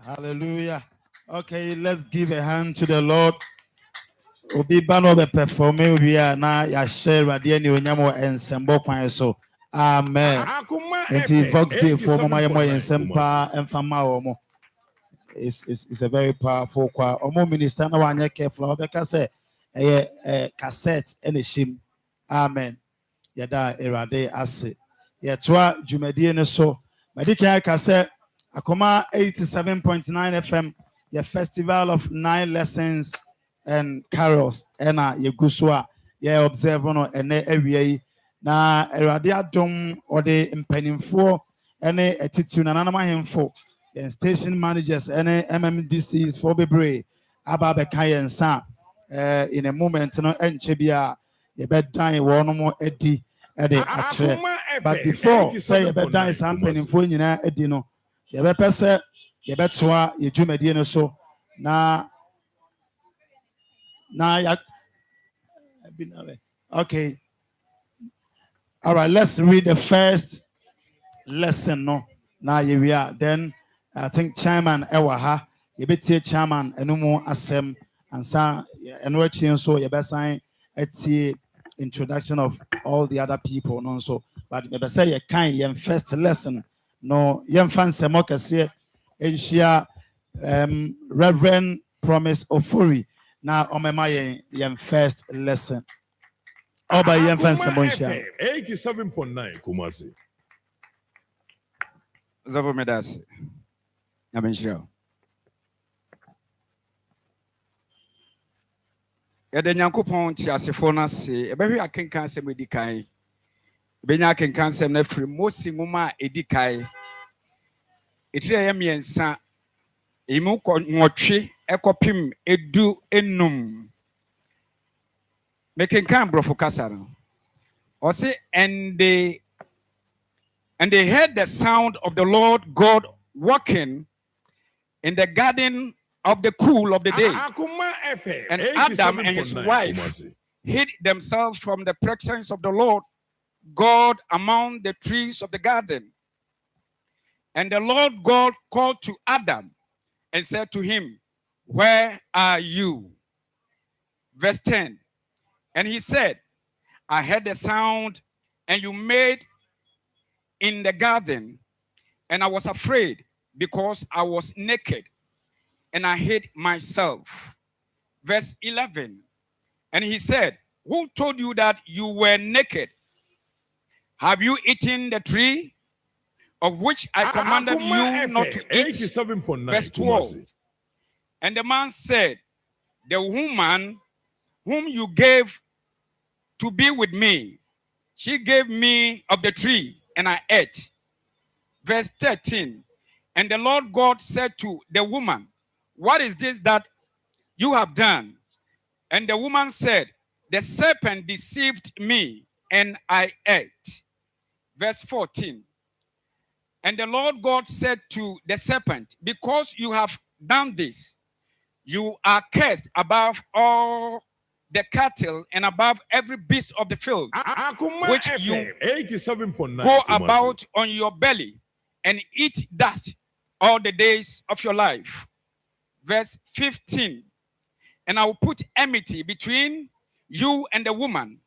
Hallelujah. Okay, let's give a hand to the Lord. Obi bano be performing we are now ya share radio ni onyamo ensemble kwan so. Amen. Enti Vox Day for mama yemo ensempa emfama omo. It's a very powerful choir. Omo minister na wanye careful. Obeka say cassette and a shim. Amen. Yada erade ase. Yetwa dwumadie ne so. Madika cassette Akoma 87.9 FM. The festival of 9 lessons and carols. Ena yeguswa. Ye observe no ene ewie na erade adom ode mpanimfo ene etitu na nanama hemfo. The station managers and MMDCs for Bebre Aba Bekayan Sa in a moment no enchebia ye bed dying one more eddy atre. But before say ye bed dying something in Fuina Edino, ye be pese ye betwa ye jumediano so na ya okay. All right, let's read the first lesson no. Now here we are. Then I think chairman Ewaha, you better chairman enumu asem and sa and watching so you best sign at the introduction of all the other people no so but you say you kind your first lesson no you fancy mokase and share Reverend Promise Ofuri now omema your first lesson. Oba your fancy monshia 87.9 Kumasi. Zavo Medasi. Yamenshiro. Yɛde Nyankopɔn te asefo no ase ɛbɛhwɛ akenka nsɛm edi kan ɛbɛnya akenka nsɛm no afiri Mose nwoma a edi kan ɛtiri ɛyɛ mmiɛnsa emu nwɔtwe ɛkɔpem edu enum mekenka Brɔfo kasa no ɔse and they heard the sound of the Lord God walking in the garden of the cool of the day. And Adam and his wife hid themselves from the presence of the Lord God among the trees of the garden. And the Lord God called to Adam and said to him, "Where are you?" Verse 10. And he said, "I heard the sound and you made in the garden, and I was afraid because I was naked and I hid myself." Verse 11. And he said, "Who told you that you were naked? Have you eaten the tree of which I commanded you not to eat?" Verse 12. And the man said, "The woman whom you gave to be with me, she gave me of the tree and I ate." Verse 13. And the Lord God said to the woman, "What is this that you have done?" And the woman said, "The serpent deceived me and I ate." Verse 14. And the Lord God said to the serpent, "Because you have done this, you are cursed above all the cattle and above every beast of the field, which you go about on your belly and eat dust all the days of your life." Verse 15. And I will put enmity between you and the woman,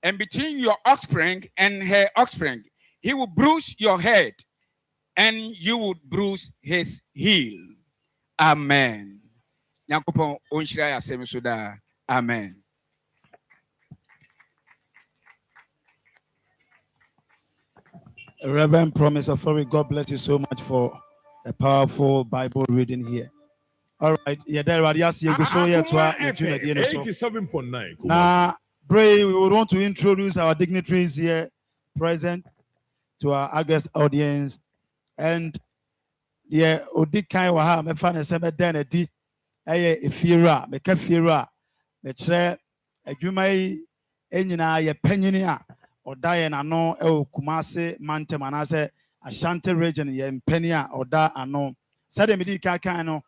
and between your offspring and her offspring. He will bruise your head, and you will bruise his heel. Amen. Nyankopɔn onhyira yɛ asɛm so daa. Amen. Reverend Promise Authority, God bless you so much for a powerful Bible reading here. All right, yeah, there are yes, you go so here to our 87.9. Now, Bray, we would want to introduce our dignitaries here present to our August audience. And yeah, Odikai Waha, me fan is a denedi, a Fira, me Kafira, me tre, a Jumai, Enina, ye Peninia, or Diana no, Kumase, Mante Manase, Ashanti region, ye Penia, or Da ano. Sademidi Kakano.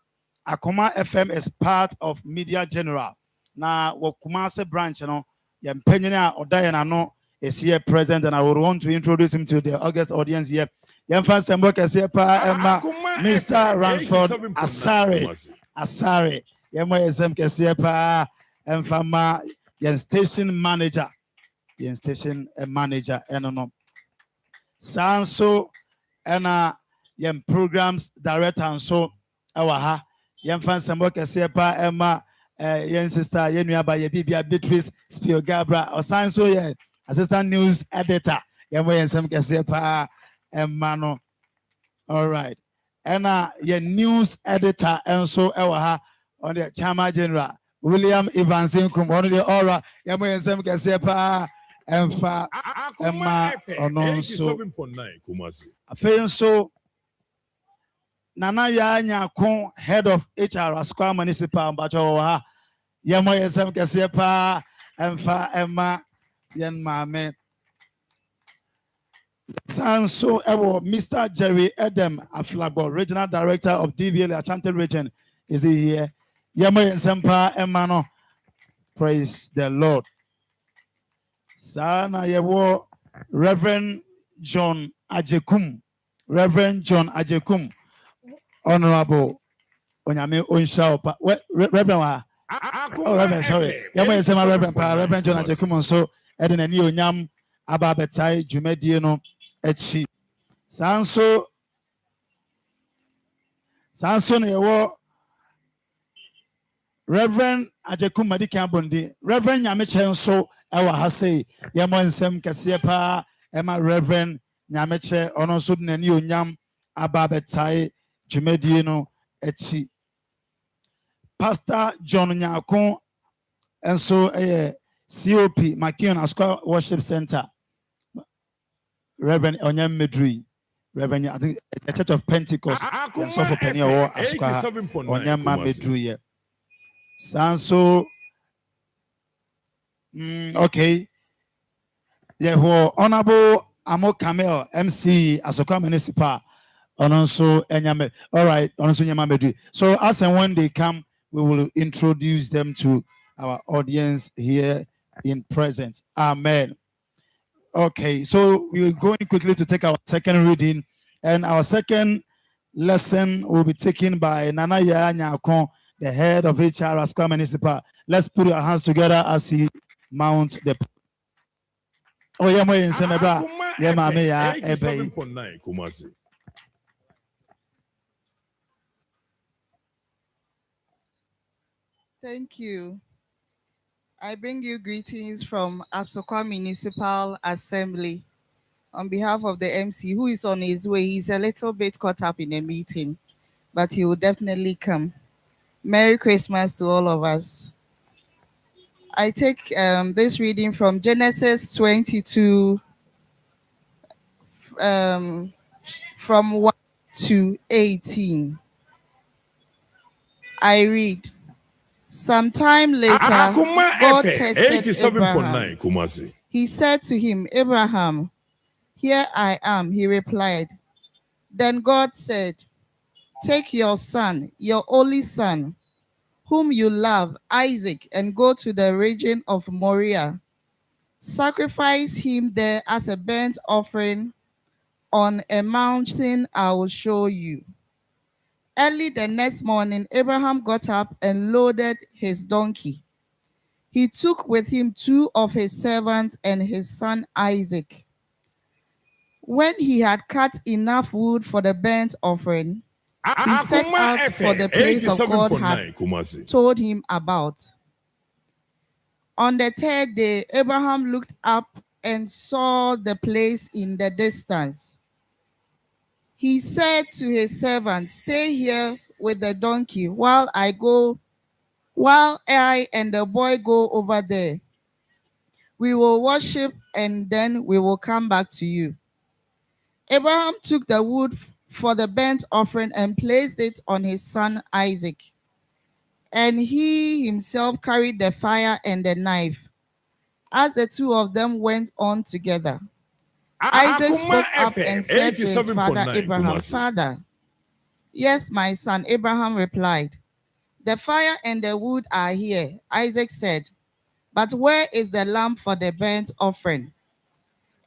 Akoma FM is part of Media General. Now, what Kumase branch, you know, Yempenia or Diana no is here present, and I would want to introduce him to the August audience here. Yemfa Semboka Sepa Emma, Mr. Ransford Asare, Yemma Esem Kesepa, Emfama, Yen station manager, and no. Sanso, and Yen programs director, and so, our Yan fan Sambo Kasepa Emma, Yan sister, Yenuaba, Yabibia Beatrice, Spio Gabra, or Sanso, yeah, assistant news editor, Yamway and Sam Kasepa Emma. All right. And your news editor, and so Ewaha on the Chama General, William Evans Inkum, one of the Aura, Yamway and Sam Kasepa, and Fa Emma, or no, so I feel so. Nana ya kon head of HR Square Municipal Bacho ha yemo yesem kese pa emfa emma yen mame Sanso ewo Mr. Jerry Edem Aflagbo, Regional Director of DVL Ashanti Region, is he here? Yemo yesem pa emma no. Praise the Lord. Sana yewo Reverend John Ajekum, Honorable Onyame Onsha Reverend Reverend, sorry. Yama say my Reverend John Ajekum so Eden ani onyam aba betai dwumadie no echi. Sanso na yewo Reverend Ajekum Madikan Bondi, Reverend Nyameche so ewa ha sei yama nsem kese pa ema Reverend Nyameche ono so de ani onyam aba betai dwumadie no akyi. Pastor John Nyako nso COP Makion Asqa Worship Center. Reverend Onyem Medri. Reverend, I think the Church of Pentecost. So for Penny or Asqa Onyem Medri. Sanso. Okay. Yeah, Honorable Amo Kamel MC Asokwa Municipal. Also, all right, so as and when they come, we will introduce them to our audience here in present. Amen. Okay, so we're going quickly to take our second reading, and our second lesson will be taken by Nana Nyako, the head of HR Asqa Municipal. Let's put our hands together as he mounts the. Oh, yeah, Nsem, yeah, mame, yeah, 87.9 Kumasi. Thank you. I bring you greetings from Akoma Municipal Assembly on behalf of the MC who is on his way. He's a little bit caught up in a meeting, but he will definitely come. Merry Christmas to all of us. I take this reading from Genesis 22, from 1 to 18. I read. Sometime later, God tested Abraham. He said to him, Abraham, here I am, he replied. Then God said, take your son, your only son, whom you love, Isaac, and go to the region of Moriah. Sacrifice him there as a burnt offering on a mountain I will show you. Early the next morning, Abraham got up and loaded his donkey. He took with him 2 of his servants and his son Isaac. When he had cut enough wood for the burnt offering, he set out for the place of God had told him about. On the 3rd day, Abraham looked up and saw the place in the distance. He said to his servant, stay here with the donkey while I and the boy go over there. We will worship and then we will come back to you. Abraham took the wood for the burnt offering and placed it on his son Isaac. And he himself carried the fire and the knife. As the 2 of them went on together, Isaac spoke up and said to his father Abraham, Father. Yes, my son, Abraham replied. The fire and the wood are here, Isaac said. But where is the lamb for the burnt offering?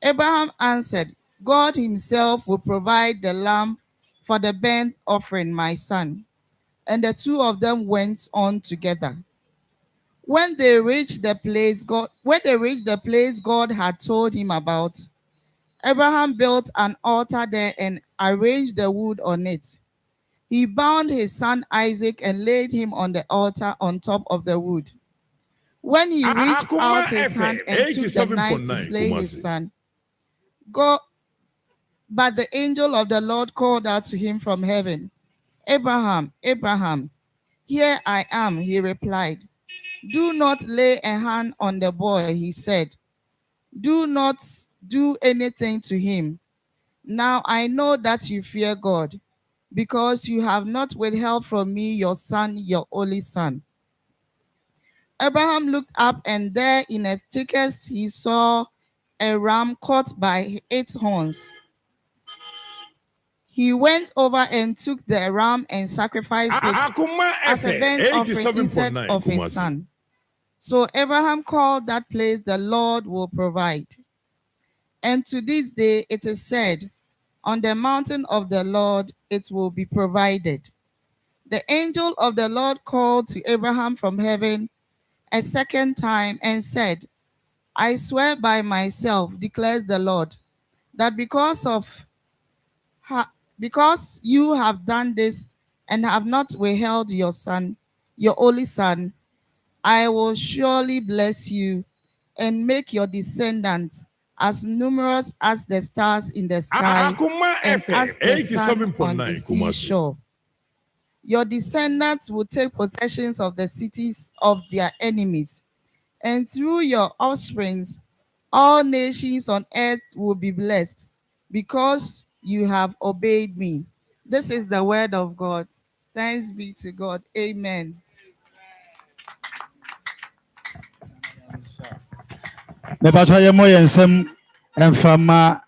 Abraham answered, God himself will provide the lamb for the burnt offering, my son. And the 2 of them went on together. When they reached the place God had told him about, Abraham built an altar there and arranged the wood on it. He bound his son Isaac and laid him on the altar on top of the wood. When he reached out his hand and took the knife to slay his son, but the angel of the Lord called out to him from heaven, Abraham, Abraham, here I am, he replied. Do not lay a hand on the boy, he said. Do not do anything to him. Now I know that you fear God, because you have not withheld from me your son, your only son. Abraham looked up, and there in a thicket he saw a ram caught by its horns. He went over and took the ram and sacrificed it as a burnt offering instead of his son. So Abraham called that place the Lord will provide. And to this day it is said, on the mountain of the Lord it will be provided. The angel of the Lord called to Abraham from heaven a second time and said, I swear by myself, declares the Lord, that because you have done this and have not withheld your son, your only son, I will surely bless you and make your descendants as numerous as the stars in the sky and as the sun on the seashore. Your descendants will take possessions of the cities of their enemies, and through your offsprings, all nations on earth will be blessed, because you have obeyed me. This is the word of God. Thanks be to God. Amen. Mebacha yemo Nsem Mfama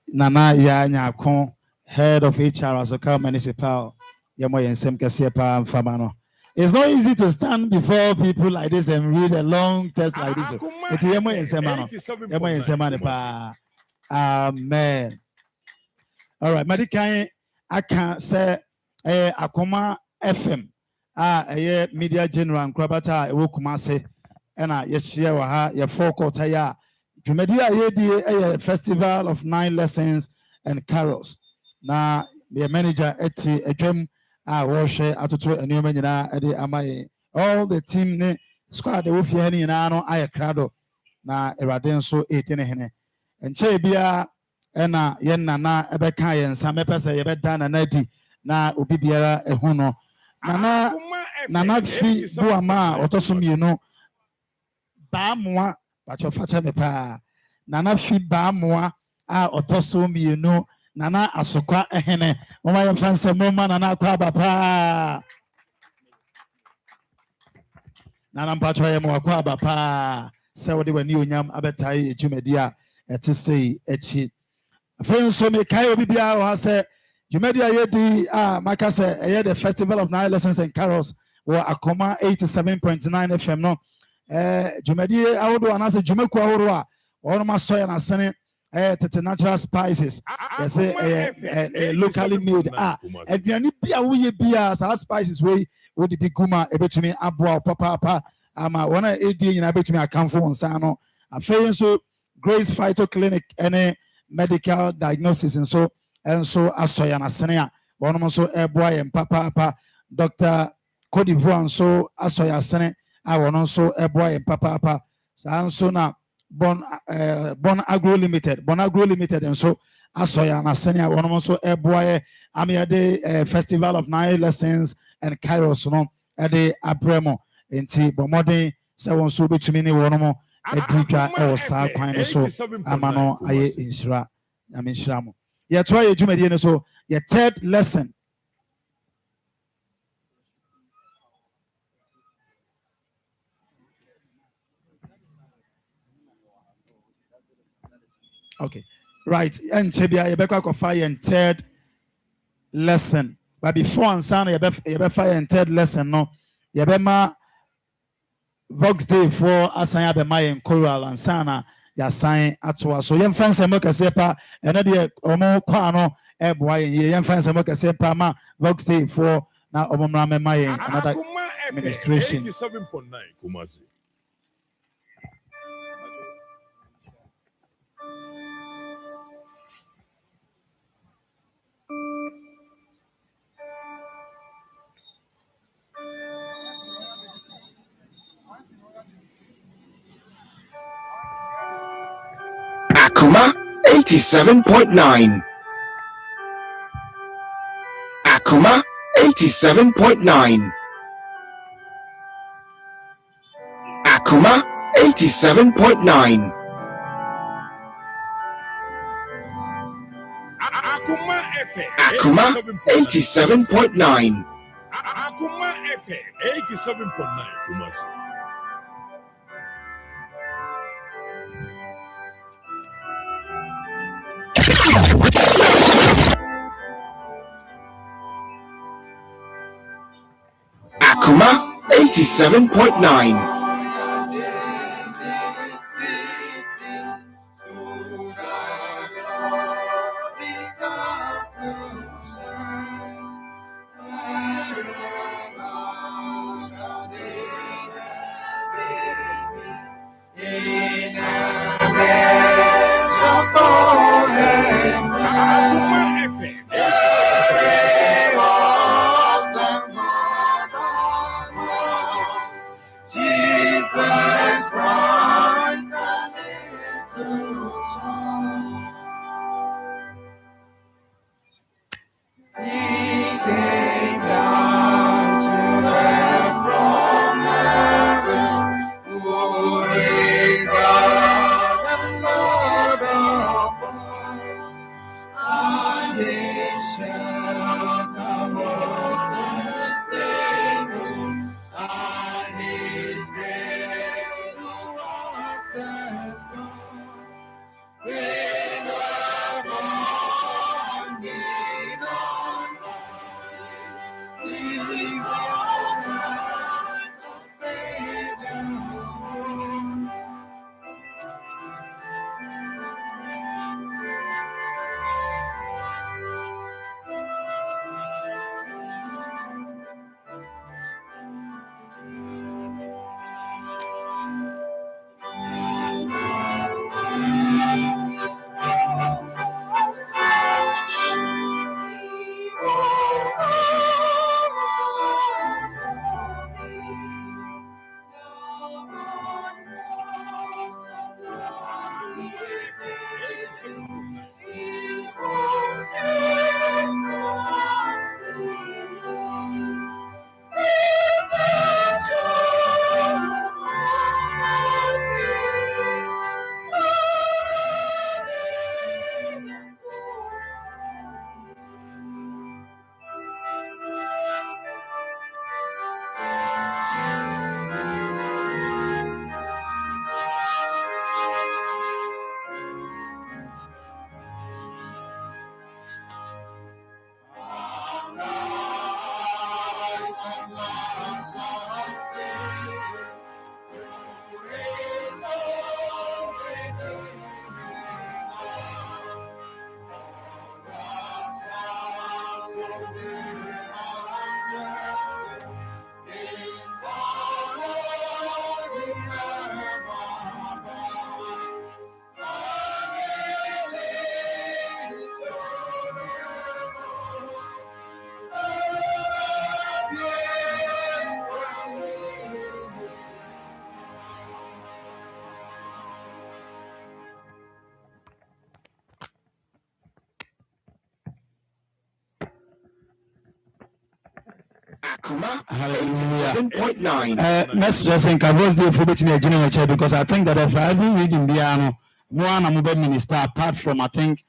Nana ya Nyako, head of HR Asoka Municipal. Yemo Nsem kese pa Mfama no. It's not easy to stand before people like this and read a long text like this. It's yemo Nsem no. Yemo Nsem pa. Amen. All right, Medikai I can say Akoma FM. Media general Krabata ewo Kumase. Ena yeshia wa ha ye forecast ya dwumadi a yedi festival of 9 lessons and carols na the manager eti adwam a wo hwe atoto enuma nyina ede amaye all the team ne squad de wo fie ne nyina no aye krado na erade nso eti ne hene enche bia ena ye nana ebeka ye nsa mepese ye beda na nadi na obi biara ehu no nana fi buama otosom yenu Bamwa, but your father me pa. Nana fi bamwa a otoso mienu. Nana asokwa ehene. Mama ya fanse mama nana kwa bapa. Nana mpacho ya mwa kwa bapa. Sewa diwa ni unyam abetai ejumedia etisei echi. Fenso me kayo bibia wase. Jumedia yedi makase the Festival of 9 Lessons and Carols wa Akoma 87.9 FM no. Jumedi awodo anase jumeku ahoro a ono masoya na sene tete natural spices yes locally made aduane bia wo ye bia sa spices we wo di biguma ebetumi aboa papa ama wona edi nyina betumi akamfo wonsa no afei nso Grace Phyto Clinic ene medical diagnosis nso asoya na sene a ono nso eboa ye papa Dr. Cote d'Ivoire nso asoya sene I want also a boy and papa so na Bon Agro Limited and so asoya na senior one also a boy amiade Festival of 9 Lessons and Kairos no ade abremo enti bomode se won so betumi ne wono mo adika e wo sa kwan no so amano aye inshira aminshira mo ye to aye dwumadi ne so ye third lesson. Okay, right. And Chebia, you better go fire and third lesson. But before and son, you better fire and third lesson. No, you better Vox Day for assign be my in choral and sana ya sign at us. So young fans and moka sepa and the omo kwano e boy young fans and moka sepa ma Vox Day for now omomra my another administration. 87.9 Kumasi. Akoma 87.9. Akoma 87.9. Akoma 87.9. Akoma FM. Akoma 87.9. Akoma FM 87.9 Kumasi. Akoma 87.9. Jesus. His great was the song. With the morning on we honor the Savior. Akoma, 87.9. Next lesson, Kavos the Fubit me a general chair because I think that if I ever read in Biano, Moana Mube Minister, apart from I think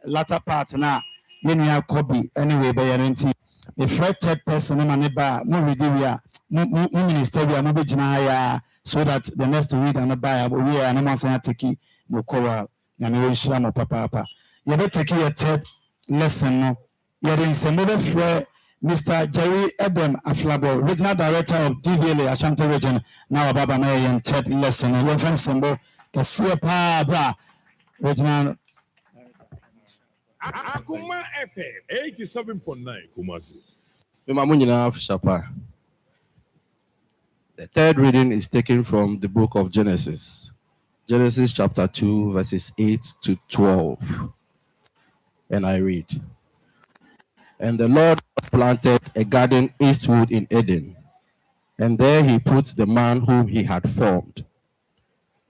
latter part now, Yenia Kobe, anyway, by guarantee. The third person, Maneba, no redia, no minister, we are no Bijinaya, so that the next read and a buyer, we are no more Sanatiki, no Kora, Yami Shamo Papa. You better take your third lesson, no. You're in some other friend. Mr. Jerry Edem Aflabo, Regional Director of DVLA Ashanti Region, now Baba May and third lesson. Your friend Sembo, Kasia Pa, Regional. Akoma FM 87.9 Kumasi. The third reading is taken from the book of Genesis. Genesis chapter 2, verses 8 to 12. And I read. And the Lord planted a garden eastward in Eden, and there he put the man whom he had formed.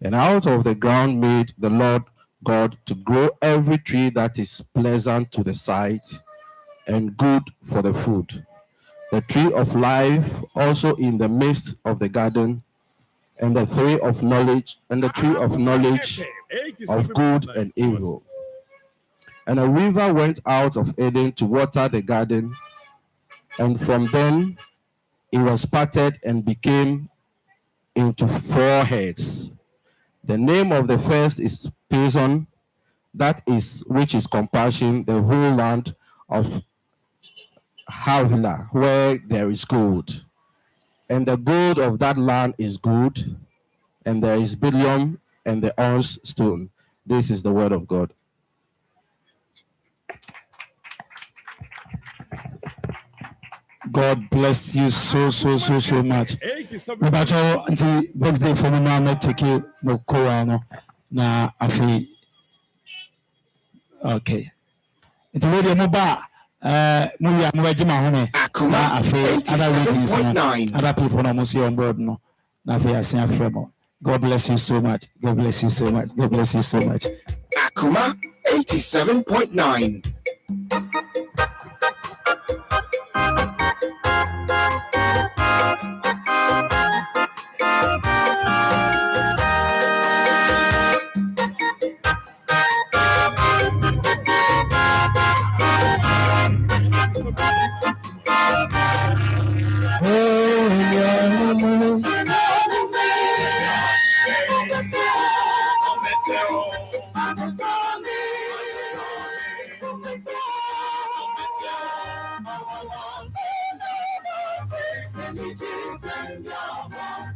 And out of the ground made the Lord God to grow every tree that is pleasant to the sight and good for the food. The tree of life also in the midst of the garden, and the tree of knowledge, of good and evil. And a river went out of Eden to water the garden, and from then it was parted and became into 4 heads. The name of the first is Pison, which is compassion, the whole land of Havilah, where there is gold. And the gold of that land is good, and there is bdellium and the onyx stone. This is the word of God. God bless you so much. But until next day for me now, I take you no Korano. Na afi. Okay. It's already mobile. Movie I'm ready my home. Na afi other readings, other people no must on board no. Na afi I say fremo. God bless you so much. God bless you so much. God bless you so much. Akoma 87.9.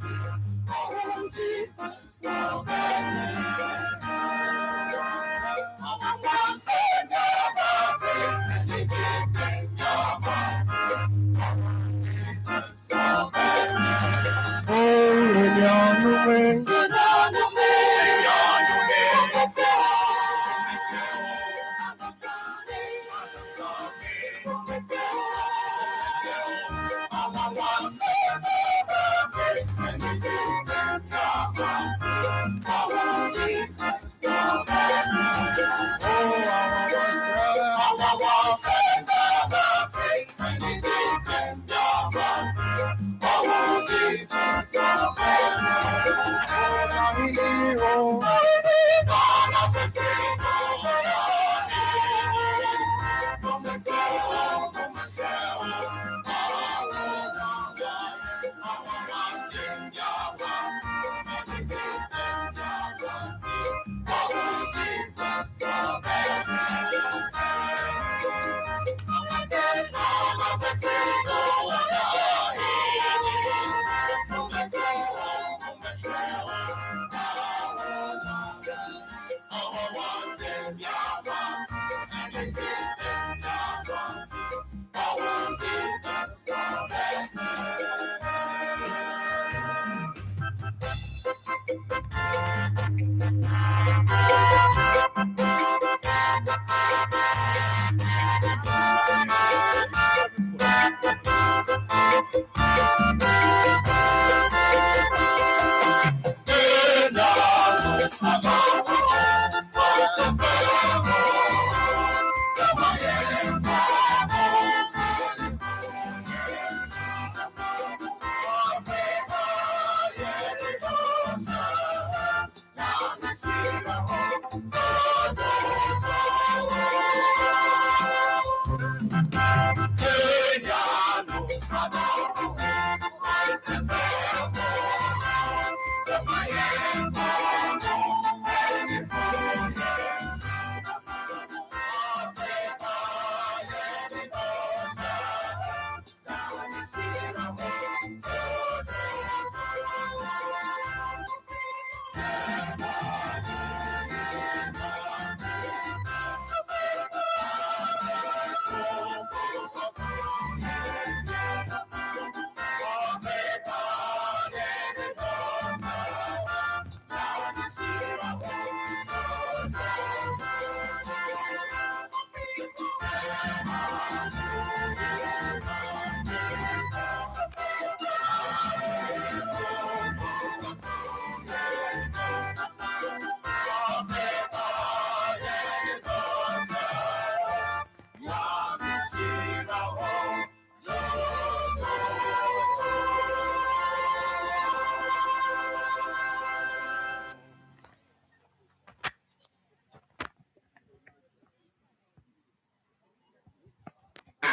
Oh, Jesus, oh,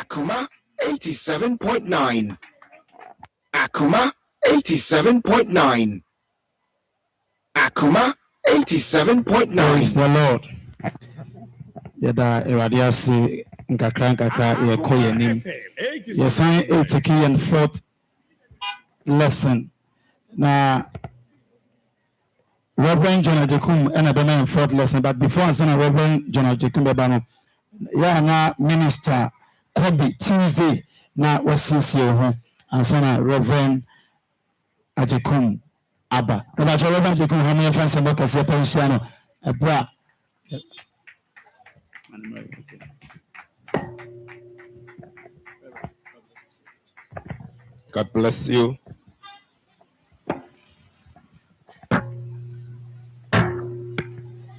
Akoma 87.9. Akoma 87.9. Akoma 87.9. Praise the Lord. Yada Eradi ase nkakra nkakra yɛkɔ yɛn anim. Yɛsan take yɛn fourth lesson. Na Reverend John Ajekum and a fourth lesson, but before I send Reverend John Ajekum Bebano, na Minister Kobe Tuesday na wasisi and send Reverend Ajekum Abba. Reverend Ajekum, how many friends about Cassia Pensiano? A bra. God bless you.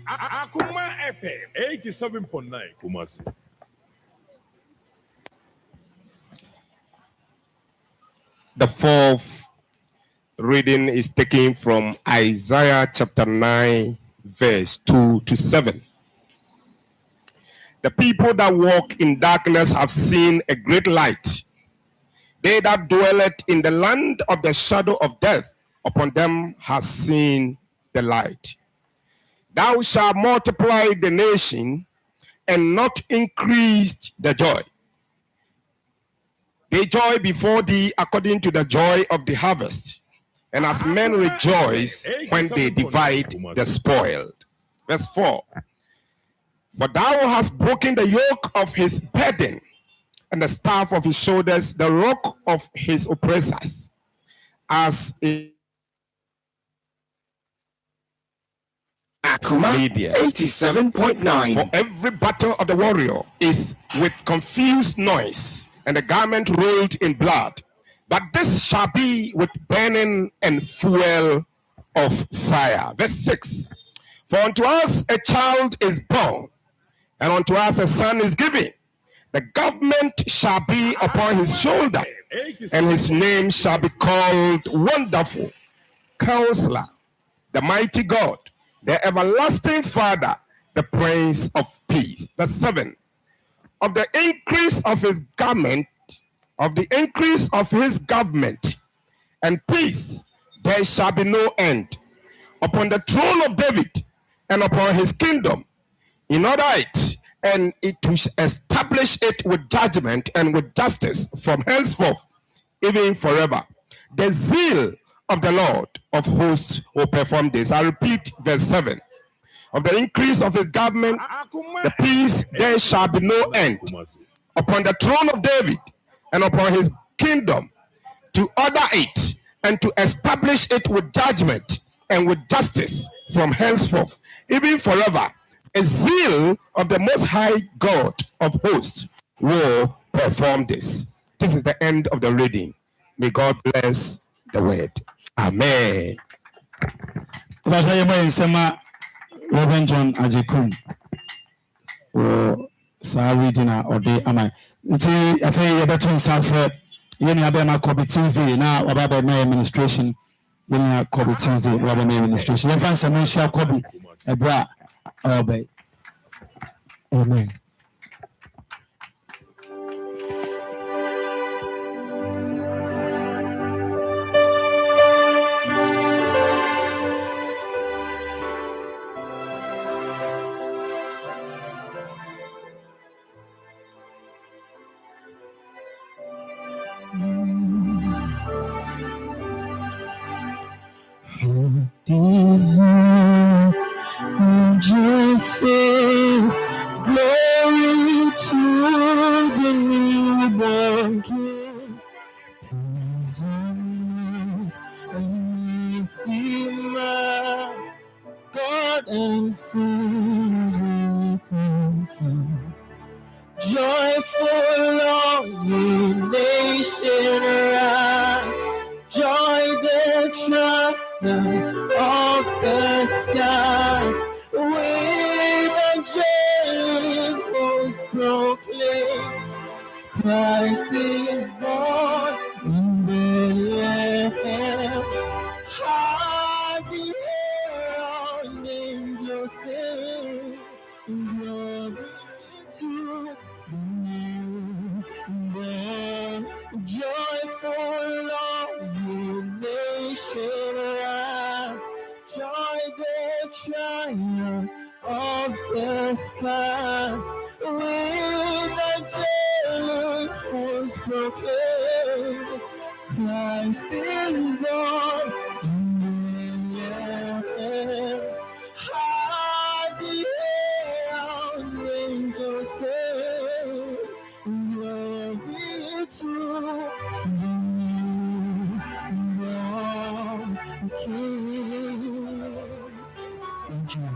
Akoma FM 87.9 Kumasi. The fourth reading is taken from Isaiah chapter 9, verse 2 to 7. The people that walk in darkness have seen a great light. They that dwelleth in the land of the shadow of death, upon them has seen the light. Thou shalt multiply the nation and not increase the joy. They joy before thee according to the joy of the harvest, and as men rejoice when they divide the spoil. Verse 4. For thou hast broken the yoke of his burden, and the staff of his shoulders, the rock of his oppressors. As in Akoma 87.9. For every battle of the warrior is with confused noise, and the garment rolled in blood. But this shall be with burning and fuel of fire. Verse 6. For unto us a child is born, and unto us a son is given. The government shall be upon his shoulder, and his name shall be called Wonderful, Counselor, the Mighty God, the Everlasting Father, the Prince of Peace. Verse 7. Of the increase of his government, and peace, there shall be no end, upon the throne of David and upon his kingdom, in order and it will establish it with judgment and with justice from henceforth, even forever. The zeal of the Lord of hosts will perform this. I repeat verse 7. Of the increase of his government, the peace, there shall be no end, upon the throne of David and upon his kingdom, to order it and to establish it with judgment and with justice from henceforth, even forever. A zeal of the Most High God of hosts will perform this. This is the end of the reading. May God bless the word. Amen. Reverend John Ajekum. Reading or day am I? It's a fair better for any other copy Tuesday now about my administration. Any copy Tuesday about my administration. If I say no shall copy a bra. Obey. Amen. Just say glory to the newborn King. Praise Him and see my God and sing His song. Joyful all ye nation rise, joy the triumph of the sky. With angelic hosts proclaim, Christ is born in Bethlehem. High the herald angels sing, glory to the newborn. Joyful all ye nation rise, joy the triumph of the sky. With angelic hosts proclaim, Christ is born in Bethlehem. High the herald angels sing, glory to the newborn King. Thank you.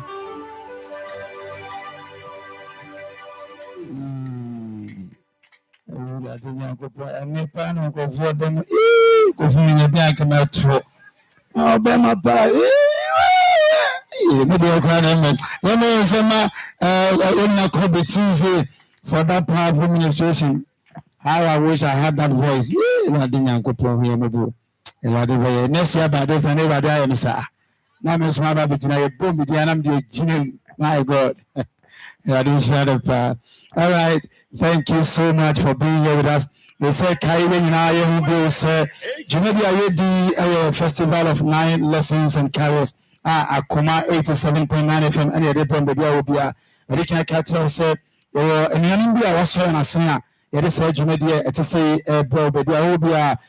For that powerful administration, how I wish I had that voice. Next year by this and everybody I am sir. Now Miss Maba Bitina, boom, my God. All right. Thank you so much for being here with us. They say Kaiwe Naya Hugo say Jumedia Yedi Festival of 9 Lessons and Carols. Akoma 87.9 FM and the Depon Baby will be a Rika Catcher say and Yanibia was so an asina. It is a Jumedia, it's a say bro baby. I will be a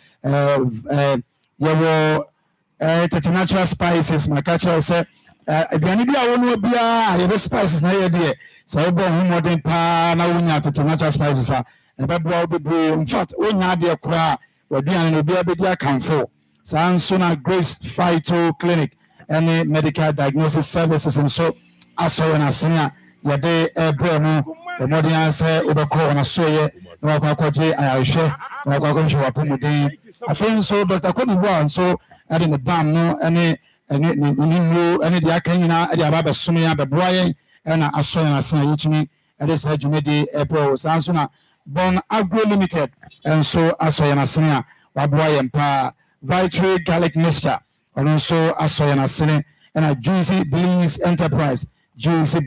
tete natural spices my catcher say aduane bi a wono bia ye spices na ye de say bo hu modern pa na wonya tete natural spices a ebeboa obebre in fact wonya de kora waduane no bia be dia kanfo sanso na Grace Phyto Clinic any medical diagnosis services and so aso na senia ye de ebre no the modern say obeko na so ye na kwakwaje ayahwe na kwakwaje wapomuden afen so Dr. Kodiwa so ade ne bam no ene ene de aka nyina ade aba besom ya beboa yen na aso na senia yitumi ade sa dwumedi ebro sanso na Bon Agro Limited and so aso na senia waboa yen pa Vitry Garlic Mixture and also aso na senia and a Juicy Bliss Enterprise and so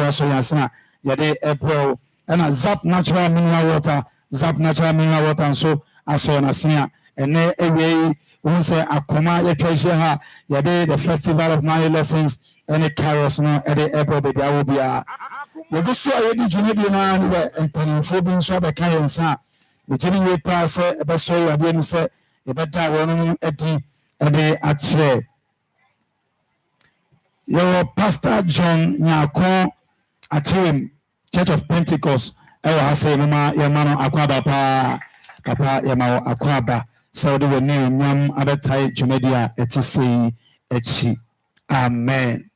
aso na senia yade ebro and a Zap Natural Mineral Water and so aso na senia and away we say Akoma ye treasure ha yade the Festival of Nine Lessons and the carols no at the ebro baby I will be you go so I did you need na and penifo bi so be kan yansa we tell you pass e be so you dey say e be da won edi e dey akire your Pastor John Nyako Achirim Church of Pentecost e wa say mama ye ma no akwaba pa papa ye ma akwaba so de we ni nyam abetai jumedia etisi echi amen.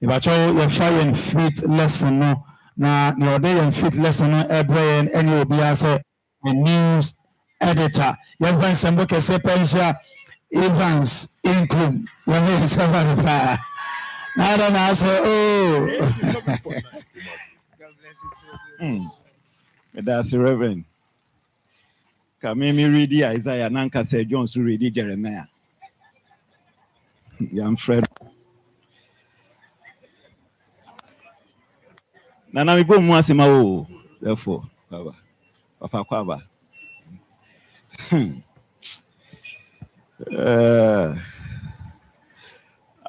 Ibacho your fire and faith lesson no na your day and faith lesson no every and will be as a news editor. Your friends and book say pension Evans income. Your name is somebody pa. I don't know say oh. God bless you. That's Reverend. Come me read Isaiah Nanka say Jones read Jeremiah. Young friend. Nana mi bo mu asema o therefore baba papa kwaba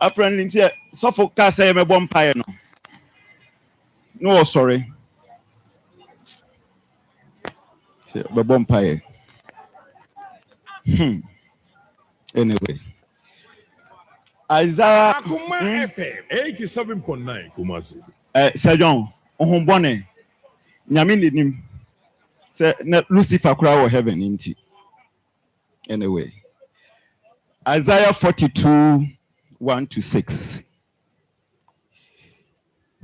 apparently ntia so for ka say me bom pae no sorry say me bom pae anyway Isaiah Akoma FM 87.9 Kumasi Sir John ohumbone nyame nenim say Lucifer kura wo heaven inti anyway Isaiah 42:1-6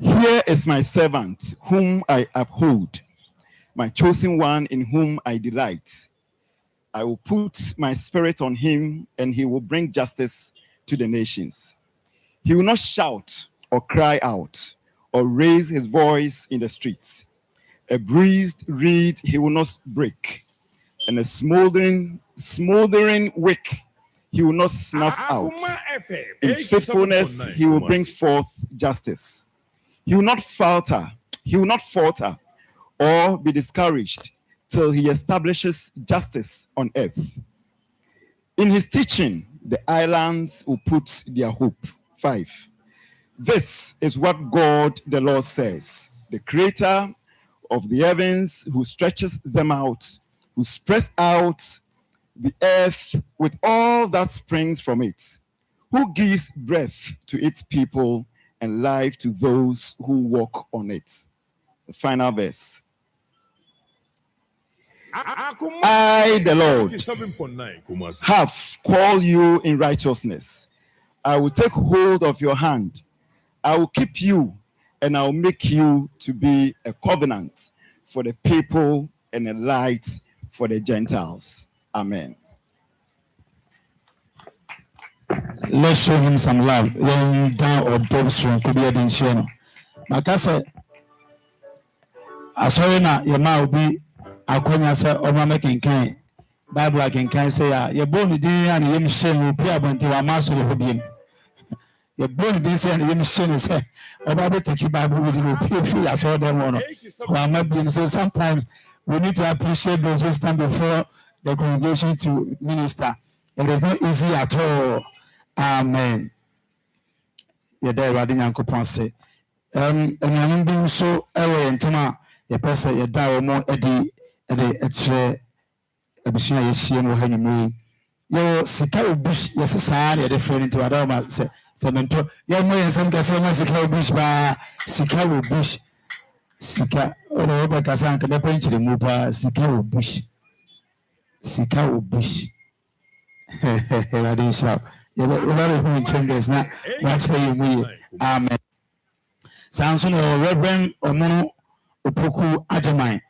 Here is my servant whom I uphold, my chosen one in whom I delight. I will put my spirit on him and he will bring justice to the nations. He will not shout or cry out or raise his voice in the streets. A bruised reed he will not break, and a smoldering wick he will not snuff out. In faithfulness he will bring forth justice. He will not falter or be discouraged till he establishes justice on earth. In his teaching, the islands will put their hope. 5. This is what God the Lord says, the creator of the heavens, who stretches them out, who spreads out the earth with all that springs from it, who gives breath to its people and life to those who walk on it. The final verse. I, the Lord, have called you in righteousness. I will take hold of your hand. I will keep you, and I will make you to be a covenant for the people and a light for the Gentiles. Amen. Let's show him some love. Laying down or dobstrom could be a dinchino. Makasa Asorina, your mouth will be Akonya say Oma making kind. Bible I can say, your bone day and your machine will be able to a master of him. Your bone day and your machine say, Oba take your Bible with you, pay free. I saw them on. So sometimes we need to appreciate those who stand before the congregation to minister. It is not easy at all. Amen. You're there, Radin Uncle Ponce. And I'm being so away and Tama, your person, your dial more Eddie, a chair, a machine, a shame, or any Yo sika bush yes saa na de friend to adama se mento ye mo yensem kase ma sika bush ba sika bush sika oro ba kasa nka be penchire mu pa sika bush radio show ye be hu chambers na watch you mu amen sanso no Reverend Omono Opoku Ajaman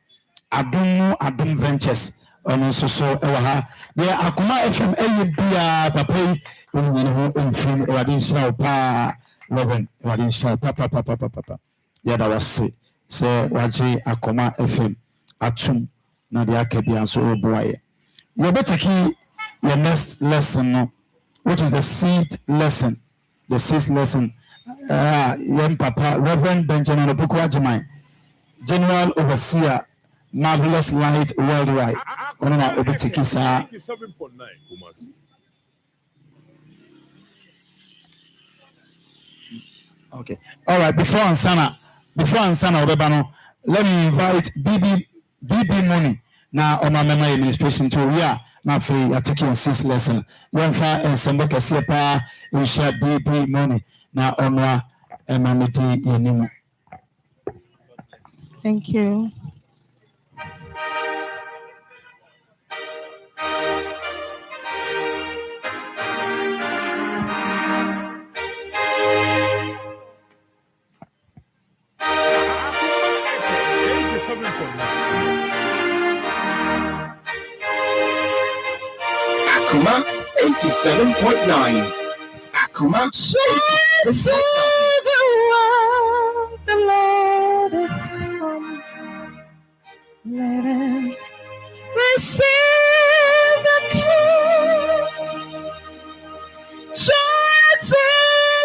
Adum Ventures ono so ewa ha de Akoma FM ayi bia papa yi onye ho enfim radio show pa Reverend radio show pa ya da wase se waje Akoma FM atum na de akabia so oboaye you better key your next lesson no, which is the seed lesson. The sixth lesson. Young Papa, Reverend Benjamin Opoku Ajaman, General Overseer, Marvelous Light Worldwide. Onona obitikisa. 87.9 Kumasi. Okay. All right. Before Ansana Obebano, let me invite BB Money. Now, on my memory administration too, yeah. Now, for you taking sixth lesson, one far and some book a pa in share BB Money. Now, on my MMT in. Thank you. Akoma 87.9. Akoma. To the world, the Lord is come. Let us receive the King. Joy to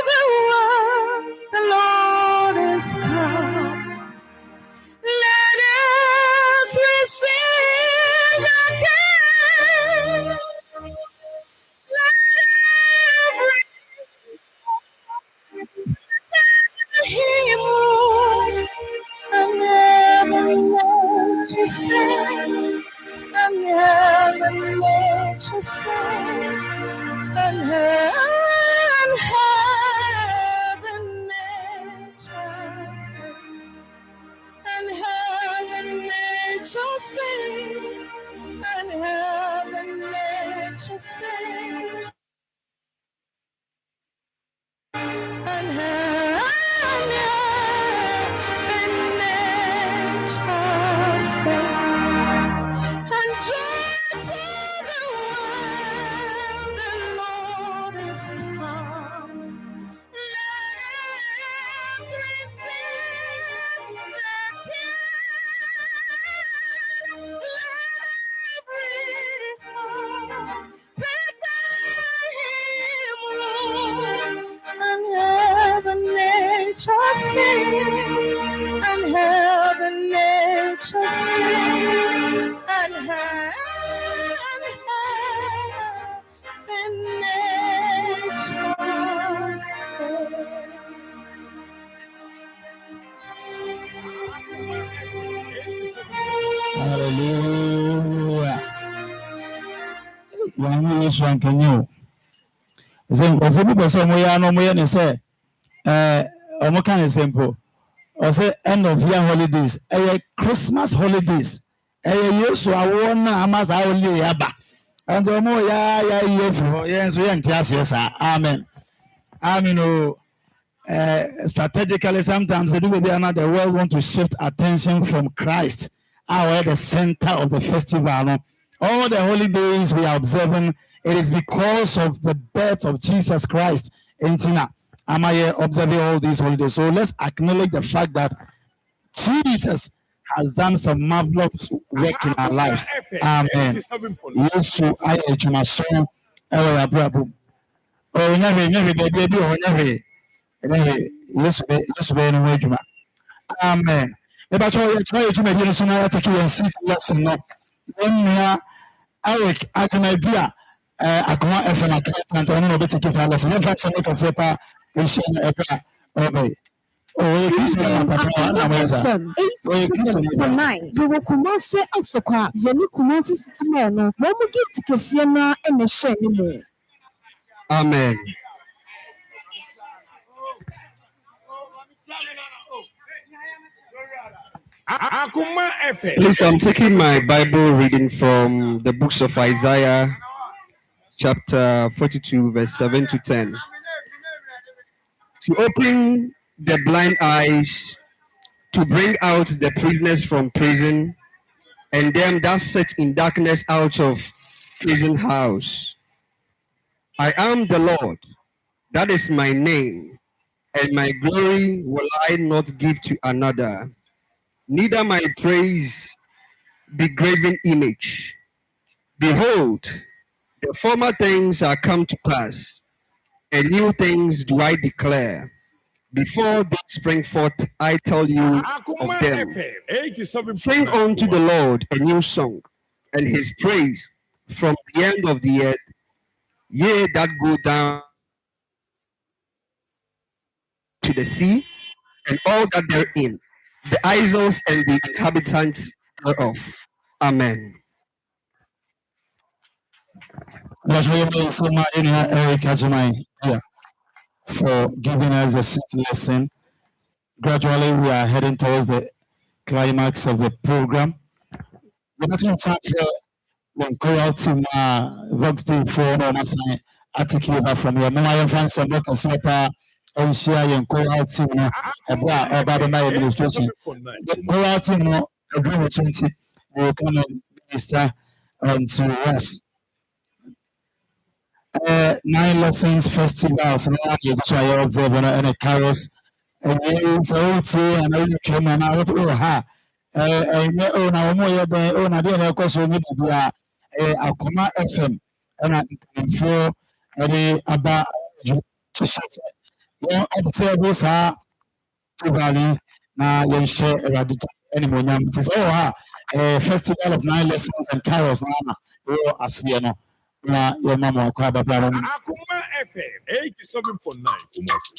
the world, the Lord is come. Let us receive the King. Him and never let you say, and never let you say, and heaven nature say, and heaven nature say, and heaven nature say, and heaven nature say, and joy to the world, the Lord is come. Let us receive the King. Let every heart prepare him room. And heaven nature sing, and heaven nature sing, and heaven nature sing. Hallelujah. Yamu Yesu ankenyo. Zen ofubi person mo ya no mo ye ne say omo kan simple. O say end of year holidays, Christmas holidays. Yesu awo na amasa holiday aba. And omo ya ye fro ye nso ye ntiase sa. Amen. Amen. Oh, strategically sometimes the world want to shift attention from Christ, our the center of the festival. No? All the holidays we are observing, it is because of the birth of Jesus Christ. Am I observing all these holidays? So let's acknowledge the fact that Jesus has done some marvelous work in our lives. Amen. Yes, I am Amen. Lesson no. Eric Atumabia Akoma FM account and no better case lesson. In fact, some can say pa obey. FM 87.9 yewo Kumasi asokwa yeni Kumasi City Mall no mo mu gift kesiye na ene hye ne mu. Amen. Akoma FM. Please, I'm taking my Bible reading from the books of Isaiah, chapter 42, verse 7 to 10. To open the blind eyes, to bring out the prisoners from prison, and them that sit in darkness out of prison house. I am the Lord, that is my name, and my glory will I not give to another, neither my praise be graven image. Behold, the former things are come to pass, and new things do I declare. Before they spring forth, I tell you of them. Sing unto the Lord a new song, and his praise from the end of the earth. Ye that go down to the sea, and all that therein, the isles and the inhabitants thereof. Amen. For giving us the sixth lesson. Gradually, we are heading towards the climax of the program. The button for when Coral team Vox team for no sign article from your Mama fans and book and share your Coral team about the administration. The Coral team agree with 20 will come and minister to us. 9 lessons festivals and you try observe and a carols and it's okay and I came and I ha oh now more I didn't cause only Akoma FM and for any about I'd say those are Valley now you share anymore a festival of 9 lessons and carols now as you know. Your mama Akoma FM 87.9 Kumasi.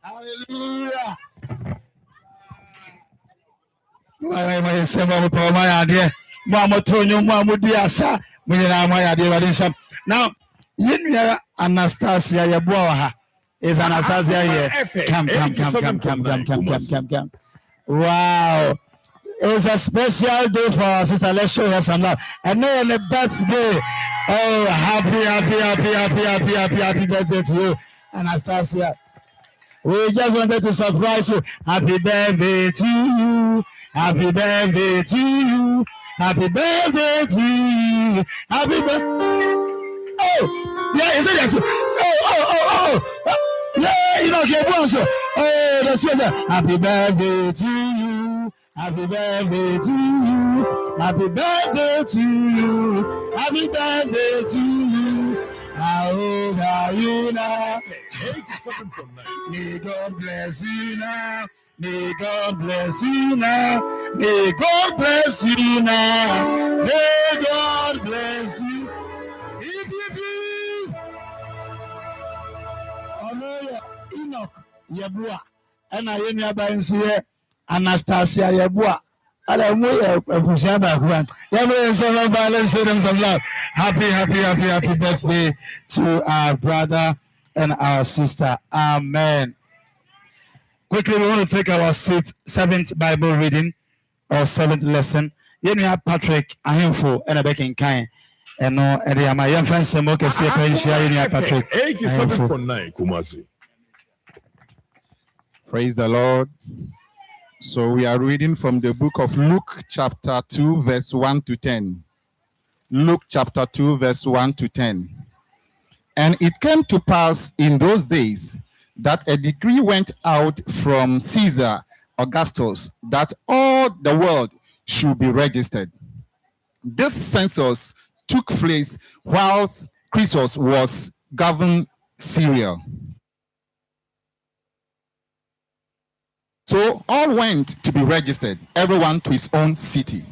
Hallelujah. My Nsem, I'm a my idea. Mama Tonyo, Mama Diasa, when you're my idea. Now, you Anastasia, your boy is Anastasia here. Come. Wow. It's a special day for our sister. Let's show her some love. And then the birthday. Oh, happy birthday to you, Anastasia. We just wanted to surprise you. Happy birthday to you. Happy birthday to you. Happy birthday to you. Happy birthday. Oh, yeah, is it that? Oh. Yeah, you know, oh, that's what. Happy birthday to you. Happy birthday to you. Happy birthday to you. Happy birthday to you. How old are you now? 87.9. May God bless you now. May God bless you now. May God bless you now. May God bless you. Enoch Yebua ɛna yɛn nuaba nso yɛ Anastasia Yebua ada mo yɛ abusua baako ba yɛbɛ Nsem ba let's show them some love. Happy birthday to our brother and our sister. Amen. Quickly, we want to take our seventh Bible reading or seventh lesson. Yẹn have Patrick ahemfo ẹna bẹ kinkan ẹno ẹdi ama yẹn fẹ nsẹm ọkẹsí ẹpẹ nhyia yẹn have Patrick 87.9 Kumasi. Praise the Lord. So we are reading from the book of Luke chapter 2 verse 1 to 10. Luke chapter 2 verse 1 to 10. And it came to pass in those days that a decree went out from Caesar Augustus that all the world should be registered. This census took place whilst Christos was governing Syria. So all went to be registered, everyone to his own city.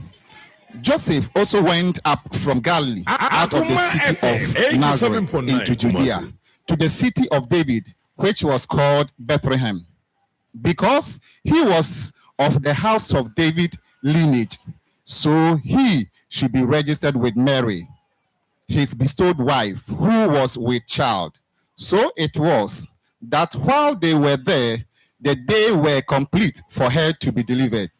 Joseph also went up from Galilee out of the city of Nazareth into Judea to the city of David, which was called Bethlehem, because he was of the house of David lineage, so he should be registered with Mary, his bestowed wife, who was with child. So it was that while they were there, the day were complete for her to be delivered.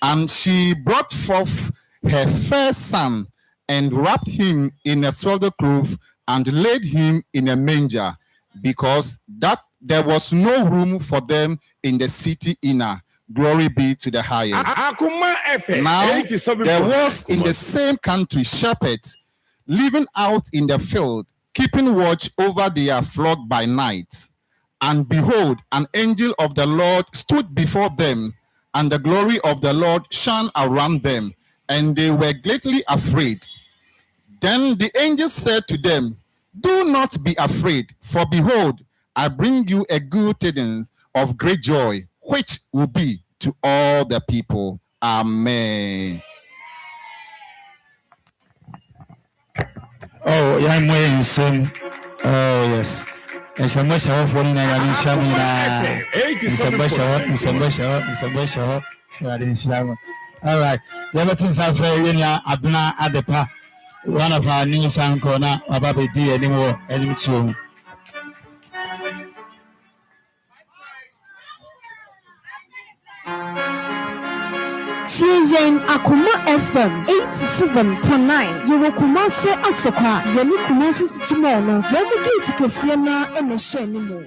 And she brought forth her first son and wrapped him in a swaddling cloth and laid him in a manger, because that there was no room for them in the city inner. Glory be to the highest. Now there was in the same country shepherds living out in the field, keeping watch over their flock by night. And behold, an angel of the Lord stood before them, and the glory of the Lord shone around them, and they were greatly afraid. Then the angel said to them, "Do not be afraid, for behold, I bring you a good tidings of great joy, which will be to all the people." Amen. Oh, yeah, I'm waiting soon. Oh, yes. Nsem bɛhyɛ hɔ foɔ no na yɛade nhyira mo nyinaa. Nsem bɛhyɛ hɔ yɛade nhyira mo. All right. Yɛbɛto nsa frɛ yɛn nua Abena Adepa, one of our new sanko na waba bɛdi anim wɔ anim tuo mu. TN Akoma FM 87.9 Yewo Kumase Asokwa Yemi Kumase City Mall no Bomu Gate kesiye na emeshe ni mo.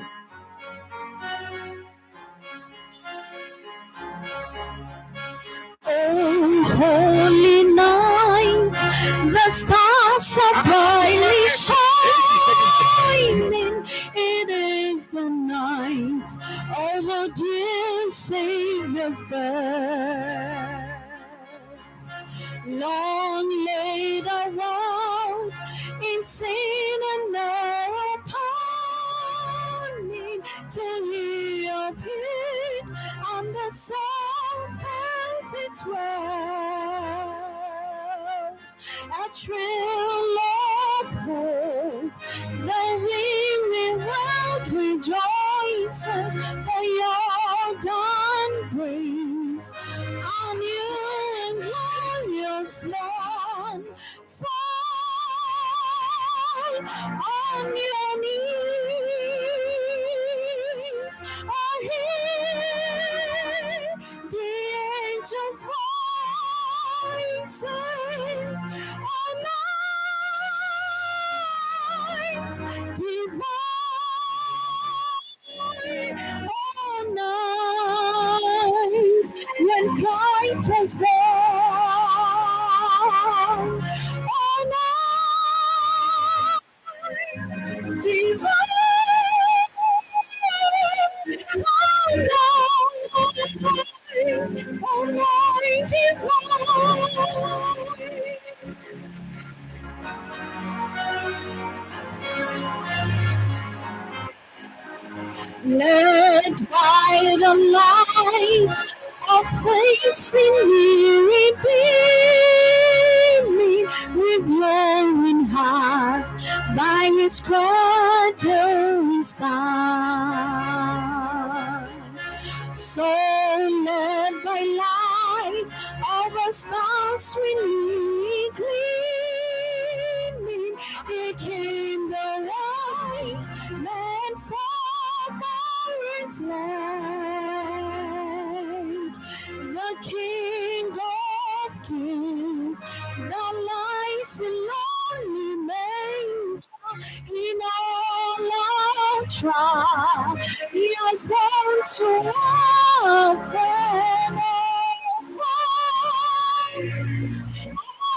Oh, holy night, the stars are brightly shining. It is the night of our dear Savior's birth. Long laid around in sin and narrow pining, till he appeared and the soul felt its worth. A thrill of hope, the weary world rejoices, for your dawn brings a new and glorious morn. Fall on your knees, or hear the angels' voices. All night divine, all night when Christ was born. All night divine, all night divine. Led by the light of faith in weary beaming, with glowing hearts by his cradle we stand. So led by light, our stars we gleaming. He came the wise man from Orient land, the King of Kings, the lies in lonely manger. In all our trial, He was born to offer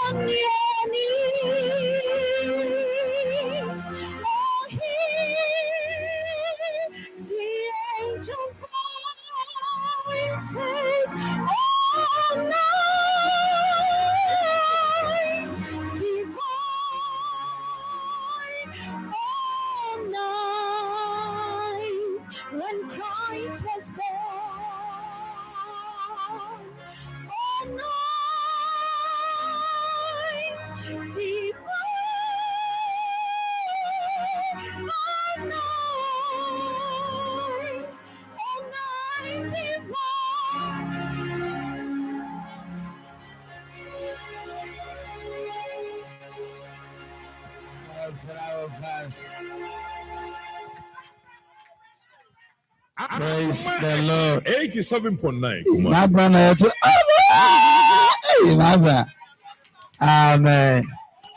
on your knees. Oh, hear the angels' voices all night, divine, all night, when Christ was born, all night, divine, all night, divine. Praise the Lord. 87.9 My brother, my brother. Amen.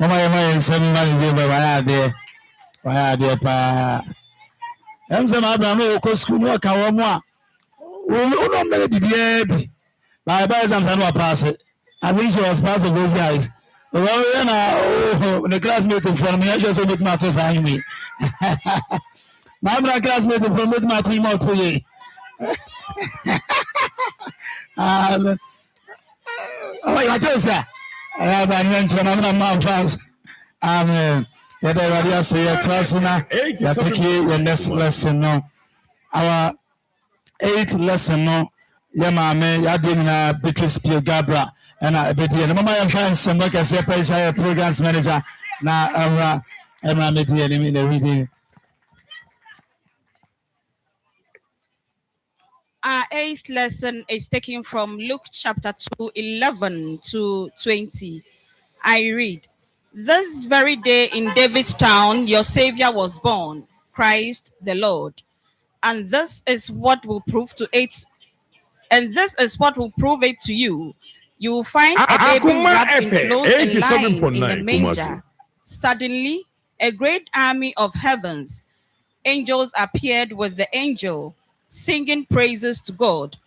Mama, you Nsem man be by why there pa. Nsem Abraham no go school no ka wo mo a. We no make the baby. By exams no pass it. I think she was passed of those guys. Well, the classmate from me, I just make my toes hang me. My brother classmate from me, my 3 months to ye. Oh, I just said, I have an mention of my mom fans. Amen. Yeah, they already say a trust now. You take your next lesson now. Our 8th lesson now. Yeah, man, you're doing a Beatrice Pio Gabra and a bit here. The mama and friends, some work as a programs manager. Now, I'm media in the reading. Our 8th lesson is taken from Luke chapter 2, 11 to 20. I read, "This very day in David's town, your Savior was born, Christ the Lord. And this is what will prove it to you. You will find a baby wrapped in clothes and lying in a manger." Suddenly, a great army of heavens angels appeared with the angel, singing praises to God.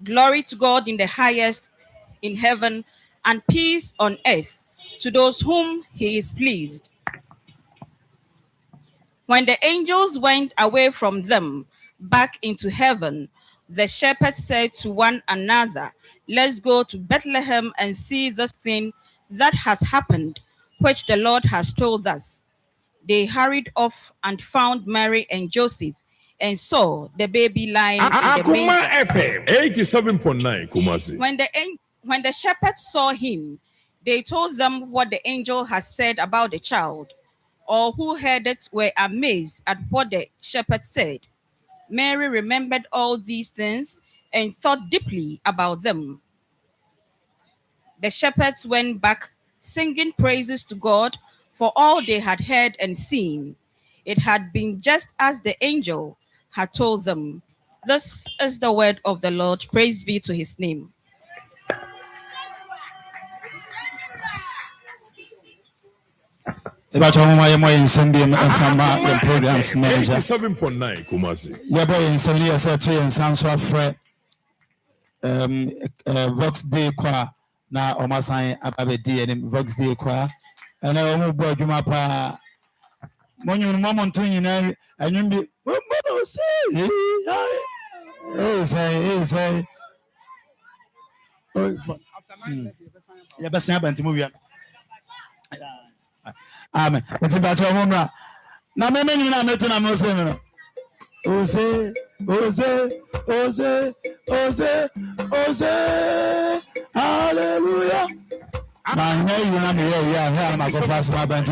Glory to God in the highest in heaven, and peace on earth to those whom He is pleased. When the angels went away from them back into heaven, the shepherds said to one another, "Let's go to Bethlehem and see this thing that has happened, which the Lord has told us." They hurried off and found Mary and Joseph and saw the baby lying in the manger. FM 87.9 Kumasi. When the shepherds saw him, they told them what the angel had said about the child. All who heard it were amazed at what the shepherd said. Mary remembered all these things and thought deeply about them. The shepherds went back, singing praises to God for all they had heard and seen. It had been just as the angel had told them. This is the word of the Lord. Praise be to His name. About my Sunday and from the programs manager. 87.9 Kumasi. Yeah, boy, in Sunday, I said to you, and sounds so afraid. Vox Day Qua, now Omasan Ababedi and Vox Day Qua, and I almost brought you my pa. When you moment to you know, and you be, what say, yeah, but snap and to move. Amen. It's about your home. Now, many are not in a Muslim. Ose, hallelujah. Man, you know me, yeah, I'm a fast my band.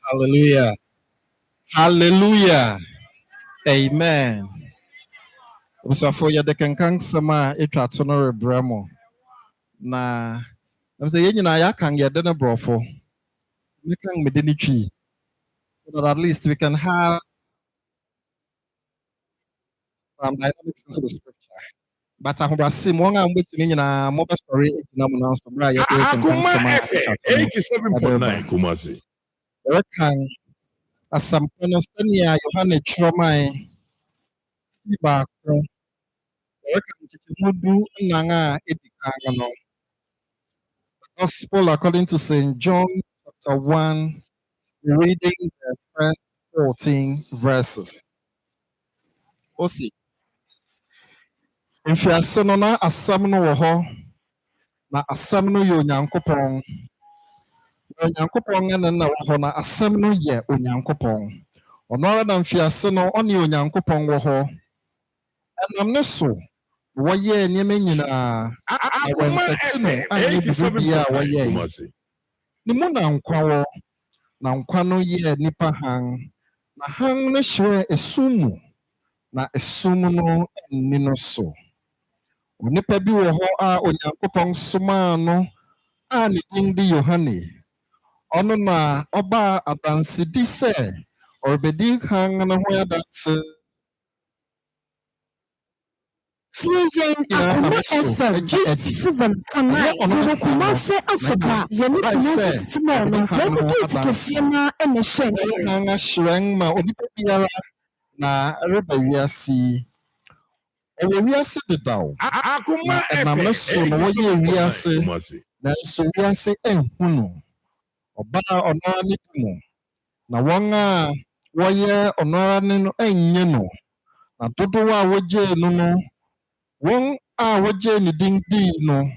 Hallelujah. Hallelujah. Amen. Usafo ya de kenkan sama etwa to no rebramo. Na I'm saying, I can get dinner brofo. We can make any tree. So that at least we can have some dynamics into the scripture. But I have seen one I'm with me in a mobile story. Akoma FM 87.9 Kumasi. I can as some kind of senior Yohane Tromai. Siba. I can do Nanga Edikano. Gospel according to St. John chapter 1, reading the first 14 verses. Osi. Mfiase no na asam no wo ho na asam no ye onyankopon. Onyankopon ne na wo ho na asam no ye onyankopon. Ono ara na mfiase no one onyankopon wo ho. Enam ne so wo ye nyeme nyina. Akoma FM 87.9 Ni mo na nkwa wo na nkwa no ye nipa hang. Na hang no hwe esumu na esum no enni no so. Onipa bi wo ho a onyankopon soma no a ne din di Yohane. Ono na oba adanse di se orbedi hang no ho adanse. TJ Akoma FM 87.9 Kumase Asoka Yemi Kumase Sitimo no Rebuke Kesiema Emeshen hang shweng ma onipa biara na reba wiase. Ewe wiase dedaw. Akoma FM so no woye wiase. Na so wiase enhunu. Oba ono ani mu. Na won a woye ono ani no enye no. Na dodo a woje no no. Won a woje ni dingdi no.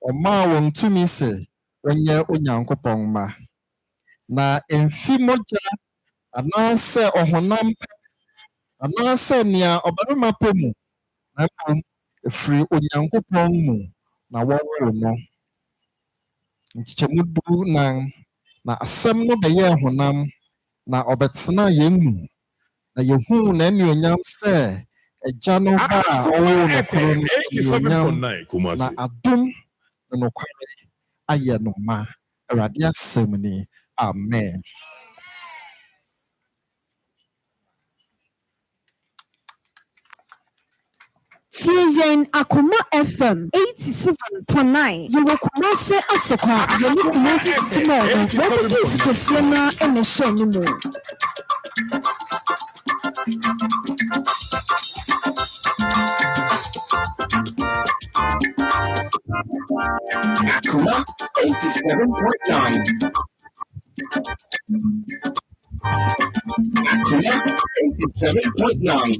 Oma won tumi se wenye onyankopon ma. Na emfi moja anase ohonam anase nia obarima pemu. Na free onyankopon mu na wowo no. Nchichemudu na asem no beye honam na obetsena yemu. Na yehu na eni onyam se eja no ba owo no kro no na adum no kware aye no ma Awurade asem ni. Amen. TJ Akoma FM 87.9 Yewo Kumase Asoka Yemi Kumase Sitimo no Rebuke Kesiema Emeshen ni mo. Akoma 87.9. Akoma 87.9.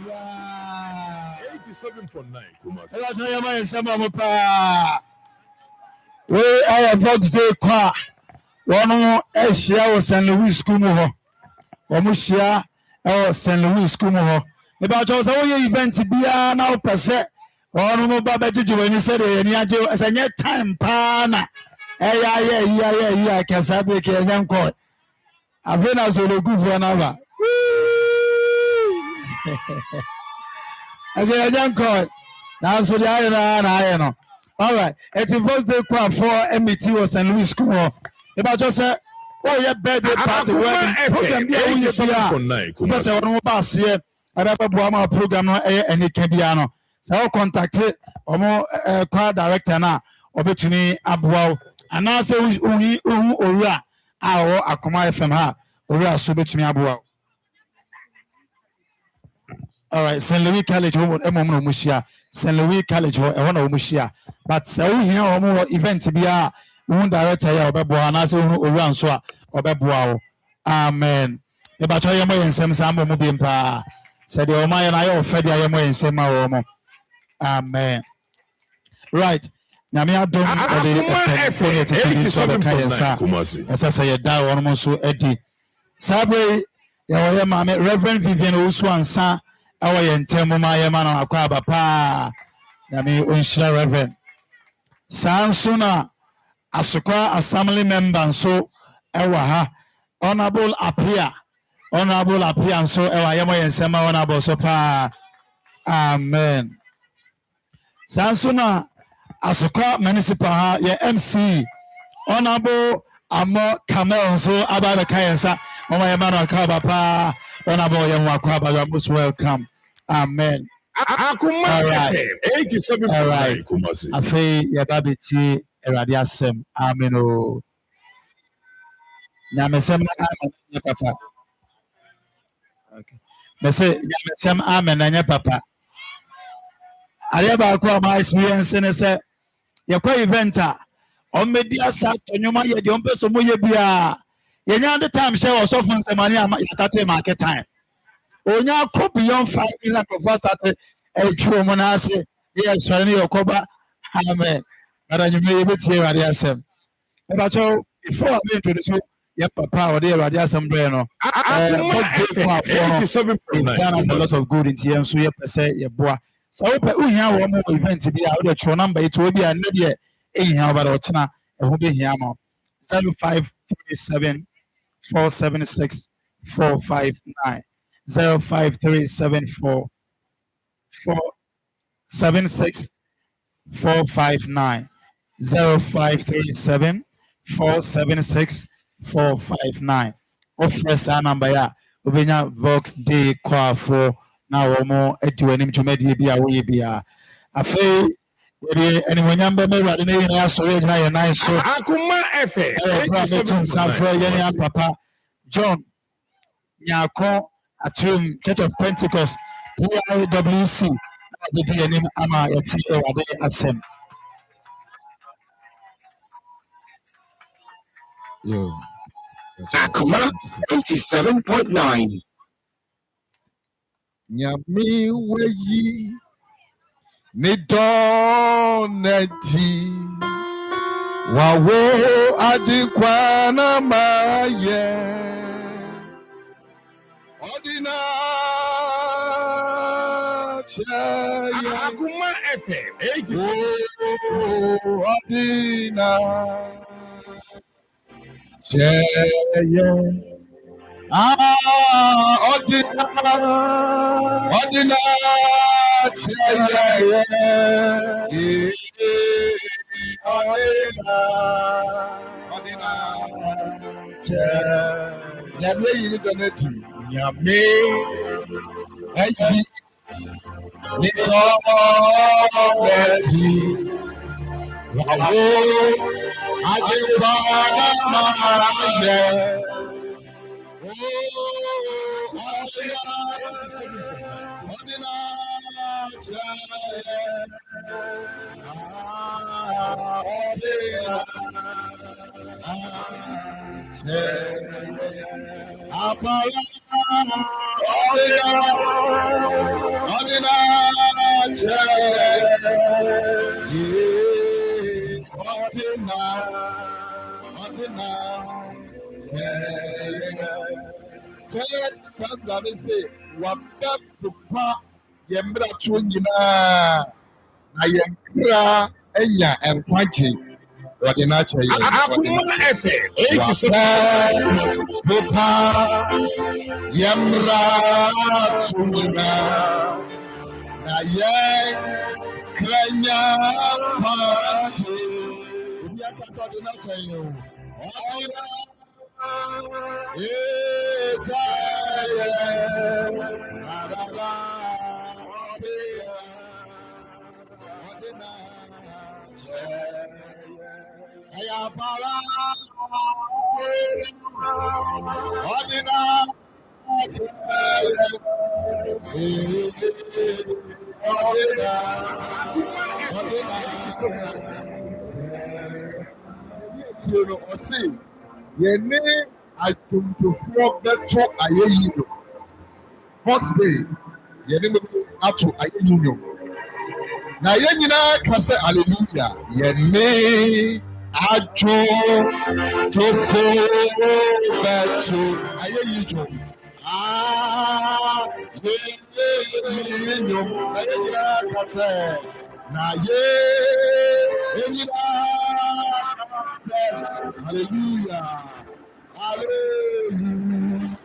Wow. 87.9 Kumasi. Ela tell you my Nsem pa. We our Vox Day kwa. Wono ehia wo St. Louis school mu ho. Omo hia St. Louis school mu ho. Me ba cho say we event bia na wo pese. Wono mo ba bejeje wani say de ni aje asanye time pa na. Yeah, kasa be ke nyanko. Avena so le gufu na ba. Okay, nyanko. Na so dia na no. All right. It's a birthday kwa for MET was St. Louis school. About just say, oh yeah, birthday party wedding program there we see. Because I want pass here. I have a program no any kebiano. So contact omo choir director na obetumi aboa. And I say uhi owura a Akoma FM ha owura so betumi aboa. All right, St. Louis College emom mushia. St. Louis College e wona mushia. But so here omo event bia un director ya obeboa na say owura nso a obeboa. Amen. E ba to yemo Nsem sambo mu bi mpa. Said the omaya na yo fedi yemo Nsem ma wo mo. Amen. Right. Nyame adom ode phone to so the kayesa. Esa say ye da won mo so edi. Sabre ya wo ma Reverend Vivian Osu ansa awo ye ntemu ma ye ma na akwa aba pa. Nyame onhyira Reverend. Sansuna Asokwa assembly member so ewa ha. Honorable appear so ewa ye mo ye nsema honorable so pa. Amen. Sansuna Asokwa municipal ha ye MC honorable Amo Kamel so about the kayensa mama ye man akaba pa honorable ye mo akaba you are most welcome. Amen. Akoma 87.9 Kumasi. Afi ye babeti Erade asem. Amen o. Nyamesem amen papa. Okay. Me say nyamesem amen anya papa. Areba ko my experience ne say ye kwa event a on media start onyuma ye de on person mo ye bia ye nya the time share also from semani am start market time onya ko beyond 5 years before start e chuo mo na ase ye sori ne yokoba. Amen. Ara nyume ye betie Erade asem e ba cho before I introduce ye papa or the Erade asem bre no there's a lot of good in here so ye pese ye boa. So we have one more event be out the number it will be a new year. Anyhow, but Ochina, a who be here 0537 476 459 0537 476 459 0537 476 459. Offers our number ya. Ubenya Vox Day kwa for now omo etiwenim twemedie bia wo ye bia afei we anyone nyamba me Erade na ya so ye na ye nice so Akoma FM sanfra ye ne papa John Nyako Atrim Church of Pentecost PIWC the DNM Ama Yati Ade Asem. Yo. Akoma 87.9. Nyami weyi Nidoneti Wawo Adikwana Maye Odina Akoma FM 87. Odina Cheye Odina Cheye Odina Cheye Nyame yiri donati Nyame ayi ni donati Wawo Ajiba Maye Ted Sanzani say, Wabda Pupa Yembra Tunina Nayankra Enya and Quanchi Rodinacha Akoma FM 87. Pupa Yembra Tunina Nayankra Quanchi Rodinacha you. Yene atuntufoɔ bɛto ayɛyi no first day yɛne mo ato ayɛyi no na yɛn nyinaa ka sɛ hallelujah yɛne atuntufoɔ bɛto ayɛyi no yɛyi no na yɛn nyinaa ka sɛ na yɛn nyinaa ka sɛ hallelujah. Hallelujah.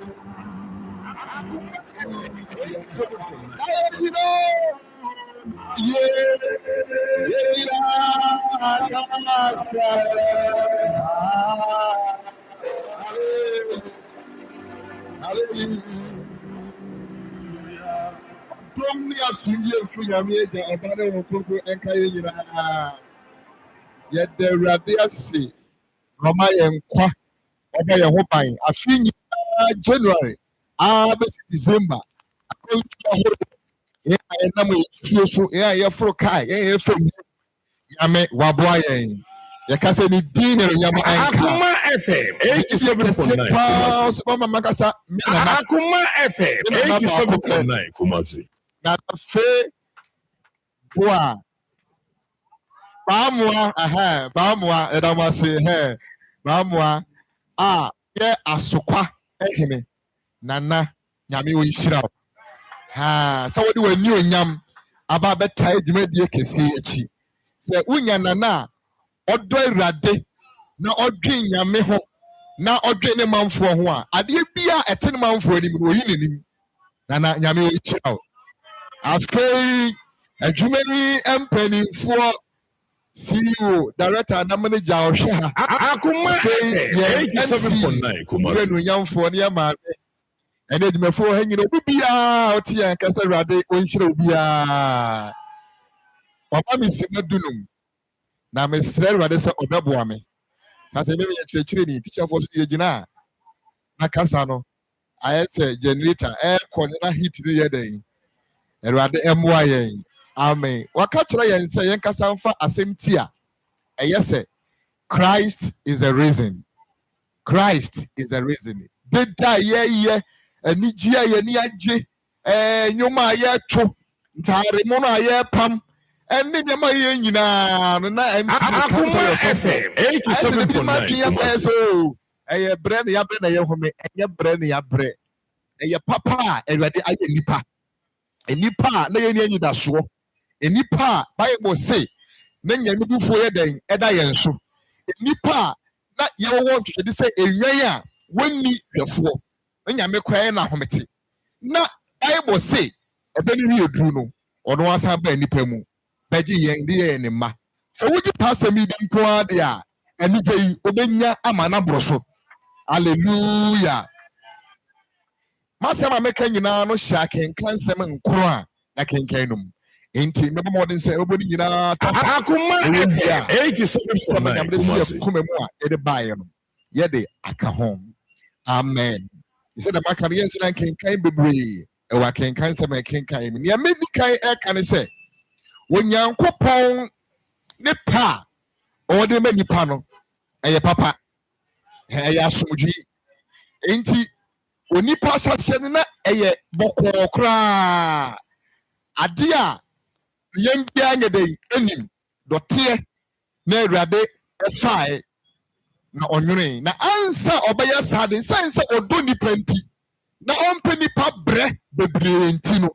Ọba yẹn ho ban afi nyinaa January bɛsi December akɔntu ahorow yɛn a yɛnam efuo so yɛn a yɛforo kaa yɛn a yɛfɛ nyame waboa yɛn yɛka sɛ ne din na nyame anka Akoma FM 87.9 mama makasa Akoma FM 87.9 Kumasi na fe boa baamua ɛdamase baamua yɛ asokwa ehene nana nyame wo nhyira wo sɛ wode w'ani onyam aba bɛtae dwumadie kɛseɛ akyi sɛ wonya nana a ɔdɔ awurade na ɔdwe nyame ho na ɔdwe ne manfoɔ ho a adeɛ bia ɛte ne manfoɔ anim no oyi n'anim nana nyame wo nhyira wo afei adwuma yi mpanimfoɔ CEO, Director, na manager ɔhwɛ ha. Akoma 87.9 Kumasi. Yɛn nyam fo ne ma. Ɛne adwumafo ha nyina obi bia ɔte yɛn kasa Awurade ɔnhyira obi bia. Ɔba mi si madunum. Na me srɛ Awurade sɛ ɔbɛboa me. Na sɛ me yɛ kyerɛkyerɛ ni teacher fo so yɛ gyina. na kasa no ayɛ sɛ generator ɛkɔ ne na heat ne yɛ dɛn Awurade ɛmmoa yɛn amen waka kyerɛ yɛn sɛ yɛn kasa mfa asɛm ti a ɛyɛ sɛ Christ is a reason. Christ is a reason. Deda yɛyɛ anigye a yɛni agye nnwoma a yɛto ntaare mu no a yɛpam ɛne nneɛma yɛ nyinaa no na MC Akoma FM 87.9 so ɛyɛ brɛ ne yɛabrɛ na yɛhome ɛnyɛ brɛ ne yɛabrɛ ɛyɛ papa a Awurade ayɛ nipa nipa a na yɛni anidasoɔ nipa a Bible say na nyame bufuo yɛ dɛn ɛda yɛn so nipa a na yɛwɔ ntwɛde sɛ enwan a wɔnni hwɛfoɔ na nyame kɔɛ na ahomete na Bible say ɛbɛ ne wie duru no ɔno asan ba nipa mu bɛgye yɛn de yɛn ne mma sɛ wogye saa asɛm yi di nko ara de a anigye yi obɛnya ama n'aborɔ so hallelujah masɛm a mɛka nyinaa no hyɛ akenkan nsɛm nkoro a na kenkan no mu enti mɛbɔ mmɔden sɛ ɛbɛbɔ ne nyinaa Akoma FM 87.9 kuma mu a yɛde baeɛ no yɛde aka ho amen sɛ dɛm aka no yɛnso na kenkan bebree ɛwɔ akenkan nsɛm a ɛkenkan mu nea mɛdi kan ɛka ne sɛ Onyankopɔn ne pa a ɔde ma nipa no ɛyɛ papa ɛyɛ asomdwe enti onipa ahyɛseɛ no na ɛyɛ bɔkɔɔ koraa ade a yɛn biara nyɛ dɛ anim dɔteɛ na Awurade ɛfae na ɔnwene na ansa ɔbɛyɛ saa de nsan sɛ ɔdɔ nipa nti na ɔmpɛ nipa brɛ bebree nti no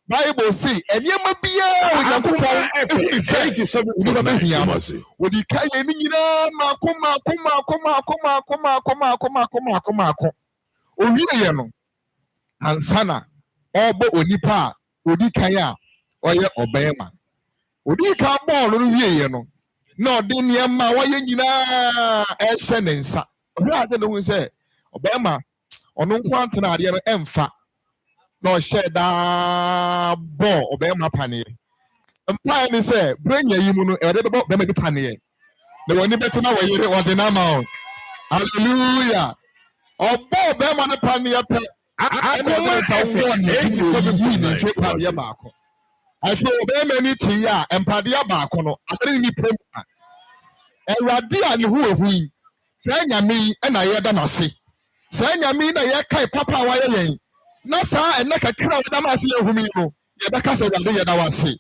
Bible say nneɛma biara Onyankopɔn ɛfiri sɛ onipa bɛhia no wɔde ka yɛn nyinaa maako owie yɛ no ansana ɔbɔ onipa a odi kan a ɔyɛ ɔbɛrima odi kan bɔɔlo no wie yɛ no na ɔde nneɛma a wɔyɛ nyinaa ɛhyɛ ne nsa ɔhwɛ ade no ho sɛ ɔbɛrima ɔno nko antena adeɛ no ɛmfa na ɔhyɛ daa bɔ ɔbɛrima paneɛ mpaeɛ ne sɛ brɛnya yi mu no ɛwɔde bɛbɔ bɛrima bi paneɛ na wɔne bɛtena wɔyere ɔde no ama wo hallelujah ɔbɔ ɔbɛrima no paneɛ pɛ ɛna ɔde ne nsa wɔ ne ti na oyiyi ne mfe paneɛ baako afei ɔbɛrima ni ti yi a mpadeɛ baako no adere ne pɛ mu a Awurade a ne ho ehu yi saa nyame yi ɛna yɛda n'ase saa nyame yi na yɛkae papa a wayɛ yɛn na saa ɛnɛ kakra a wɔda n'ase yɛ ehum yi no yɛbɛka sɛ Awurade yɛda w'ase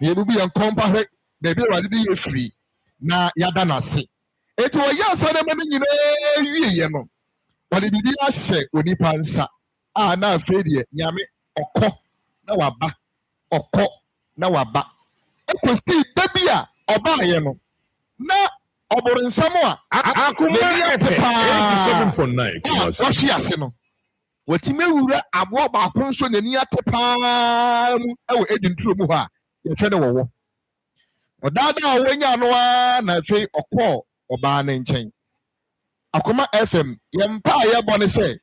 na yɛbubu yɛn kɔn pahwɛ baabi Awurade de yɛ firi na yɛada n'ase eti wɔyɛ asa nneɛma no nyinaa wie yɛ no wɔde biribi ahyɛ onipa nsa a na afei deɛ nyame ɔkɔ na waba ɔkɔ na waba ekosi dabi a ɔbaayɛ no na ɔbɔrɔnsam a Akoma FM 87.9 wɔhwe ase no wɔtumi awura aboɔ baako nso n'ani ate paa mu ɛwɔ edinturo mu hɔ a yɛhwɛ ne wɔwɔ ɔdaadaa a wɔnya no a na afei ɔkɔɔ ɔbaa ne nkyɛn Akoma FM yɛmpa a yɛbɔ ne sɛ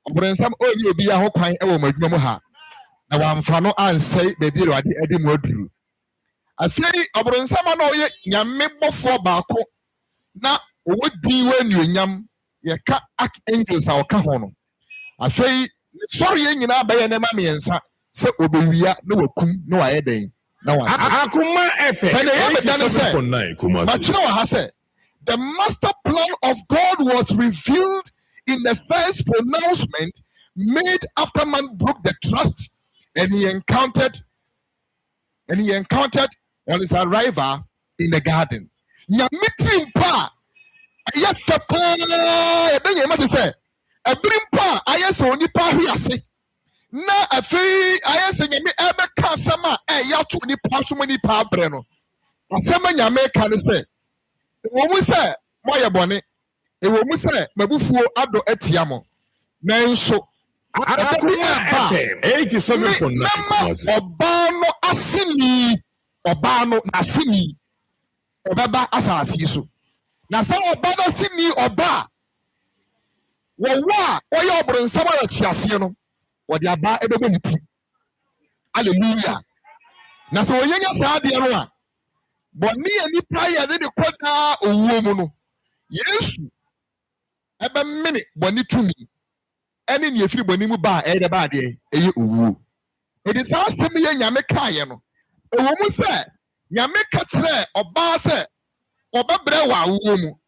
ɔbɔrɔnsam ɔnyi obi ahɔ kwan ɛwɔ ɔmo adwuma mu ha na wamfa no ansɛe baabi Awurade ɛde mu aduru afei ɔbɔrɔnsam a na ɔyɛ nyame bɔfoɔ baako na ɔwɔ din wɔ anuonyam yɛka archangels a ɔka ho no afei sɔre yɛn nyinaa bɛyɛ nneɛma mmiɛnsa sɛ ɔbɛwia na wakum na wayɛ dɛn na wase Akoma FM 87.9 makyerɛ wɔ ha sɛ the master plan of God was revealed in the first pronouncement made after man broke the trust and he encountered on his arrival in the garden. Nyame pa ayɛ fɛ paa ɛbɛn yɛn ma te sɛ ɛbiri pa ayɛ sɛ onipa ahwe ase na afei ayɛ sɛ nyame ɛbɛka asɛm a ɛyɛ ato onipa so mu nipa abrɛ no asɛm a nyame ka ne sɛ ɛwɔ mu sɛ moayɛ bɔne ɛwɔ mu sɛ mabufuo adɔ atia mo nanso Akoma FM 87.9 ɔbaa no aseni ɔbaa no n'aseni ɔbɛba asase yi so na sɛ ɔbaa no aseni ɔbaa wɔwɔ a wɔyɛ ɔbɔrɔnsam a yɛkyi aseɛ no wɔde aba ɛbɛbɔ ne ti hallelujah na sɛ wɔnyanya saa adeɛ no a bɔne a nipa yɛ de kɔ daa owuo mu no Yesu ebe mini boni tumi ene ne efiri boni mu ba e de ba de eye owu it is how same ye nyame kae no ewo mu se nyame ka kire oba se obabre wa awo mu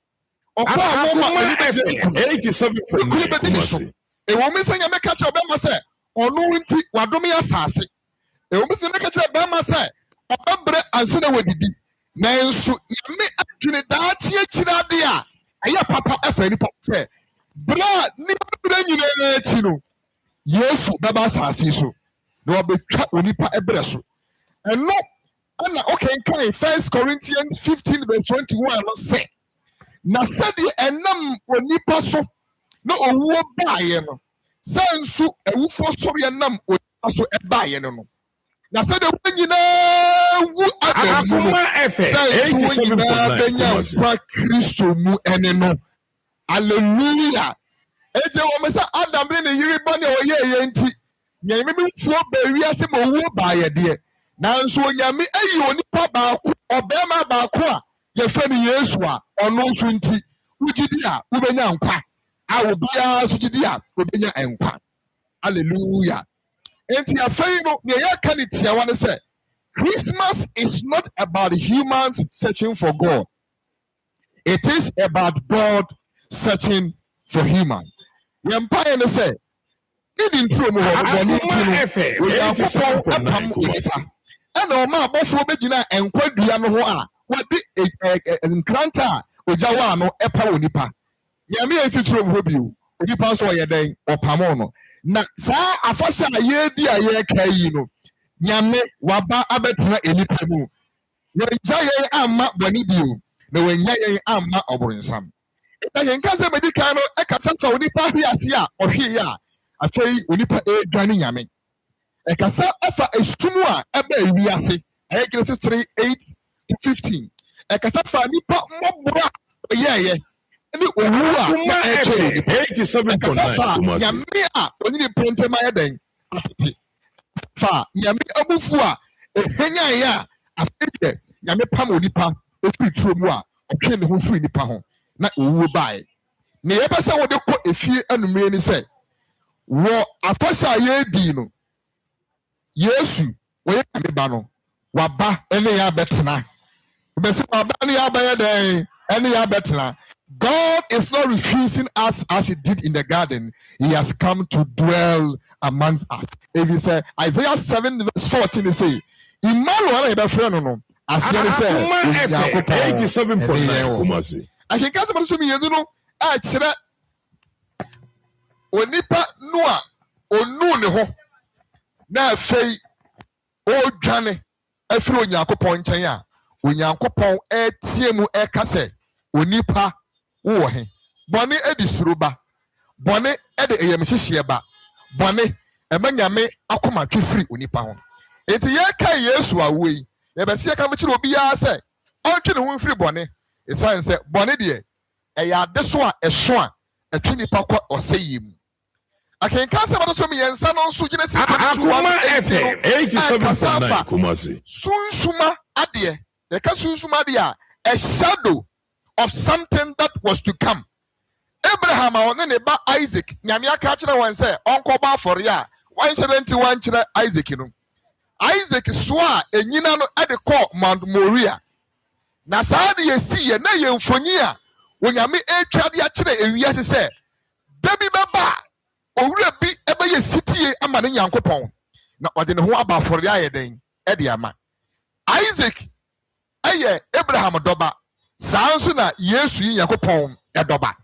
okwa mo ma 87.9 ewo mu se nyame ka kire obema se onu nti wadome asase ewo mu se nyame ka kire obema se obabre ansene wadidi nanso nyame atwene da chie kira de a aya papa afa ni papa se bra ni bra nyina chi no yesu baba asase so na obetwa onipa ebre so eno ana okay kan 1 Corinthians 15 verse 21 no say na said enam onipa so na owuo baaye no sansu ewufo sori enam onipa so ebaaye no na said nyina wu Akoma FM 87.9 Kristo mu ene no hallelujah eje wo mesa adam be ne yiri ba ne oye nti nyame mi fuo ba wiase ma owuo baaye de nanso onyame ayi onipa baako obema baako a ye fe ni yesu a ono nso nti ugidi a ubenya nkwa a obia so gidi a obenya nkwa hallelujah enti afei no ye ka ni tia wane say Christmas is not about humans searching for God. It is about God searching for human. The empire no say in true mo and no ma bofo begina enkwadua no ho a wade enkranta ojawa no epa onipa nyame esi true mo bi onipa so ye den opamo no na saa afasha yedi a ye kai no nyame waba abetena enipa mu na jaye amma bani bio na wanya yen amma oburinsam na yen kase medical no e kasa fa onipa hwiase a ohwe ya afei onipa e dwane nyame e kasa afa esumu a eba ewiase e Genesis 3:8-15 e kasa fa nipa mobura oyeye ni owu a na e che 87.9 nyame a onini prentema yeden atete fa nyame abufu a ehenya ya afete nyame pam onipa ofiri turo mu a otwe ne ho firi nipa ho na owu bae ne yebesa wo de kɔ efie anumre ni sɛ wo afasa ye di no yesu wo ye nyame ba no waba ene ya betena obese waba ne ya ba ye den ene ya betena. God is not refusing us as he did in the garden. He has come to dwell amongst us. If you say Isaiah 7 verse 14, you say, Emmanuel, I say, 87.9 I can guess about me, you know, actually, Onipa Noah, Onune ho, na fei, O Jane, a few Yakopon Chaya, when Yakopon Tiemu Ekase, Onipa. Wo he bone edi suruba bone ede eyamhyehyeba bone emanyame akoma twefiri onipa ho enti ye kai yesu awoi ye be se ka mkire obi ya se ontwe ne ho mfiri bone esan se bone de eya adeso a ehso a atwe nipa kwa oseyim akenka se bato so me yensa no nso gine se Akoma FM 87.9 Kumasi sunsuma ade ye ka sunsuma ade a shadow of something that was to come. Abraham on ne ba Isaac nyame aka kire wan say onko ba for ya 171 kire Isaac no Isaac so a enyina no ade call Mount Moriah na saa de yesi ye na ye mfoni a onyame etwa de akire ewiase say baby baba owura bi ebe ye sitie ama ne Nyankopɔn na ɔde ne ho aba for ya ye den e de ama Isaac aye Abraham doba sanso na yesu yi Yakopon edoba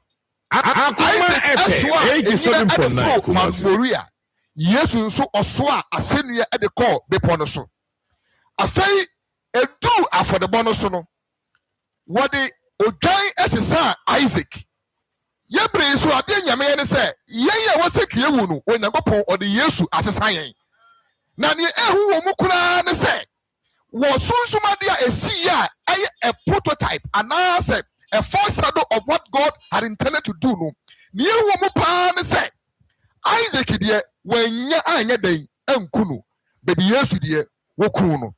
Akoma FM 87.9 Kumasi yesu nso oso a asenua e de call bepo no so afei edu afodebo no so no wode odwan esesa Isaac yebre so ade nyame ne se yeye waseki ewu no Onyankopon ode yesu asesa yen na ne ehu wo mu kura ne se wo sunsumade a esi ya a prototype and say a foreshadow of what God had intended to do no ne ewu mu pa ne se Isaac de wanya anya den ankunu bebi yesu de woku no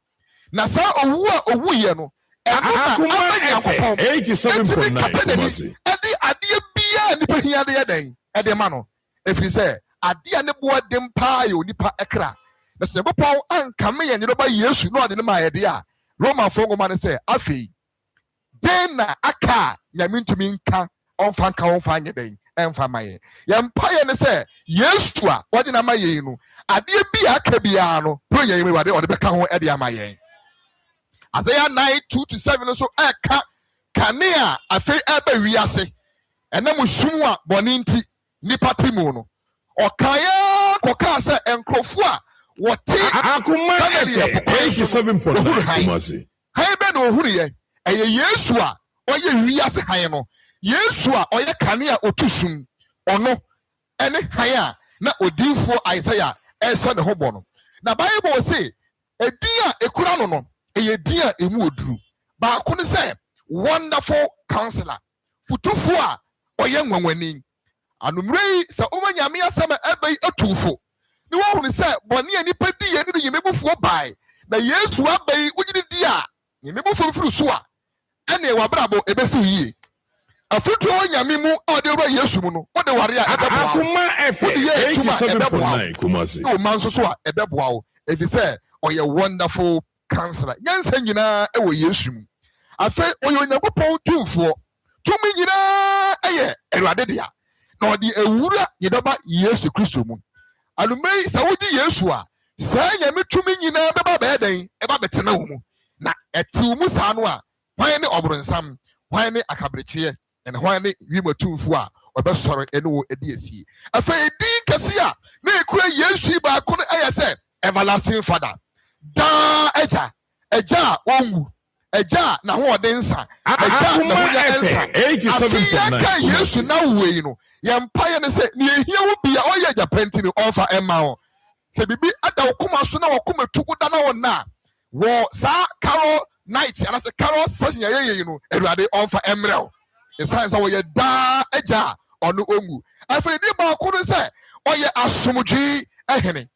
na sa owu a owu ye no Akoma FM 87.9 ade ade bia nipa ohia de yɛden ɛde ma no ɛfiri sɛ adeɛ ne boa dem paa yɛ onipa ɛkra na sɛ Nyankopɔn ankame yɛn ne ba Yesu na ɔde ne ma yɛde a Romanfoɔ nwoma ne sɛ afei den na aka nyame ntumi nka ɔmfa nka ɔmfa nyɛ den ɛmfa ma yɛn yɛmpa yɛ ne sɛ Yesu a wɔde na ma yɛn no adeɛ bi a aka biara no pro yɛn mu ɔde bɛka ho ɛde ama yɛn Isaiah 9:2-7 nso ɛka kanea afei ɛbɛ wiase ɛnam sum a bɔne nti nipa ti mu no ɔkaeɛ kɔkaa sɛ nkurɔfoɔ a wɔte Akoma FM 87.9 hann bɛ na ohuru yɛ ɛyɛ Yesu a ɔyɛ wiase hann no Yesu a ɔyɛ kanea otu sum ɔno ɛne hann a na odiifoɔ Isaiah ɛsɛ ne ho bɔ no na Bible say edin a ekura no no ɛyɛ din a emu oduru baako ne sɛ wonderful counselor futufoɔ a ɔyɛ nwanwani anumre yi sɛ ɔma nyame asɛm ɛbɛyi atufo ne wɔhunu sɛ bɔne a nipa di yɛ ne de yɛmɛbufoɔ bae na Yesu abɛyi wogyiri di a yɛmɛbufoɔ firi so a ɛne wabrabɔ ɛbɛsi yie afutuo nyame mu a ɔde wura Yesu mu no wode ware a ɛbɛboa wode yɛ adwuma a ɛbɛboa wo ma nso so a ɛbɛboa wo ɛfiri sɛ ɔyɛ wonderful counselor nyansa nyinaa ɛwɔ Yesu mu afei ɔyɛ Onyankopɔn tumfoɔ tumi nyinaa ɛyɛ Awurade dea na ɔde awura yɛdɔba Yesu Kristo mu alumei sɛ wogye Yesu a saa nyame tumi nyinaa bɛba bɛyɛ den ɛba bɛtena wo mu na ɛte mu saa no a hwan ne ɔboronsam hwan ne akabrekyeɛ ɛna hwan ne wimatumfoɔ a ɔbɛsɔre ɛne wɔ ɛdi asie afei din kɛse a na ɛkura Yesu yi baako no ɛyɛ sɛ everlasting father daa agya a ɔnwu agya na hoɔden nsa agya na honya nsa afei yɛka Yesu na wei no yɛmpa yɛ ne sɛ ne ɛhia wo bia ɔyɛ agya pɛnti no ɔmfa ɛma wo sɛ bibi ada wo koma so na wɔkoma tu wo da na wo na wɔ saa carol night anasɛ carol session yɛyɛ no Awurade ɔmfa ɛmmerɛ wo ɛsiane sɛ wɔyɛ daa agya a ɔno ɔnwu afei di baako no sɛ ɔyɛ asomdwee ɛhene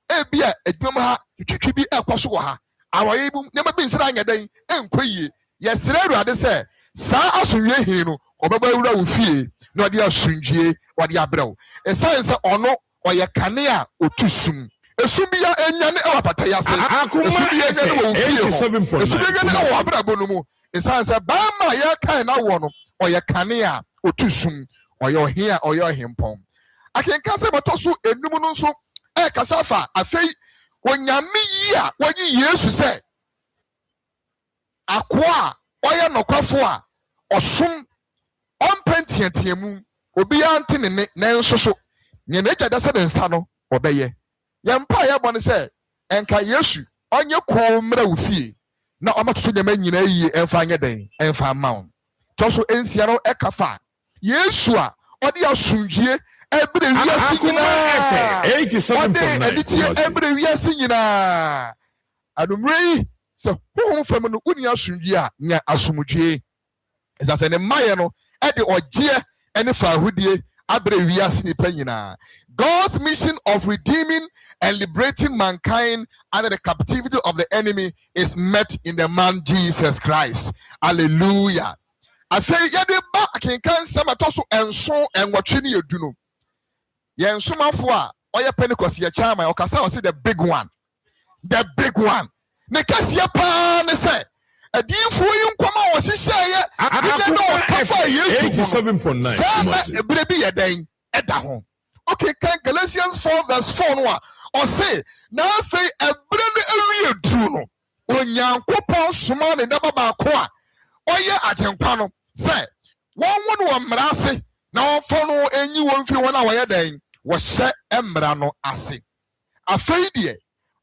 ebia adwuma ha twitwi bi ɛkɔ so wɔ ha awɔye bi nneɛma bi nsira anyɛ den ɛnkɔ yie yɛsrɛ Awurade sɛ saa asomdwie hene no ɔbɛba awura wo fie na ɔde asomdwie ɔde abrɛ wo ɛsiane sɛ ɔno ɔyɛ kanea a otu sum esum bi ya enyane ɛwɔ apata yase esum bi enyane wɔ wo fie hɔ esum bi enyane ɛwɔ abrabɔ no mu ɛsiane sɛ baama a yɛkae na wɔ no ɔyɛ kanea a otu sum ɔyɛ ɔhe a ɔyɛ ɔhempɔn akenka sɛ bɛtɔ so enum no nso ɛkasa fa afei onyame yi a wɔyi Yesu sɛ akoa a ɔyɛ nɔkwafo a ɔsom ɔmpɛ nteateamu obiara nte ne ne nanso so nyɛ n'agya da sɛ ne nsa no ɔbɛyɛ yɛmpa yɛbɔ ne sɛ ɛnka Yesu ɔnyɛ kɔɔ mmerɛ wo fie na ɔmatoto nneɛma nyinaa yie ɛmfa nyɛ den ɛmfa ama wo tɔ so ɛnsia no ɛka fa Yesu a ɔde asomdwie ɛbrɛ wiase nyinaa ɔde aditie ɛbrɛ wiase nyinaa anummerɛ yi sɛ honhom fam no wonni asomdwie a nya asomdwie ɛsɛ sɛ ne mmayɛ no ɛde ɔgyeɛ ɛne faahodie abrɛ wiase nipa nyinaa God's mission of redeeming and liberating mankind under the captivity of the enemy is met in the man Jesus Christ. Hallelujah. Afei yɛde ba akenkan nsɛm ɛtɔ so ɛnso ɛnwɔtwe ne yɛdu no yɛnsomafo a ɔyɛ Pentecost yɛkyɛn ma ɔkasa ɔsi the big one ne kɛseɛ paa ne sɛ adiifoɔ yi nkɔm a wɔhyehyɛ yɛ ɛyɛ na wɔkafa Yesu ho saa na ebire bi yɛ dɛn ɛda ho okay kan Galatians 4:4 no a ɔse na afei ebire no awie duru no Onyankopɔn soma ne daba baako a ɔyɛ agyenkwa no sɛ wɔn wo no wɔ mmara ase na wɔmfa no enyi wɔn mfiri wɔn a wɔyɛ dɛn wɔhyɛ mmara no ase afei deɛ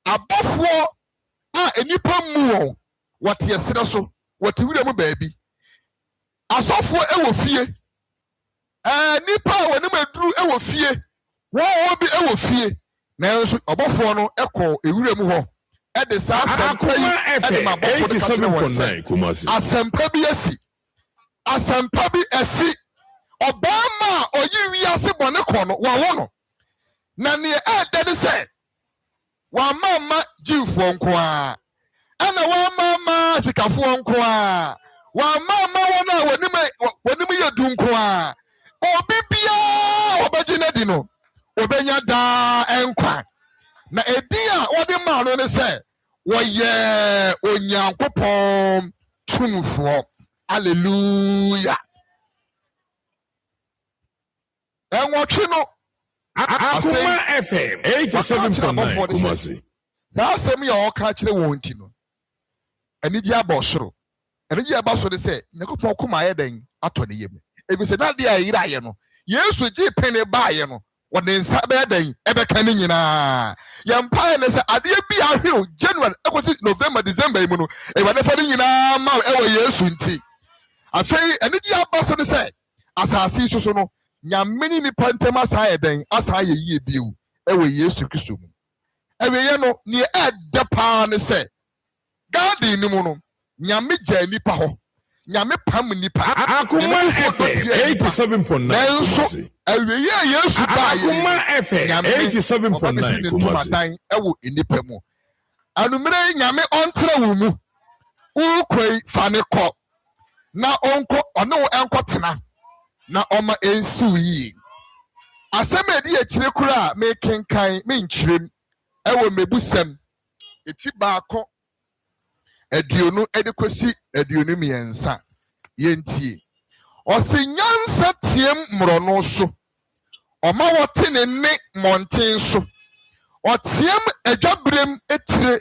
abɔfoɔ a enipa mu wɔn wɔte ɛserɛ so wɔte wura mu baabi asɔfoɔ ɛwɔ fie nipa a wɔnim aduru ɛwɔ fie wɔn bi ɛwɔ fie nanso ɔbɔfoɔ no ɛkɔ ewura mu hɔ ɛde saa asɛmpa yi ɛde ma abɔfoɔ no kakyere wɔn sɛ asɛmpa bi asi asɛmpa bi asi ɔbarima a ɔyi wiase bɔne kɔ no wɔwɔ no na nea ɛɛdɛ ne sɛ wɔamama jiwfoɔ nko a ɛna wɔamama sikafoɔ nko a wɔamama wɔn a wɔnim yɛ du nko a obi biara edi no obenya da enkwa na edi a wode ma no ne se woyɛ onyankopɔn tumfoɔ. Hallelujah. Enwotwe no Akoma FM 87.9 Kumasi. Saa asɛm ya ɔka kyerɛ wɔn ti no anigye abɔ soro anigye aba so de sɛ Nyankopɔn koma ayɛ den atɔ ne yam ebi sɛ nade a yira ayɛ no Yesu gye pene ba ayɛ no wɔde nsa bɛyɛ den ɛbɛka ne nyinaa yɛmpae ne sɛ adeɛ bi ahwew January ɛkɔti November December mu no ɛwɔ fa ne nyinaa ma ɛwɔ Yesu nti afei anigye aba so de sɛ asase so no Nyame ne nipa ntɛm asa ayɛ den asa ayɛ yie bio ɛwɔ Yesu Kristo mu ɛwɛyɛ no ne ɛda paa ne sɛ garden ni mu no Nyame gya nipa hɔ Nyame pam nipa Akoma FM 87.9 nanso ɛwɛyɛ Yesu ba Akoma FM 87.9 Kumasi ɛwɔ nipa mu anumere Nyame ɔntra wo mu ukoi fa ne kɔ na ɔnkɔ ɔne wo ɛnkɔ tena na ɔma ensiw yi asɛm edi akyire kura a me kenkan me nkyirem ɛwɔ mebusɛm eti baako aduonu ɛde kosi aduonu mmiɛnsa yɛntie ɔse nyansa tiem mmorɔno so ɔma wɔte ne nne mmɔnten so ɔtiem adwaberem etire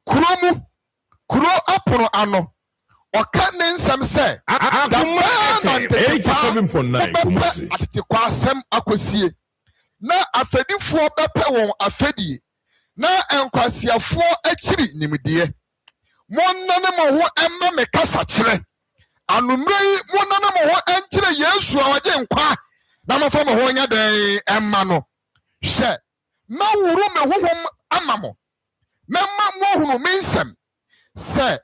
kuro apono ano ɔka ne nsɛm sɛ Akoma FM 87.9 Kumasi. atetekwa asɛm akosie na afɛdifoɔ bɛpɛ wɔn afɛdie na nkwasiafoɔ akyiri nimdeɛ monnane mo ho ɛma me kasa kyerɛ anumere yi monnane mo ho ɛnkyerɛ Yesu a ɔgye nkwa na mofa mo ho nyɛ den ɛma no hwɛ na wuru me honhom ama mo mɛma mo hunu me nsɛm sɛ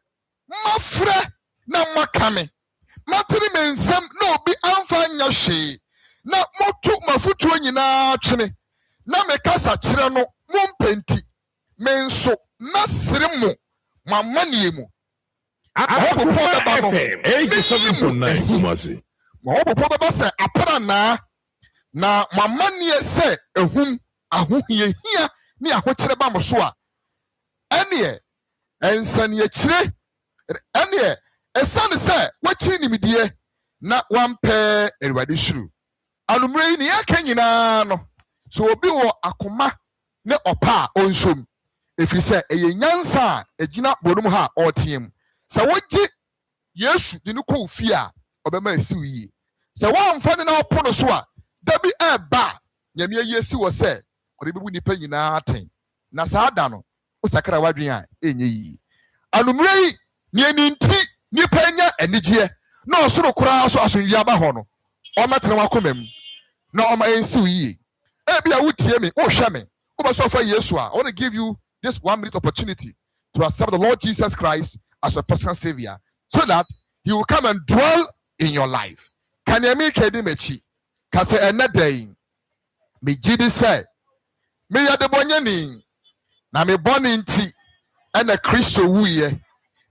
mafrɛ na maka me matiri me nsɛm na obi amfa nya hwee na motu mafutuo nyinaa twene na me kasa kyerɛ no mompenti me nso masere mo mamanie mu Akoma FM 87.9 Kumasi. Mawopopo bɛba sɛ aprana na mamanie sɛ ehum ahohiahia ne ahokyere ba mo so a ɛneɛ ɛnsaniakyire ɛneɛ ɛsane sɛ wɔkyiri nimdeɛ na wampɛ Awurade huru anumere yi ne yɛka nyinaa no so obi wɔ akoma ne ɔpa a ɔnsom ɛfiri sɛ ɛyɛ nyansa a ɛgyina bɔnum ha a ɔteam sɛ wogye Yesu de ne kɔ fie a ɔbɛma asiw yie sɛ wɔamfa ne na ɔpo no so a dabi ɛɛba a Nyame ayi asi wɔ sɛ ɔde bɛbu nipa nyinaa atɛn na saa da no wosakra wadwen a ɛnyɛ yie anumere yi ne ani nti nipa nya anigyeɛ na ɔsoro koraa so asomdwie aba hɔ no ɔmɛtena wakoma mu na ɔma ɛnsiw yie ebi a wotie me wohwɛ me wobɛsɔfa Yesu a I want to give you this 1 minute opportunity to accept the Lord Jesus Christ as your personal savior so that he will come and dwell in your life. Can you make it mechi? Kase enedai me gidi say me ya de bonyani na me boni nti ena Kristo wuye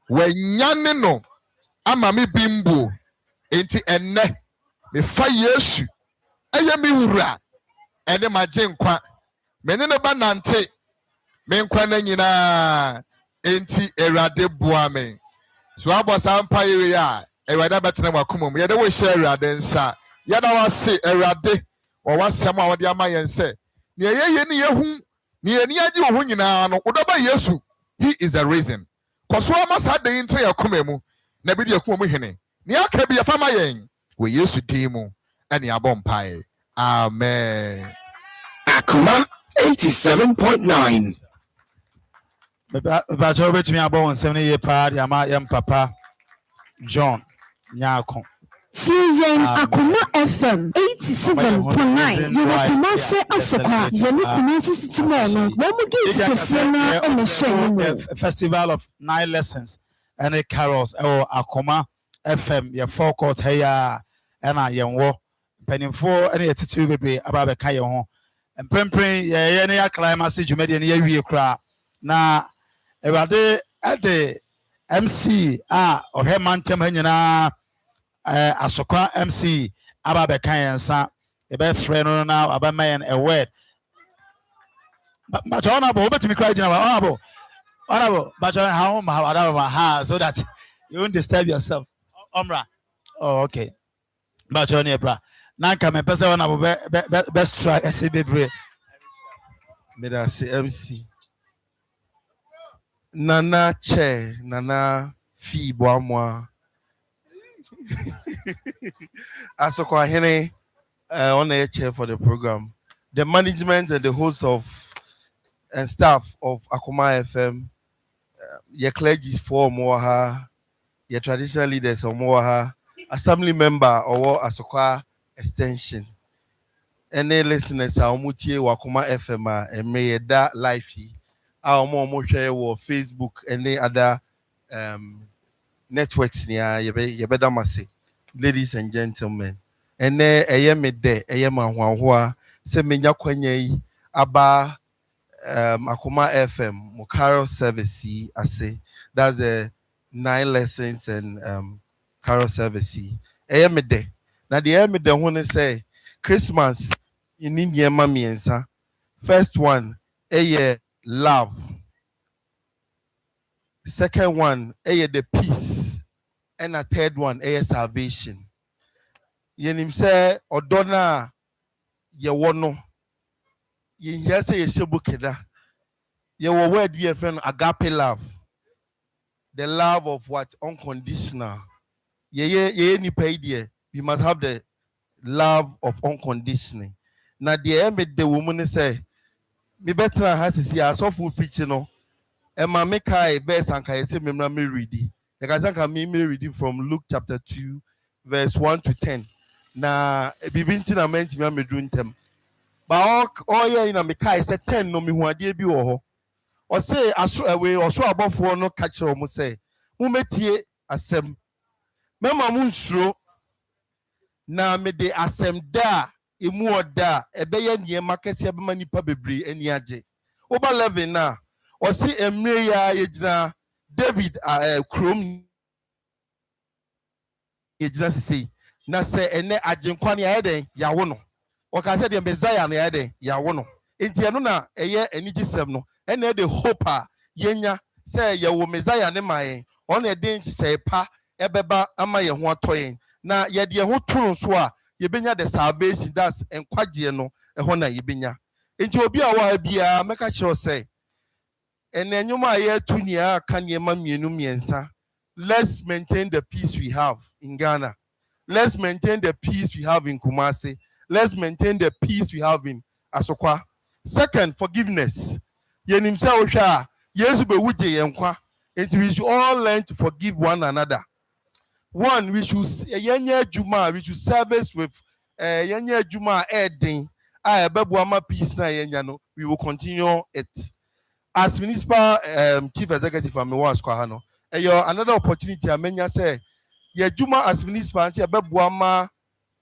wenyane no ama me bimbo enti enne me fa Yesu eye me wura ene magye nkwa me ne ba nante me nkwa na nyina enti Awurade boa me so abosa mpa yewe ya Awurade betena makoma mu ye de wo hye Awurade nsa ye da wase Awurade wo wasem a wo de ama yen se ne ye ne yehu ne ye ni agye wo ho nyina no wo ba Yesu he is the reason koso ama sa de ntre yakoma mu na bi de yakoma mu hene ne aka bi yafama yen wo Yesu din mu ene abom pae amen. Akoma 87.9. Bacho betumi abo nsɛm ne ye pa de ama yɛm papa John Nyako. TN Akoma FM 87.9. Yewa Kumasi Asokwa. Yemi Kumasi City Mall. Wɔn gate kɛseɛ na ɛna hyɛ mu. Festival of 9 lessons and a carols ɛwɔ Akoma FM yɛ forecourt ha ya ɛna yɛn wɔ mpanimfoɔ ɛna yɛ titiri bebree aba abɛka yɛn ho. Mpempren yɛ ne ya climax dwumadie ne yɛ wie kura na Awurade ɛde MC a ɔhɛ mantem ha nyinaa Asokwa MC aba bɛka yɛn nsa a best friend now about man a word. But honorable, but to me crying honorable, but how so that you won't disturb yourself. Omra. Oh, okay. But on your bra. Now come a person on best try a CB. May I say MC Nana Che Nana Fi Boamwa Asoko Hene on the chair for the program. The management and the host of and staff of Akoma FM, your clergy for Moha, your traditional leaders of Moha, assembly member or Asokwa extension. Any listeners are Mutie Wakoma FM and may that life our more share Facebook and any other networks near you better must say, ladies and gentlemen. And I am a day, I am a one se menya kwenye aba Akoma FM Mokaro service I say that's the 9 lessons and carol service. I am a day. Now the am the one say Christmas in India mamiensa. First one, love. Second one, the peace. And a third one, salvation. Yenim say odona ye wono. Ye hear say ye shebukeda. Ye wo word be a friend agape love. The love of what? Unconditional. Ye ni pay there. We must have the love of unconditional. Now the made the woman say, me better has to see a soft preaching no. And my make I verse and I say me ready. The guys can me reading from Luke chapter 2, verse 1 to 10. Na bibinti na menti me doing them. But all yeah in a mekai say 10 no me who ade bi wo ho. Or say we also above for no catch or mo say. Mo metie asem. Mema mo nsuro na me de asem da emu oda ebeye niema kese abema nipa bebre ani age. Oba 11 na o si emre ya yegina David krom yegina sisi na se ene agenkwa ne ayeden ya wo no. O ka se de Messiah ne ayeden ya wo no. Enti eno na eye anigisem no ene de hope a yenya se ye wo Messiah ne mayen ona eden hye pa ebeba ama ye ho atoyen na ye de ho turu so a yebenya the salvation that's enkwagye no ehona yebenya enti obi a wa bia meka kire say enanyuma ye tunia ka niema mienu miensa. Let's maintain the peace we have in Ghana. Let's maintain the peace we have in Kumasi. Let's maintain the peace we have in Asokwa. Second, forgiveness. Yenim say ohwa Yesu be wuje yenkwa. Enti we should all learn to forgive one another. One, we should yenye juma, we should service with yenye juma edin. Bebuama peace na yenya no. We will continue it. As municipal chief executive of Mewas Kwahano, another opportunity amenya say ye juma as municipal and bebuama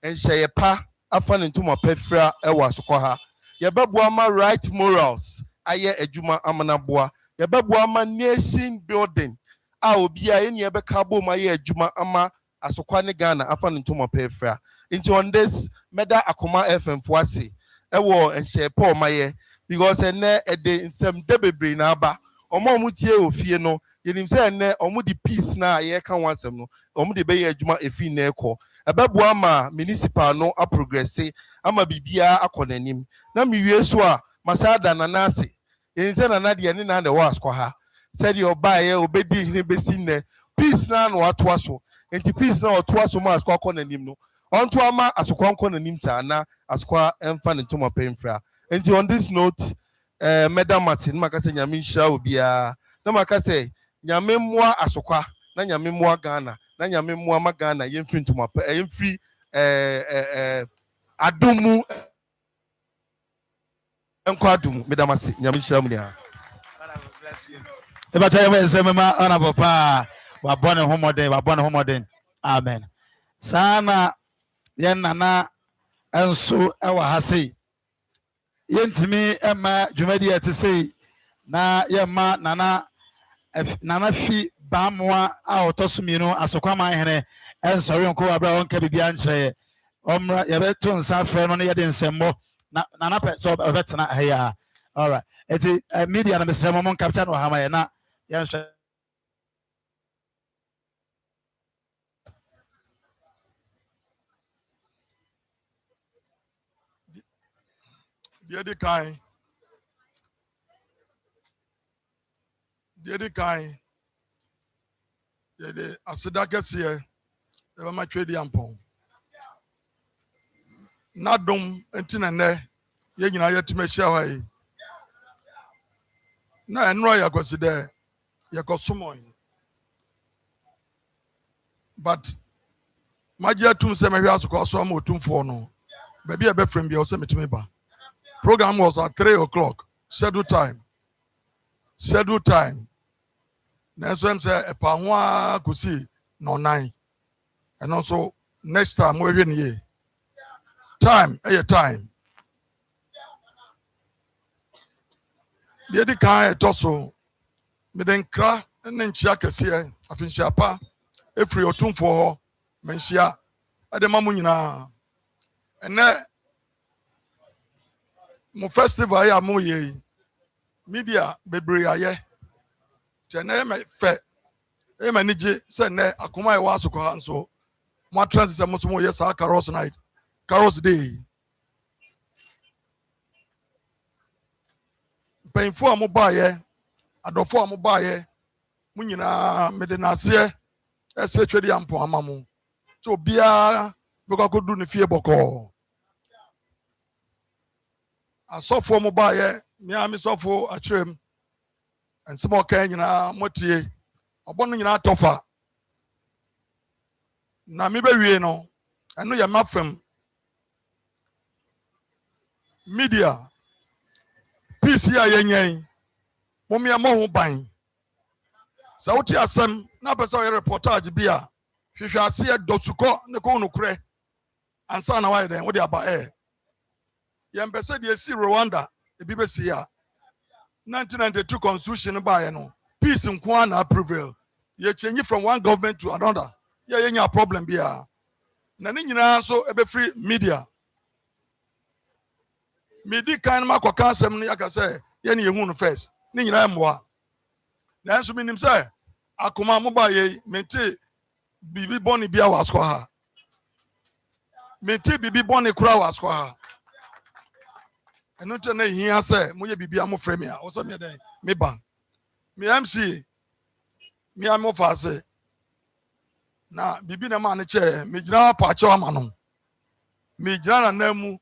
and shepa afan into my pefra ewas kwaha. Ye bebuama right morals aye ejuma amanabua. Ye bebuama nation building. Obia any ebe kabo ma ye ejuma ama asokwane Ghana afan into my pefra. Into on this meda Akoma FM fuasi. Ewo and shepa maye. Because ene ede nsem debebre na aba omo mutie ofie no yenim se ene omo di peace na ye ka wansem no omo de be ye adwuma efi na ekọ ebebo ama municipal no a progress ama bibia akonanim na miwie so a masada na nase yense na de ne na was kwa ha said your buy obedi hine besi ne peace na no atoa so enti peace na atoa so ma askwa akonanim no onto ama asokwa akonanim ta na askwa emfa ne to mapemfra. And on this note, Madam Martin, Makase Yamin Shao Bia, no Makase, Yamemwa Asokwa, Nanyamemwa Ghana, Nanyamemwa Magana, Yemfin to my free Adumu Enquadum, Madam Yamin Shamia. Bless you. The Bataya Semema, Honorable Pa, were born in Homodin, Amen. Sana Yanana and so our Hasi. Yentimi Emma Jumedi to say na yema nana fi bamwa a otosumino asokwa hene en sori onko abra onka bibia nkyere Omra yabeto nsa frɛ no na yɛde nsɛmmɔ na pɛ so ɔbɛtena ha ya. All right. It's media na mesrɛ mo capture no ha ma yɛ na yɛnhwɛ. The other kind. The Asidaka here, the my trade yampon. Nadum and Tinane, Yagina yet to me share. Na and Roya was there, Yakosumoy. But my dear Tum Semeras across some more Tum for no. Baby, a bed from your cemetery. Program was at 3 o'clock, scheduled time. Nsem say a panwa kusi no 9. And also next time we're in here. Time. The other kind also me den kra and then chia kese afin siapa every otum for mensia adema nyina ene mo festival ya mo ye media bebre aye chene me fe e manage se ne akoma e wa asoko ha nso mo transit mo so mo yes carols night carols day painful a mo ba ye adofo a mo ba ye mo nyina me de na ase ese twedi ampo amamo so bia be ko du ne fie boko asofo mo ba ye me ami sofo atrem ensem okan nyina motie obo no nyina tofa na me be wie no eno ye mafem media peace ya yenyen mo me mo ho ban sa wuti asem na pesa ye reportage bia hwehwe ase dosuko ne ko no kure ansa na why den wo de aba ye mpese de esi Rwanda ebi be si ya 1992 constitution by no peace in Kwana prevail. You change from one government to another. Yeah, you problem bia. Na ni nyina so ebe free media. Medi kan ma kwaka asem no yaka say ye na yehu no first. Ni nyina emwa. Na enso minim say akoma mo ba ye menti bibi boni bia wasko ha. Menti bibi boni kura wasko ha. Eno tena hia say mo ye bibia mo frame a wo say me den me ban me MC me am of ase na bibi na ma ne che me gina pa che o ma no me gina na namu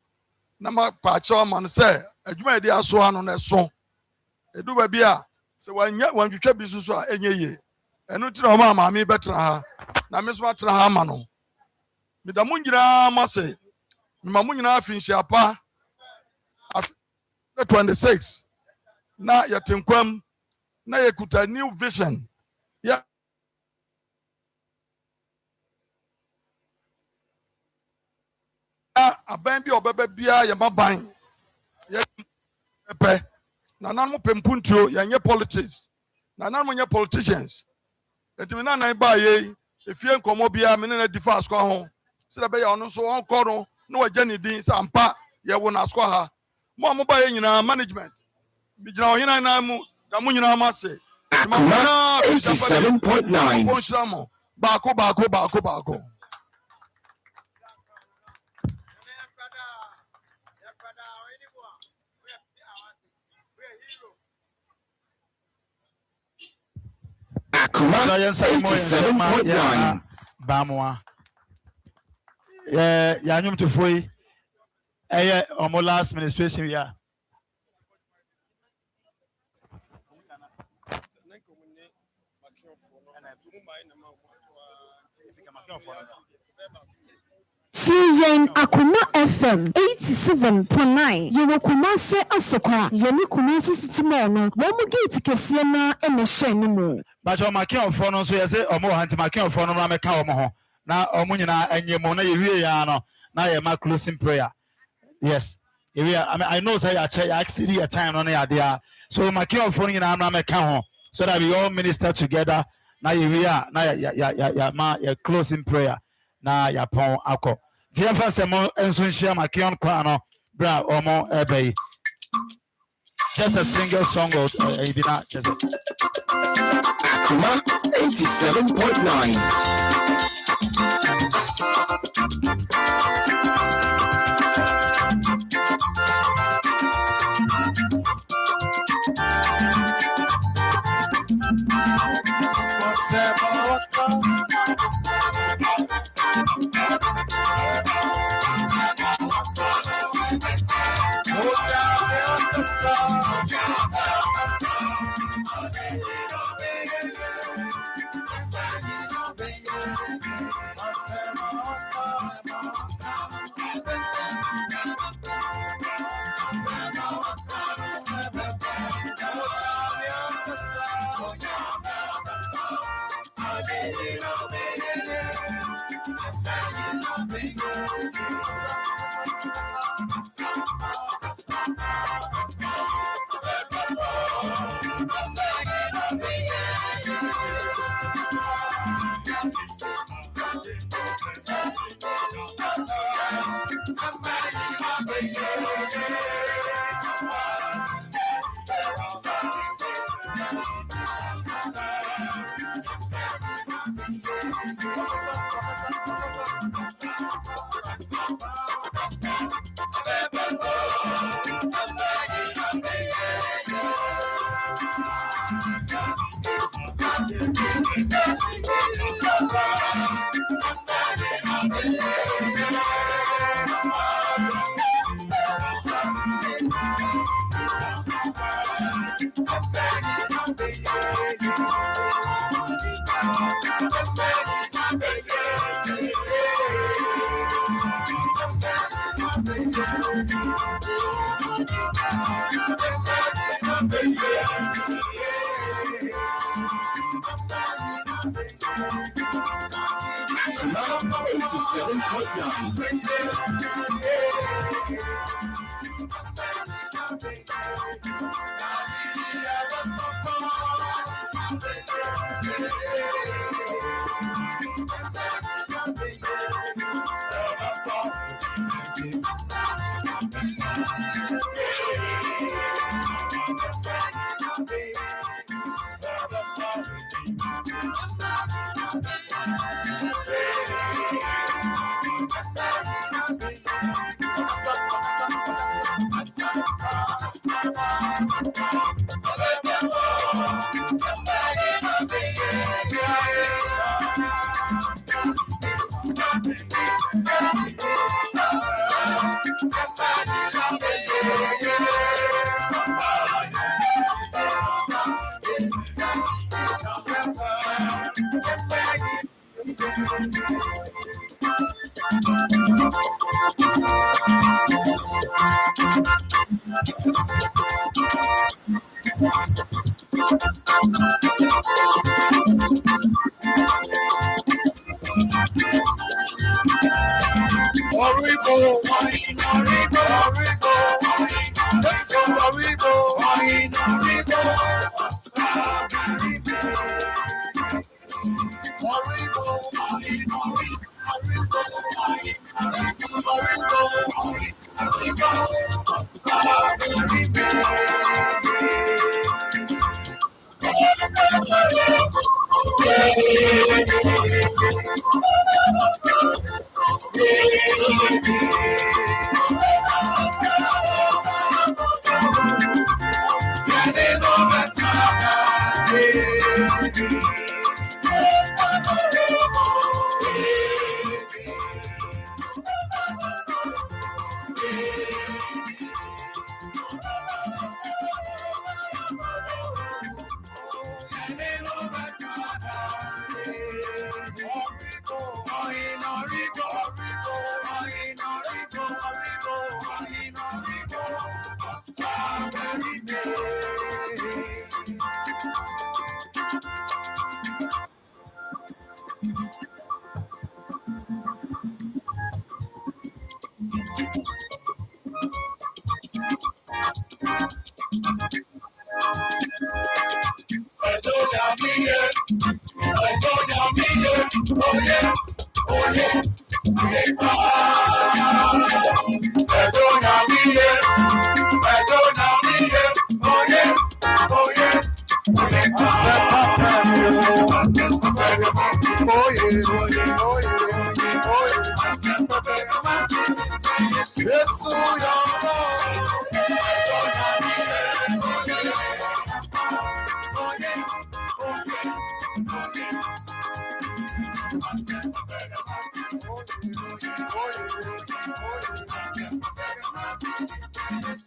na ma pa che o ma no say adwuma e di aso ano na so edu ba bia se wantwetwa bi so a enye ye eno tena o ma me betra ha na me so atra ha ma no me da mo ngira ma se me ma mo nyina afinhia pa 26 na yatenkwam na yakuta new vision ya aban bi obebe bia ya maban ya pe na nan mo pempuntuo ya nye politics na nan mo nye politicians etimi na nan ba ye efie nkomo bia me na difa asko ho se da be ya ono so on ko no na waje ne din sa ampa ye wo na asko ha mo ba ye nyina management bi jina o hina na mu da mu nyina ma se 87.9 Bako. Akoma 87.9 Bamwa. Ya nyum to foi. Omo last administration ya. TN Akoma FM 87.9 yewo Kumase Asokwa yemi Kumase City Mall no wo mu gate kese na emehye ni mu Ba jo makion fo no so yese omo hanti makion fo no na meka omo ho na omo nyina anyemo na yewie ya no na ye ma closing prayer. Yes. I know say I exceed your time on the there. So makion fo nyina na meka ho so that we all minister together na yewie na ya closing prayer na ya pon akọ. Dear first, and soon share my Kion Kwano, Bra, or more Abbey. Just a single song or did not just Akoma 87.9.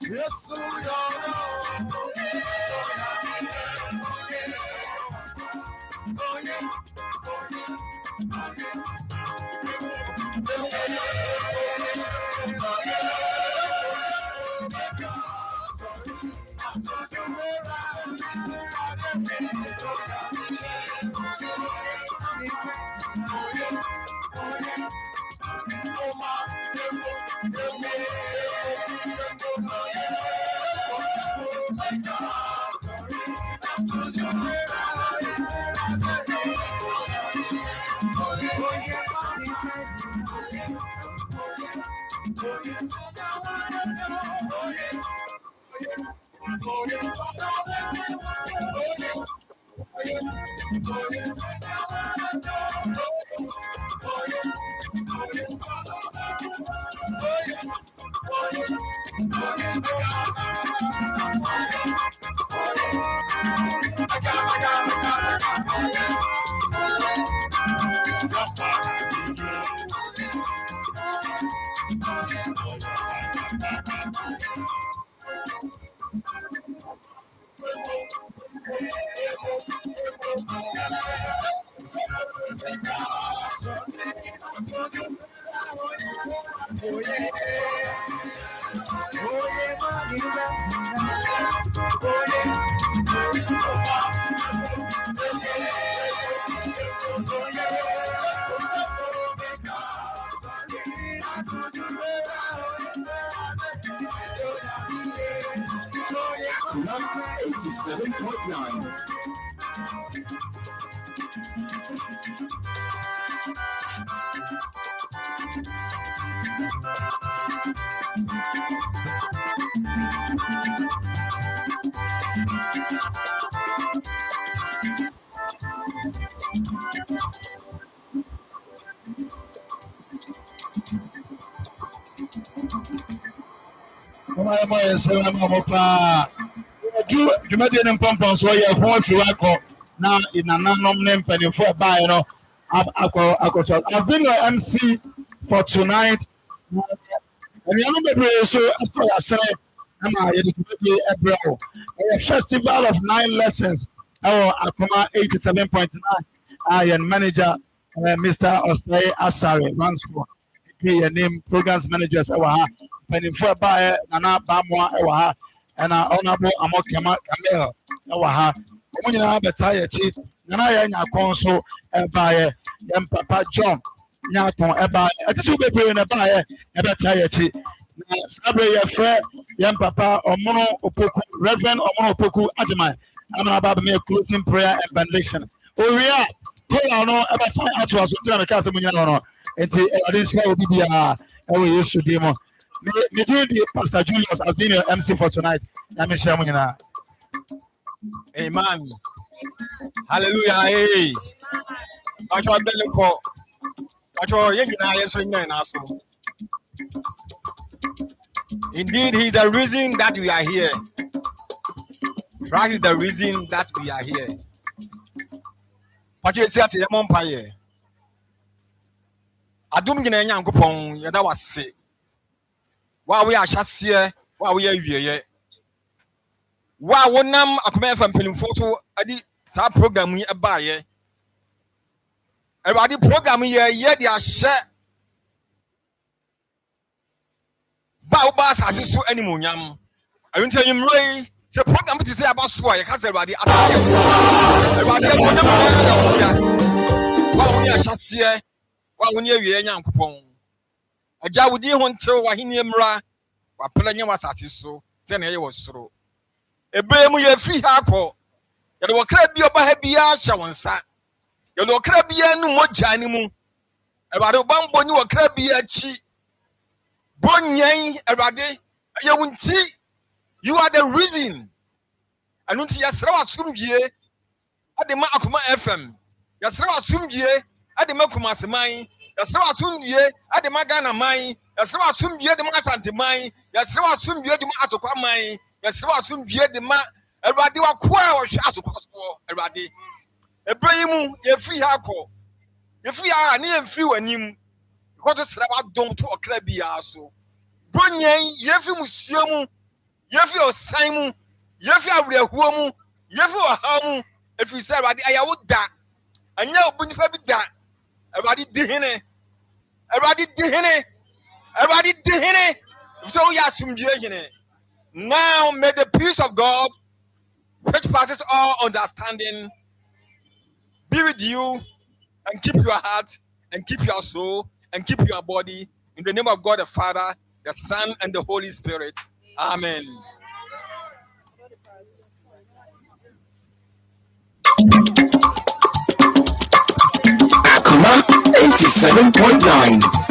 Akoma 87.9. Dwumadie ne mpɔmpɔn so yɛ ho afiri wakɔ na nananom ne mpanimfoɔ ɛbaeɛ no akɔtɔ. I've been your MC for tonight. Anuanom bebree so afɔ yɛasene ama yɛde dwumadie ɛbrɛ wo. Ɛyɛ festival of 9 lessons ɛwɔ Akoma 87.9 a yɛn manager Mr. Osei Asare runs for. Yɛn name programs managers ɛwɔ ha. Mpanimfoɔ ɛbaeɛ Nana Bamoa ɛwɔ ha. And honorable Amokema Camille, Nawaha, Omina Betaya Chief, Nanaya Conso, Ebaye, Yam Papa John, Nakon, Ebaye, at this will be in a buyer, Ebataya Chief, Sabre, your friend, Yam Papa, Omono Opoku, Reverend Omono Opoku, Ajamai, I'm about me a closing prayer and benediction. Oh, we are, Kola no, Ebasan Atwas, Casamunano, and I didn't say Obia, I will use to demo. Me Pastor Julius, I've been your MC for tonight. Amen. Hallelujah. Hey. Indeed, he's the reason that we are here. Christ is the reason that we are here. Adum gina nyankopon yada wase. Wa we ahyase wa we awieye wa wonam Akoma FM penimfo so adi sa program yi ebaaye adi program ye de ahye ba wo ba asase so animonyam awinta nyimroi se program ti say abaso a ye ka se adi asase animonyam wa wo ni ahyase wa wo ni awieye nyankopon Aja wudi ho ntew wa hini emra wa pelanya wasase so se na ye wosoro ebe mu ye fi ha akọ ye de wokra bi oba ha bia hye wonsa ye de wokra bia nu mogya ni mu ebade obambo ni wokra bia chi bonyan ebade ye wunti you are the reason anunti yesra wasumgie ade ma Akoma FM yesra wasumgie ade ma Kumaseman Yasra asumdie ade magana man yasra asumdie de asante man yasra asumdie de atokwa man yasra asumdie de ma Awurade wakoa wo hwe asokwa so Awurade ebrayimu ye free ha akọ ye free ha ne ye free wanim ko to sra wa dom to okra bia so bronyan ye free musuamu Yefi osaimu, yefi awrehuomu, yefi ohamu, if you say Radi Ayawuda, and you bring baby da, everybody dihine, everybody dihine, everybody dihine, so yasum dihine. Now may the peace of God, which passes all understanding, be with you and keep your heart and keep your soul and keep your body in the name of God the Father, the Son, and the Holy Spirit. Amen. Akoma 87.9.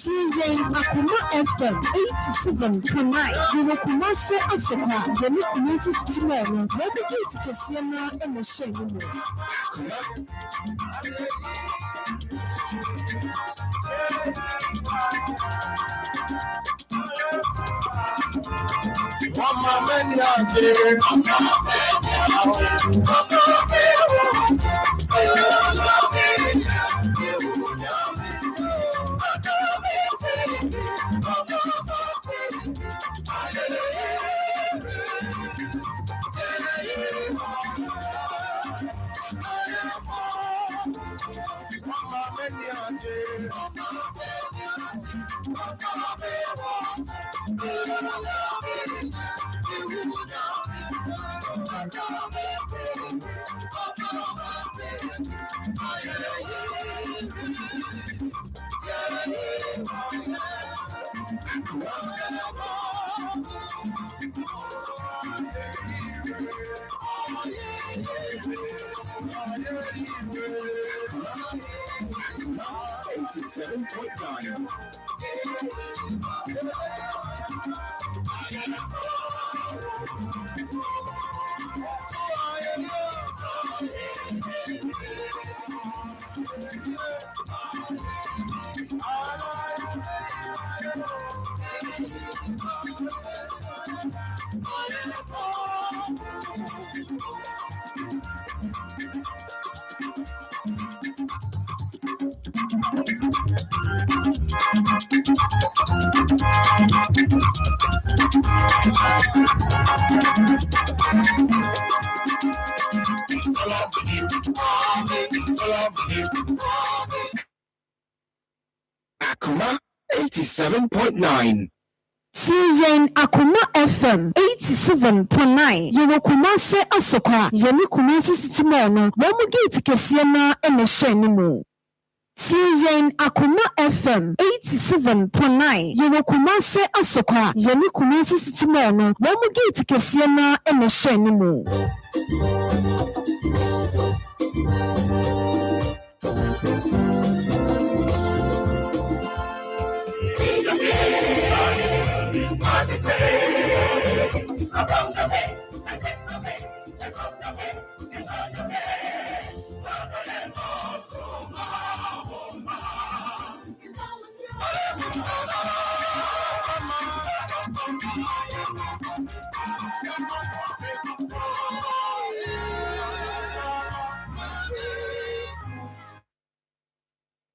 CJ Akoma FM 87.9 Yɛwɔ Kumase Asokwa Yɛne Kumase City Mall no wɔde gate kɛseɛ na ɛna hyɛ no mu. Akoma 87.9. CJ Akoma FM 87.9 Yɛwɔ Kumase Asokwa Yɛne Kumase City Mall no wɔn gate kɛseɛ na ɛna hyɛ no mu. CJ Akoma FM 87.9 Yɛwɔ Kumase Asokwa Yɛne Kumase City Mall no wɔn gate kɛseɛ na ɛna hyɛ no mu.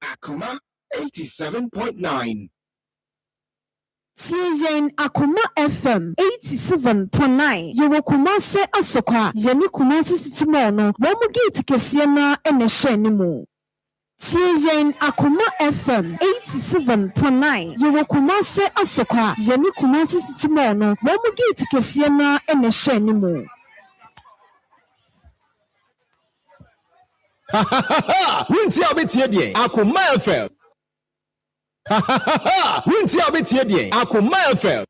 Akoma 87.9. CJ Akoma FM 87.9 Yɛwɔ Kumase Asokwa Yɛne Kumase City Mall no wɔn gate kɛseɛ na ɛna hyɛ no mu. CJ Akoma FM 87.9 Yɛwɔ Kumase Asokwa Yɛne Kumase City Mall no wɔn gate kɛseɛ na ɛna hyɛ no mu. Wunti a betie deɛ Akoma FM. Wunti a betie deɛ Akoma FM.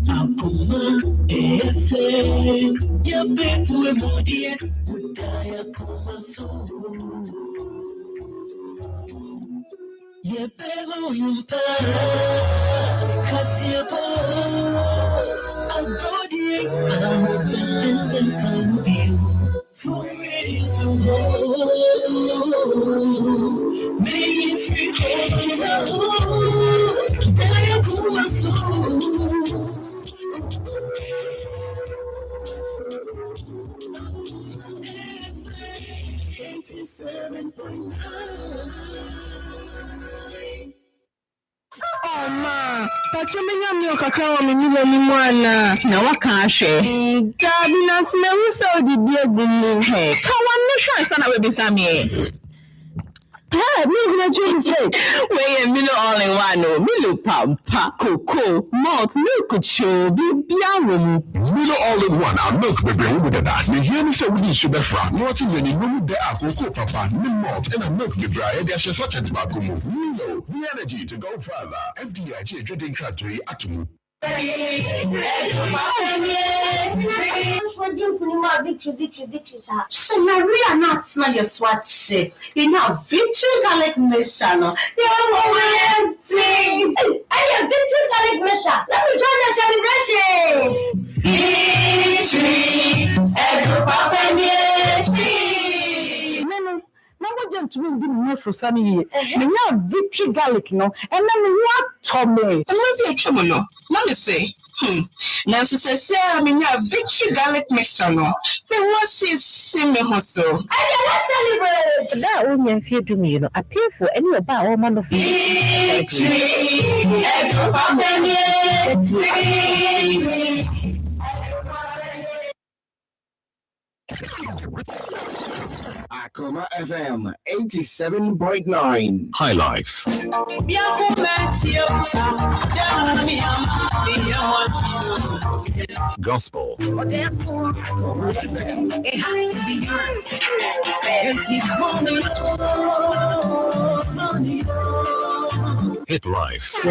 Akoma FM, ya bepu emodie, kudaya koma so. Ye pego yumpa, kasiebo, abrodie, amusa ensen kanbiu, fuye zuho, me free home, kudaya koma so. Oma Pachomenya mi okakra wa mimi ni mwana na waka ahwe. Gabi na sme hu se odi bi egum he. Ka wa me hwa sana we bisame. Me gonna do say we Milo all in one no Milo pampa cocoa malt milk show bibia wo Milo all in one and milk baby wo de da. Ye hear me say we need sugar fra. No tin ye no mu de akoko papa, ni malt and a milk baby e dey share such as back Milo, the energy to go further. FDIG trading factory atumu. So Maria not smell your swatch. You know victory garlic mixture. No, you're waiting. And your victory garlic mixture. Let me join the celebration. Now what you to be more for sunny year. Me now victory garlic no, and then what Tommy. And what be a trouble no? Let me say. Now so say I mean ya victory garlic mixture no. Me want see me hustle. I let's celebrate. That only fear to me, you know. I pay for any about all man of Akoma FM 87.9. High Life. Gospel. Therefore, it has to be heard. Hit Life.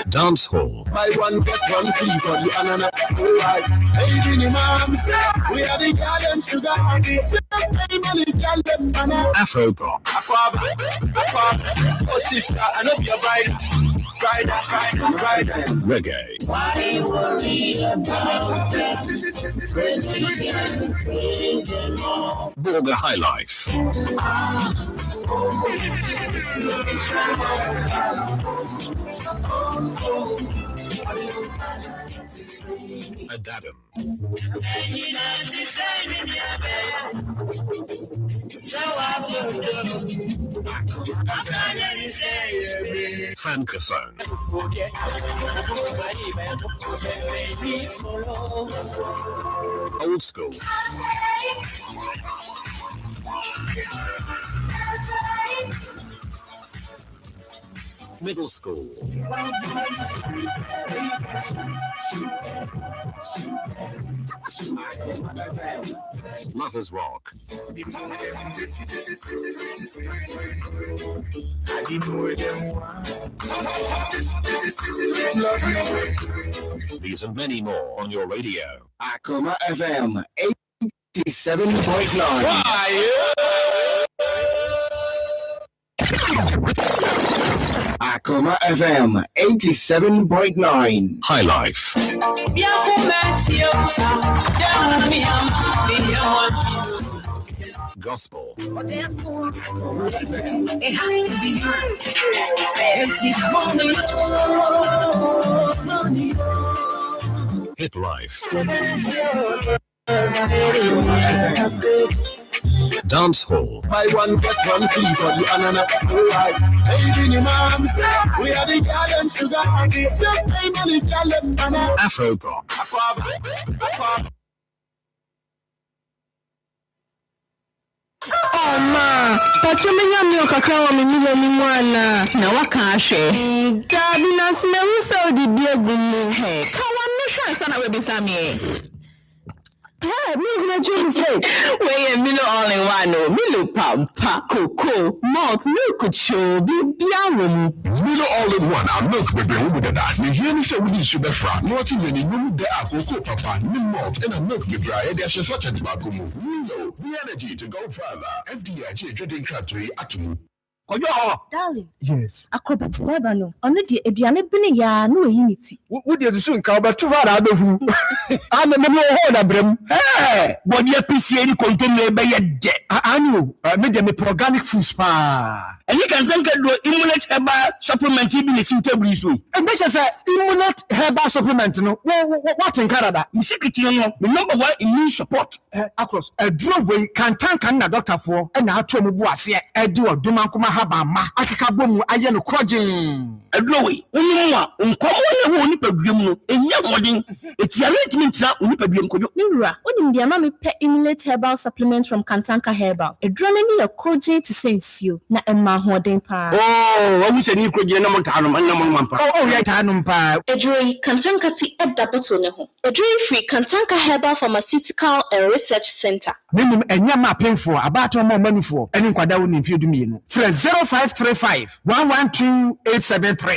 Dance Hall. Buy one get one free for the anana. Alright, hey Vinny man, we are the garden sugar. Afro Pop. Oh sister, I know you're right. Reggae. Why worry about Border High Life. Adadam. Francophone. Old school. Middle school. Lovers Rock. These and many more on your radio. Akoma FM 87.9. Akoma FM 87.9. High Life. Gospel. Therefore, it has to be heard. Hit Life. Dance Hall. Buy one get one free for the anana. Alright, hey Vinny man, we are the garden sugar. Afro Pop. Oh ma, pachomenya mi okakra wa mimi ni mwana na waka ahwe. Gabi na sme hu se odi bi egum he. Ka wa me hwa sana we bisame. Me gonna do say we Milo all in one no Milo pampa cocoa malt milk show bibia wo Milo all in one and milk baby wo de da. Ye hear me say we need sugar fra. No tin ye no mu de akoko papa, ni malt and a milk baby e dey share such as back Milo, the energy to go further. FDIG trading factory atumu. Darling. Yes. Acrobat never no. Only the Ediane Bini ya no unity. Would you soon come back to Vada? I'm a hold a brim. Hey, what your PC any contain me by your debt. I knew, made them organic food spa. And you can think of Immunate Herbal Supplement in the suitable issue. And make sure say Immunate Herbal Supplement no. What in Canada? You see the number one immune support across a drug way can doctor for and now to Mubuasi a do a Dumakuma Habama Akakabomu Ayano Crojin. A drawing. Uncommon Unipabium, a young wedding. It's your arrangement Unipabium. Mira, when the Mammy pet Immunate Herbal Supplement from Kantanka Herbal, a drawing a crochet to sense you, na Emma Hoarding Pa. Oh, I wish I knew Crojin Montanum and Namampa. Oh, yeah, Tanumpa. A drawing Kantanka tea at Dabotoneho. A drawing free Kantanka Herbal Pharmaceutical and Research Center. Minimum and Yama paying for about more money for any Quadawin if you do me. Fresh 0535 112873.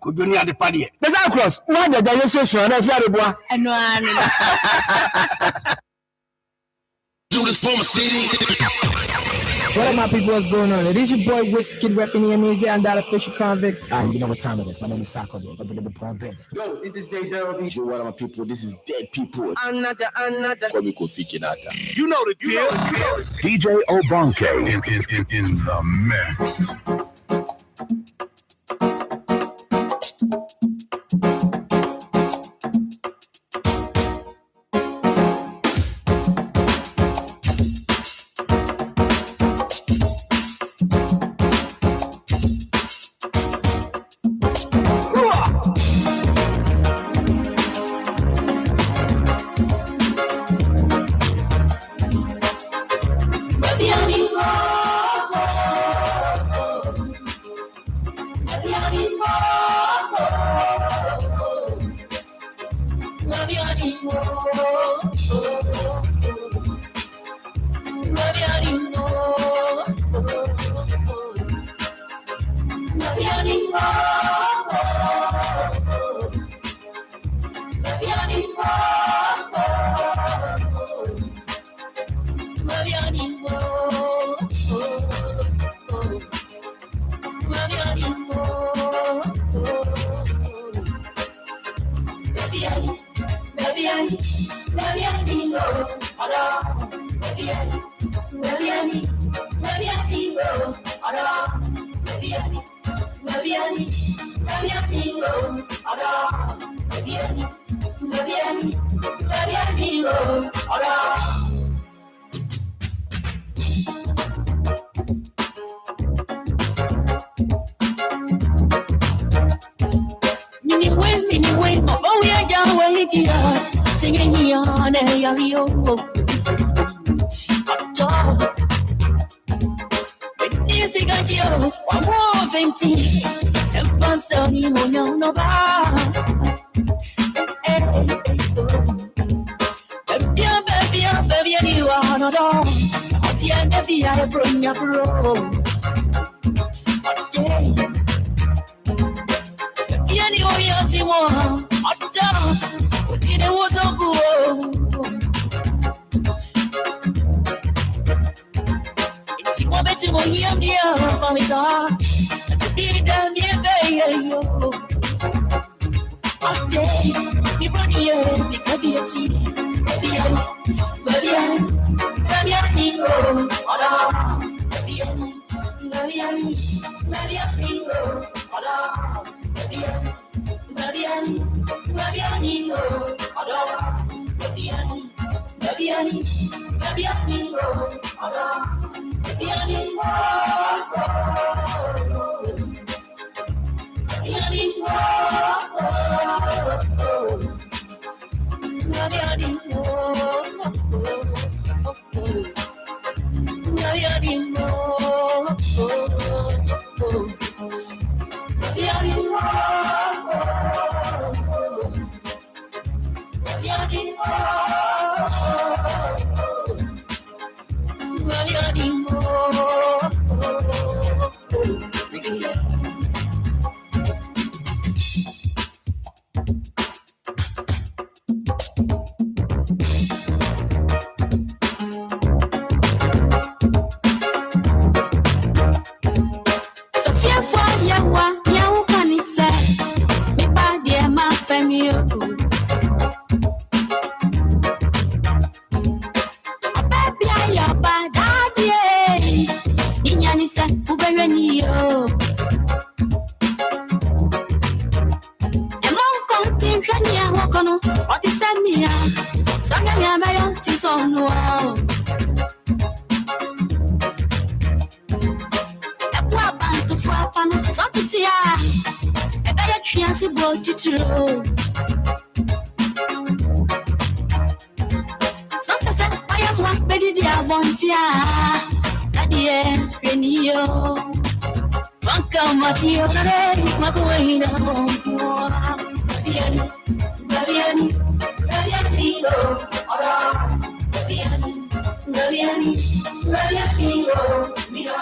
Could you near the party? There's across one that I also saw and Do this for my city. What up, my people? What's going on? It is your boy Whiskey repping the Amazing and that official convict. You know what time it is. My name is Sako. Yo, this is J Derby. Yo, what up, my people? This is Dead People. Another. Call me Kofi Kinata. You know the deal. DJ Obonke in the mix. Renio. Among Contin Renia Wakono, what is Samia? Sangaya Mayo, Tison. To flap on something, a better chance about it. Some person I am one better dear Bontia. Nadia, Renio. Funka Matio, Macuina, Babiani, Babiani, Babiani, Babiani, Babiani, Mira.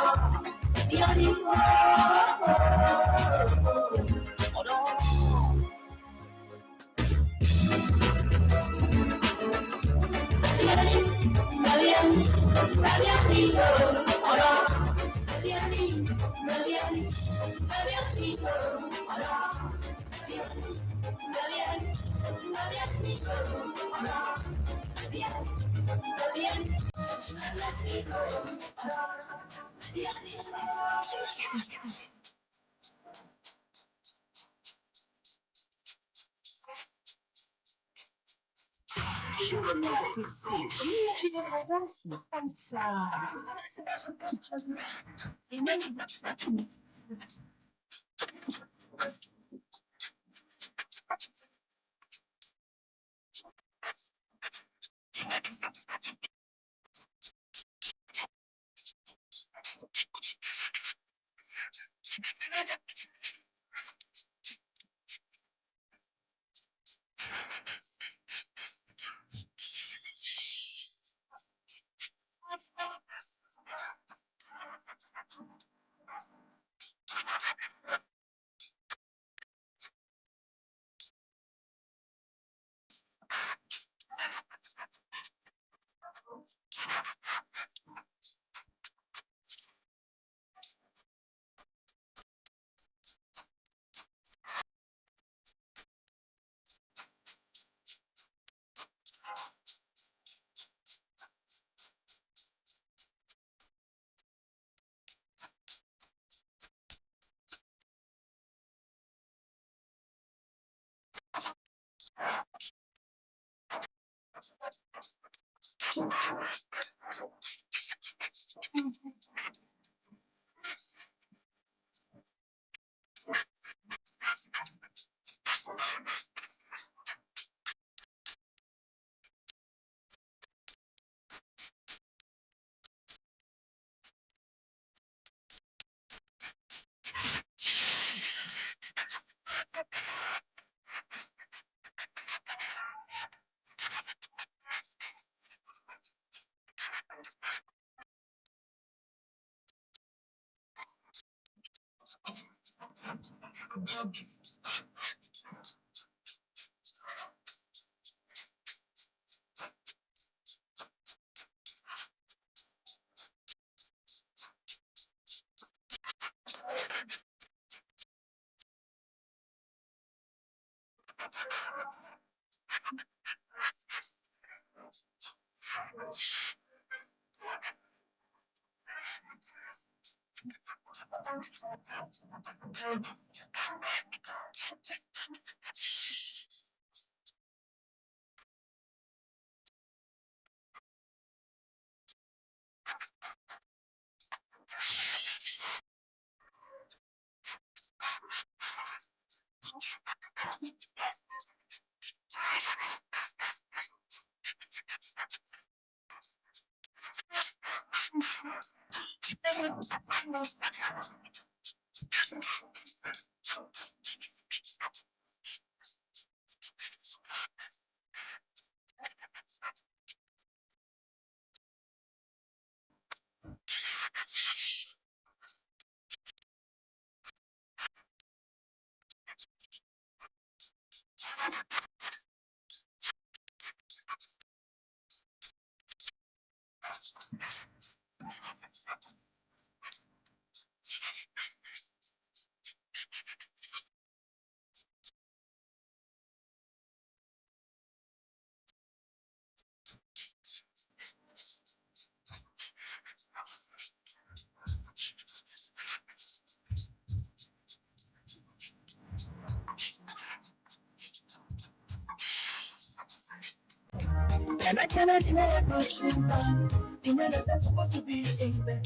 And I cannot deny no shame. You know that's supposed to be in there.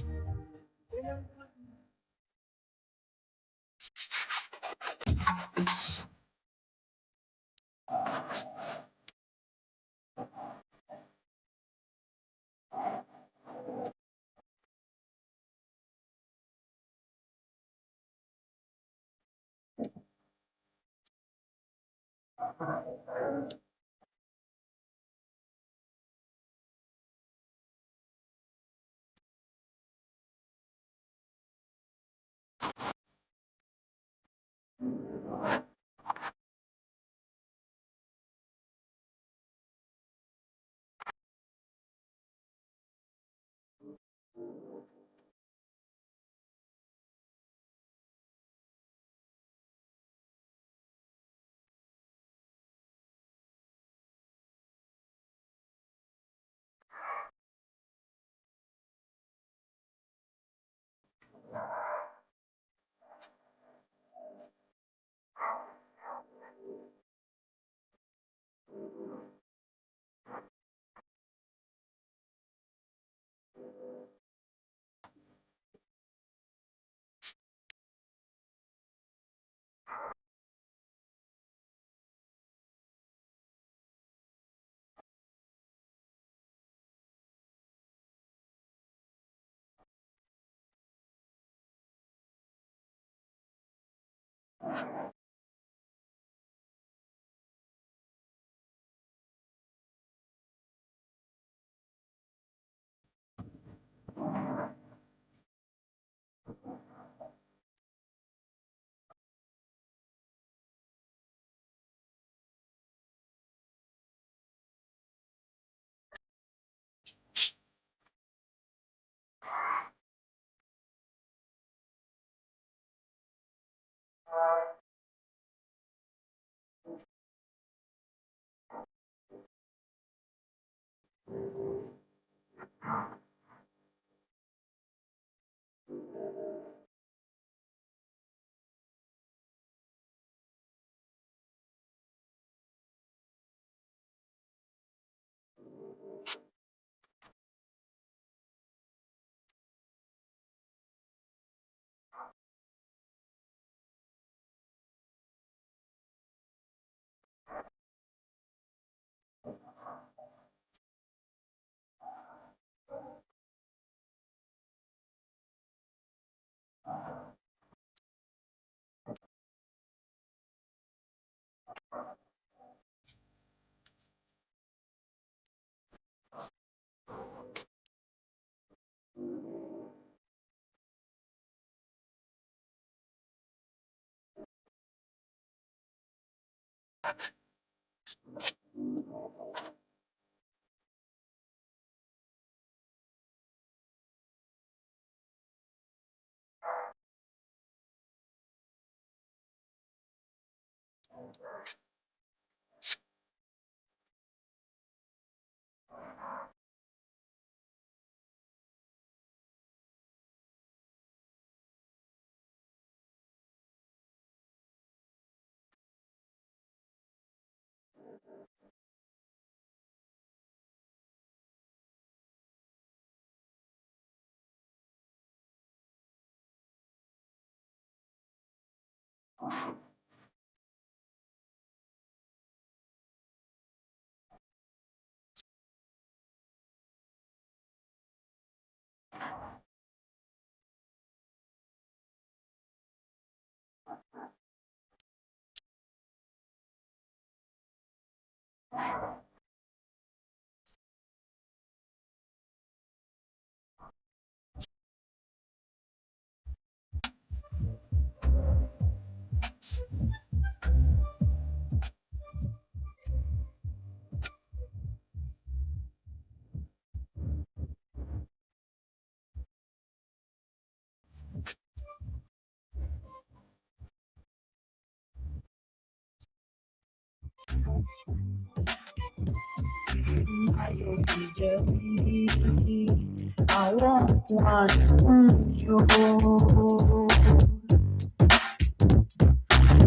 I want one you.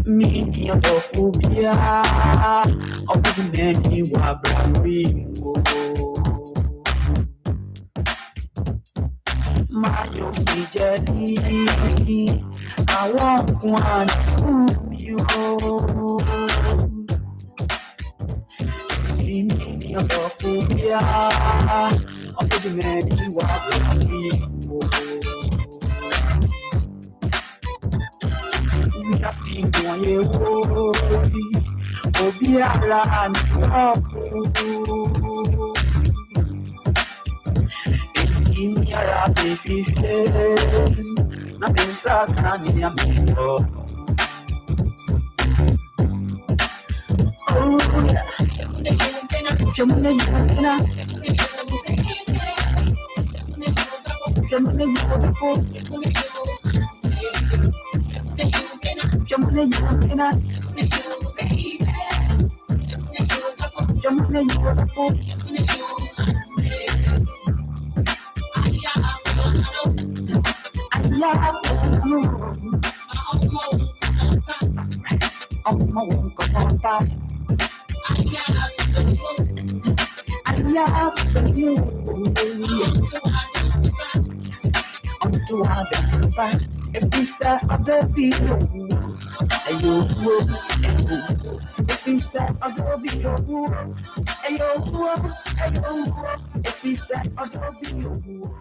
Me your phobia. Opportunity wa bramwingo. I want one whom you hold. Your phobia, of the man you are we are seeing one year Obiara and Yara baby flame, nothing sakani amigo. Oh yeah, Jamuna Yuna, Jamuna Yuna, Jamuna Yuna, Jamuna if we say other people, if we say other people, if we say other people, if we say other people,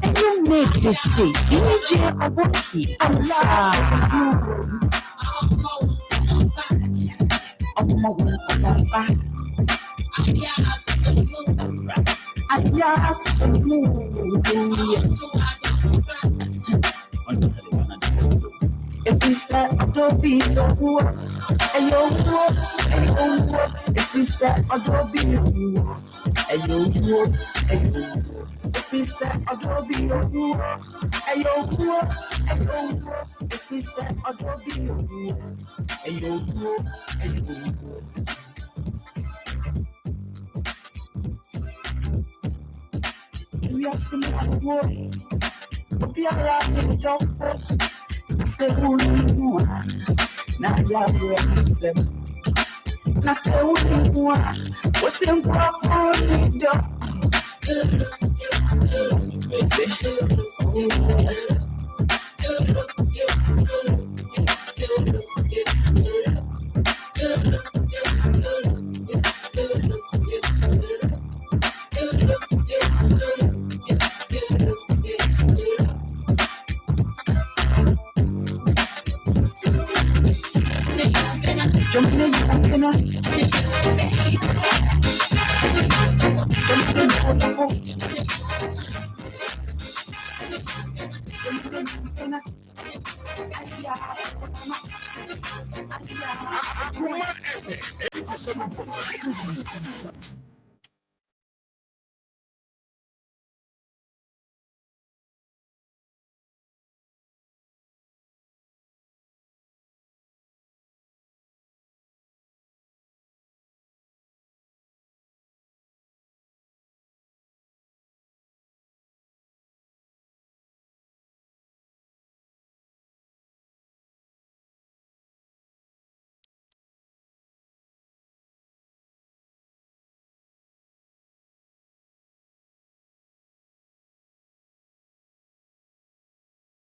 And you make this see, DJ Awaki, if we say Adobe, if we say Adobe, if we say Adobe, if we say Adobe, we are similar boy. Obiara in the say who you want. Now you are Nsem. Now say who you want. What's in property dog?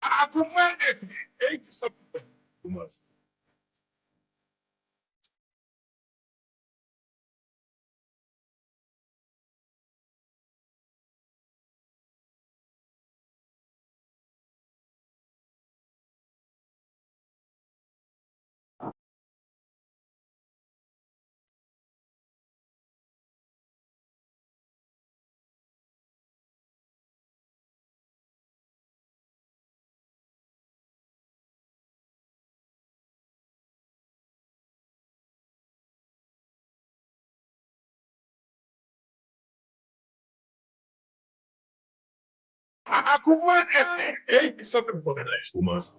Akoma FM 87. Akoma FM 87.9 Kumasi.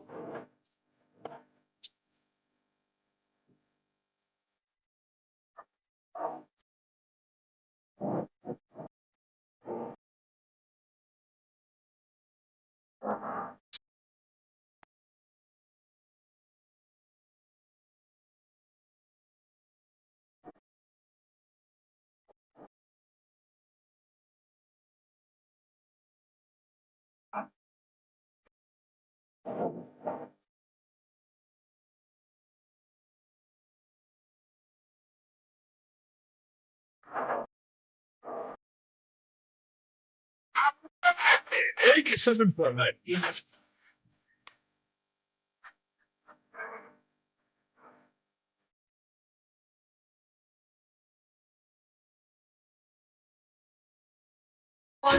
Akoma FM 87.9 Kumasi.